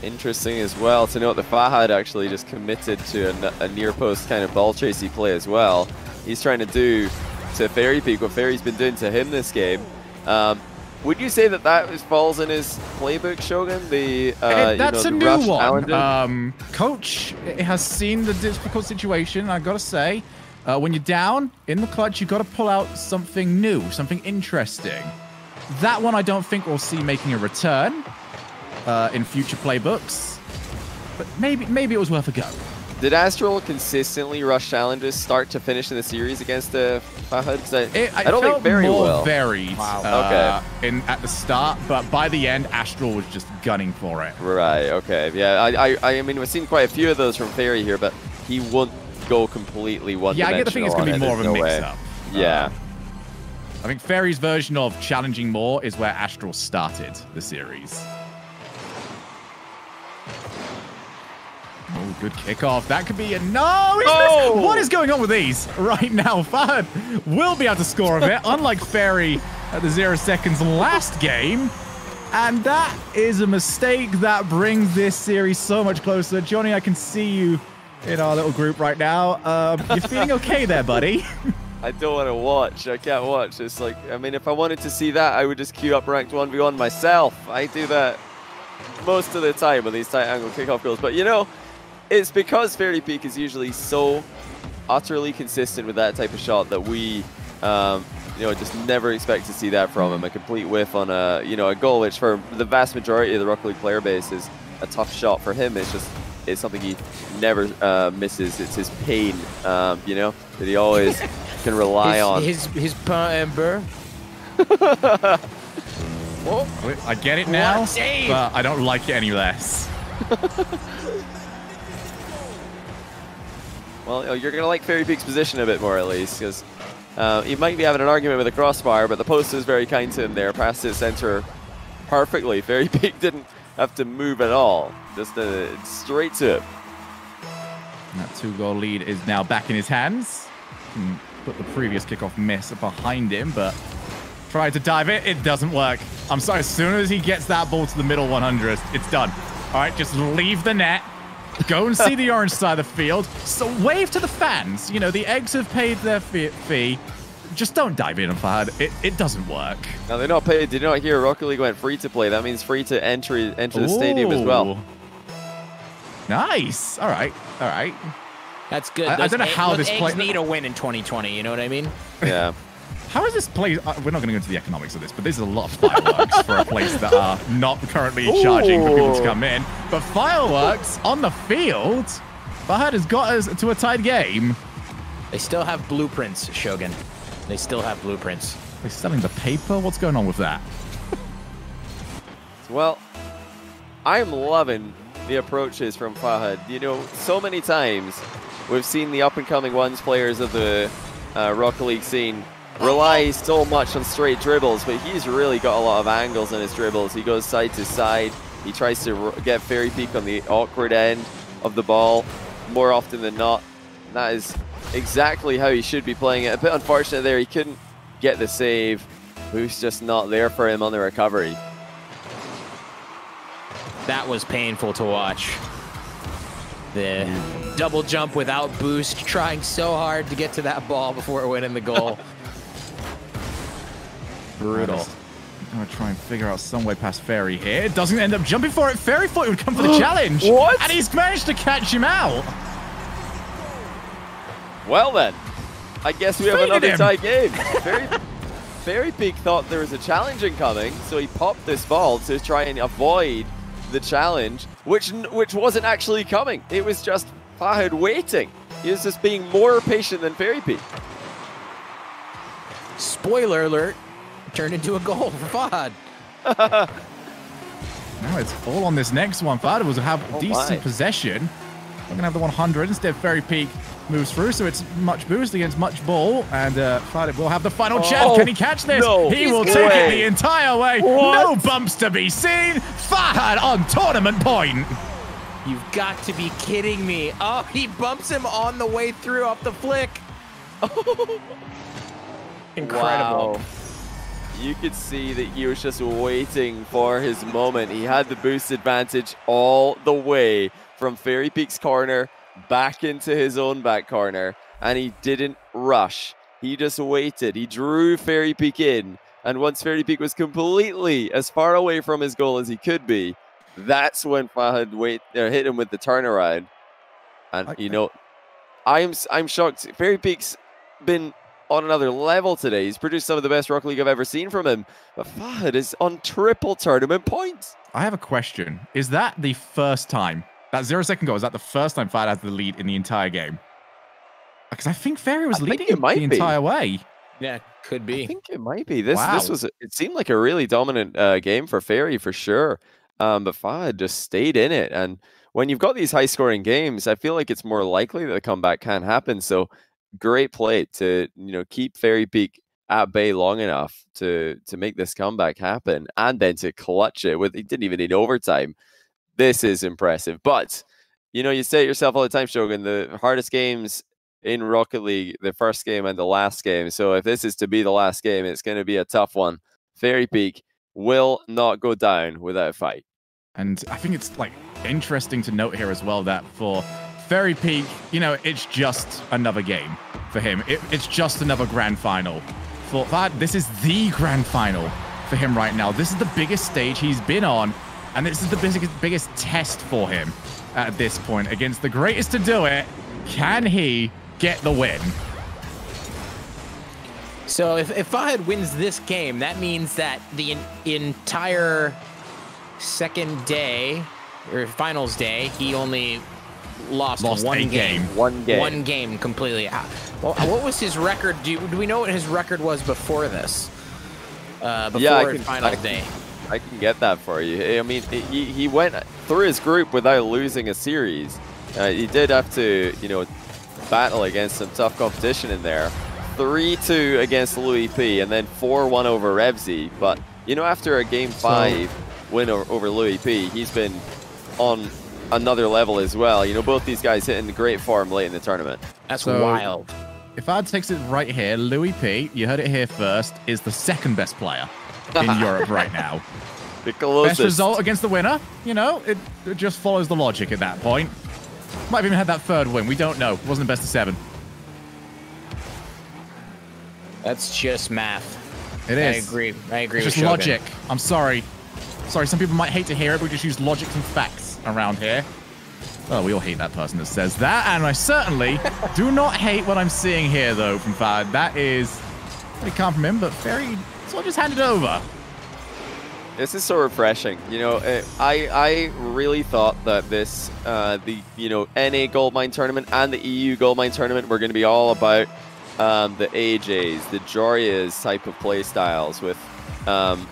Interesting as well to note that Fahad actually just committed to a near post kind of ball chasey play as well. He's trying to do to Fairy Peak what Fairy's been doing to him this game. Would you say that falls in his playbook, Shogun? That's a the new one. Coach has seen the difficult situation, I gotta say. When you're down in the clutch, you've got to pull out something new, something interesting. That one I don't think we'll see making a return in future playbooks, but maybe it was worth a go. Did Astral consistently rush challenges start to finish in the series against Fahad? I don't think very well. Varied at the start, but by the end, Astral was just gunning for it. Right, okay. Yeah, I mean, we've seen quite a few of those from Fairy here, but he won't go completely one-dimensional. Yeah, I get the thing it's going to be more of a mix-up. Yeah. I think Fairy's version of challenging more is where Astral started the series. Oh, good kickoff. That could be a... No! What is going on with these right now? Fahad will be able to score a bit, unlike Fairy at the 0 seconds last game. And that is a mistake that brings this series so much closer. Johnny, I can see you in our little group right now. You're feeling okay there, buddy? I don't want to watch. I can't watch. It's like, I mean, if I wanted to see that, I would just queue up ranked 1v1 myself. I do that most of the time with these tight angle kickoff goals. But, it's because Fairy Peak is usually so utterly consistent with that type of shot that we, just never expect to see that from him. A complete whiff on a goal, which for the vast majority of the Rocket League player base is a tough shot. For him, it's something he never misses. It's his pain, that he always can rely on. His pain, bro. I get it now, but I don't like it any less. Well, you're going to like Fairy Peak's position a bit more, at least, because he might be having an argument with the crossbar, but the post is very kind to him there. Passed his center perfectly. Fairy Peak didn't have to move at all. Just straight to him. That 2-goal lead is now back in his hands. Can put the previous kickoff miss behind him, but Try to dive it. It doesn't work. I'm sorry. As soon as he gets that ball to the middle 100, it's done. All right, just leave the net. Go and see the orange side of the field. So wave to the fans. You know, the eggs have paid their fee. Just don't dive in on Fahad. It doesn't work. Now, they're not paid. Did you not hear Rocket League went free to play? That means free to enter the stadium as well. Nice. All right. All right. That's good. I don't know how this eggs need a win in 2020. You know what I mean? Yeah. How is this place? We're not going to go into the economics of this, but there's a lot of fireworks for a place that are not currently charging for people to come in. But fireworks on the field. Fahad has got us to a tied game. They still have blueprints, Shogun. They still have blueprints. They're selling the paper? What's going on with that? Well, I'm loving the approaches from Fahad. You know, so many times we've seen the up-and-coming ones players of the Rocket League scene rely so much on straight dribbles, but he's really got a lot of angles in his dribbles. He goes side to side. He tries to get Fairy Peak on the awkward end of the ball more often than not. That is exactly how he should be playing it. A bit unfortunate there, he couldn't get the save. Boost just not there for him on the recovery. That was painful to watch. The double jump without boost, trying so hard to get to that ball before winning the goal. Brutal. I'm going to try and figure out some way past Fairy here. It doesn't end up jumping for it. Fairy thought it would come for the challenge. What? And he's managed to catch him out. Well then, I guess we have another tie game. Fairy Peak thought there was a challenge incoming, so he popped this ball to try and avoid the challenge, which wasn't actually coming. It was just Fahad waiting. He was just being more patient than Fairy Peak. Spoiler alert, turned into a goal for Fahad. Now it's all on this next one. Fahad will have decent possession. We're going to have the 100. Instead, Fairy Peak moves through, so it's much boost against much ball. And Fahad will have the final chance. Can he catch this? No, he will take it the entire way. What? No bumps to be seen. Fahad on tournament point. You've got to be kidding me. Oh, he bumps him on the way through off the flick. Incredible. Wow. You could see that he was just waiting for his moment. He had the boost advantage all the way from Fairy Peak's corner back into his own back corner, and he didn't rush. He just waited. He drew Fairy Peak in, and once Fairy Peak was completely as far away from his goal as he could be, that's when Fahad hit him with the turnaround. And you know, I'm shocked. Fairy Peak's been on another level today. He's produced some of the best Rocket League I've ever seen from him, but Fahad is on triple tournament points. I have a question. Is that the first time? That 0-second goal, is that the first time Fahad has the lead in the entire game? Because I think Fairy was leading the entire way. Yeah, could be. I think it might be. This was. It seemed like a really dominant game for Fairy for sure. But Fahad just stayed in it. And when you've got these high-scoring games, I feel like it's more likely that the comeback can happen. So great play to keep Fairy Peak at bay long enough to make this comeback happen, and then to clutch it with. He didn't even need overtime. This is impressive. But, you say it yourself all the time, Shogun, the hardest games in Rocket League, the first game and the last game. So if this is to be the last game, it's going to be a tough one. Fairy Peak will not go down without a fight. And I think it's interesting to note here as well that for Fairy Peak, it's just another game for him. It's just another grand final. For that, this is the grand final for him right now. This is the biggest stage he's been on. And this is the biggest test for him at this point. Against the greatest to do it, can he get the win? So if Fahad wins this game, that means that the entire second day, or finals day, he only lost one game. One game. One game completely. Well, what was his record? Do we know what his record was before this? Before finals day? I can get that for you. I mean, he went through his group without losing a series. He did have to, battle against some tough competition in there. 3-2 against Louis P, and then 4-1 over Revsy. But, after a Game 5 win over Louis P, he's been on another level as well. Both these guys hitting great form late in the tournament. That's wild. if Fahad takes it right here, Louis P, you heard it here first, is the second best player in Europe right now. The closest. Best result against the winner. You know, it just follows the logic at that point. Might have even had that third win. We don't know. It wasn't the best of 7. That's just math. It is. I agree. It's with just Shogun. logic. I'm sorry. Sorry, some people might hate to hear it, but we just use logic and facts around here. Oh, we all hate that person that says that, and I certainly do not hate what I'm seeing here, though, from Fahad. That is pretty calm from him, but very sort of just handed over. This is so refreshing. You know, I really thought that this, the NA Goldmine tournament and the EU Goldmine tournament were going to be all about the AJs, the Jorias type of play styles with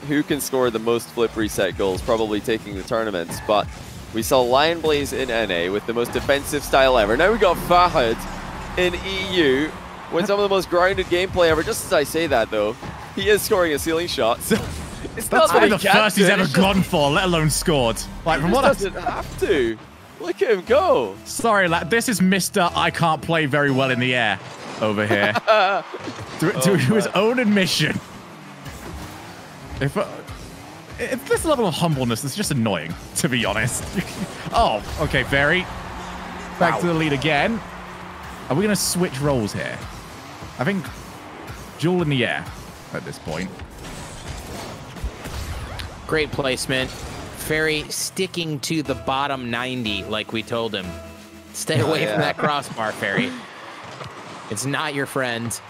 who can score the most flip reset goals, probably taking the tournaments. But we saw Lion Blaze in NA with the most defensive style ever. Now we got Fahad in EU with some of the most grounded gameplay ever. Just as I say that, though, he is scoring a ceiling shot. So it's not That's that the first he's ever gone for, let alone scored. Like, from what doesn't have to. Look at him go. Sorry, lad. This is Mr. I can't play very well in the air over here. to his own admission. If this level of humbleness is just annoying, to be honest. Oh, okay, Fairy. Back to the lead again. Are we going to switch roles here? I think Jewel in the air at this point. Great placement. Fairy sticking to the bottom 90 like we told him. Stay away from that crossbar, Fairy. It's not your friend.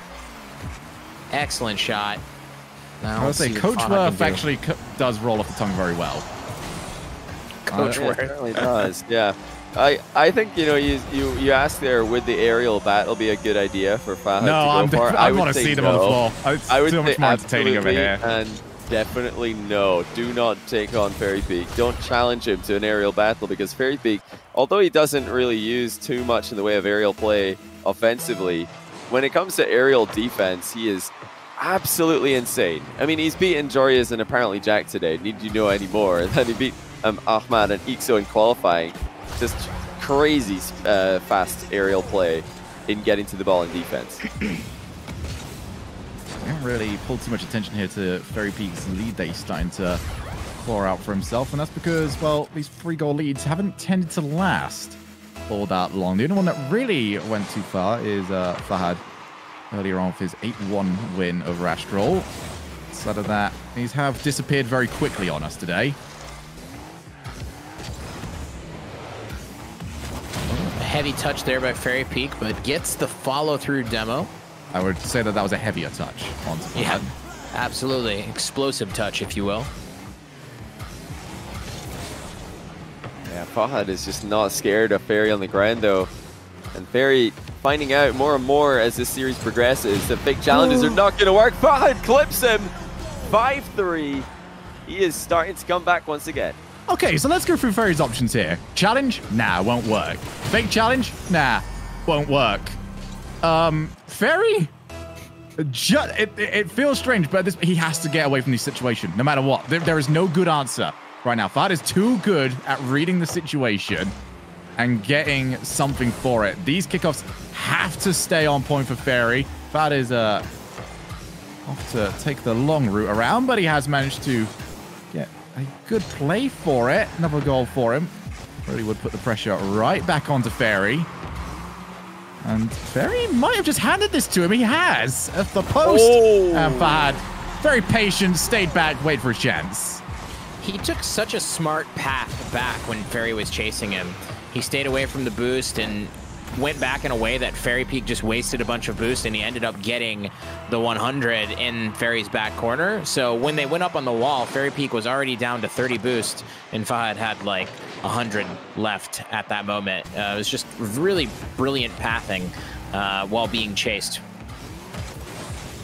Excellent shot. Now I would say Coach Worth actually does roll off the tongue very well. Coach Worth certainly does. Yeah, I think you asked there, would the aerial battle be a good idea for Fahad to go for? I want to see them on the floor. I would so much say more entertaining over here. And definitely no. Do not take on Fairy Peak. Don't challenge him to an aerial battle because Fairy Peak, although he doesn't really use too much in the way of aerial play offensively, when it comes to aerial defense, he is absolutely insane. I mean, he's beaten Jorias and apparently Jack today. Need you know any more? And then he beat Ahmad and Ixo in qualifying. Just crazy fast aerial play in getting to the ball in defense. I haven't really pulled too much attention here to Fairy Peak's lead that he's starting to claw out for himself, and that's because, well, these 3-goal leads haven't tended to last all that long. The only one that really went too far is Fahad earlier on with his 8-1 win over Astral. Outside of that, these have disappeared very quickly on us today. A heavy touch there by Fairy Peak, but gets the follow-through demo. I would say that was a heavier touch onto Fahad. Yeah, absolutely. Explosive touch, if you will. Yeah, Fahad is just not scared of Fairy on the ground, though. And Fairy finding out more and more as this series progresses that big challenges are not going to work. Fahad clips him. 5-3. He is starting to come back once again. Okay, so let's go through Fairy's options here. Challenge? Nah, won't work. Fake challenge? Nah, won't work. Fairy? It feels strange, but he has to get away from this situation, no matter what. There is no good answer right now. Fahad is too good at reading the situation and getting something for it. These kickoffs have to stay on point for Fairy. Fahad is off to take the long route around, but he has managed to get a good play for it. Another goal for him. Really would put the pressure right back onto Fairy. And Fairy might have just handed this to him. He has at the post. And Fahad, very patient, stayed back, wait for a chance. He took such a smart path back when Fairy was chasing him. He stayed away from the boost and went back in a way that Fairy Peak just wasted a bunch of boost, and he ended up getting the 100 in Fairy's back corner. So when they went up on the wall, Fairy Peak was already down to 30 boost, and Fahad had like 100 left at that moment. It was just really brilliant pathing while being chased.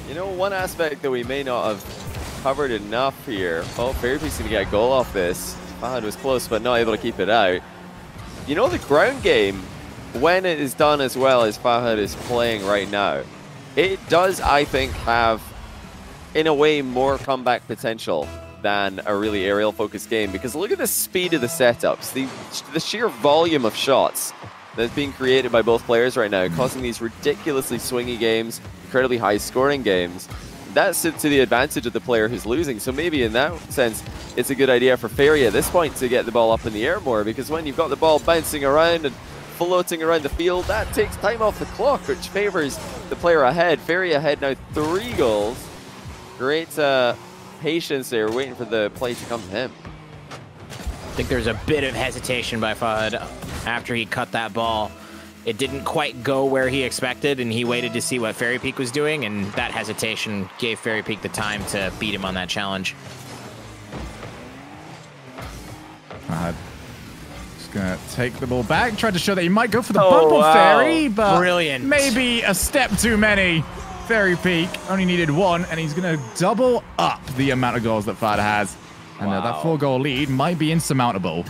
You know, one aspect that we may not have covered enough here. Oh, Fairy Peak's going to get a goal off this. Fahad was close, but not able to keep it out. You know, the ground game, when it is done as well as Fahad is playing right now, it does, I think, have, in a way, more comeback potential than a really aerial-focused game. Because look at the speed of the setups, the sheer volume of shots that's being created by both players right now, causing these ridiculously swingy games, incredibly high-scoring games. That's to the advantage of the player who's losing. So maybe in that sense, it's a good idea for Fairy at this point to get the ball up in the air more, because when you've got the ball bouncing around and floating around the field, that takes time off the clock, which favors the player ahead. Fairy ahead now 3 goals. Great patience there, waiting for the play to come to him. I think there's a bit of hesitation by Fahad after he cut that ball. It didn't quite go where he expected, and he waited to see what Fairy Peak was doing, and that hesitation gave Fairy Peak the time to beat him on that challenge. Just gonna take the ball back, tried to show that he might go for the bump on Fairy, but brilliant. Maybe a step too many. Fairy Peak only needed 1, and he's gonna double up the amount of goals that Fahad has. And that 4-goal lead might be insurmountable.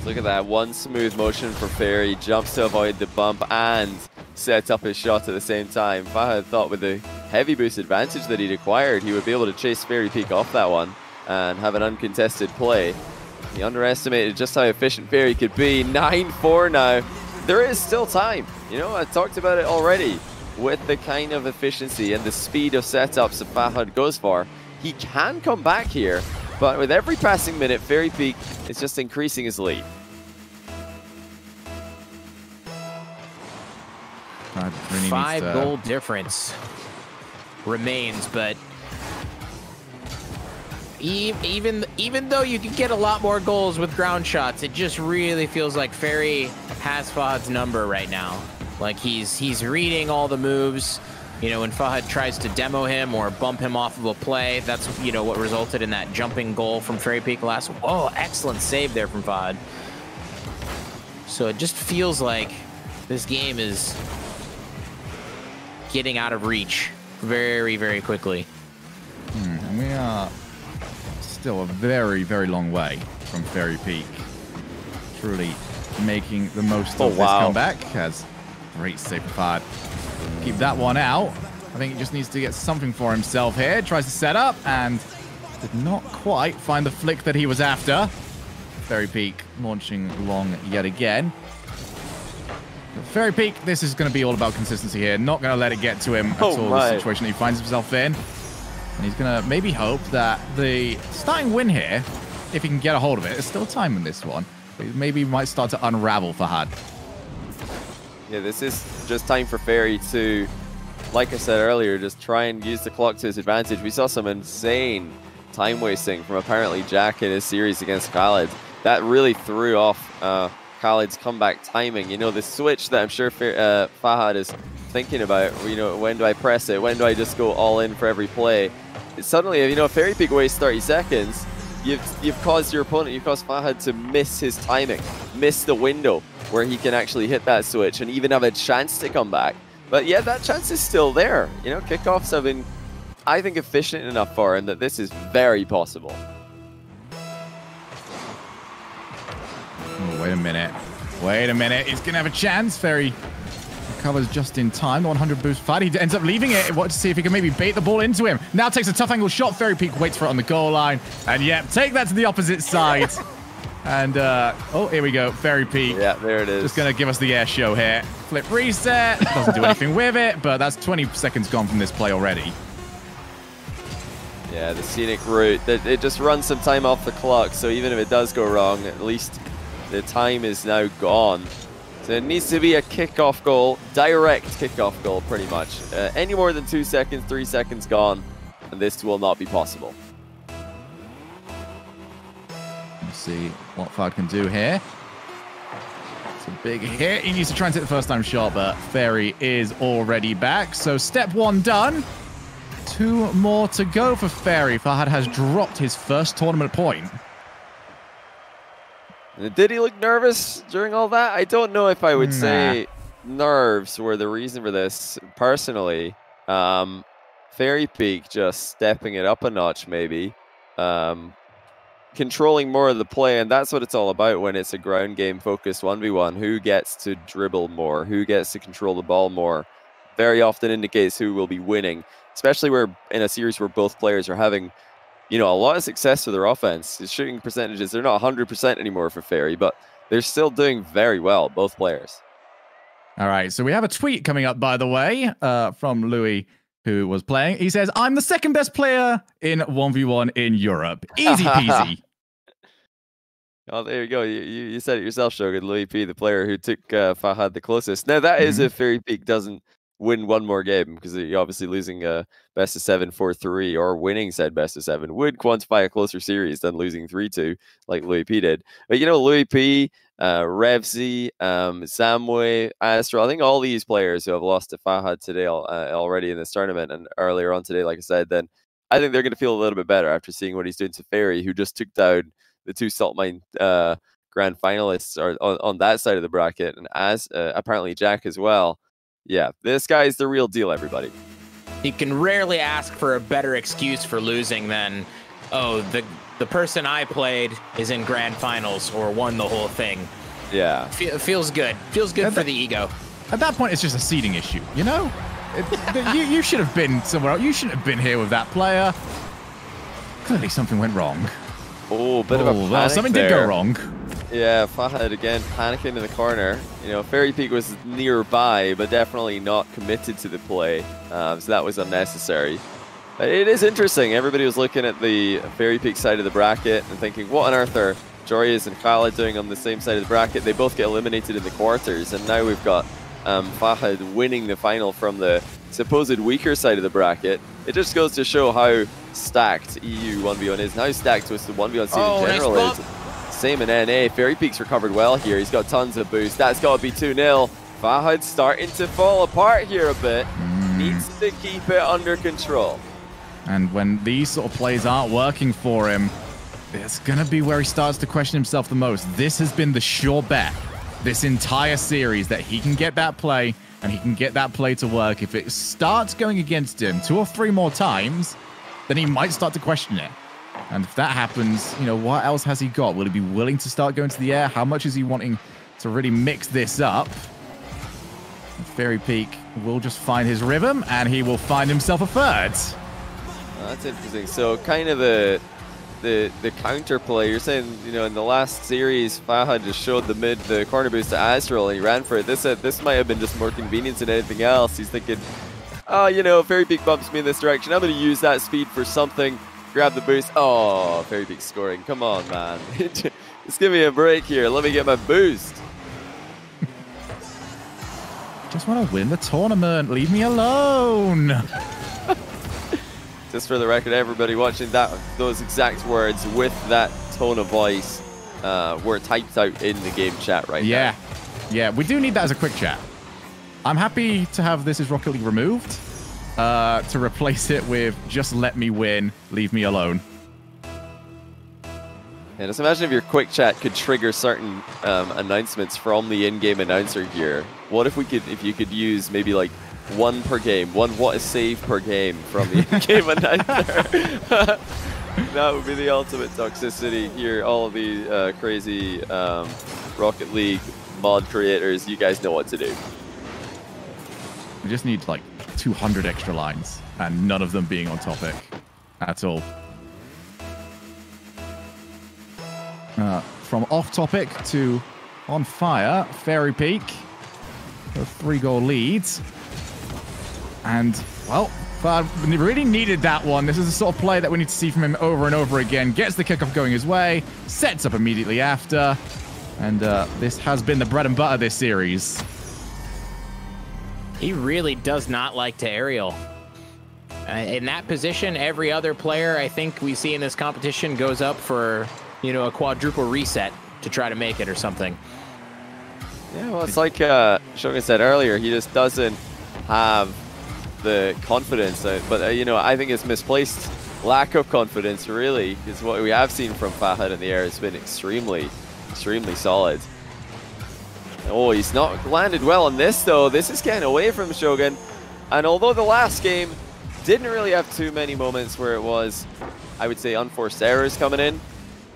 Look at that, one smooth motion for Fairy, jumps to avoid the bump and sets up his shot at the same time. Fahad thought with the heavy boost advantage that he'd acquired, he would be able to chase Fairy Peak off that one and have an uncontested play. He underestimated just how efficient Fairy could be. 9-4 now. There is still time. You know, I talked about it already. With the kind of efficiency and the speed of setups that Fahad goes for, he can come back here. But with every passing minute, Fairy Peak is just increasing his lead. Really 5-goal difference remains, but even though you can get a lot more goals with ground shots, it just really feels like Fairy has Fahad's number right now. Like he's reading all the moves. You know, when Fahad tries to demo him or bump him off of a play, that's, you know, what resulted in that jumping goal from Fairy Peak last. Oh, excellent save there from Fahad. So it just feels like this game is getting out of reach very, very quickly. And we are still a very, very long way from Fairy Peak truly making the most of this comeback. Has great save from Fahad. Keep that one out. I think he just needs to get something for himself here. Tries to set up and did not quite find the flick that he was after. Fairy Peak launching long yet again. But Fairy Peak, this is going to be all about consistency here. Not going to let it get to him at all, the situation that he finds himself in. And he's going to maybe hope that the starting win here, if he can get a hold of it, there's still time in this one. Maybe he might start to unravel Fahad. Yeah, this is just time for Fairy to, like I said earlier, just try and use the clock to his advantage. We saw some insane time wasting from apparently Jack in his series against Khaled. That really threw off Khaled's comeback timing. You know, the switch that I'm sure Fahad is thinking about, you know, when do I press it? When do I just go all in for every play? Suddenly, you know, if Fairy Peak wastes 30 seconds, you've caused your opponent, you've caused Fahad to miss his timing, miss the window where he can actually hit that switch and even have a chance to come back. But yeah, that chance is still there. You know, kickoffs have been, I think, efficient enough for him that this is very possible. Oh, wait a minute. Wait a minute. He's going to have a chance. Fairy recovers just in time. The 100 boost fight. He ends up leaving it. Want to see if he can maybe bait the ball into him. Now takes a tough angle shot. Fairy Peak waits for it on the goal line. And yeah, take that to the opposite side. And, oh, here we go. Fairy Peak. Yeah, there it is. Just going to give us the air show here. Flip reset. Doesn't do anything with it, but that's 20 seconds gone from this play already. Yeah, the scenic route. It just runs some time off the clock, so even if it does go wrong, at least the time is now gone. So it needs to be a kickoff goal, direct kickoff goal, pretty much. Any more than 2 seconds, 3 seconds gone, and this will not be possible. Let's see what Fahad can do here. It's a big hit. He needs to try and take the first time shot, but Fairy is already back. So step 1 done. 2 more to go for Fairy. Fahad has dropped his first tournament point. Did he look nervous during all that? I don't know if I would say nerves were the reason for this, personally. Fairy Peak just stepping it up a notch, maybe. Controlling more of the play, and that's what it's all about when it's a ground game focused 1v1. Who gets to dribble more? Who gets to control the ball more? Very often indicates who will be winning, especially where in a series where both players are having, you know, a lot of success with their offense. The shooting percentages, they're not 100% anymore for Fairy, but they're still doing very well, both players. All right, so we have a tweet coming up, by the way, from Louis, who was playing. He says, I'm the second best player in 1v1 in Europe. Easy peasy. Oh, there you go. You said it yourself, Shogun. Louis P, the player who took Fahad the closest. Now, that is if Fairy Peak doesn't win one more game, because you're obviously losing a best of 7 4-3 or winning said best of 7 would quantify a closer series than losing 3-2 like Louis P did. But Louis P, Revsy, Samway, Astro, I think all these players who have lost to Fahad today already in this tournament and earlier on today, like I said, then I think they're going to feel a little bit better after seeing what he's doing to Fairy, who just took down the 2 Salt Mine grand finalists are on that side of the bracket, and as apparently Jack as well. Yeah, this guy's the real deal, everybody. You can rarely ask for a better excuse for losing than, oh, the person I played is in grand finals or won the whole thing. Yeah. Feels good. Feels good for the ego. At that point, it's just a seeding issue, you know? You should have been somewhere else. You shouldn't have been here with that player. Clearly something went wrong. Oh, bit of a panic something there. did go wrong. Yeah, Fahad again panicking in the corner. Fairy Peak was nearby, but definitely not committed to the play. So that was unnecessary. It is interesting. Everybody was looking at the Fairy Peak side of the bracket and thinking, what on earth are Jorius and Khaled doing on the same side of the bracket? They both get eliminated in the quarters, and now we've got Fahad winning the final from the supposed weaker side of the bracket. It just goes to show how stacked EU 1v1 is, and how stacked the 1v1 scene in general is. Same in NA. Fairy Peak's recovered well here. He's got tons of boost. That's got to be 2-0. Fahad's starting to fall apart here a bit. Needs to keep it under control. And when these sort of plays aren't working for him, it's going to be where he starts to question himself the most. This has been the sure bet this entire series that he can get that play and he can get that play to work. If it starts going against him 2 or 3 more times, then he might start to question it. And if that happens, what else has he got? Will he be willing to start going to the air? How much is he wanting to really mix this up? Fairy Peak will just find his rhythm, and he will find himself a third. That's interesting. So kind of the counterplay. You're saying, in the last series, Fahad just showed the corner boost to Astral, and he ran for it. This might have been just more convenient than anything else. He's thinking, oh, Fairy Peak bumps me in this direction. I'm going to use that speed for something. Grab the boost. Oh, Fairy Peak scoring. Come on, man. Just give me a break here. Let me get my boost. Just want to win the tournament. Leave me alone. Just for the record, everybody watching those exact words with that tone of voice were typed out in the game chat right now. Yeah, we do need that as a quick chat. I'm happy to have This Is Rocket League removed to replace it with just let me win, leave me alone. Yeah, just imagine if your quick chat could trigger certain announcements from the in-game announcer here. What if you could use maybe like 1 per game, 1 what is save per game from the in-game announcer? That would be the ultimate toxicity here. All of the crazy Rocket League mod creators, you guys know what to do. We just need like 200 extra lines, and none of them being on topic at all. From off topic to on fire, Fairy Peak, a 3-goal lead. And, well, we really needed that one. This is the sort of play that we need to see from him over and over again. Gets the kickoff going his way, sets up immediately after. And this has been the bread and butter this series. He really does not like to aerial. In that position, every other player I think we see in this competition goes up for, a quadruple reset to try to make it or something. Yeah, well, it's like Shogun said earlier, he just doesn't have the confidence. But, I think it's misplaced lack of confidence, really, because what we have seen from Fahad in the air has been extremely solid. Oh, he's not landed well on this, though. This is getting away from Shogun. And although the last game didn't really have too many moments where it was, I would say, unforced errors coming in,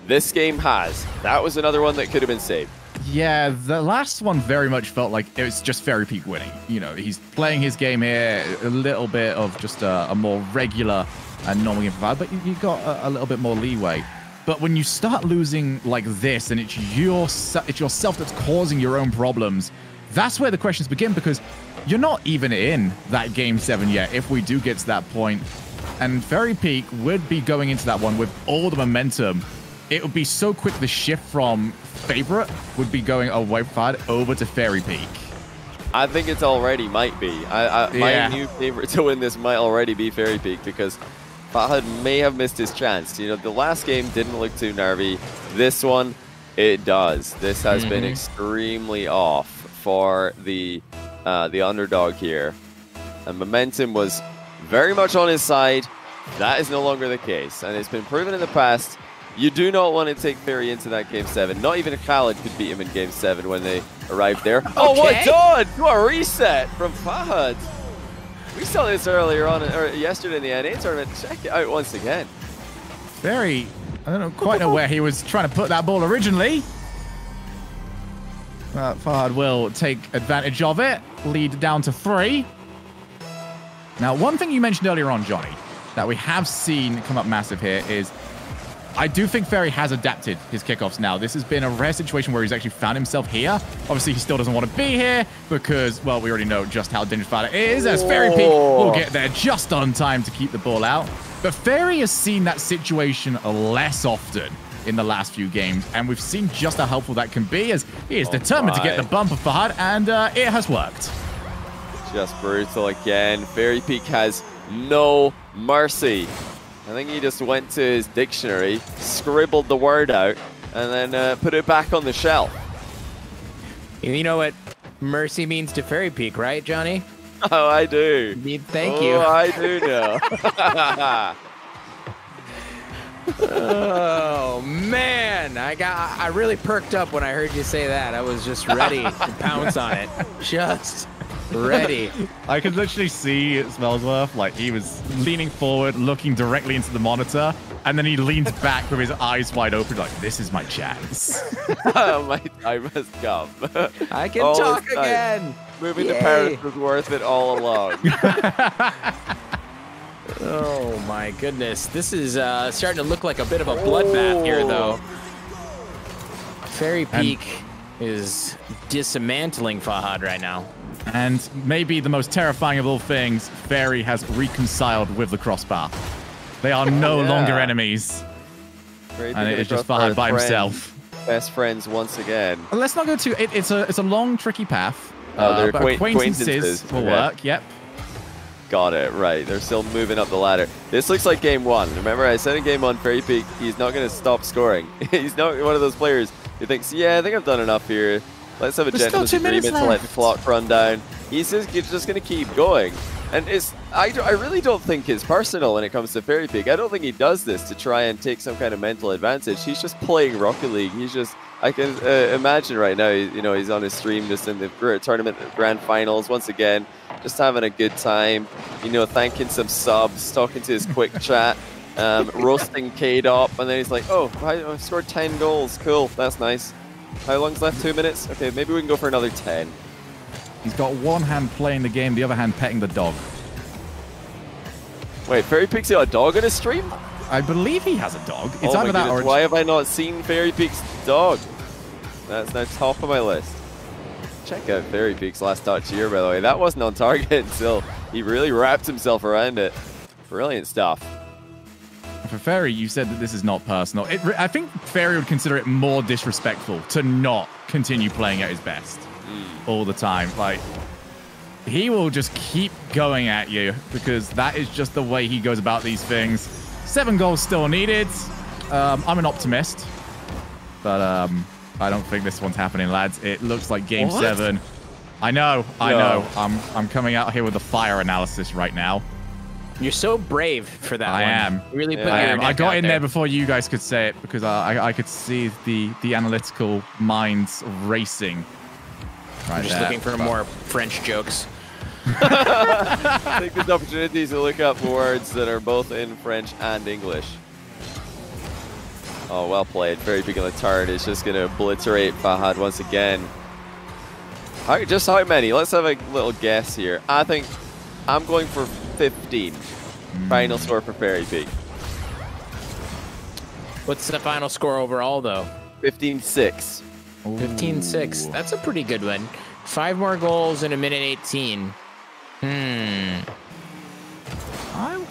this game has. That was another one that could have been saved. Yeah, the last one very much felt like it was just Fairy Peak winning. He's playing his game here, a little bit of just a more regular and normal game vibe, but you got a little bit more leeway. But when you start losing like this, and it's yourself that's causing your own problems, that's where the questions begin, because you're not even in that Game 7 yet if we do get to that point. And Fairy Peak would be going into that one with all the momentum. It would be so quick, the shift from favorite would be going away from over to Fairy Peak. I think it's already might be. My new favorite to win this might already be Fairy Peak, because Fahad may have missed his chance. You know, the last game didn't look too nervy. This one, it does. This has been extremely off for the underdog here. And momentum was very much on his side. That is no longer the case. And it's been proven in the past. You do not want to take Fairy into that Game 7. Not even Khaled could beat him in Game 7 when they arrived there. Oh, what done? What a reset from Fahad. We saw this earlier on, or yesterday in the NA tournament. Check it out once again. Fairy, I don't quite know where he was trying to put that ball originally. Fahad will take advantage of it. Lead down to 3. Now, one thing you mentioned earlier on, Johnny, that we have seen come up massive here is I do think Fairy has adapted his kickoffs now. This has been a rare situation where he's actually found himself here. Obviously, he still doesn't want to be here because, well, we already know just how dangerous Fahad is, as Fairy Peak will get there just on time to keep the ball out. But Fairy has seen that situation less often in the last few games, and we've seen just how helpful that can be, as he is determined to get the bump of Fahad, and it has worked. Just brutal again. Fairy Peak has no mercy. I think he just went to his dictionary, scribbled the word out, and then put it back on the shelf. You know what mercy means to Fairy Peak, right, Johnny? Oh, I do. Thank you. Oh, I do know. Oh man, I really perked up when I heard you say that. I was just ready to pounce on it. Just ready. I could literally see Smellsworth, like he was leaning forward, looking directly into the monitor, and then he leans back with his eyes wide open, like, this is my chance. My time has come. I can talk again. Moving to Paris was worth it all along. Oh my goodness. This is starting to look like a bit of a bloodbath here, though. Fairy Peak is dismantling Fahad right now. And maybe the most terrifying of all things, Fairy has reconciled with the crossbar. They are no longer enemies. And it is just Fahad by himself. Best friends once again. Let's not go too... It's a long, tricky path. They're but acquaintances will work, yep. Got it, right. They're still moving up the ladder. This looks like game 1. Remember, I said in game 1, Fairy Peak, he's not going to stop scoring. He's not one of those players who thinks, yeah, I think I've done enough here. Let's have a gentleman's agreement to let the clock run down. He's just going to keep going. And I really don't think it's personal when it comes to Fairy Peak. I don't think he does this to try and take some kind of mental advantage. He's just playing Rocket League. He's just, I can imagine right now, you know, he's on his stream just in the tournament grand finals once again, just having a good time, you know, thanking some subs, talking to his quick chat, roasting K-Dop, and then he's like, oh, I scored 10 goals. Cool, that's nice. How long's left? 2 minutes? Okay, maybe we can go for another 10. He's got one hand playing the game, the other hand petting the dog. Wait, Fairy Peak's got a dog on his stream? I believe he has a dog. It's oh either that or... Why have I not seen Fairy Peak's dog? That's now top of my list. Check out Fairy Peak's last touch here, by the way. That wasn't on target until he really wrapped himself around it. Brilliant stuff. For Fairy, you said that this is not personal. I think Fairy would consider it more disrespectful to not continue playing at his best all the time. Like, he will just keep going at you because that is just the way he goes about these things. 7 goals still needed. I'm an optimist, but I don't think this one's happening, lads. It looks like game 7. I know. I'm coming out here with a fire analysis right now. You're so brave for that one. I am. You really put I your am. neck I got out in there before you guys could say it because I could see the analytical minds racing. Right, I'm just looking for more French jokes. Take this opportunity to look up words that are both in French and English. Oh, well played. Very big on the turn. It's just going to obliterate Fahad once again. Just how many? Let's have a little guess here. I think I'm going for 15. Final score for Fairy Peak. What's the final score overall, though? 15-6. 15-6. That's a pretty good one. 5 more goals in a minute 18.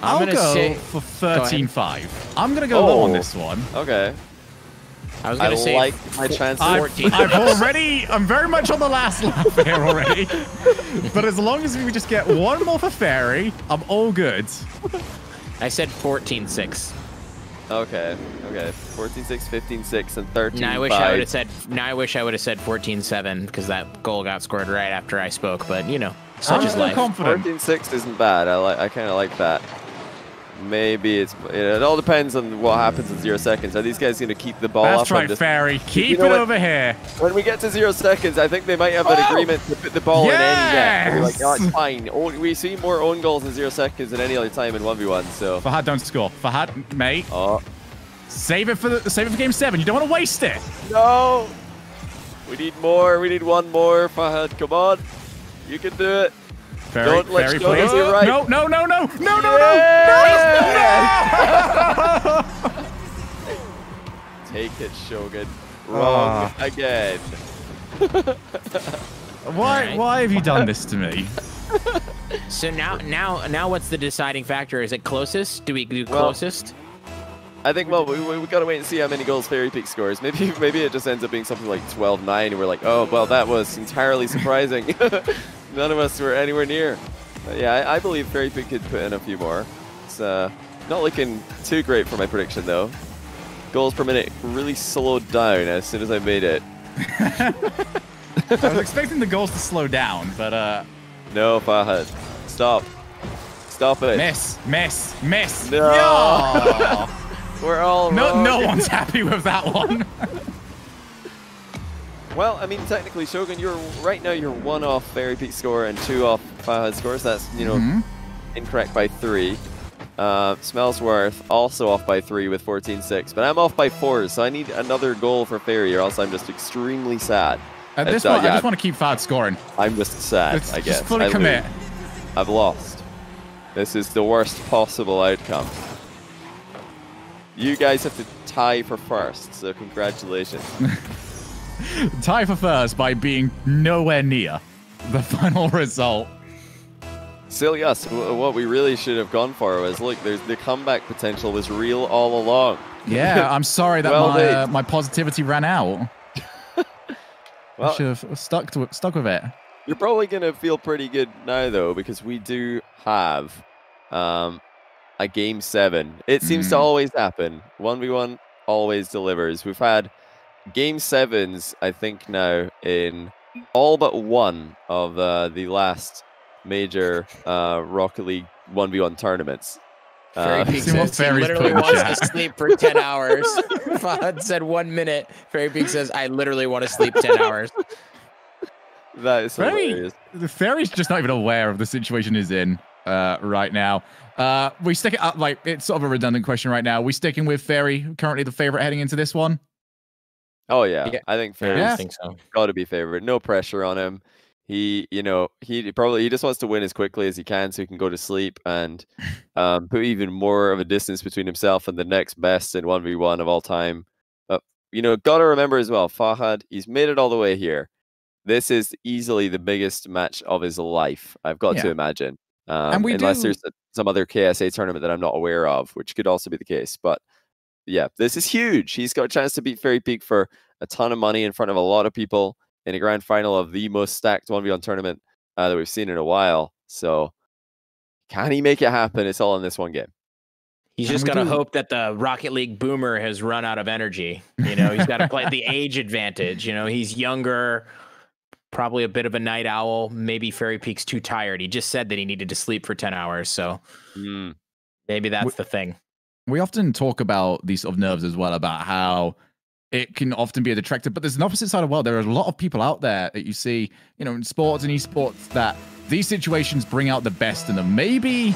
I'll gonna go say for 13-5. I'm going to go low on this one. Okay. I was gonna say like my chances. 14. I'm very much on the last lap here already. But as long as we just get one more for Fairy, I'm all good. I said 14-6. Okay. 14-6, 15-6, and 13-5. Now I wish I would have said. Now I wish I would have said 14-7 because that goal got scored right after I spoke. But you know, such is life. Confident. 14-6 isn't bad. I kind of like that. Maybe it all depends on what happens in 0 seconds. Are these guys going to keep the ball up? That's right, Fairy. Keep it over here. When we get to 0 seconds, I think they might have an agreement to put the ball in any net. They're like, oh, it's fine. We see more own goals in 0 seconds than any other time in 1v1. So Fahad, don't score. Fahad, mate. Oh, save it for game 7. You don't want to waste it. no. We need more. We need one more. Fahad, come on. You can do it. Don't let Fairy, Shogun please. be right. No. Take it, Shogun. Wrong again. Why have you done this to me? So now, what's the deciding factor? Is it closest? Do we do closest? I think, well, we got to wait and see how many goals Fairy Peak scores. Maybe it just ends up being something like 12-9, and we're like, oh, well, that was entirely surprising. None of us were anywhere near. But yeah, I believe Fairy Peak could put in a few more. It's not looking too great for my prediction, though. Goals per minute really slowed down as soon as I made it. I was expecting the goals to slow down, but No, Fahad. Stop. Stop it. Miss. No. Yo! We're all wrong. No one's happy with that one. Well, I mean, technically, Shogun, right now you're 1 off Fairy Peak score and 2 off Fahad's scores. That's, you know, incorrect by 3. Smellsworth also off by 3 with 14-6, but I'm off by 4, so I need another goal for Fairy, or else I'm just extremely sad. At this point, I just want to keep Fahad scoring. I'm just sad, I guess. Just fully commit. I've lost. This is the worst possible outcome. You guys have to tie for first, so congratulations. Tie for first by being nowhere near the final result. Silly us. What we really should have gone for was, look, the comeback potential was real all along. Yeah, I'm sorry that Well, my positivity ran out. Well, I should have stuck with it. You're probably going to feel pretty good now, though, because we do have a Game 7. It seems to always happen. 1v1 always delivers. We've had Game 7s, I think, now in all but one of the last major Rocket League 1v1 tournaments. Fairy Peak says he literally wants to sleep for 10 hours. Fahad said 1 minute. Fairy Peak says, I literally want to sleep 10 hours. That is hilarious. The Fairy's just not even aware of the situation he's in right now. We stick it up, like, it's sort of a redundant question right now. We sticking with Fairy, currently the favorite heading into this one? Oh, yeah. I think Fairy's I think so. got to be favorite. No pressure on him. He just wants to win as quickly as he can so he can go to sleep and put even more of a distance between himself and the next best in 1v1 of all time. But, got to remember as well, Fahad, he's made it all the way here. This is easily the biggest match of his life, I've got to imagine. Unless there's some other KSA tournament that I'm not aware of, which could also be the case. But yeah, this is huge. He's got a chance to beat Fairy Peak for a ton of money in front of a lot of people in a grand final of the most stacked 1v1 tournament that we've seen in a while. So can he make it happen? It's all in this one game. He's just got to hope that the Rocket League boomer has run out of energy. He's got to play the age advantage. He's younger, probably a bit of a night owl. Maybe Fairy Peak's too tired. He just said that he needed to sleep for 10 hours. So maybe that's the thing. We often talk about these sort of nerves as well, about how it can often be a detractor, but there's an opposite side of the world. There are a lot of people out there that you see, in sports and esports, that these situations bring out the best in them. Maybe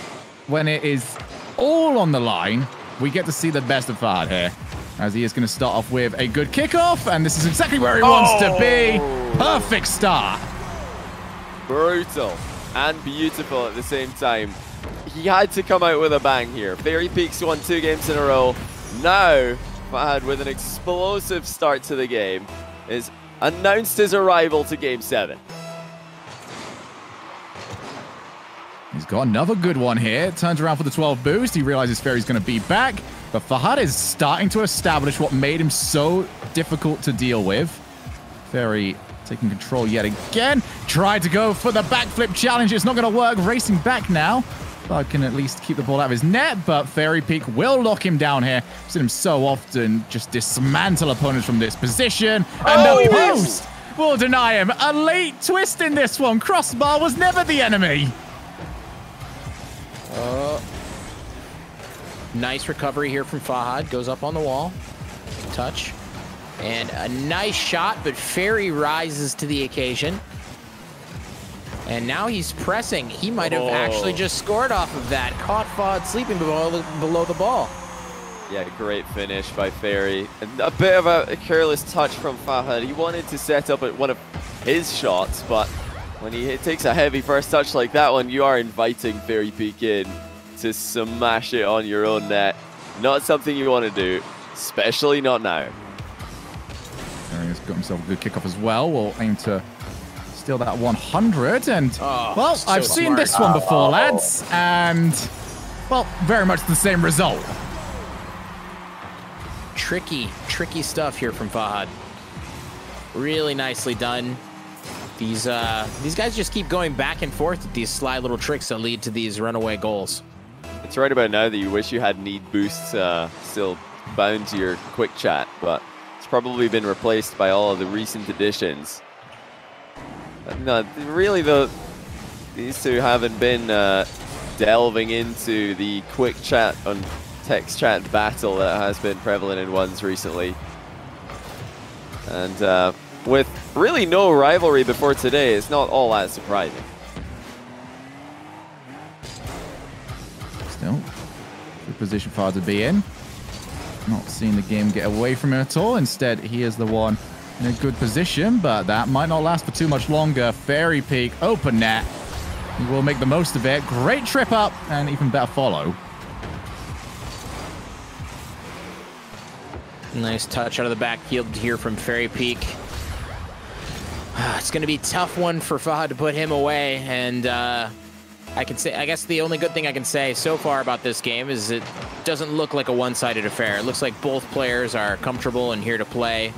when it is all on the line, we get to see the best of Fahad here, as he is going to start off with a good kickoff, and this is exactly where he wants to be. Perfect start. Brutal and beautiful at the same time. He had to come out with a bang here. Fairy Peak's won 2 games in a row. Now, Fahad, with an explosive start to the game, is announced his arrival to Game 7. He's got another good one here. Turns around for the 12 boost. He realizes Fairy's going to be back. But Fahad is starting to establish what made him so difficult to deal with. Fairy taking control yet again. Tried to go for the backflip challenge. It's not going to work. Racing back now. Fahad can at least keep the ball out of his net, but Fairy Peak will lock him down here. I've seen him so often just dismantle opponents from this position. And the post will deny him. A late twist in this one. Crossbar was never the enemy. Nice recovery here from Fahad. Goes up on the wall. Touch. And a nice shot, but Fairy rises to the occasion. And now he's pressing. He might have actually just scored off of that. Caught Fahad sleeping below the ball. Yeah, great finish by Fairy. And a bit of a careless touch from Fahad. He wanted to set up at one of his shots, but when he takes a heavy first touch like that one, you are inviting Fairy Peak in to smash it on your own net. Not something you want to do, especially not now. Fairy's got himself a good kickoff as well. We'll aim to steal that 100. And, well, so I've seen smart. this one before, lads. And, well, very much the same result. Tricky stuff here from Fahad. Really nicely done. These guys just keep going back and forth with these sly little tricks that lead to these runaway goals. It's right about now that you wish you had need boosts still bound to your quick chat, but it's probably been replaced by all of the recent additions. No, really though, these two haven't been delving into the quick chat on text chat battle that has been prevalent in ones recently. And with really no rivalry before today, it's not all that surprising. Still, good position for Fahad to be in. Not seeing the game get away from him at all. Instead, he is the one in a good position, but that might not last for too much longer. Fairy Peak, open net. He will make the most of it. Great trip up, and even better follow. Nice touch out of the backfield here from Fairy Peak. It's going to be a tough one for Fahad to put him away, and I guess the only good thing I can say so far about this game is it doesn't look like a one-sided affair. It looks like both players are comfortable and here to play.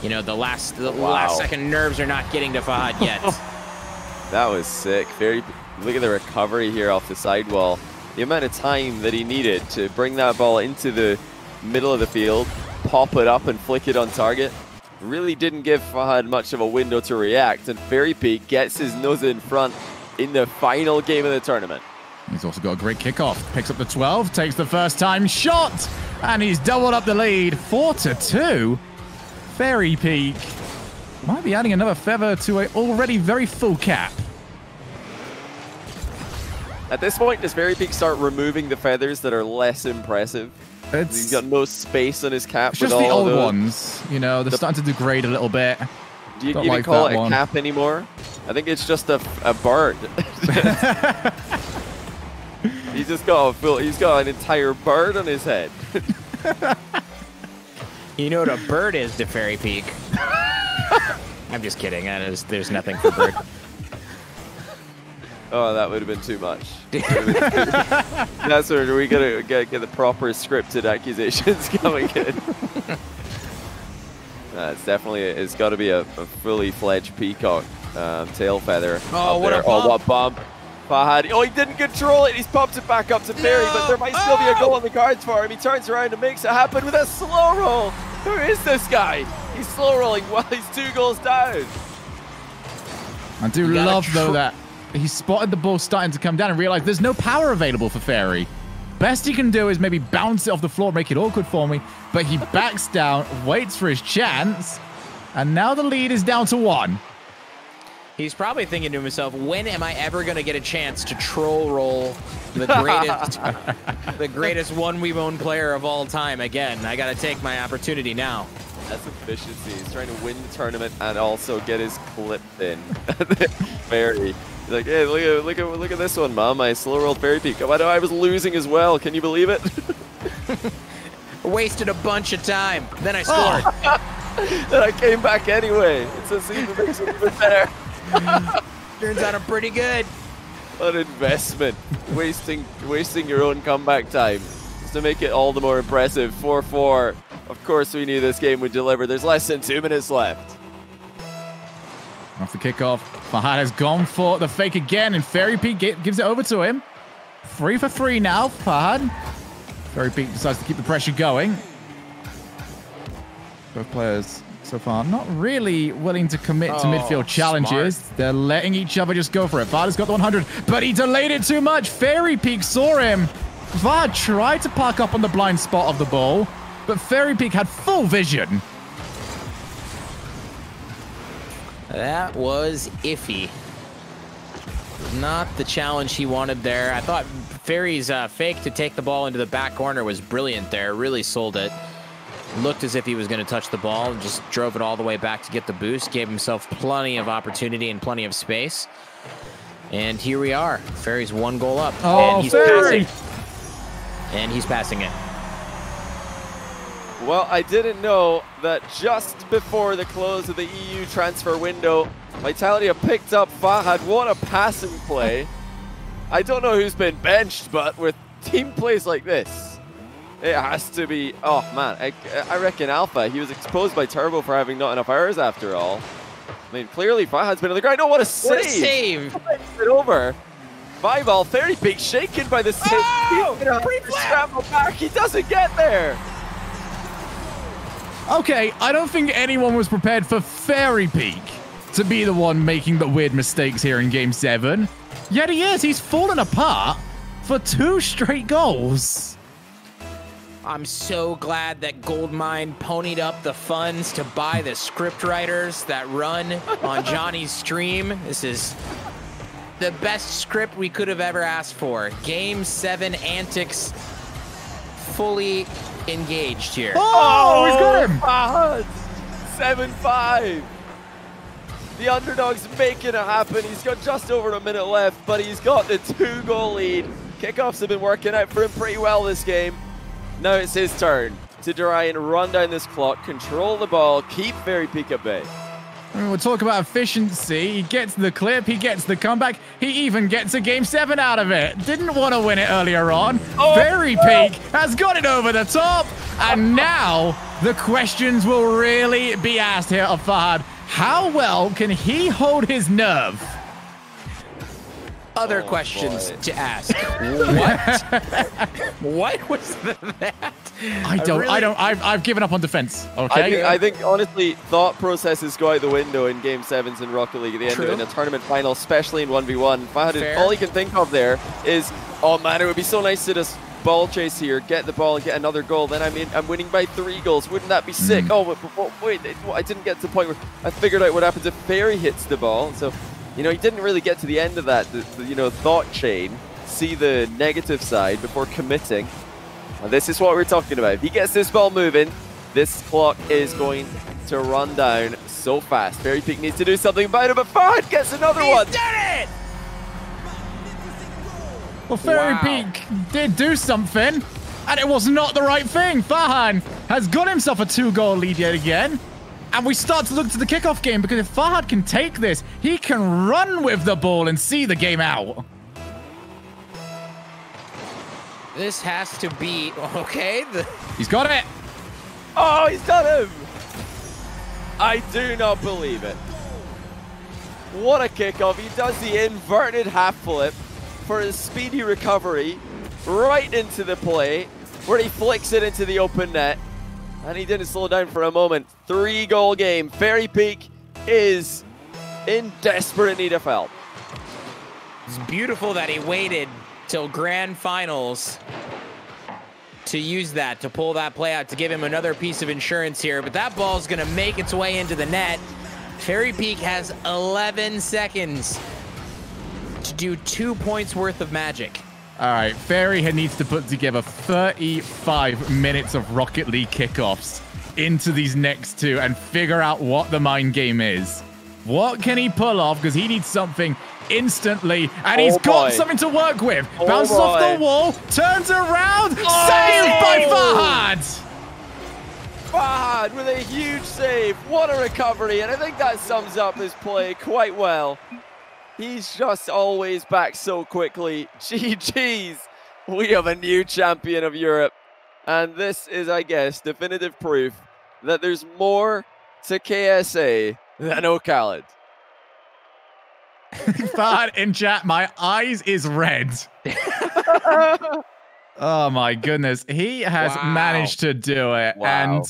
You know, the last second nerves are not getting to Fahad yet. That was sick. Look at the recovery here off the sidewall. The amount of time that he needed to bring that ball into the middle of the field, pop it up and flick it on target. Really didn't give Fahad much of a window to react, and Fairy Peak gets his nose in front in the final game of the tournament. He's also got a great kickoff. Picks up the 12, takes the first time shot, and he's doubled up the lead, 4-2. Fairy Peak might be adding another feather to an already very full cap. At this point, does Fairy Peak start removing the feathers that are less impressive? He's got no space on his cap. It's just the old ones, you know, they're starting to degrade a little bit. Do you even call it a cap anymore? I think it's just a bird. He's just got he's got an entire bird on his head. You know what a bird is to Fairy Peak. I'm just kidding. There's nothing for bird. Oh, that would have been too much. That's where we gotta get the proper scripted accusations coming in. It's definitely, it's got to be a fully fledged peacock tail feather. Oh, what there. a bump. Oh, what bump. Fahad, oh, he didn't control it. He's popped it back up to Fairy, but there might still be a goal on the cards for him. He turns around and makes it happen with a slow roll. Who is this guy? He's slow rolling while he's 2 goals down. I do love, though, that he spotted the ball starting to come down and realized there's no power available for Fairy. Best he can do is maybe bounce it off the floor, make it awkward for me, but he backs down, waits for his chance, and now the lead is down to 1. He's probably thinking to himself, when am I ever going to get a chance to troll roll the greatest one we've owned player of all time again? I got to take my opportunity now. That's efficiency. He's trying to win the tournament and also get his clip in. Fairy. He's like, hey, look at this one, Mom. I slow rolled Fairy Peak. Oh, I was losing as well. Can you believe it? Wasted a bunch of time. Then I scored. Then I came back anyway. It's even makes it even better. Turns out I'm pretty good. What investment. wasting your own comeback time. Just to make it all the more impressive. 4-4. Of course we knew this game would deliver. There's less than 2 minutes left. Off the kickoff, Fahad has gone for the fake again, and Fairy Peak gives it over to him. 3 for 3 now, Fahad. Fairy Peak decides to keep the pressure going. Both players so far not really willing to commit to midfield challenges. Smart. They're letting each other just go for it. Fahad's got the 100, but he delayed it too much. Fairy Peak saw him. Fahad tried to park up on the blind spot of the ball, but Fairy Peak had full vision. That was iffy. Not the challenge he wanted there. I thought Fairy's fake to take the ball into the back corner was brilliant there. Really sold it. Looked as if he was going to touch the ball. Just drove it all the way back to get the boost. Gave himself plenty of opportunity and plenty of space. And here we are. Fairy's 1 goal up. Oh, and he's Fairy! passing. And he's passing it. Well, I didn't know that just before the close of the EU transfer window, Vitality have picked up Fahad. What a passing play. I don't know who's been benched, but with team plays like this, it has to be... Oh, man. I reckon Alpha, he was exposed by Turbo for having not enough hours after all. I mean, clearly Fahad's been on the ground. Oh, what a save! What a save! It over. Vibal, Fairy Peak shaken by the save. Oh! He's gonna scramble back. He doesn't get there. Okay, I don't think anyone was prepared for Fairy Peak to be the one making the weird mistakes here in Game 7. Yet he is. He's fallen apart for 2 straight goals. I'm so glad that Goldmine ponied up the funds to buy the script writers that run on Johnny's stream. This is the best script we could have ever asked for. Game 7 antics fully engaged here. Oh, he's got him! Fahad. 7-5. The underdog's making it happen. He's got just over a minute left, but he's got the 2-goal lead. Kickoffs have been working out for him pretty well this game. Now it's his turn to try and run down this clock, control the ball, keep Fairy Peak at bay. We'll talk about efficiency. He gets the clip, he gets the comeback, he even gets a Game 7 out of it. Didn't want to win it earlier on. Fairy Peak has got it over the top, and now the questions will really be asked here of Fahad. How well can he hold his nerve? Other questions to ask. What was that? I've given up on defense. Okay. I think honestly, thought processes go out the window in Game 7s in Rocket League at the end of it, in a tournament final, especially in 1v1. Fahad, all he can think of there is, oh man, it would be so nice to just ball chase here, get the ball and get another goal. Then I'm winning by 3 goals. Wouldn't that be sick? Oh, wait, I didn't get to the point where I figured out what happens if Fairy hits the ball. So, you know, he didn't really get to the end of that, you know, thought chain, see the negative side before committing. And this is what we're talking about. If he gets this ball moving, this clock is going to run down so fast. Fairy Peak needs to do something about it, but Fahad gets another one. He's done it! Well, Fairy Peak did do something, and it was not the right thing. Fahad has got himself a 2-goal lead yet again. And we start to look to the kickoff game, because if Fahad can take this, he can run with the ball and see the game out. This has to be okay. He's got it. Oh, he's done him. I do not believe it. What a kickoff. He does the inverted half flip for his speedy recovery right into the play, where he flicks it into the open net. And he didn't slow down for a moment. 3-goal game. Fairy Peak is in desperate need of help. It's beautiful that he waited till grand finals to use that, to pull that play out, to give him another piece of insurance here. But that ball's going to make its way into the net. Fairy Peak has 11 seconds to do 2 points worth of magic. All right, Fairy needs to put together 35 minutes of Rocket League kickoffs into these next 2 and figure out what the mind game is. What can he pull off? Because he needs something instantly, and he's got something to work with. Bounces off the wall, turns around, saved by Fahad! Fahad with a huge save. What a recovery, and I think that sums up this play quite well. He's just always back so quickly. GG's. We have a new champion of Europe. And this is, I guess, definitive proof that there's more to KSA than O'Khaled. Fahad in chat, my eyes is red. Oh my goodness. He has managed to do it. And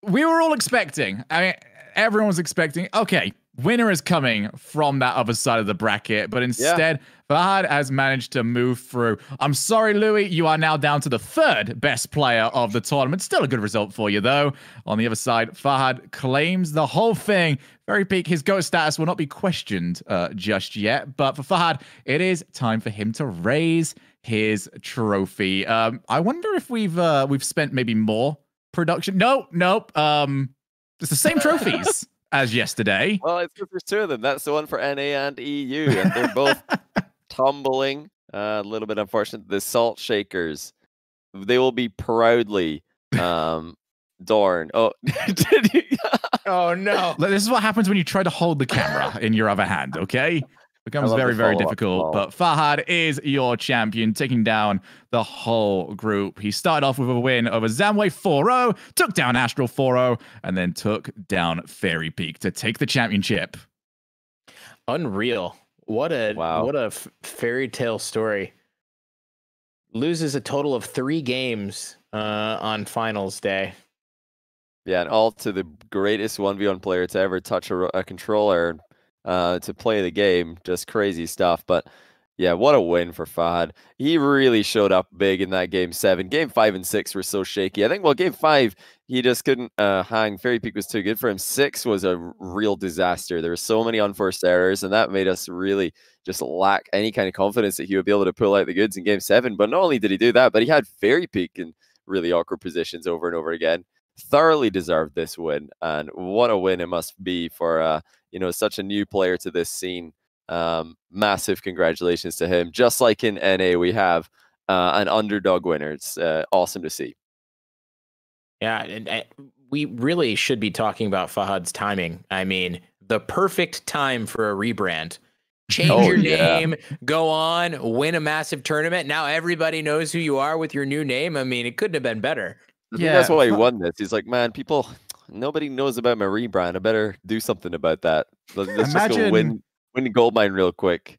we were all expecting, I mean, everyone was expecting, okay, winner is coming from that other side of the bracket, but instead, Fahad has managed to move through. I'm sorry, Louis, you are now down to the 3rd best player of the tournament. Still a good result for you, though. On the other side, Fahad claims the whole thing. Very peak. His GOAT status will not be questioned just yet, but for Fahad, it is time for him to raise his trophy. I wonder if we've spent maybe more production. Nope. It's the same trophies as yesterday. Well, it's because there's 2 of them. That's the one for NA and EU, and they're both tumbling. A little bit unfortunate. The Salt Shakers, they will be proudly Dorn. Oh, did you? Oh no! This is what happens when you try to hold the camera in your other hand. Okay. Becomes very, very difficult. But Fahad is your champion, taking down the whole group. He started off with a win over Zamway 4-0, took down Astral 4-0, and then took down Fairy Peak to take the championship. Unreal. What a fairy tale story. Loses a total of 3 games on finals day. Yeah, and all to the greatest 1v1 player to ever touch a controller to play the game. Just crazy stuff. But yeah, what a win for Fahad. He really showed up big in that game 7. Game 5 and 6 were so shaky. I think, well, game 5, he just couldn't hang. Fairy Peak was too good for him. 6 was a real disaster. There were so many unforced errors, and that made us really just lack any kind of confidence that he would be able to pull out the goods in game 7. But not only did he do that, but he had Fairy Peak in really awkward positions over and over again. Thoroughly deserved this win, and what a win it must be for such a new player to this scene. Massive congratulations to him. Just like in NA, we have an underdog winner. It's awesome to see. Yeah, and we really should be talking about Fahad's timing. I mean, the perfect time for a rebrand. Change your name, go on, win a massive tournament. Now everybody knows who you are with your new name. I mean, it couldn't have been better. I think that's why he won this. He's like, man, nobody knows about my rebrand. I better do something about that. Let's just go win gold mine real quick.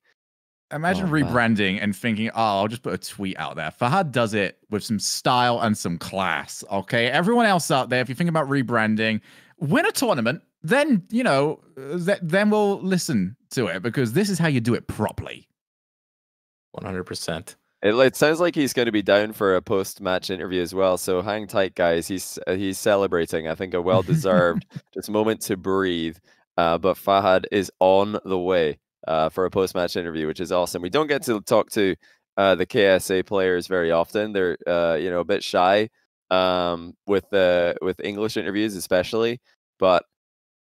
Imagine rebranding and thinking, I'll just put a tweet out there. Fahad does it with some style and some class. Okay, everyone else out there, if you think about rebranding, win a tournament, then then we'll listen to it, because this is how you do it properly. 100%. It sounds like he's going to be down for a post-match interview as well. So hang tight, guys. He's celebrating. I think a well-deserved just moment to breathe. But Fahad is on the way for a post-match interview, which is awesome. We don't get to talk to the KSA players very often. They're a bit shy with English interviews, especially. But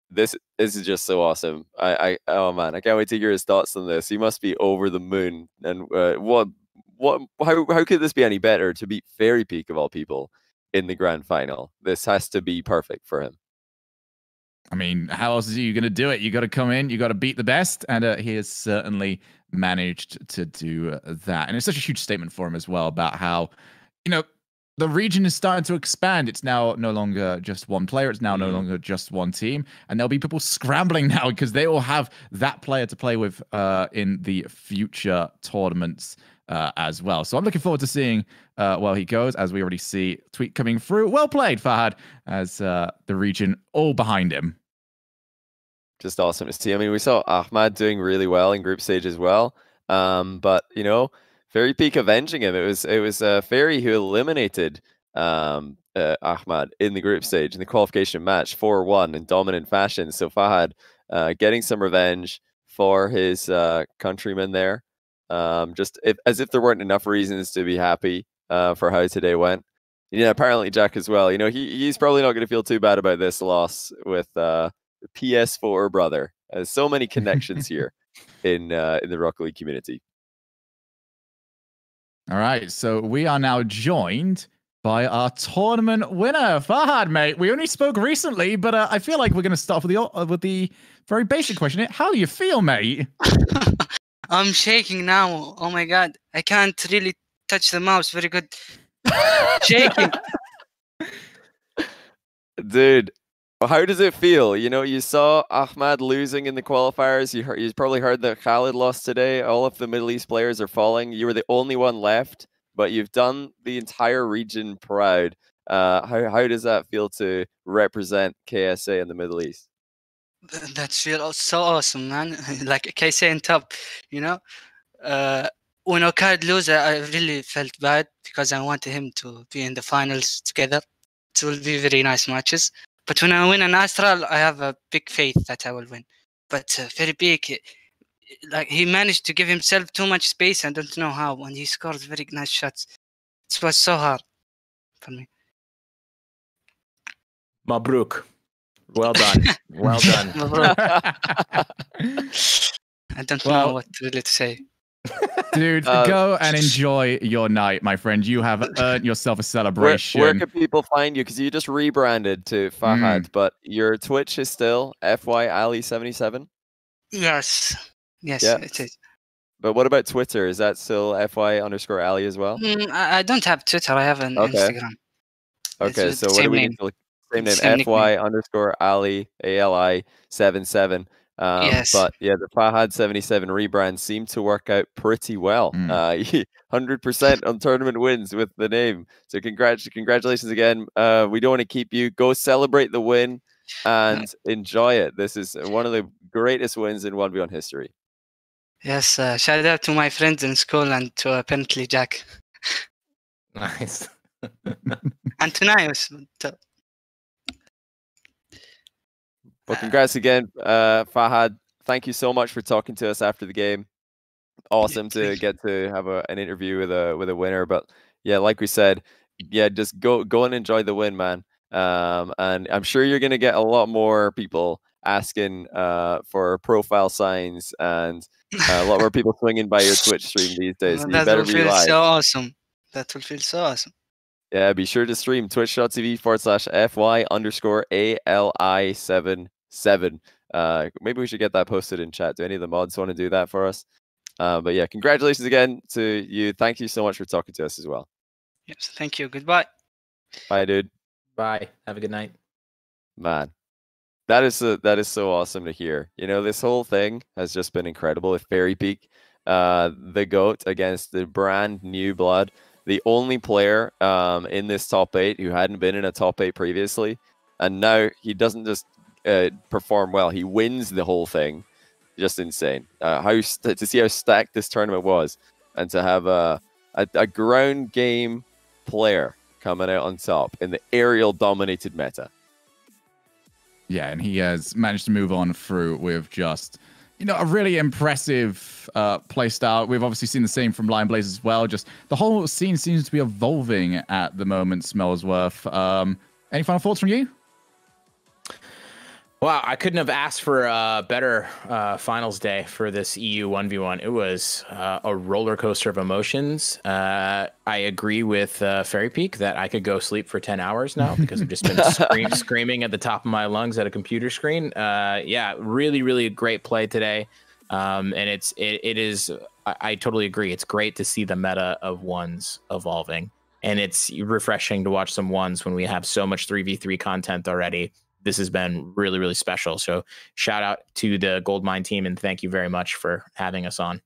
this is just so awesome. Oh man, I can't wait to hear his thoughts on this. He must be over the moon. And how could this be any better to beat Fairy Peak of all people in the grand final? This has to be perfect for him. I mean, how else are you going to do it? You got to come in, you got to beat the best, and he has certainly managed to do that. And it's such a huge statement for him as well about how, the region is starting to expand. It's now no longer just one player. It's now no longer just one team. And there'll be people scrambling now because they will have that player to play with in the future tournaments as well. So I'm looking forward to seeing where he goes, as we already see tweet coming through. Well played, Fahad, as the region all behind him. Just awesome to see. I mean, we saw Ahmad doing really well in group stage as well. But, Fairy Peak avenging him. It was Fairy who eliminated Ahmad in the group stage in the qualification match 4-1 in dominant fashion. So Fahad getting some revenge for his countrymen there. As if there weren't enough reasons to be happy for how today went. Yeah, apparently Jack as well. He's probably not going to feel too bad about this loss with the PS4 brother. There's so many connections here in the Rocket League community. All right, so we are now joined by our tournament winner, Fahad, mate. We only spoke recently, but I feel like we're going to start with the very basic question. How do you feel, mate? I'm shaking now. Oh my god, I can't really touch the mouse very good. Shaking. Dude, how does it feel? You know, you saw Ahmad losing in the qualifiers. You probably heard that Khalid lost today. All of the Middle East players are falling. You were the only one left, but you've done the entire region proud. How does that feel to represent KSA in the Middle East? That feels so awesome, man. Like KSA in top, you know. When Okad lose, I really felt bad because I wanted him to be in the finals together. It will be very nice matches. But when I win an Astral, I have a big faith that I will win. But very big, like he managed to give himself too much space. I don't know how, and he scored very nice shots. It was so hard for me. Mabruk. Well done. Well done. I don't know what really to say. Dude, go and enjoy your night, my friend. You have earned yourself a celebration. Where can people find you? Because you just rebranded to Fahad, but your Twitch is still FYAli77? Yes. Yes, Yeah. it is. But what about Twitter? Is that still FY_Ali as well? I don't have Twitter. I have an Instagram. Okay, It's so the what do same we name. need to look? Same name, Same nickname. FY_Ali ALI77. Yes. But yeah, the Fahad 77 rebrand seemed to work out pretty well. 100% on tournament wins with the name. So congratulations again. We don't want to keep you. Go celebrate the win and enjoy it. This is one of the greatest wins in 1v1 history. Yes, shout out to my friends in school and to apparently Jack. Nice. And to Nios. Well, congrats again, Fahad. Thank you so much for talking to us after the game. Awesome to get to have an interview with a winner. But yeah, like we said, yeah, just go and enjoy the win, man. And I'm sure you're gonna get a lot more people asking for profile signs and a lot more people swinging by your Twitch stream these days. So you That better will be feel live. so awesome. That will feel so awesome. Yeah, be sure to stream twitch.tv/FY_ALI77. Maybe we should get that posted in chat. Do any of the mods want to do that for us? But yeah, congratulations again to you. Thank you so much for talking to us as well. Yes, thank you. Goodbye. Bye, dude. Bye. Have a good night. Man, that is so awesome to hear. You know, this whole thing has just been incredible with Fairy Peak, the GOAT against the brand new blood. The only player in this top 8 who hadn't been in a top 8 previously. And now he doesn't just perform well, he wins the whole thing. Just insane. To see how stacked this tournament was. And to have a ground game player coming out on top in the aerial dominated meta. Yeah, and he has managed to move on through with just... a really impressive play style. We've obviously seen the same from Lion Blaze as well. Just the whole scene seems to be evolving at the moment, Smellsworth. Any final thoughts from you? Wow, I couldn't have asked for a better finals day for this EU 1v1. It was a roller coaster of emotions. I agree with Fairy Peak that I could go sleep for 10 hours now because I've just been screaming at the top of my lungs at a computer screen. Yeah, really, really great play today. And it is, I totally agree. It's great to see the meta of ones evolving. And it's refreshing to watch some ones when we have so much 3v3 content already. This has been really, really special. So shout out to the Goldmine team and thank you very much for having us on.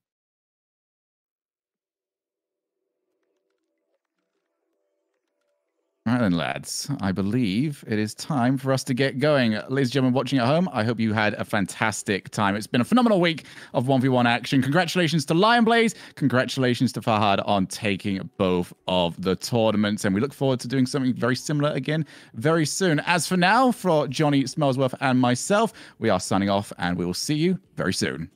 All right then, lads. I believe it is time for us to get going. Ladies and gentlemen watching at home, I hope you had a fantastic time. It's been a phenomenal week of 1v1 action. Congratulations to Lion Blaze. Congratulations to Fahad on taking both of the tournaments. And we look forward to doing something very similar again very soon. As for now, for Johnny, Smellsworth, and myself, we are signing off and we will see you very soon.